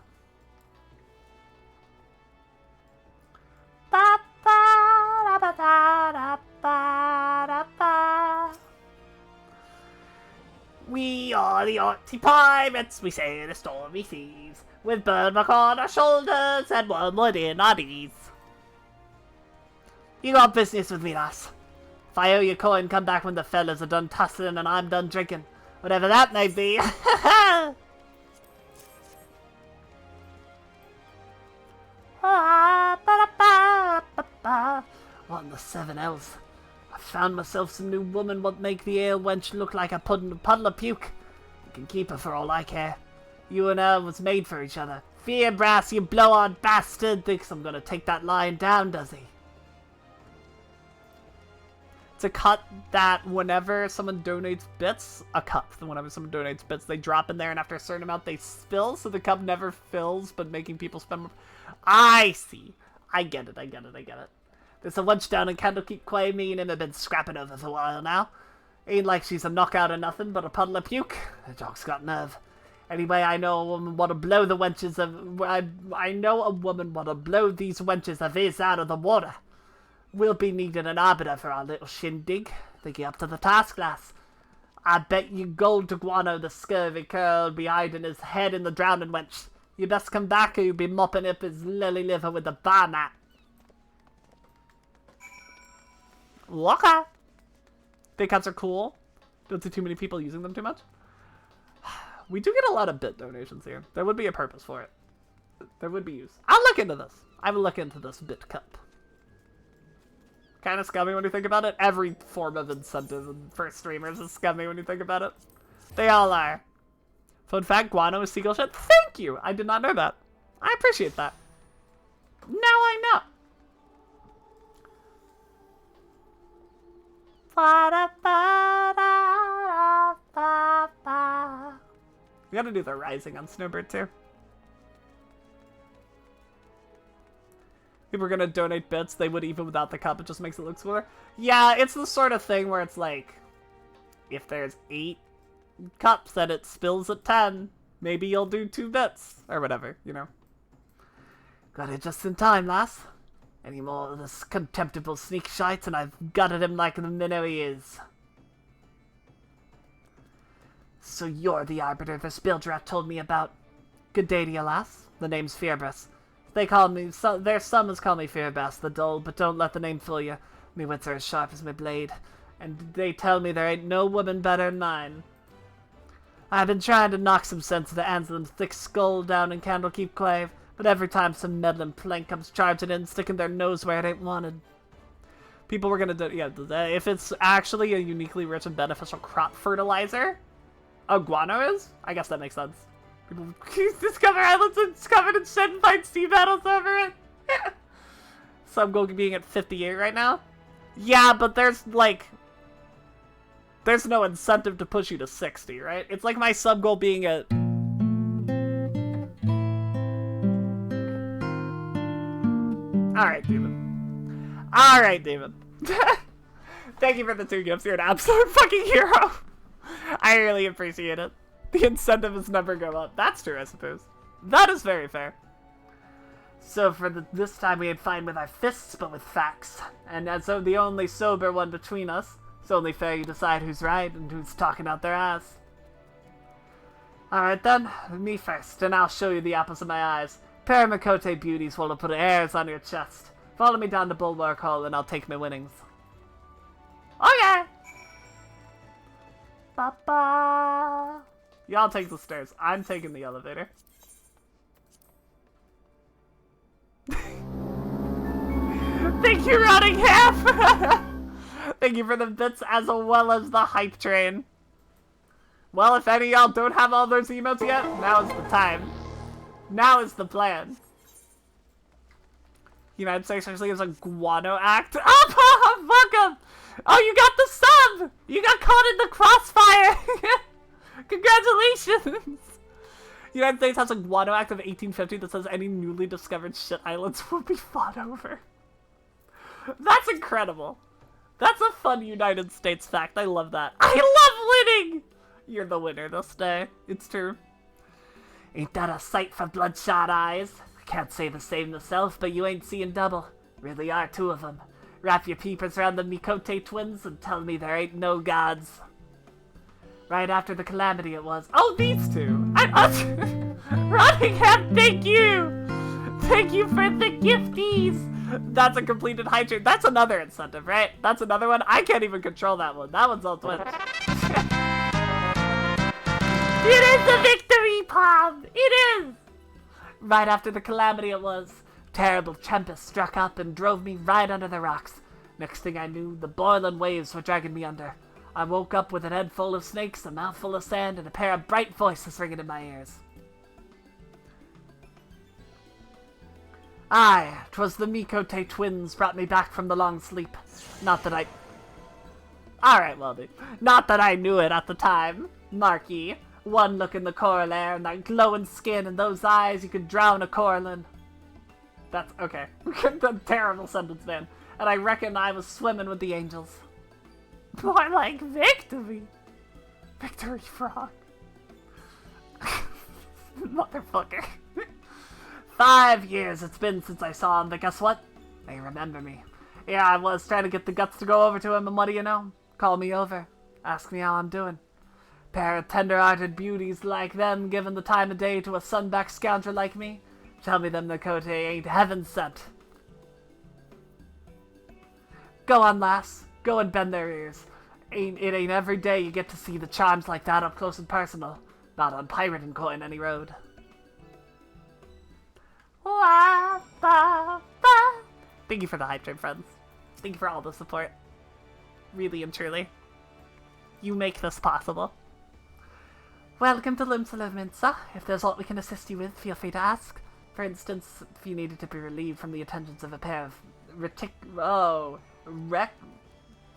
Ba ba da ba da da ba da ba. We are the Arctic Pirates, we sail the stormy seas, with Birdmark on our shoulders and wormwood in our knees. You got business with me, lass. If I owe you a coin, come back when the fellas are done tussling and I'm done drinking. Whatever that may be. What in the 7 L's? I found myself some new woman what make the ale wench look like a puddle of puke. You can keep her for all I care. You and her was made for each other. Fierbrass, you blow-on bastard, thinks I'm gonna take that lion down, does he? To cut that whenever someone donates bits, a cup, whenever someone donates bits, they drop in there, and after a certain amount they spill, so the cup never fills, but making people spend more. I see. I get it. There's a wench down in Candlekeep Quay me and him have been scrapping over for a while now. Ain't like she's a knockout or nothing, but a puddle of puke. The dog's got nerve. Anyway, I know a woman what'll blow the wenches of... I know a woman what'll blow these wenches of his out of the water. We'll be needing an arbiter for our little shindig. Think you up to the task, lass? I bet you gold to Guano the scurvy curl be hiding his head in the drowning wench. You best come back or you'll be mopping up his lily liver with the bar mat. Waka! Big cuts are cool. Don't see too many people using them too much. We do get a lot of bit donations here. There would be a purpose for it. There would be use. I'll look into this. I will look into this bit cup. Kind of scummy when you think about it. Every form of incentive for streamers is scummy when you think about it. They all are. Fun fact, guano is seagull shit. Thank you! I did not know that. I appreciate that. Now I know. We gotta do the rising on Snowbird too. People are gonna donate bits, they would even without the cup, it just makes it look cooler. Yeah, it's the sort of thing where it's like, if there's 8 cups and it spills at 10, maybe you'll do 2 bits, or whatever, you know. Got it just in time, lass. Any more of this contemptible sneak shite and I've gutted him like the minnow he is. So you're the arbiter this Bildrat told me about. Good day to you, lass. The name's Fierbrass. They call me, their summons call me Fierbrass the Dull, but don't let the name fool you. Me wits are as sharp as my blade, and they tell me there ain't no woman better than mine. I've been trying to knock some sense into Anselm's thick skull down in Candlekeep Clave, but every time some meddling plank comes charging in, sticking their nose where it ain't wanted. People were gonna do, yeah, if it's actually a uniquely rich and beneficial crop fertilizer, a guano is? I guess that makes sense. People discover islands and it's covered in shit and fight sea battles over it. Sub goal being at 58 right now. Yeah, but there's like, there's no incentive to push you to 60, right? It's like my sub goal being at... Alright, Demon. Alright, Demon. Thank you for the 2 gifts. You're an absolute fucking hero. I really appreciate it. The incentive is never go up. That's true, I suppose. That is very fair. So for this time we ain't fine with our fists, but with facts. And as the only sober one between us, it's only fair you decide who's right and who's talking out their ass. Alright then, me first, and I'll show you the apples of my eyes. Paramakote beauties will put airs on your chest. Follow me down to Bulwark Hall and I'll take my winnings. Okay! Ba-ba! Y'all take the stairs. I'm taking the elevator. Thank you, Rotting Half! Thank you for the bits as well as the hype train. Well, if any of y'all don't have all those emotes yet, now is the time. Now is the plan. United States actually gives a guano act. Oh, fuck him! Oh, you got the sub! You got caught in the crossfire! Congratulations! United States has a guano act of 1850 that says any newly discovered shit islands will be fought over. That's incredible. That's a fun United States fact. I love that. I love winning! You're the winner this day. It's true. Ain't that a sight for bloodshot eyes? I can't say the same myself, but you ain't seeing double. Really are 2 of them. Wrap your peepers around the Mikote twins and tell me there ain't no gods. Right after the calamity it was. Oh, these 2! Rottingham, thank you! Thank you for the gifties! That's a completed high train. That's another incentive, right? That's another one. I can't even control that one. That one's all Twitch. It is the victory, Palm! It is! Right after the calamity it was. Terrible tempest struck up and drove me right under the rocks. Next thing I knew, the boiling waves were dragging me under. I woke up with a head full of snakes, a mouth full of sand, and a pair of bright voices ringing in my ears. Aye, 'twas the Mikote twins brought me back from the long sleep. Not that I... Alright, well, dude. Not that I knew it at the time. Marky. One look in the coral air and that glowing skin and those eyes, you could drown a coralin. That's okay. The terrible sentence, man. And I reckon I was swimming with the angels. More like victory. Victory frog. Motherfucker. 5 years it's been since I saw him, but guess what? They remember me. Yeah, I was trying to get the guts to go over to him, and what do you know? Call me over. Ask me how I'm doing. Pair of tender-hearted beauties like them giving the time of day to a sunback scoundrel like me? Tell me them Nakote ain't heaven sent. Go on, lass. Go and bend their ears. It ain't every day you get to see the charms like that up close and personal. Not on Pirate and Coin any road. Thank you for the hype train, friends. Thank you for all the support. Really and truly. You make this possible. Welcome to Limsala Minsa. If there's aught we can assist you with, feel free to ask. For instance, if you needed to be relieved from the attentions of a pair of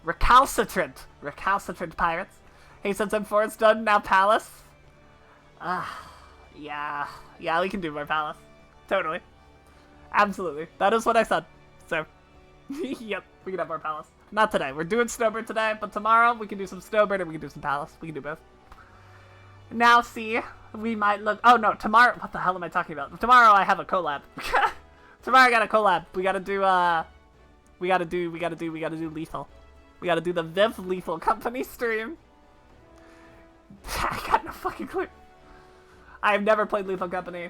recalcitrant pirates. Hey, since M4's done, now Palace? Yeah, we can do more Palace. Totally. Absolutely. That is what I said. So, yep, we can have more Palace. Not today. We're doing Snowbird today, but tomorrow we can do some Snowbird and we can do some Palace. We can do both. Now, see, we might look... Oh, no, tomorrow... What the hell am I talking about? Tomorrow I have a collab. Tomorrow I got a collab. We gotta do, We gotta do Lethal. We gotta do the Viv Lethal Company stream. I got no fucking clue. I have never played Lethal Company.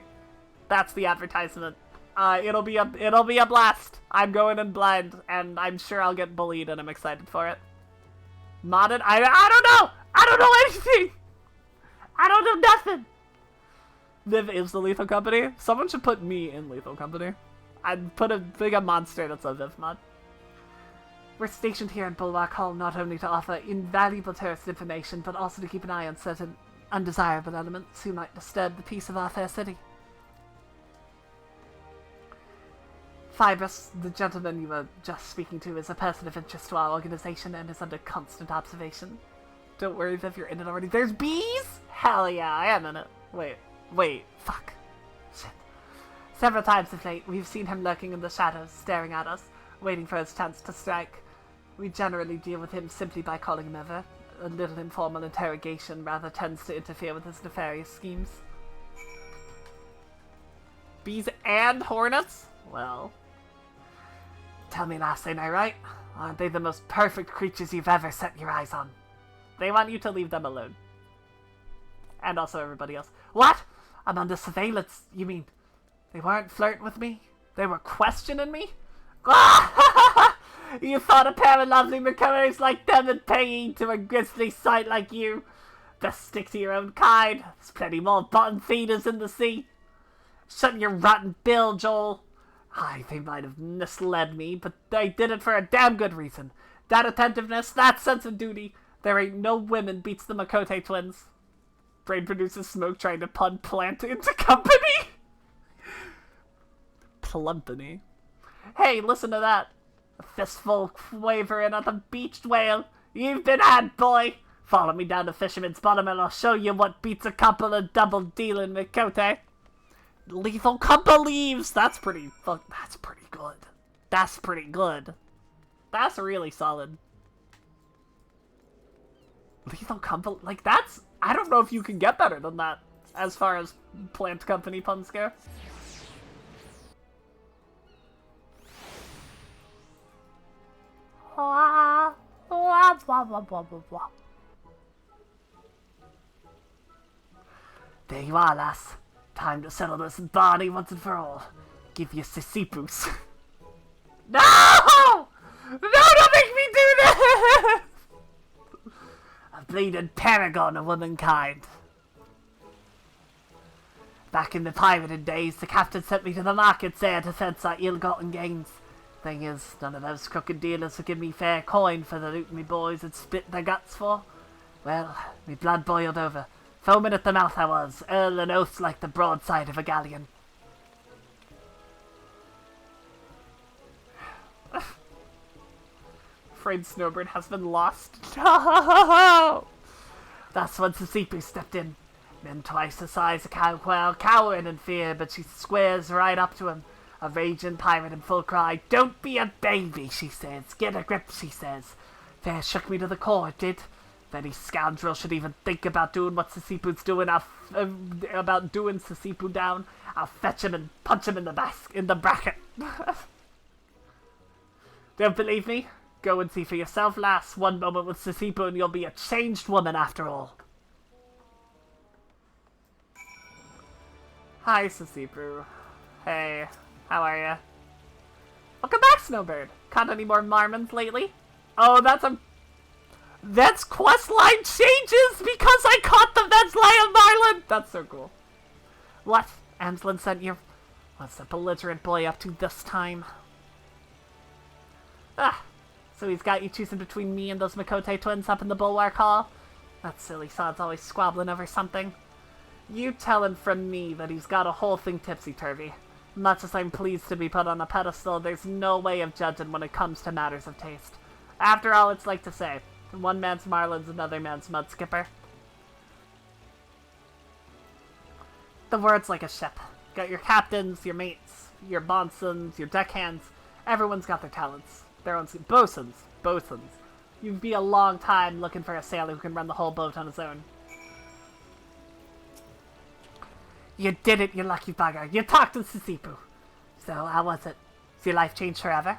That's the advertisement. It'll be a blast. I'm going in blind, and I'm sure I'll get bullied, and I'm excited for it. Modded? I don't know! I don't know anything! I don't know nothing! Viv is the Lethal Company. Someone should put me in Lethal Company. I'd put a big monster that's a Viv mod. We're stationed here in Bulwark Hall not only to offer invaluable tourist information, but also to keep an eye on certain undesirable elements who might disturb the peace of our fair city. Fibrous, the gentleman you were just speaking to, is a person of interest to our organization and is under constant observation. Don't worry, Viv, you're in it already. There's bees? Hell yeah, I am in it. Wait, fuck. Shit. Several times of late, we've seen him lurking in the shadows, staring at us, waiting for his chance to strike. We generally deal with him simply by calling him over. A little informal interrogation rather tends to interfere with his nefarious schemes. Bees and hornets? Well... Tell me, lass, ain't I right? Aren't they the most perfect creatures you've ever set your eyes on? They want you to leave them alone. And also everybody else. What? I'm under surveillance, you mean? They weren't flirting with me? They were questioning me? You thought a pair of lovely McCullers like them would pay heed to a grisly sight like you? Best stick to your own kind. There's plenty more bottom feeders in the sea. Shut your rotten bill, Joel. Aye, they might have misled me, but they did it for a damn good reason. That attentiveness, that sense of duty. There ain't no women beats the Makote twins. Brain produces smoke trying to pun plant into company. Plumpany. Hey, listen to that. A fistful quavering at the beached whale. You've been had, boy. Follow me down to Fisherman's Bottom and I'll show you what beats a couple of double-dealing Makote. Lethal couple leaves. That's pretty good. That's pretty good. That's really solid. Lethal couple, like that's, I don't know if you can get better than that as far as plant company puns go. There you are, lass. Time to settle this body once and for all. Give you sisipus. No! No, don't make me do this! A bleeding paragon of womankind. Back in the pirated days, the captain sent me to the markets there to fence our ill-gotten gains. Thing is, none of those crooked dealers would give me fair coin for the loot me boys had spit their guts for. Well, me blood boiled over. Foaming at the mouth I was, hurling oaths like the broadside of a galleon. Afraid Snowbird has been lost. No! That's when Sisipu stepped in. Men twice the size of Cowquell, cowering in fear, but she squares right up to him. A raging pirate in full cry. Don't be a baby, she says. Get a grip, she says. Fair shook me to the core, it did. If any scoundrel should even think about doing what Sisipu's doing, about doing Sisipu down, I'll fetch him and punch him in the bracket. Don't believe me? Go and see for yourself, lass. One moment with Sisipu and you'll be a changed woman after all. Hi, Sisipu. Hey, how are ya? Welcome back, Snowbird. Caught any more marmons lately? Oh, that's questline changes because I caught them. That's Lion Marlin. That's so cool. What? Anslin sent you? What's the belligerent boy up to this time? Ah, so he's got you choosing between me and those Makote twins up in the Bulwark Hall? That silly sod's always squabbling over something. You tell him from me that he's got a whole thing tipsy-turvy. Much as I'm pleased to be put on a pedestal, there's no way of judging when it comes to matters of taste. After all, it's like to say, one man's Marlin's another man's mudskipper. The word's like a ship. Got your captains, your mates, your boatswains, your deckhands. Everyone's got their talents. Their own bosuns. You'd be a long time looking for a sailor who can run the whole boat on his own. You did it, you lucky bugger. You talked to Sisipu. So, how was it? Has your life changed forever?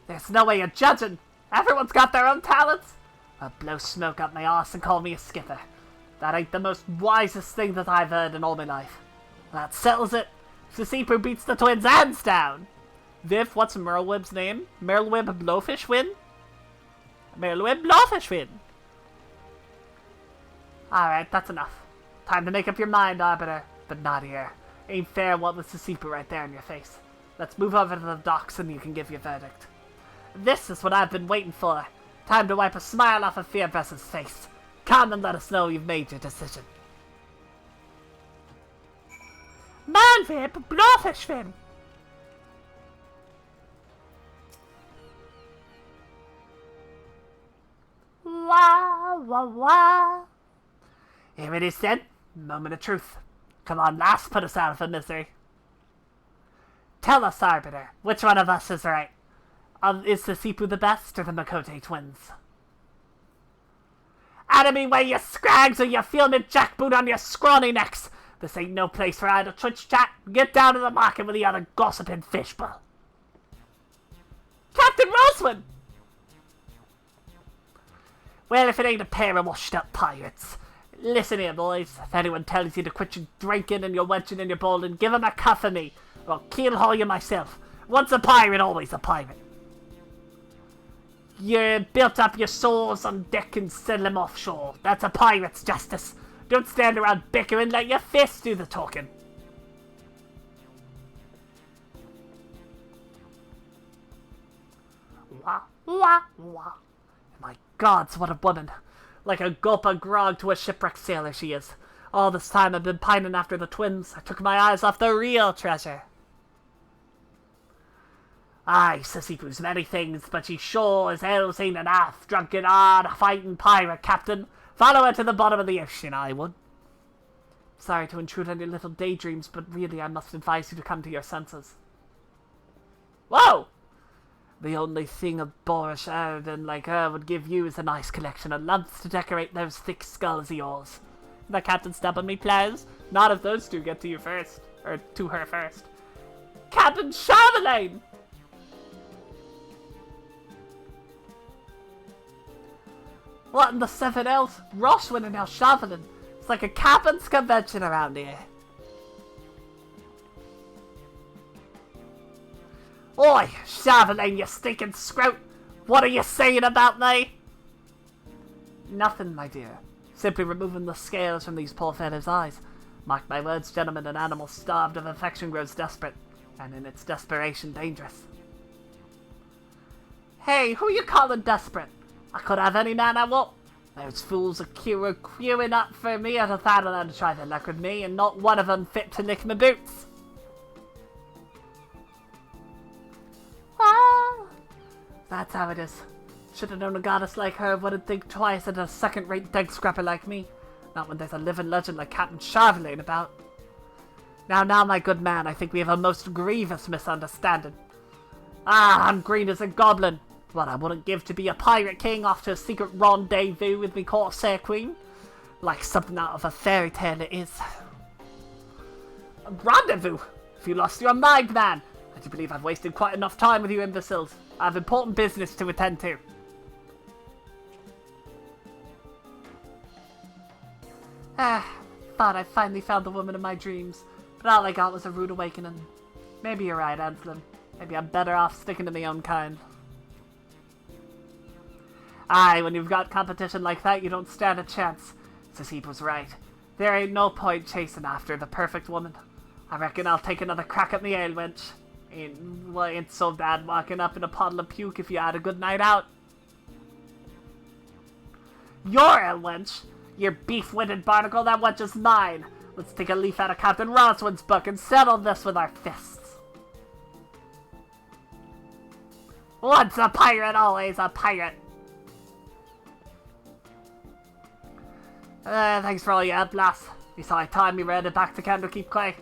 There's no way of judging. Everyone's got their own talents. I'll blow smoke up my arse and call me a skipper. That ain't the most wisest thing that I've heard in all my life. That settles it. Sisipu beats the twins hands down. Viv, what's Merlweb's name? Merlweb Blowfishwin? Merlweb Blowfishwin. Alright, that's enough. Time to make up your mind, Arbiter. But not here. Ain't fair what with Sisipu right there in your face. Let's move over to the docks and you can give your verdict. This is what I've been waiting for. Time to wipe a smile off of Fearbress's face. Come and let us know you've made your decision. Manvip, blåfiskfilm! Wah, wah, wah. Here it is then. Moment of truth. Come on, lass, put us out of the misery. Tell us, Arbiter, which one of us is right? Is the Sipu the best or the Makote twins? Out of me way, you scrags, or you feel me jackboot on your scrawny necks. This ain't no place for idle twitch chat. Get down to the market with the other gossiping fishbowl. Captain Roswin! Well, if it ain't a pair of washed-up pirates. Listen here, boys. If anyone tells you to quit your drinking and your wenching and your bowling, give 'em a cuff of me, or I'll keel-haul you myself. Once a pirate, always a pirate. You built up your souls on deck and sell them offshore. That's a pirate's justice. Don't stand around bickering, let your fists do the talking. Wah, wah, wah. My gods, what a woman. Like a gulp of grog to a shipwrecked sailor she is. All this time I've been pining after the twins. I took my eyes off the real treasure. Aye, Sisipu's many things, but she sure as hell ain't an half drunken, hard-fighting pirate, Captain. Follow her to the bottom of the ocean, I would. Sorry to intrude on your little daydreams, but really I must advise you to come to your senses. Whoa! The only thing a boorish harridan like her would give you is a nice collection of lumps to decorate those thick skulls of yours. The captain stopping me, please? Not if those two get to you first. Or to her first. Captain Chauvelin! What in the seven else? Roshwin and now Chauvelin. It's like a captain's convention around here. Oi, Chauvelin, you stinking scrout! What are you saying about me? Nothing, my dear. Simply removing the scales from these poor fellows' eyes. Mark my words, gentlemen, an animal starved of affection grows desperate, and in its desperation dangerous. Hey, who you calling desperate? I could have any man I want. Those fools are queuing up for me at a thousand to try their luck with me, and not one of them fit to lick my boots. Ah, that's how it is. Should have known a goddess like her wouldn't think twice at a second-rate deg scrapper like me. Not when there's a living legend like Captain Chauvelin about. Now, my good man, I think we have a most grievous misunderstanding. Ah, I'm green as a goblin. What I wouldn't give to be a pirate king off to a secret rendezvous with me corsair queen. Like something out of a fairy tale it is. A rendezvous? If you lost your mind, man. I do believe I've wasted quite enough time with you imbeciles. I have important business to attend to. Thought I finally found the woman of my dreams. But all I got was a rude awakening. Maybe you're right, Anselm. Maybe I'm better off sticking to my own kind. Aye, when you've got competition like that, you don't stand a chance. Sisip was right. There ain't no point chasing after the perfect woman. I reckon I'll take another crack at me ale wench. Ain't so bad walking up in a puddle of puke if you had a good night out. Your ale wench? Your beef-witted barnacle, that wench is mine. Let's take a leaf out of Captain Roswin's book and settle this with our fists. Once a pirate, always a pirate. Thanks for all your help, lass. You saw I time me read it back to Candlekeep Clay.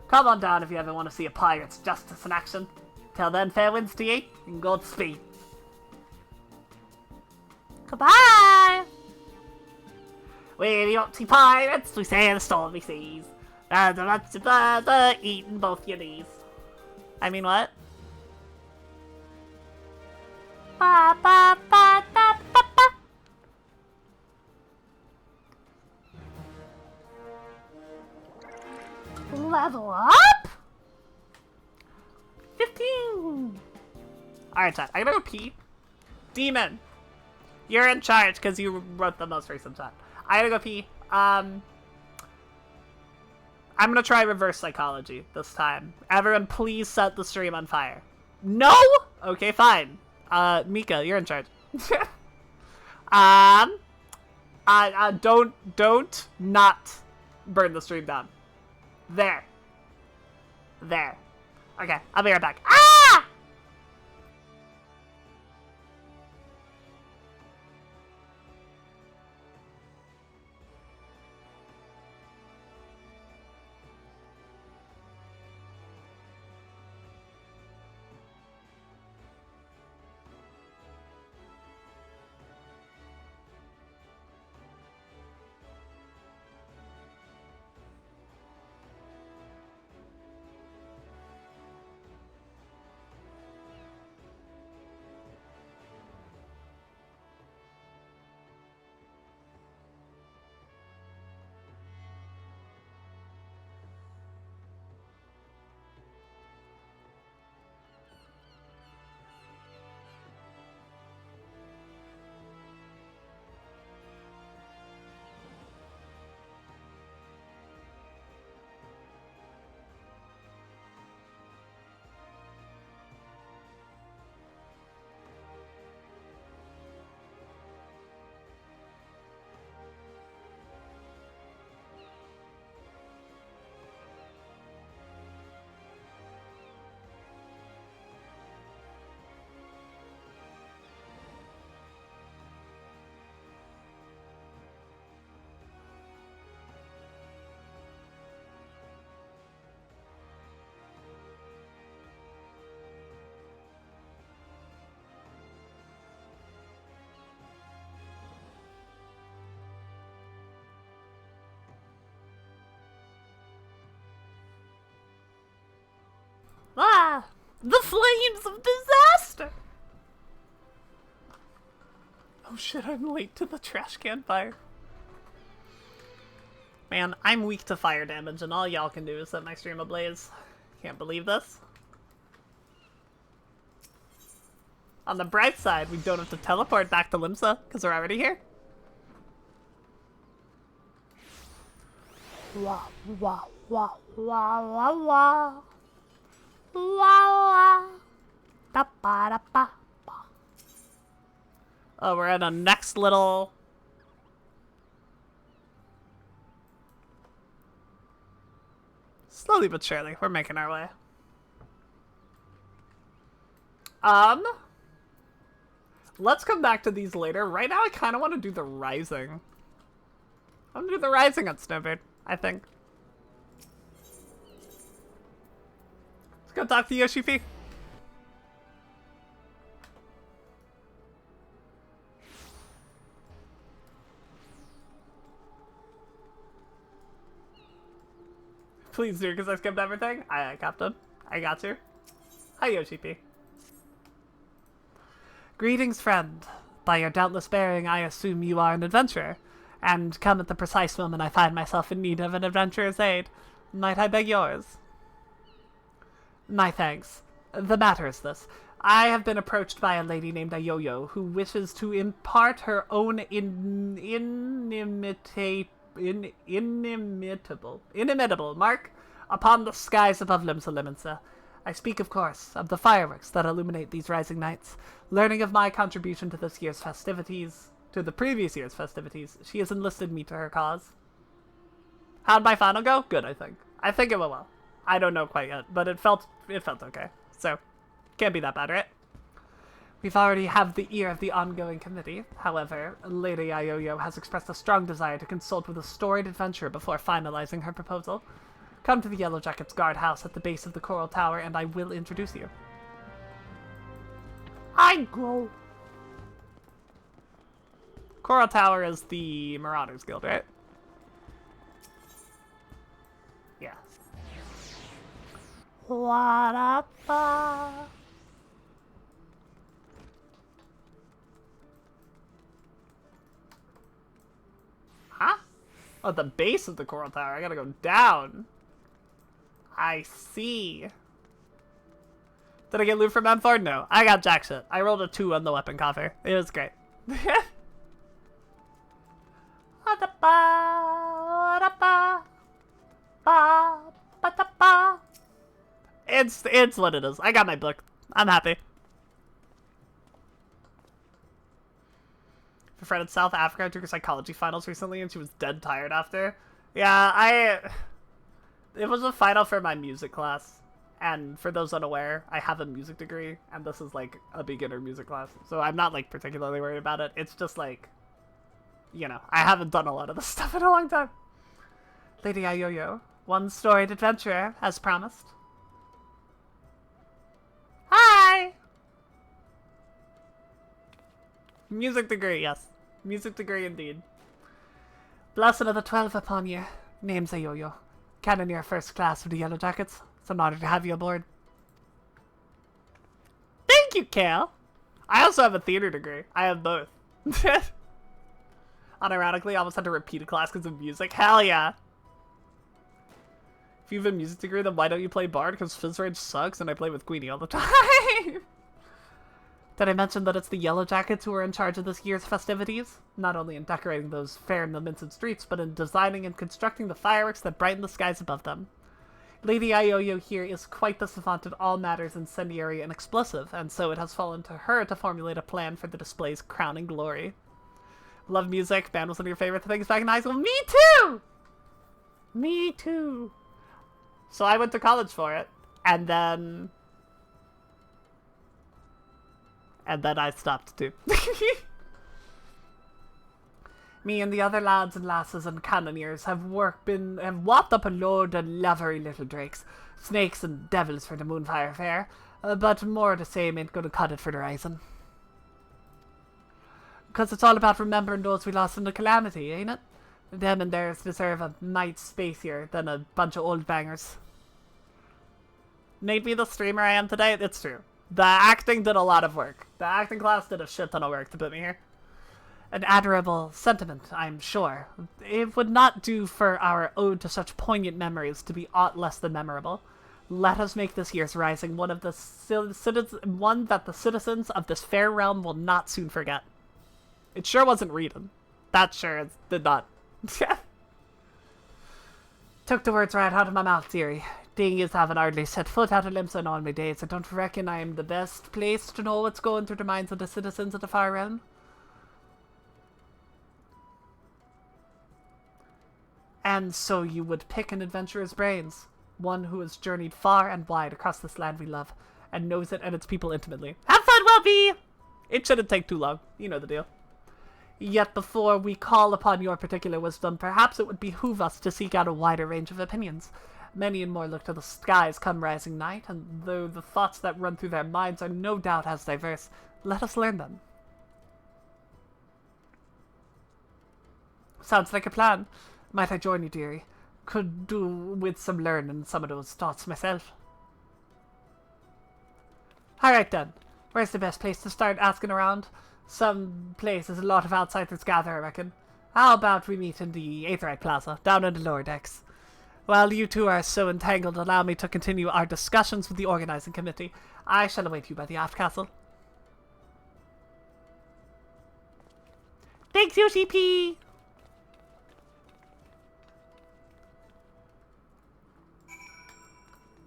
Come on down if you ever want to see a pirate's justice in action. Till then, fair winds to ye, and Godspeed. Goodbye! We're the Opti Pirates, we sail the stormy seas. And the lots of blood eating both your knees. I mean, what? Ba, ba, ba, ba, ba, ba. Level up? 15! Alright, chat. I gotta go pee. Demon! You're in charge because you wrote the most recent chat. I gotta go pee. I'm gonna try reverse psychology this time. Everyone, please set the stream on fire. No? Okay, fine. Mika, you're in charge. Don't not burn the stream down. There. There. Okay, I'll be right back. Ah! Ah! The flames of disaster! Oh shit, I'm late to the trash can fire. Man, I'm weak to fire damage, and all y'all can do is set my stream ablaze. Can't believe this. On the bright side, we don't have to teleport back to Limsa, because we're already here. Wah, wah, wah, wah, wah, wah. La, da, ba, da, ba, ba. Oh, we're in a next little... Slowly but surely, we're making our way. Let's come back to these later. Right now, I kind of want to do the Rising. I'm gonna do the Rising on Snowbird, I think. Let's go talk to Yoshi P. Please do, because I skipped everything. Aye, Captain. I got you. Hi, Yoshi P. Greetings, friend. By your doubtless bearing, I assume you are an adventurer, and come at the precise moment I find myself in need of an adventurer's aid. Might I beg yours? My thanks. The matter is this. I have been approached by a lady named Ayoyo, who wishes to impart her own inimitable mark upon the skies above Limsa. I speak, of course, of the fireworks that illuminate these rising nights. Learning of my contribution to this year's festivities, to the previous year's festivities, she has enlisted me to her cause. How'd my final go? Good, I think. I think it went well. I don't know quite yet, but it felt okay. So, can't be that bad, right? We've already have the ear of the ongoing committee. However, Lady Ayoyo has expressed a strong desire to consult with a storied adventurer before finalizing her proposal. Come to the Yellow Jackets guardhouse at the base of the Coral Tower, and I will introduce you. I go. Coral Tower is the Marauders Guild, right? Yeah. What up? Huh? Oh, the base of the Coral Tower. I gotta go down. I see. Did I get loot from M4? No. I got jack shit. I rolled a 2 on the weapon coffer. It was great. Ba-da-ba, ba-da-ba, ba. It's what it is. I got my book. I'm happy. A friend in South Africa took her psychology finals recently, and she was dead tired after. Yeah, it was a final for my music class. And for those unaware, I have a music degree, and this is, like, a beginner music class. So I'm not, like, particularly worried about it. It's just, like, you know, I haven't done a lot of this stuff in a long time. Lady Ayoyo, one-storied adventurer, as promised. Hi! Music degree, yes. Music degree indeed. Blessing of the 12 upon you. Name's Ayoyo. Cannoneer first class of the Yellow Jackets. It's an honor to have you aboard. Thank you, Cal. I also have a theater degree. I have both. Unironically, I almost had to repeat a class because of music. Hell yeah. If you have a music degree, then why don't you play Bard? Because Fizz Rage sucks and I play with Queenie all the time. Did I mention that it's the Yellow Jackets who are in charge of this year's festivities? Not only in decorating those fair and lamented streets, but in designing and constructing the fireworks that brighten the skies above them. Lady Ayoyo here is quite the savant in all matters incendiary and explosive, and so it has fallen to her to formulate a plan for the display's crowning glory. Love music. Band was one of your favorite things back in high school. Me too! Me too. So I went to college for it, and then I stopped too. Me and the other lads and lasses and cannoneers have whopped up a load of lavery little drakes, snakes and devils for the Moonfire Fair, but more the same ain't gonna cut it for the rising. 'Cause it's all about remembering those we lost in the calamity, ain't it? Them and theirs deserve a mite spacier than a bunch of old bangers. Made me the streamer I am today? It's true. The acting did a lot of work. The acting class did a shit ton of work to put me here. An admirable sentiment, I'm sure. It would not do for our ode to such poignant memories to be aught less than memorable. Let us make this year's rising one that the citizens of this fair realm will not soon forget. It sure wasn't reading. That sure did not. Took the words right out of my mouth, dearie. Thing is, having hardly set foot out of Limsa in all my days, I don't reckon I am the best placed to know what's going through the minds of the citizens of the far realm. And so you would pick an adventurer's brains, one who has journeyed far and wide across this land we love, and knows it and its people intimately. Have fun, Wellby! It shouldn't take too long. You know the deal. Yet before we call upon your particular wisdom, perhaps it would behoove us to seek out a wider range of opinions. Many and more look to the skies come rising night, and though the thoughts that run through their minds are no doubt as diverse, let us learn them. Sounds like a plan. Might I join you, dearie? Could do with some learning some of those thoughts myself. Alright then. Where's the best place to start asking around? Some place there's a lot of outsiders gather, I reckon. How about we meet in the Aetherite Plaza, down in the lower decks? While you two are so entangled, allow me to continue our discussions with the organizing committee. I shall await you by the aft castle. Thanks, Yoshi P!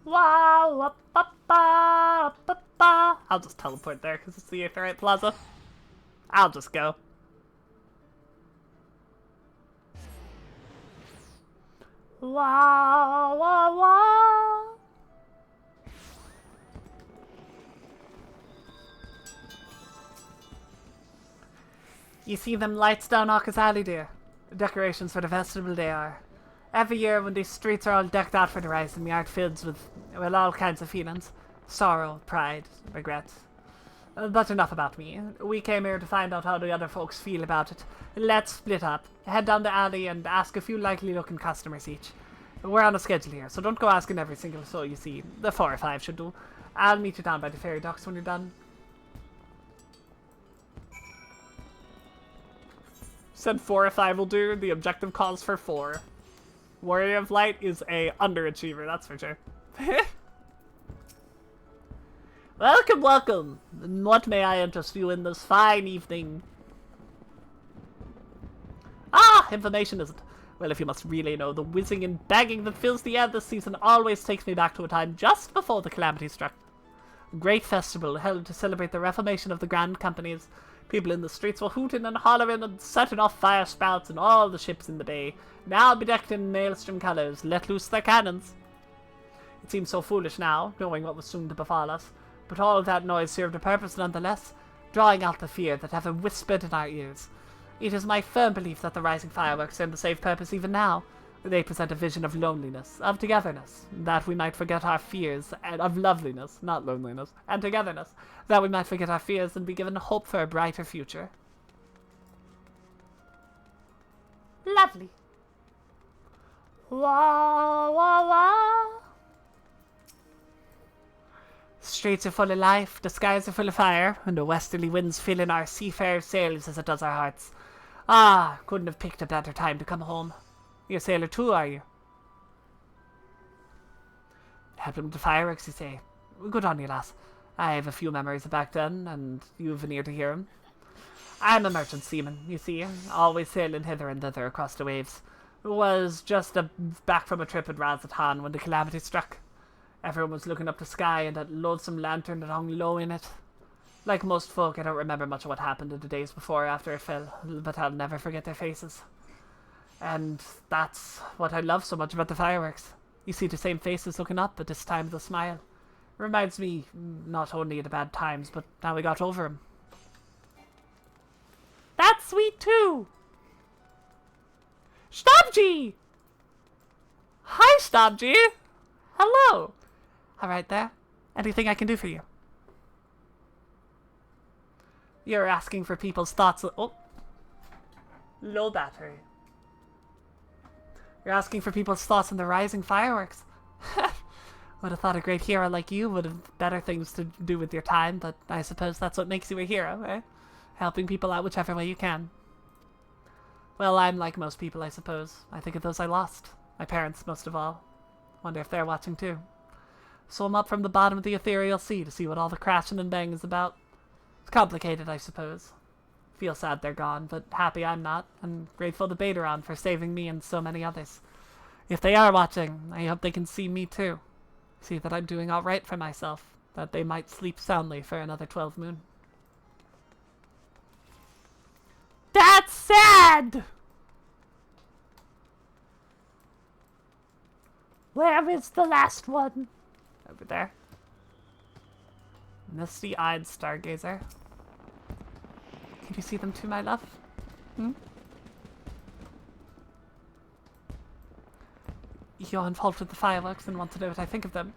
Wow, I'll just teleport there because it's the Aetherite Plaza. I'll just go. Wow, wow, wow. You see them lights down Aka's alley, dear? The decorations for the festival they are. Every year when these streets are all decked out for the rising, my heart fills with, well, all kinds of feelings. Sorrow, pride, regret. But enough about me. We came here to find out how the other folks feel about it. Let's split up. Head down the alley and ask a few likely-looking customers each. We're on a schedule here, so don't go asking every single soul you see. The 4 or 5 should do. I'll meet you down by the ferry docks when you're done. Said 4 or 5 will do. The objective calls for 4. Warrior of Light is a underachiever, that's for sure. Welcome, welcome. What may I interest you in this fine evening? Ah, Ah, information isn't. Well, if you must really know, the whizzing and banging that fills the air this season always takes me back to a time just before the calamity struck. A great festival held to celebrate the reformation of the Grand Companies. People in the streets were hooting and hollering and setting off fire spouts, and all the ships in the bay, now bedecked in maelstrom colours, let loose their cannons. It seems so foolish now, knowing what was soon to befall us, but all that noise served a purpose nonetheless, drawing out the fear that ever whispered in our ears. It is my firm belief that the rising fireworks serve the same purpose even now. They present a vision of loneliness, of togetherness, that we might forget our fears, and of loveliness, not loneliness, and togetherness, that we might forget our fears and be given hope for a brighter future. Lovely. Wah, wah, wah. Streets are full of life, the skies are full of fire, and the westerly winds fill in our seafarer sails as it does our hearts. Ah, couldn't have picked a better time to come home. You're a sailor too, are you? Helping with the fireworks, you say? Good on you, lass. I have a few memories of back then, and you've an ear to hear 'em. I'm a merchant seaman, you see, always sailing hither and thither across the waves. It was just back from a trip at Razatan when the calamity struck. Everyone was looking up the sky and that loathsome lantern that hung low in it. Like most folk, I don't remember much of what happened in the days before or after it fell, but I'll never forget their faces. And that's what I love so much about the fireworks. You see the same faces looking up, but this time with a smile. Reminds me not only of the bad times, but how we got over 'em. That's sweet too! Stabji! Hi, Stabji! Hello! Alright there. Anything I can do for you? You're asking for people's thoughts. Oh! Low battery. You're asking for people's thoughts on the rising fireworks. Would have thought a great hero like you would have better things to do with your time, but I suppose that's what makes you a hero, eh? Helping people out whichever way you can. Well, I'm like most people, I suppose. I think of those I lost. My parents, most of all. Wonder if they're watching too. So I'm up from the bottom of the ethereal sea to see what all the crashing and bang is about. It's complicated, I suppose. Feel sad they're gone, but happy I'm not, and grateful to Baderon for saving me and so many others. If they are watching, I hope they can see me too. See that I'm doing all right for myself, that they might sleep soundly for another 12 moon. That's sad! Where is the last one? Over there. Misty-eyed stargazer. Can you see them too, my love? Hmm? You're involved with the fireworks and want to know what I think of them.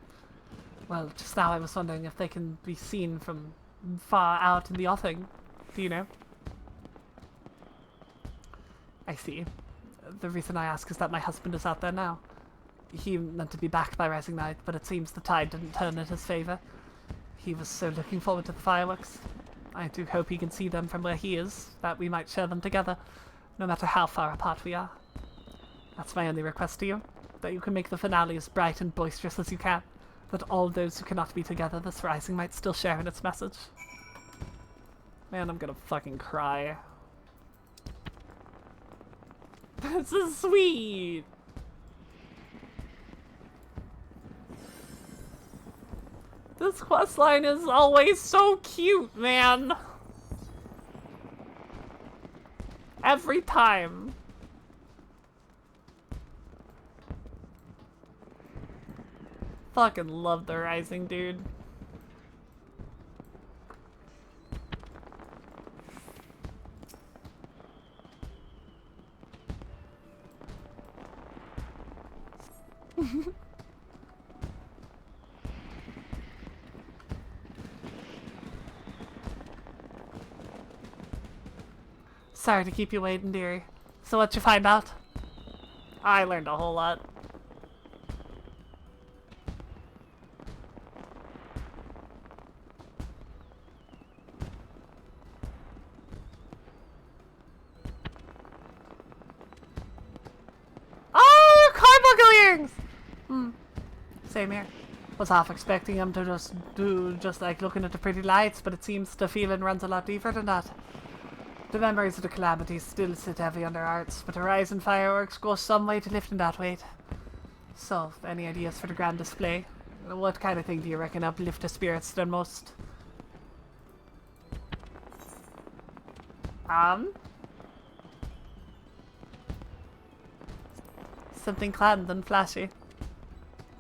Well, just now I was wondering if they can be seen from far out in the offing. Do you know? I see. The reason I ask is that my husband is out there now. He meant to be back by rising night, but it seems the tide didn't turn in his favour. He was so looking forward to the fireworks. I do hope he can see them from where he is, that we might share them together, no matter how far apart we are. That's my only request to you, that you can make the finale as bright and boisterous as you can, that all those who cannot be together this rising might still share in its message. Man, I'm gonna fucking cry. This is sweet! This questline is always so cute, man! Every time. Fucking love the rising, dude. Sorry to keep you waiting, dearie. So what'd you find out? I learned a whole lot. Oh, carbuncle earrings! Same here. Was half expecting him to just like looking at the pretty lights, but it seems the feeling runs a lot deeper than that. The memories of the calamities still sit heavy on their hearts, but Horizon fireworks go some way to lifting that weight. So, any ideas for the grand display? What kind of thing do you reckon uplift the spirits the most? Something grand and flashy.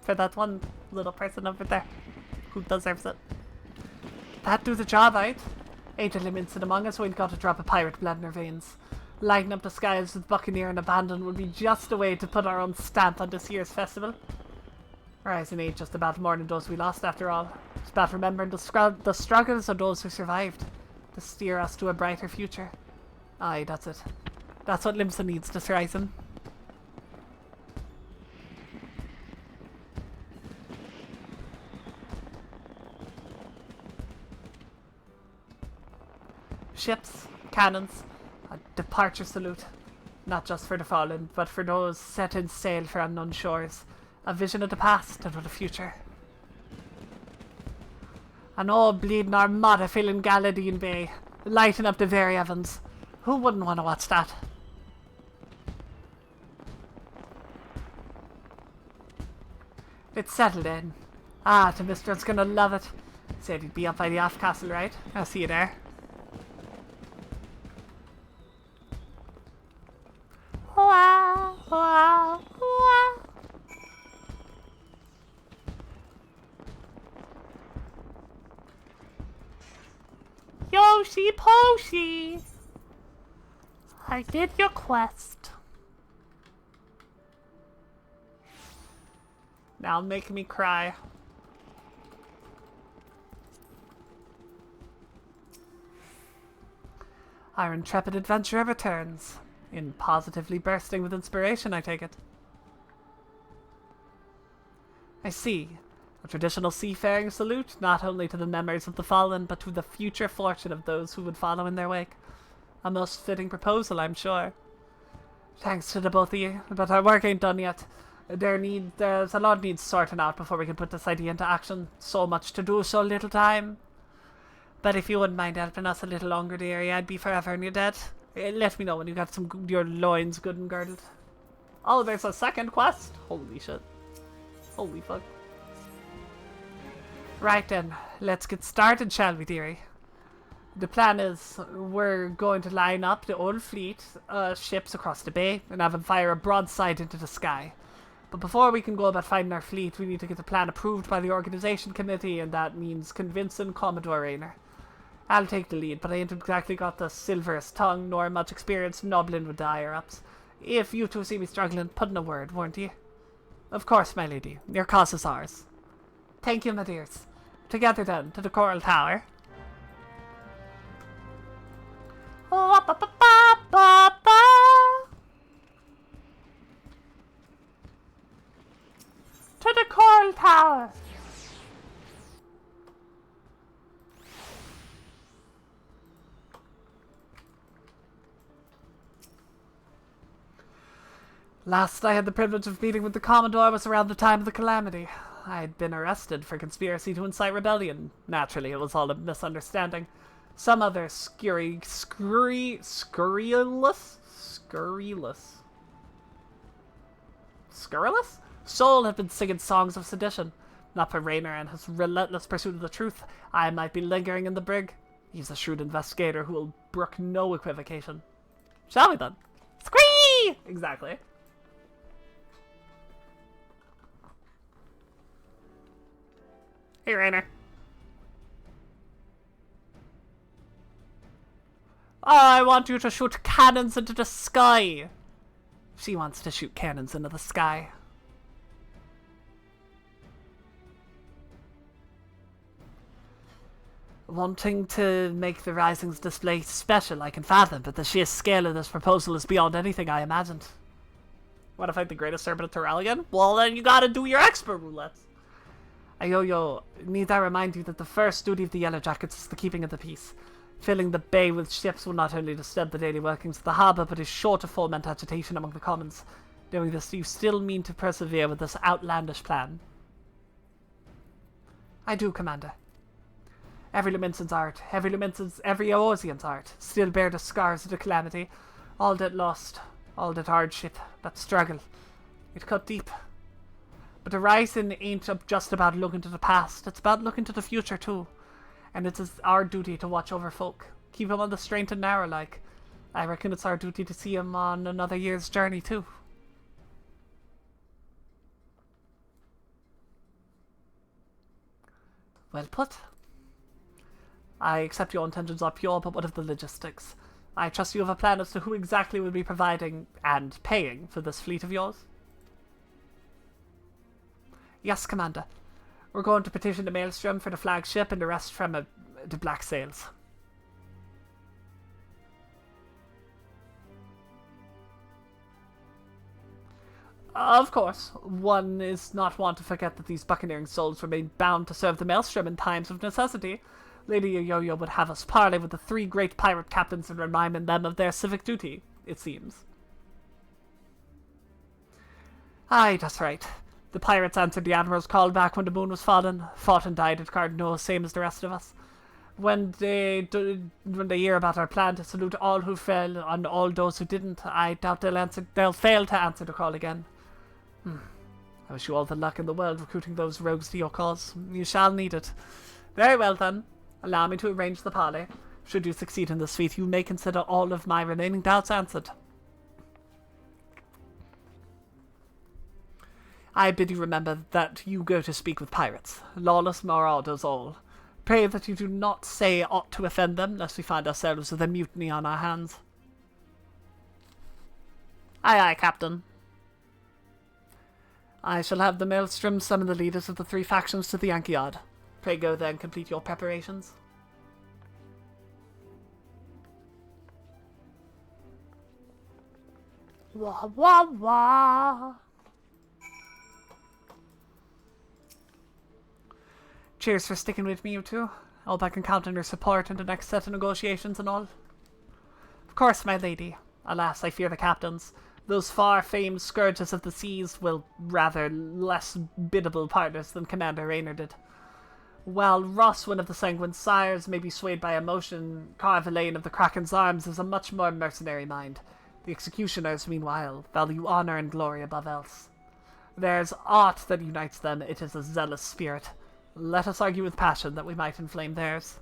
For that one little person over there who deserves it. That do the job, right? Ain't a limited among us who ain't got to drop a pirate blood in our veins. Lighting up the skies with Buccaneer and Abandon would be just a way to put our own stamp on this year's festival. Horizon ain't just about mourning those we lost after all. It's about remembering the struggles of those who survived to steer us to a brighter future. Aye, that's it. That's what Limsa needs this Horizon. Ships, cannons, a departure salute. Not just for the fallen, but for those set in sail for unknown shores. A vision of the past and of the future. An old bleeding armada filling Galadine Bay, lighting up the very heavens. Who wouldn't want to watch that? It's settled in. Ah, the Mister's gonna love it. Said he'd be up by the off castle, right? I'll see you there. Wow, wow, wow. Yoshi Poshi! I did your quest. Now make me cry. Our intrepid adventurer returns. In positively bursting with inspiration, I take it. I see. A traditional seafaring salute, not only to the memories of the fallen, but to the future fortune of those who would follow in their wake. A most fitting proposal, I'm sure. Thanks to the both of you, but our work ain't done yet. There's a lot needs sorting out before we can put this idea into action. So much to do, so little time. But if you wouldn't mind helping us a little longer, dearie, I'd be forever in your debt. Let me know when you got your loins good and girdled. Oh, there's a second quest? Holy shit. Holy fuck. Right then, let's get started, shall we, dearie? The plan is we're going to line up the old fleet ships across the bay and have them fire a broadside into the sky. But before we can go about finding our fleet, we need to get the plan approved by the organization committee, and that means convincing Commodore Raynor. I'll take the lead, but I ain't exactly got the silverest tongue nor much experience nobbling with the higher-ups. If you two see me struggling, put in a word, won't you? Of course, my lady. Your cause is ours. Thank you, my dears. Together then, to the Coral Tower. Oh, ba, ba, ba, ba, ba. To the Coral Tower. Last I had the privilege of meeting with the Commodore was around the time of the Calamity. I had been arrested for conspiracy to incite rebellion. Naturally, it was all a misunderstanding. Some other scurrilous soul had been singing songs of sedition. Not for Raynor and his relentless pursuit of the truth, I might be lingering in the brig. He's a shrewd investigator who will brook no equivocation. Shall we then? Scree! Exactly. Hey, Raynor. I want you to shoot cannons into the sky. She wants to shoot cannons into the sky. Wanting to make the Rising's display special, I can fathom, but the sheer scale of this proposal is beyond anything I imagined. Want to fight the greatest serpent of Terrell again? Well, then you gotta do your expert roulettes. Ayoyo, need I remind you that the first duty of the Yellow Jackets is the keeping of the peace. Filling the bay with ships will not only disturb the daily workings of the harbour, but is sure to foment agitation among the commons. Doing this, you still mean to persevere with this outlandish plan? I do, Commander. Every Lumensin's art, every Eosian's art, still bear the scars of the calamity. All that lost, all that hardship, that struggle. It cut deep. But the rising ain't just about looking to the past, it's about looking to the future too. And it's our duty to watch over folk. Keep 'em on the straight and narrow like. I reckon it's our duty to see 'em on another year's journey too. Well put. I accept your intentions are pure, but what of the logistics? I trust you have a plan as to who exactly will be providing and paying for this fleet of yours? Yes, Commander. We're going to petition the Maelstrom for the flagship and the rest from the Black Sails. Of course, one is not one to forget that these buccaneering souls remain bound to serve the Maelstrom in times of necessity. Lady Yo-Yo would have us parley with the 3 great pirate captains and reminding them of their civic duty, it seems. Aye, that's right. The pirates answered the Admiral's call back when the moon was fallen, fought and died at Cardno, same as the rest of us. When they hear about our plan to salute all who fell and all those who didn't, I doubt they'll fail to answer the call again. I wish you all the luck in the world recruiting those rogues to your cause. You shall need it. Very well then. Allow me to arrange the parley. Should you succeed in this feat, you may consider all of my remaining doubts answered. I bid you remember that you go to speak with pirates. Lawless marauders all. Pray that you do not say aught to offend them, lest we find ourselves with a mutiny on our hands. Aye, aye, Captain. I shall have the Maelstrom summon the leaders of the 3 factions to the Yankee Yard. Pray go there and complete your preparations. Wah, wah, wah. Cheers for sticking with me, you two. I hope I can count on your support in the next set of negotiations and all. Of course, my lady. Alas, I fear the captains. Those far-famed scourges of the seas will rather less biddable partners than Commander Raynor did. While Ross, one of the Sanguine Sires, may be swayed by emotion, Carvalane of the Kraken's Arms is a much more mercenary mind. The executioners, meanwhile, value honour and glory above else. There's aught that unites them, it is a zealous spirit. Let us argue with passion that we might inflame theirs.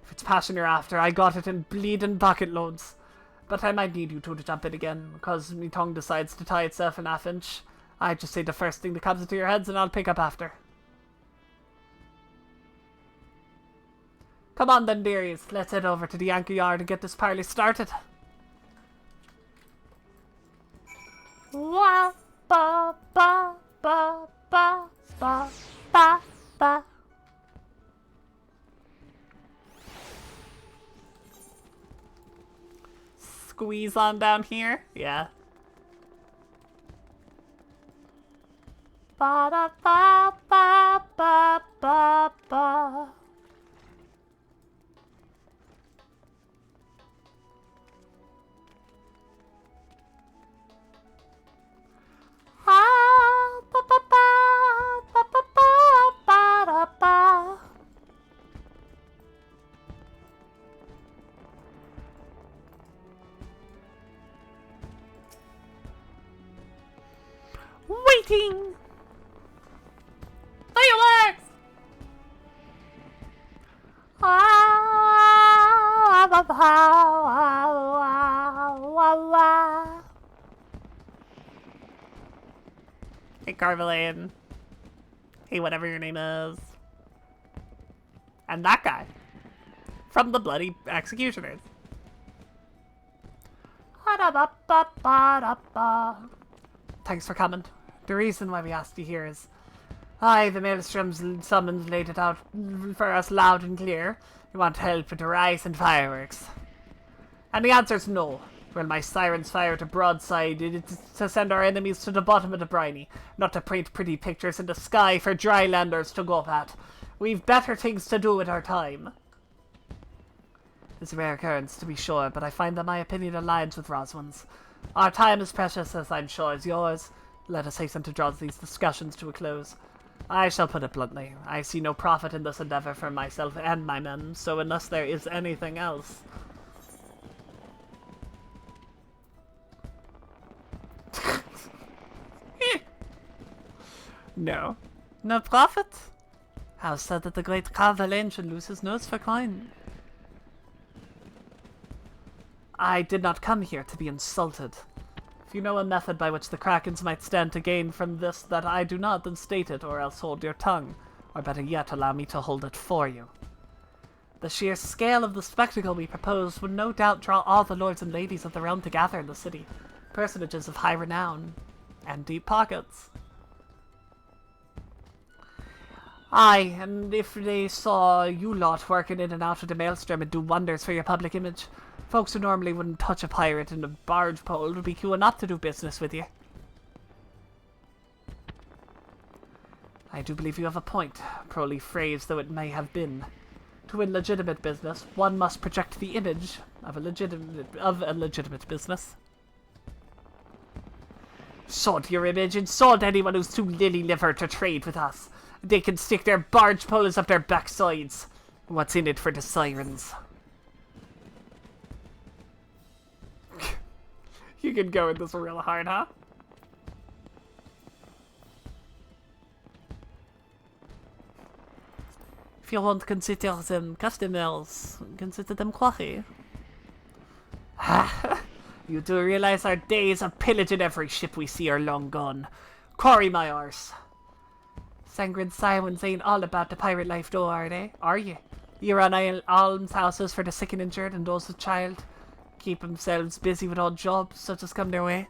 If it's passion you're after, I got it in bleeding bucket loads. But I might need you two to jump in again, because me tongue decides to tie itself in half inch. I just say the first thing that comes into your heads and I'll pick up after. Come on then, dearies. Let's head over to the Yankee Yard and get this parley started. Wah, ba, ba, ba, ba, ba, ba, ba. Squeeze on down here? Yeah. Ba da ba ba ba ba ba. Ah, ba ba ba ba ba ba ba da ba. Waiting! Fireworks! Hey, Carvalane. Hey, whatever your name is. And that guy. From the bloody executioners. Thanks for coming. The reason why we asked you here is... Aye, the Maelstrom's summons laid it out for us loud and clear. You want help with the rice and fireworks. And the answer's no. When my sirens fire to broadside, it's to send our enemies to the bottom of the briny, not to paint pretty pictures in the sky for drylanders to go at. We've better things to do with our time. It's a rare occurrence, to be sure, but I find that my opinion aligns with Roswin's. Our time is precious, as I'm sure is yours. Let us hasten to draw these discussions to a close. I shall put it bluntly. I see no profit in this endeavor for myself and my men, so unless there is anything else... No. No profit? How sad that the great Carvalhain should lose his nose for coin. I did not come here to be insulted. If you know a method by which the Krakens might stand to gain from this that I do not, then state it, or else hold your tongue. Or better yet, allow me to hold it for you. The sheer scale of the spectacle we propose would no doubt draw all the lords and ladies of the realm to gather in the city. Personages of high renown. And deep pockets. Aye, and if they saw you lot working in and out of the maelstrom, it'd do wonders for your public image. Folks who normally wouldn't touch a pirate in a barge pole would be queuing up to do business with you. I do believe you have a point, proly phrased though it may have been. To win legitimate business, one must project the image of a legitimate business. Sod your image and sod anyone who's too lily-livered to trade with us. They can stick their barge poles up their backsides. What's in it for the sirens? You can go with this real hard, huh? If you won't consider them customers, consider them quarry. You do realize our days of pillaging every ship we see are long gone. Quarry my arse. Sangren Simons ain't all about the pirate life though, are they? Are you? You run almshouses for the sick and injured and those with child. Keep themselves busy with odd jobs such as come their way.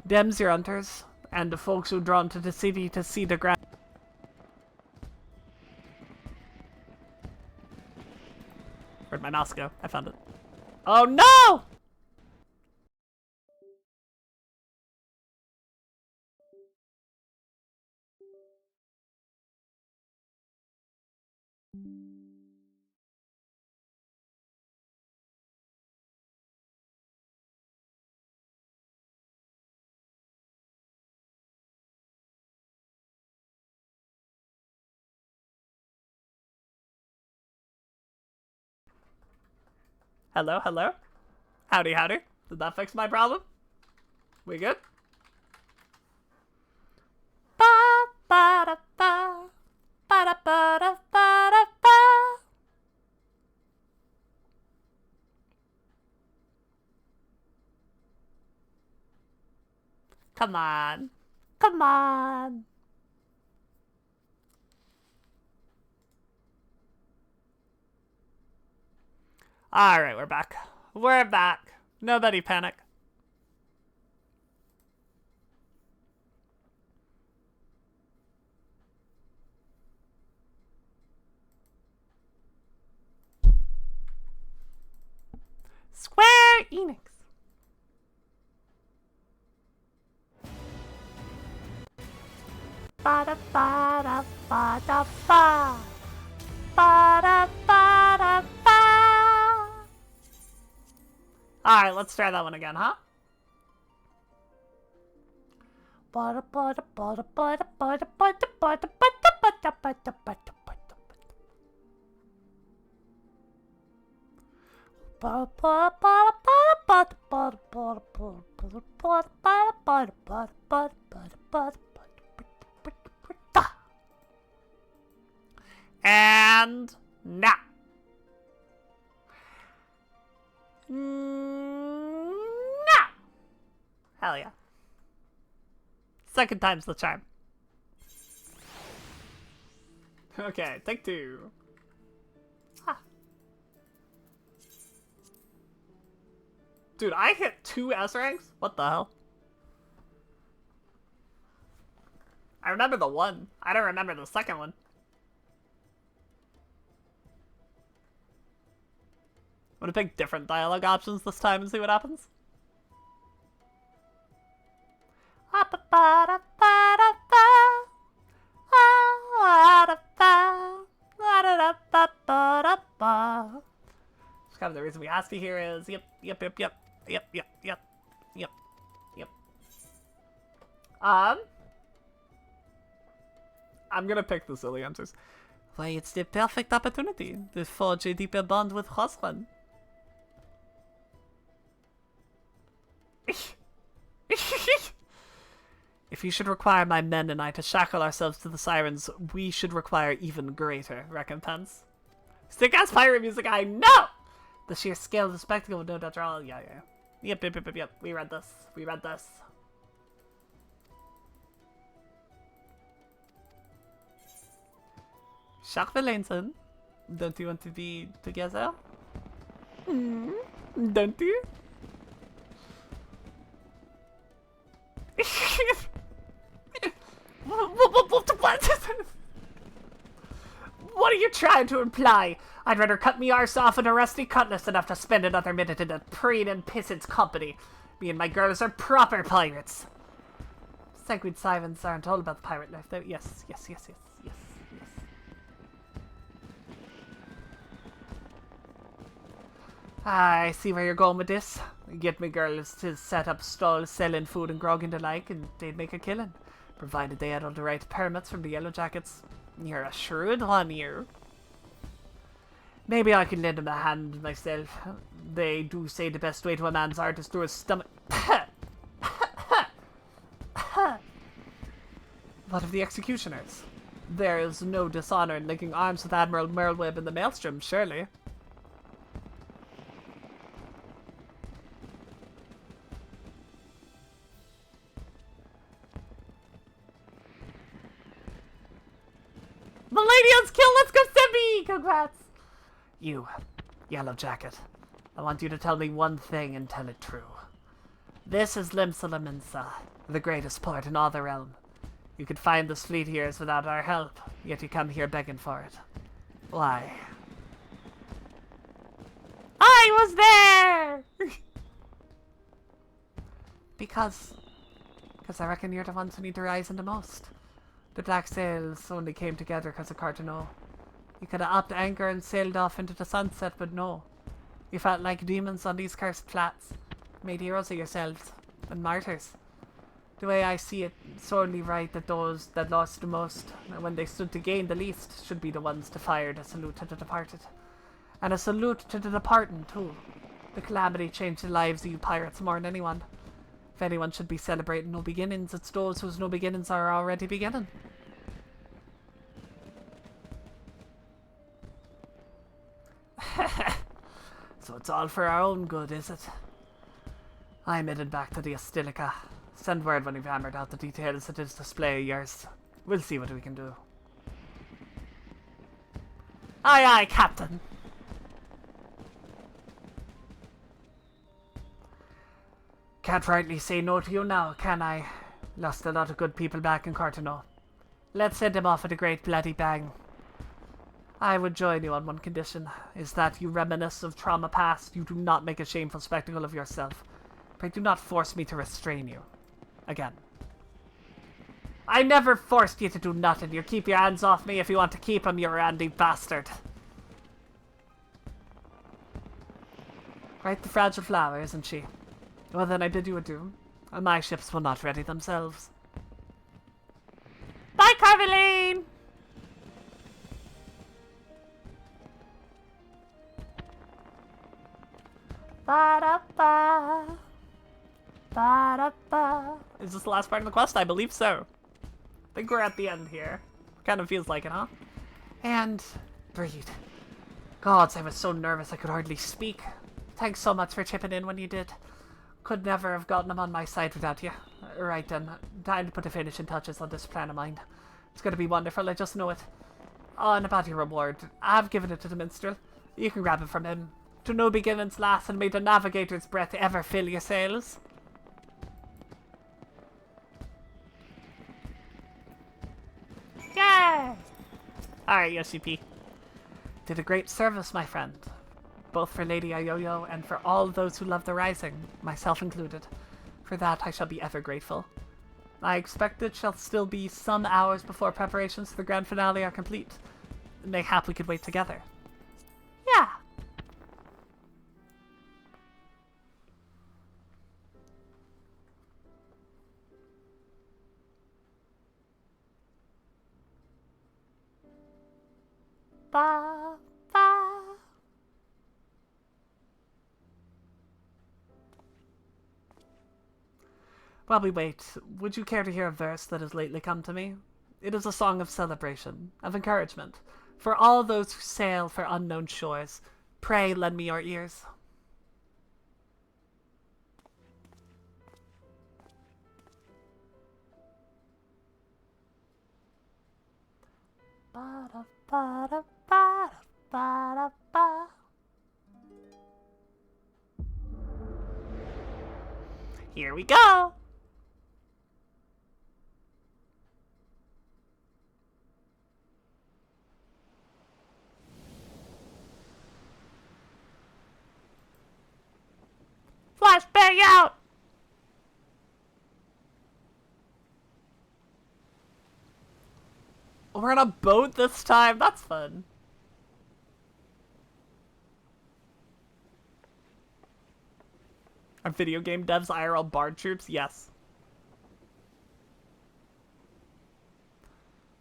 Them's your hunters, and the folks who drawn to the city to see the grand... Where'd my mouse go? I found it. Oh no! Hello, hello? Howdy, howdy. Did that fix my problem? We good? Ba ba da ba ba da ba da ba da ba. Come on. Come on. Alright, we're back. We're back. Nobody panic. Square Enix. Ba da ba da ba da ba. Ba da ba da ba. Alright, let's try that one again, huh? And now. No! Hell yeah. Second time's the charm. Okay, take two. Ah. Dude, I hit 2 S ranks? What the hell? I remember the one. I don't remember the second one. I'm gonna pick different dialogue options this time and see what happens. Just kind of the reason we asked you here is yep. I'm gonna pick the silly answers. Why, it's the perfect opportunity to forge a deeper bond with Hosran. If you should require my men and I to shackle ourselves to the sirens, we should require even greater recompense. Sick-ass pirate music, I know! The sheer scale of the spectacle would no doubt draw. Yeah. Yep. We read this. Shark don't you want to be together? Don't you? What are you trying to imply? I'd rather cut me arse off with a rusty cutlass than have to spend another minute in a preen and pissant's company. Me and my girls are proper pirates. Sanguine sirens aren't all about the pirate life, though. Yes. I see where you're going with this. Get me girls to set up stalls selling food and grog and the like, and they'd make a killing, provided they had all the right permits from the Yellow Jackets. You're a shrewd one, you. Maybe I could lend them a hand myself. They do say the best way to a man's heart is through his stomach. What of the executioners? There is no dishonor in linking arms with Admiral Merlweb in the Maelstrom, surely. Millennium's kill, let's go Simbi! Congrats! You, Yellow Jacket, I want you to tell me one thing and tell it true. This is Limsa, the greatest port in all the realm. You could find this fleet here without our help, yet you come here begging for it. Why? I was there! Because I reckon you're the ones who need to rise in the most. The Black Sails only came together because of Cartano. You could have upped anchor and sailed off into the sunset, but no. You felt like demons on these cursed flats. Made heroes of yourselves. And martyrs. The way I see it, it's only right that those that lost the most, when they stood to gain the least, should be the ones to fire the salute to the departed. And a salute to the departing, too. The calamity changed the lives of you pirates more than anyone. If anyone should be celebrating no beginnings, it's those whose no beginnings are already beginning. So it's all for our own good, is it? I'm headed back to the Astilica. Send word when you've hammered out the details of this display of yours. We'll see what we can do. Aye, Captain. Can't rightly say no to you now, can I? Lost a lot of good people back in Cartano. Let's send them off with a great bloody bang. I would join you on one condition, is that you reminisce of trauma past, you do not make a shameful spectacle of yourself. Pray do not force me to restrain you. Again. I never forced you to do nothing. You keep your hands off me if you want to keep them, you randy bastard. Right, the fragile flower, isn't she? Well then I bid you adieu. My ships will not ready themselves. Bye, Carmeline! Ba-da-ba. Ba-da-ba. Is this the last part of the quest? I believe so. I think we're at the end here. Kind of feels like it, huh? And breathe. Gods, I was so nervous I could hardly speak. Thanks so much for chipping in when you did. Could never have gotten him on my side without you. Right then, time to put the finishing touches on this plan of mine. It's going to be wonderful, I just know it. Oh, and about your reward, I've given it to the minstrel. You can grab it from him. To no beginnings, lass, and may the navigator's breath ever fill your sails. Yeah! Alright, Yoshi-P. Did a great service, my friend. Both for Lady Ayoyo and for all those who love the Rising, myself included. For that I shall be ever grateful. I expect it shall still be some hours before preparations for the grand finale are complete. Mayhap we could wait together. Yeah. ba ba. While we wait, would you care to hear a verse that has lately come to me? It is a song of celebration, of encouragement. For all those who sail for unknown shores, pray lend me your ears. Ba-da, ba-da, ba-da, ba-da, ba. Here we go! Flashbang out! We're on a boat this time. That's fun. Are video game devs IRL bard troops? Yes.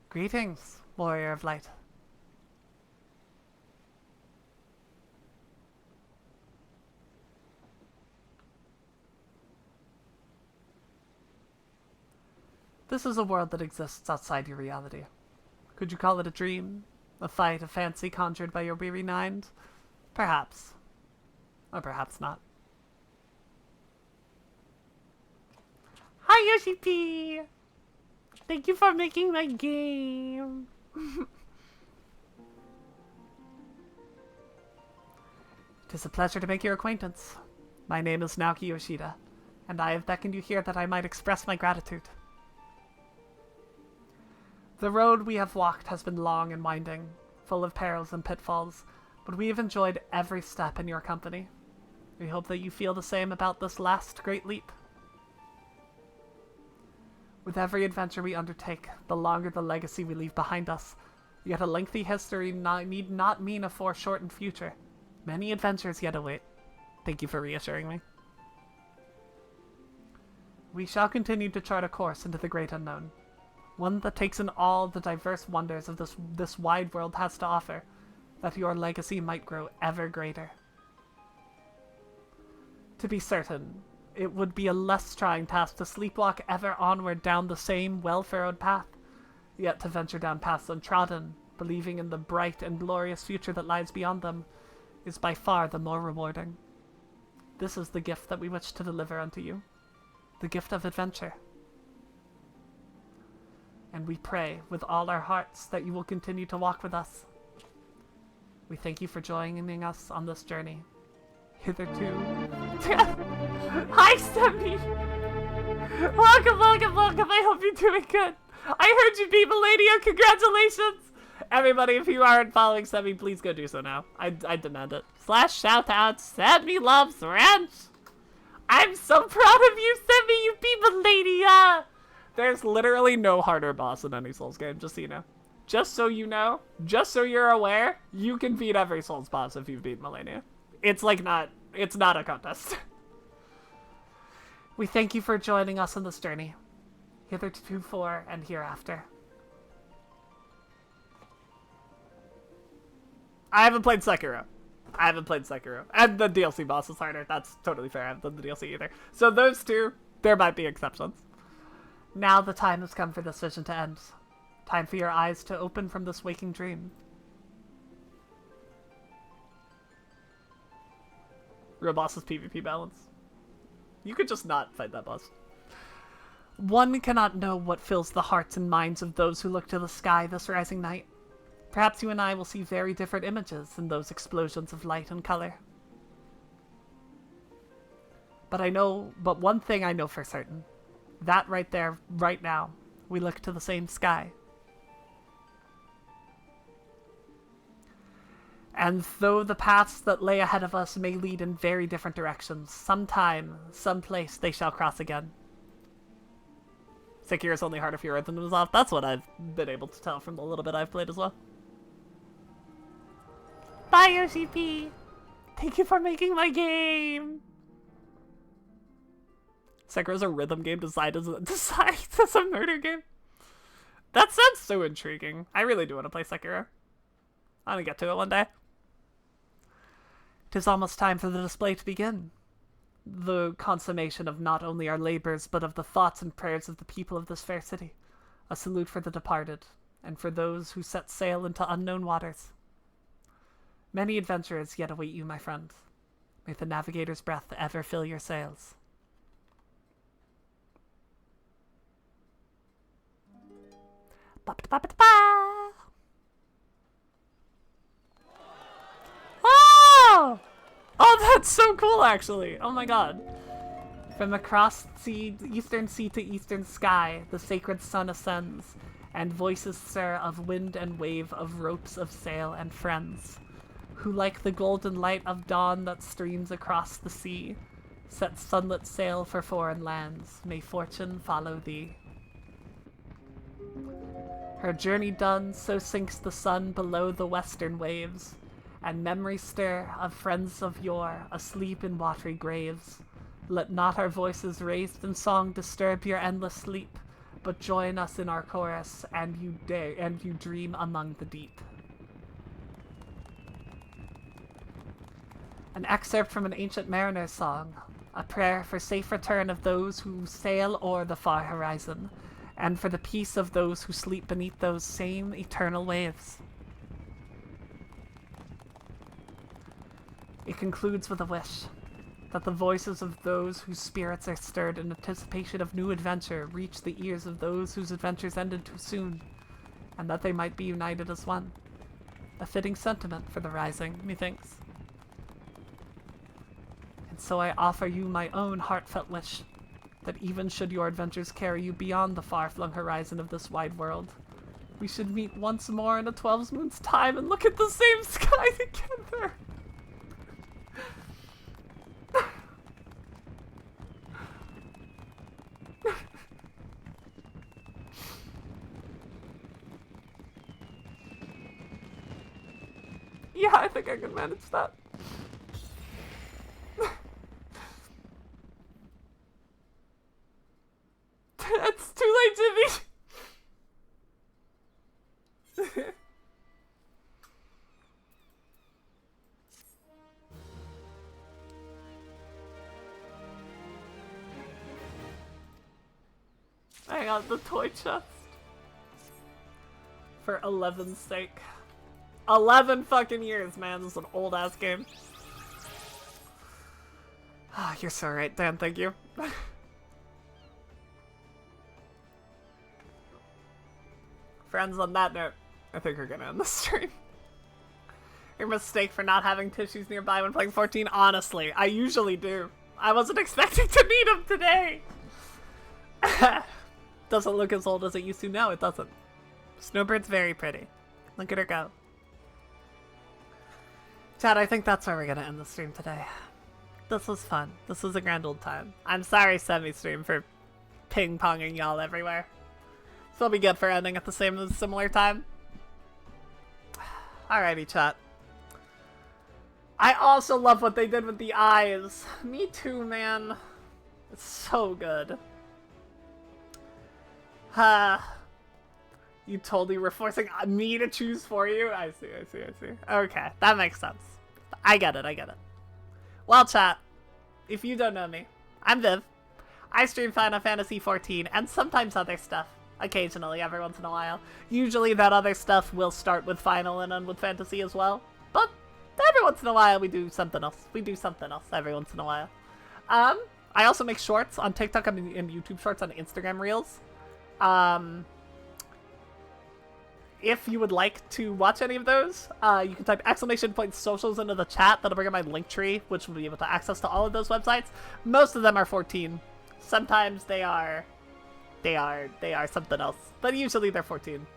Greetings, warrior of light. This is a world that exists outside your reality. Could you call it a dream? A fight, a fancy conjured by your weary mind? Perhaps. Or perhaps not. Hi, Yoshi P! Thank you for making my game. It is a pleasure to make your acquaintance. My name is Naoki Yoshida, and I have beckoned you here that I might express my gratitude. The road we have walked has been long and winding, full of perils and pitfalls, but we have enjoyed every step in your company. We hope that you feel the same about this last great leap. With every adventure we undertake, the longer the legacy we leave behind us, yet a lengthy history need not mean a foreshortened future. Many adventures yet await. Thank you for reassuring me. We shall continue to chart a course into the great unknown, one that takes in all the diverse wonders of this wide world has to offer, that your legacy might grow ever greater. To be certain, it would be a less trying task to sleepwalk ever onward down the same well-furrowed path, yet to venture down paths untrodden, believing in the bright and glorious future that lies beyond them, is by far the more rewarding. This is the gift that we wish to deliver unto you, the gift of adventure. And we pray with all our hearts that you will continue to walk with us. We thank you for joining us on this journey. Hitherto. Hi, Steffi! Welcome, welcome, welcome. I hope you're doing good. I heard you beat Melania. Congratulations! Everybody, if you aren't following Steffi, please go do so now. I demand it. / shoutouts. Send me loves, Ranch. I'm so proud of you, Steffi. You beat Melania. There's literally no harder boss in any Souls game, just so you know. Just so you know, just so you're aware, you can beat every Souls boss if you've beat Melania. It's like it's not a contest. We thank you for joining us on this journey, hitherto and hereafter. I haven't played Sekiro. And the DLC boss is harder. That's totally fair. I haven't done the DLC either. So those two, there might be exceptions. Now the time has come for this vision to end. Time for your eyes to open from this waking dream. Real boss's PvP balance. You could just not fight that boss. One cannot know what fills the hearts and minds of those who look to the sky this rising night. Perhaps you and I will see very different images in those explosions of light and color. But one thing I know for certain. That right there, right now, we look to the same sky. And though the paths that lay ahead of us may lead in very different directions, sometime, someplace they shall cross again. Sekiro's only hard if your rhythm is off. That's what I've been able to tell from the little bit I've played as well. Bye, Yoshi P! Thank you for making my game! Sekiro's a rhythm game designed as a murder game? That sounds so intriguing. I really do want to play Sekiro. I'm gonna get to it one day. 'Tis almost time for the display to begin. The consummation of not only our labors, but of the thoughts and prayers of the people of this fair city. A salute for the departed, and for those who set sail into unknown waters. Many adventures yet await you, my friend. May the navigator's breath ever fill your sails. Ba-ba-ba-ba-ba. Oh! Oh, that's so cool, actually. Oh my god. From across sea, eastern sea to eastern sky, the sacred sun ascends, and voices stir of wind and wave, of ropes of sail and friends, who like the golden light of dawn that streams across the sea, set sunlit sail for foreign lands. May fortune follow thee. Her journey done, so sinks the sun below the western waves, and memories stir of friends of yore, asleep in watery graves. Let not our voices raised in song disturb your endless sleep, but join us in our chorus, and you dream among the deep. An excerpt from an ancient mariner's song, a prayer for safe return of those who sail o'er the far horizon, and for the peace of those who sleep beneath those same eternal waves. It concludes with a wish that the voices of those whose spirits are stirred in anticipation of new adventure reach the ears of those whose adventures ended too soon, and that they might be united as one. A fitting sentiment for the rising, methinks. And so I offer you my own heartfelt wish, that even should your adventures carry you beyond the far-flung horizon of this wide world, we should meet once more in a 12 moon's time and look at the same sky together. Yeah, I think I can manage that. It's too late, Jimmy! I got the toy chest. For 11's sake. 11 fucking years, man. This is an old-ass game. Ah, you're so right, Dan. Thank you. Friends, on that note, I think we're gonna end the stream. Your mistake for not having tissues nearby when playing 14? Honestly, I usually do. I wasn't expecting to need them today. Doesn't look as old as it used to. No, it doesn't. Snowbird's very pretty. Look at her go. Chad, I think that's where we're gonna end the stream today. This was fun. This was a grand old time. I'm sorry, semi-stream, for ping-ponging y'all everywhere. This will be good for ending at the similar time. Alrighty, chat. I also love what they did with the eyes. Me too, man. It's so good. You totally were forcing me to choose for you? I see. Okay, that makes sense. I get it. Well, chat, if you don't know me, I'm Viv. I stream Final Fantasy XIV and sometimes other stuff. Occasionally, every once in a while. Usually that other stuff will start with Final and end with Fantasy as well. But every once in a while we do something else. Every once in a while. I also make shorts on TikTok and YouTube shorts on Instagram Reels. If you would like to watch any of those, you can type !socials into the chat. That'll bring up my link tree, which will be able to access to all of those websites. Most of them are 14. Sometimes they are something else, but usually they're 14.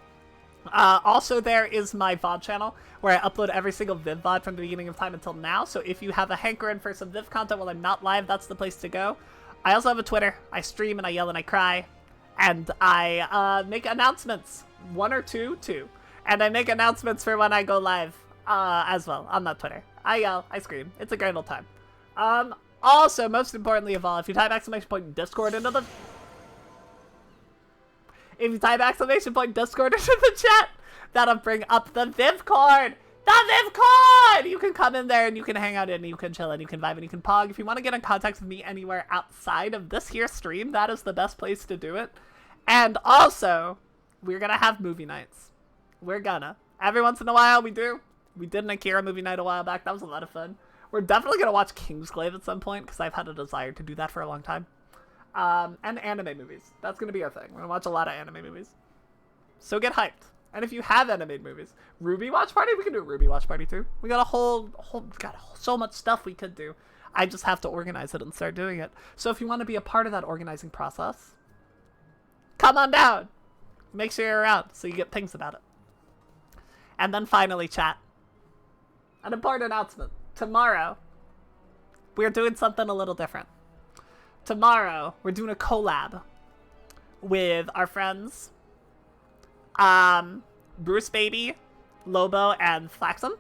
Also, there is my VOD channel, where I upload every single Viv Vod from the beginning of time until now, so if you have a hankering for some Viv content while I'm not live, that's the place to go. I also have a Twitter. I stream and I yell and I cry, and I make announcements. 1 or 2, and I make announcements for when I go live as well on that Twitter. I yell, I scream. It's a grand old time. Also, most importantly of all, if you type !Discord into the Discord into the chat, that'll bring up the Viv card. The VivCon! You can come in there and you can hang out and you can chill and you can vibe and you can pog. If you want to get in contact with me anywhere outside of this here stream, that is the best place to do it. And also, we're gonna have movie nights. We're gonna. Every once in a while we do. We did an Akira movie night a while back. That was a lot of fun. We're definitely gonna watch Kingsglaive at some point because I've had a desire to do that for a long time. And anime movies. That's gonna be our thing. We're gonna watch a lot of anime movies. So get hyped. And if you have animated movies, Ruby Watch Party, we can do a Ruby Watch Party too. We got so much stuff we could do. I just have to organize it and start doing it. So if you want to be a part of that organizing process, come on down. Make sure you're around so you get pings about it. And then finally, chat. An important announcement. Tomorrow, we're doing something a little different. Tomorrow, we're doing a collab with our friends Bruce Baby, Lobo, and Flaxum.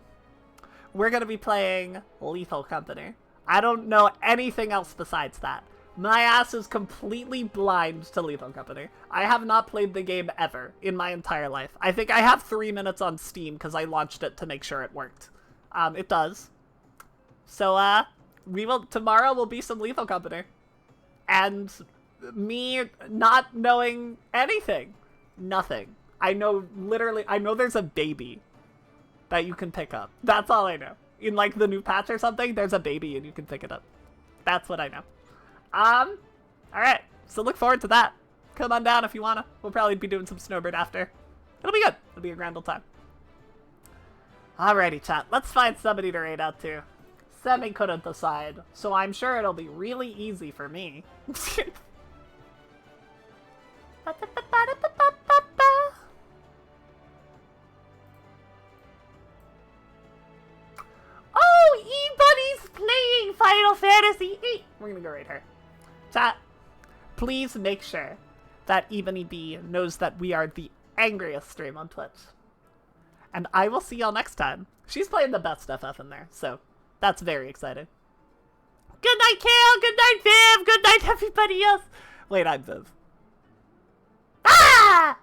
We're gonna be playing Lethal Company. I don't know anything else besides that. My ass is completely blind to Lethal Company. I have not played the game ever in my entire life. I think I have 3 minutes on Steam because I launched it to make sure it worked. It does. So, tomorrow will be some Lethal Company. And me not knowing anything. Nothing. I know there's a baby that you can pick up. That's all I know. In, like, the new patch or something, there's a baby and you can pick it up. That's what I know. Alright. So look forward to that. Come on down if you wanna. We'll probably be doing some Snowbird after. It'll be good. It'll be a grand old time. Alrighty, chat. Let's find somebody to raid out to. Semi couldn't decide, so I'm sure it'll be really easy for me. Oh, E-Buddy's playing Final Fantasy VIII! We're gonna go raid her. Chat, please make sure that Ebony B knows that we are the angriest stream on Twitch. And I will see y'all next time. She's playing the best FF in there, so that's very exciting. Good night, Kale! Good night, Viv! Good night, everybody else! Wait, I'm Viv. Ah!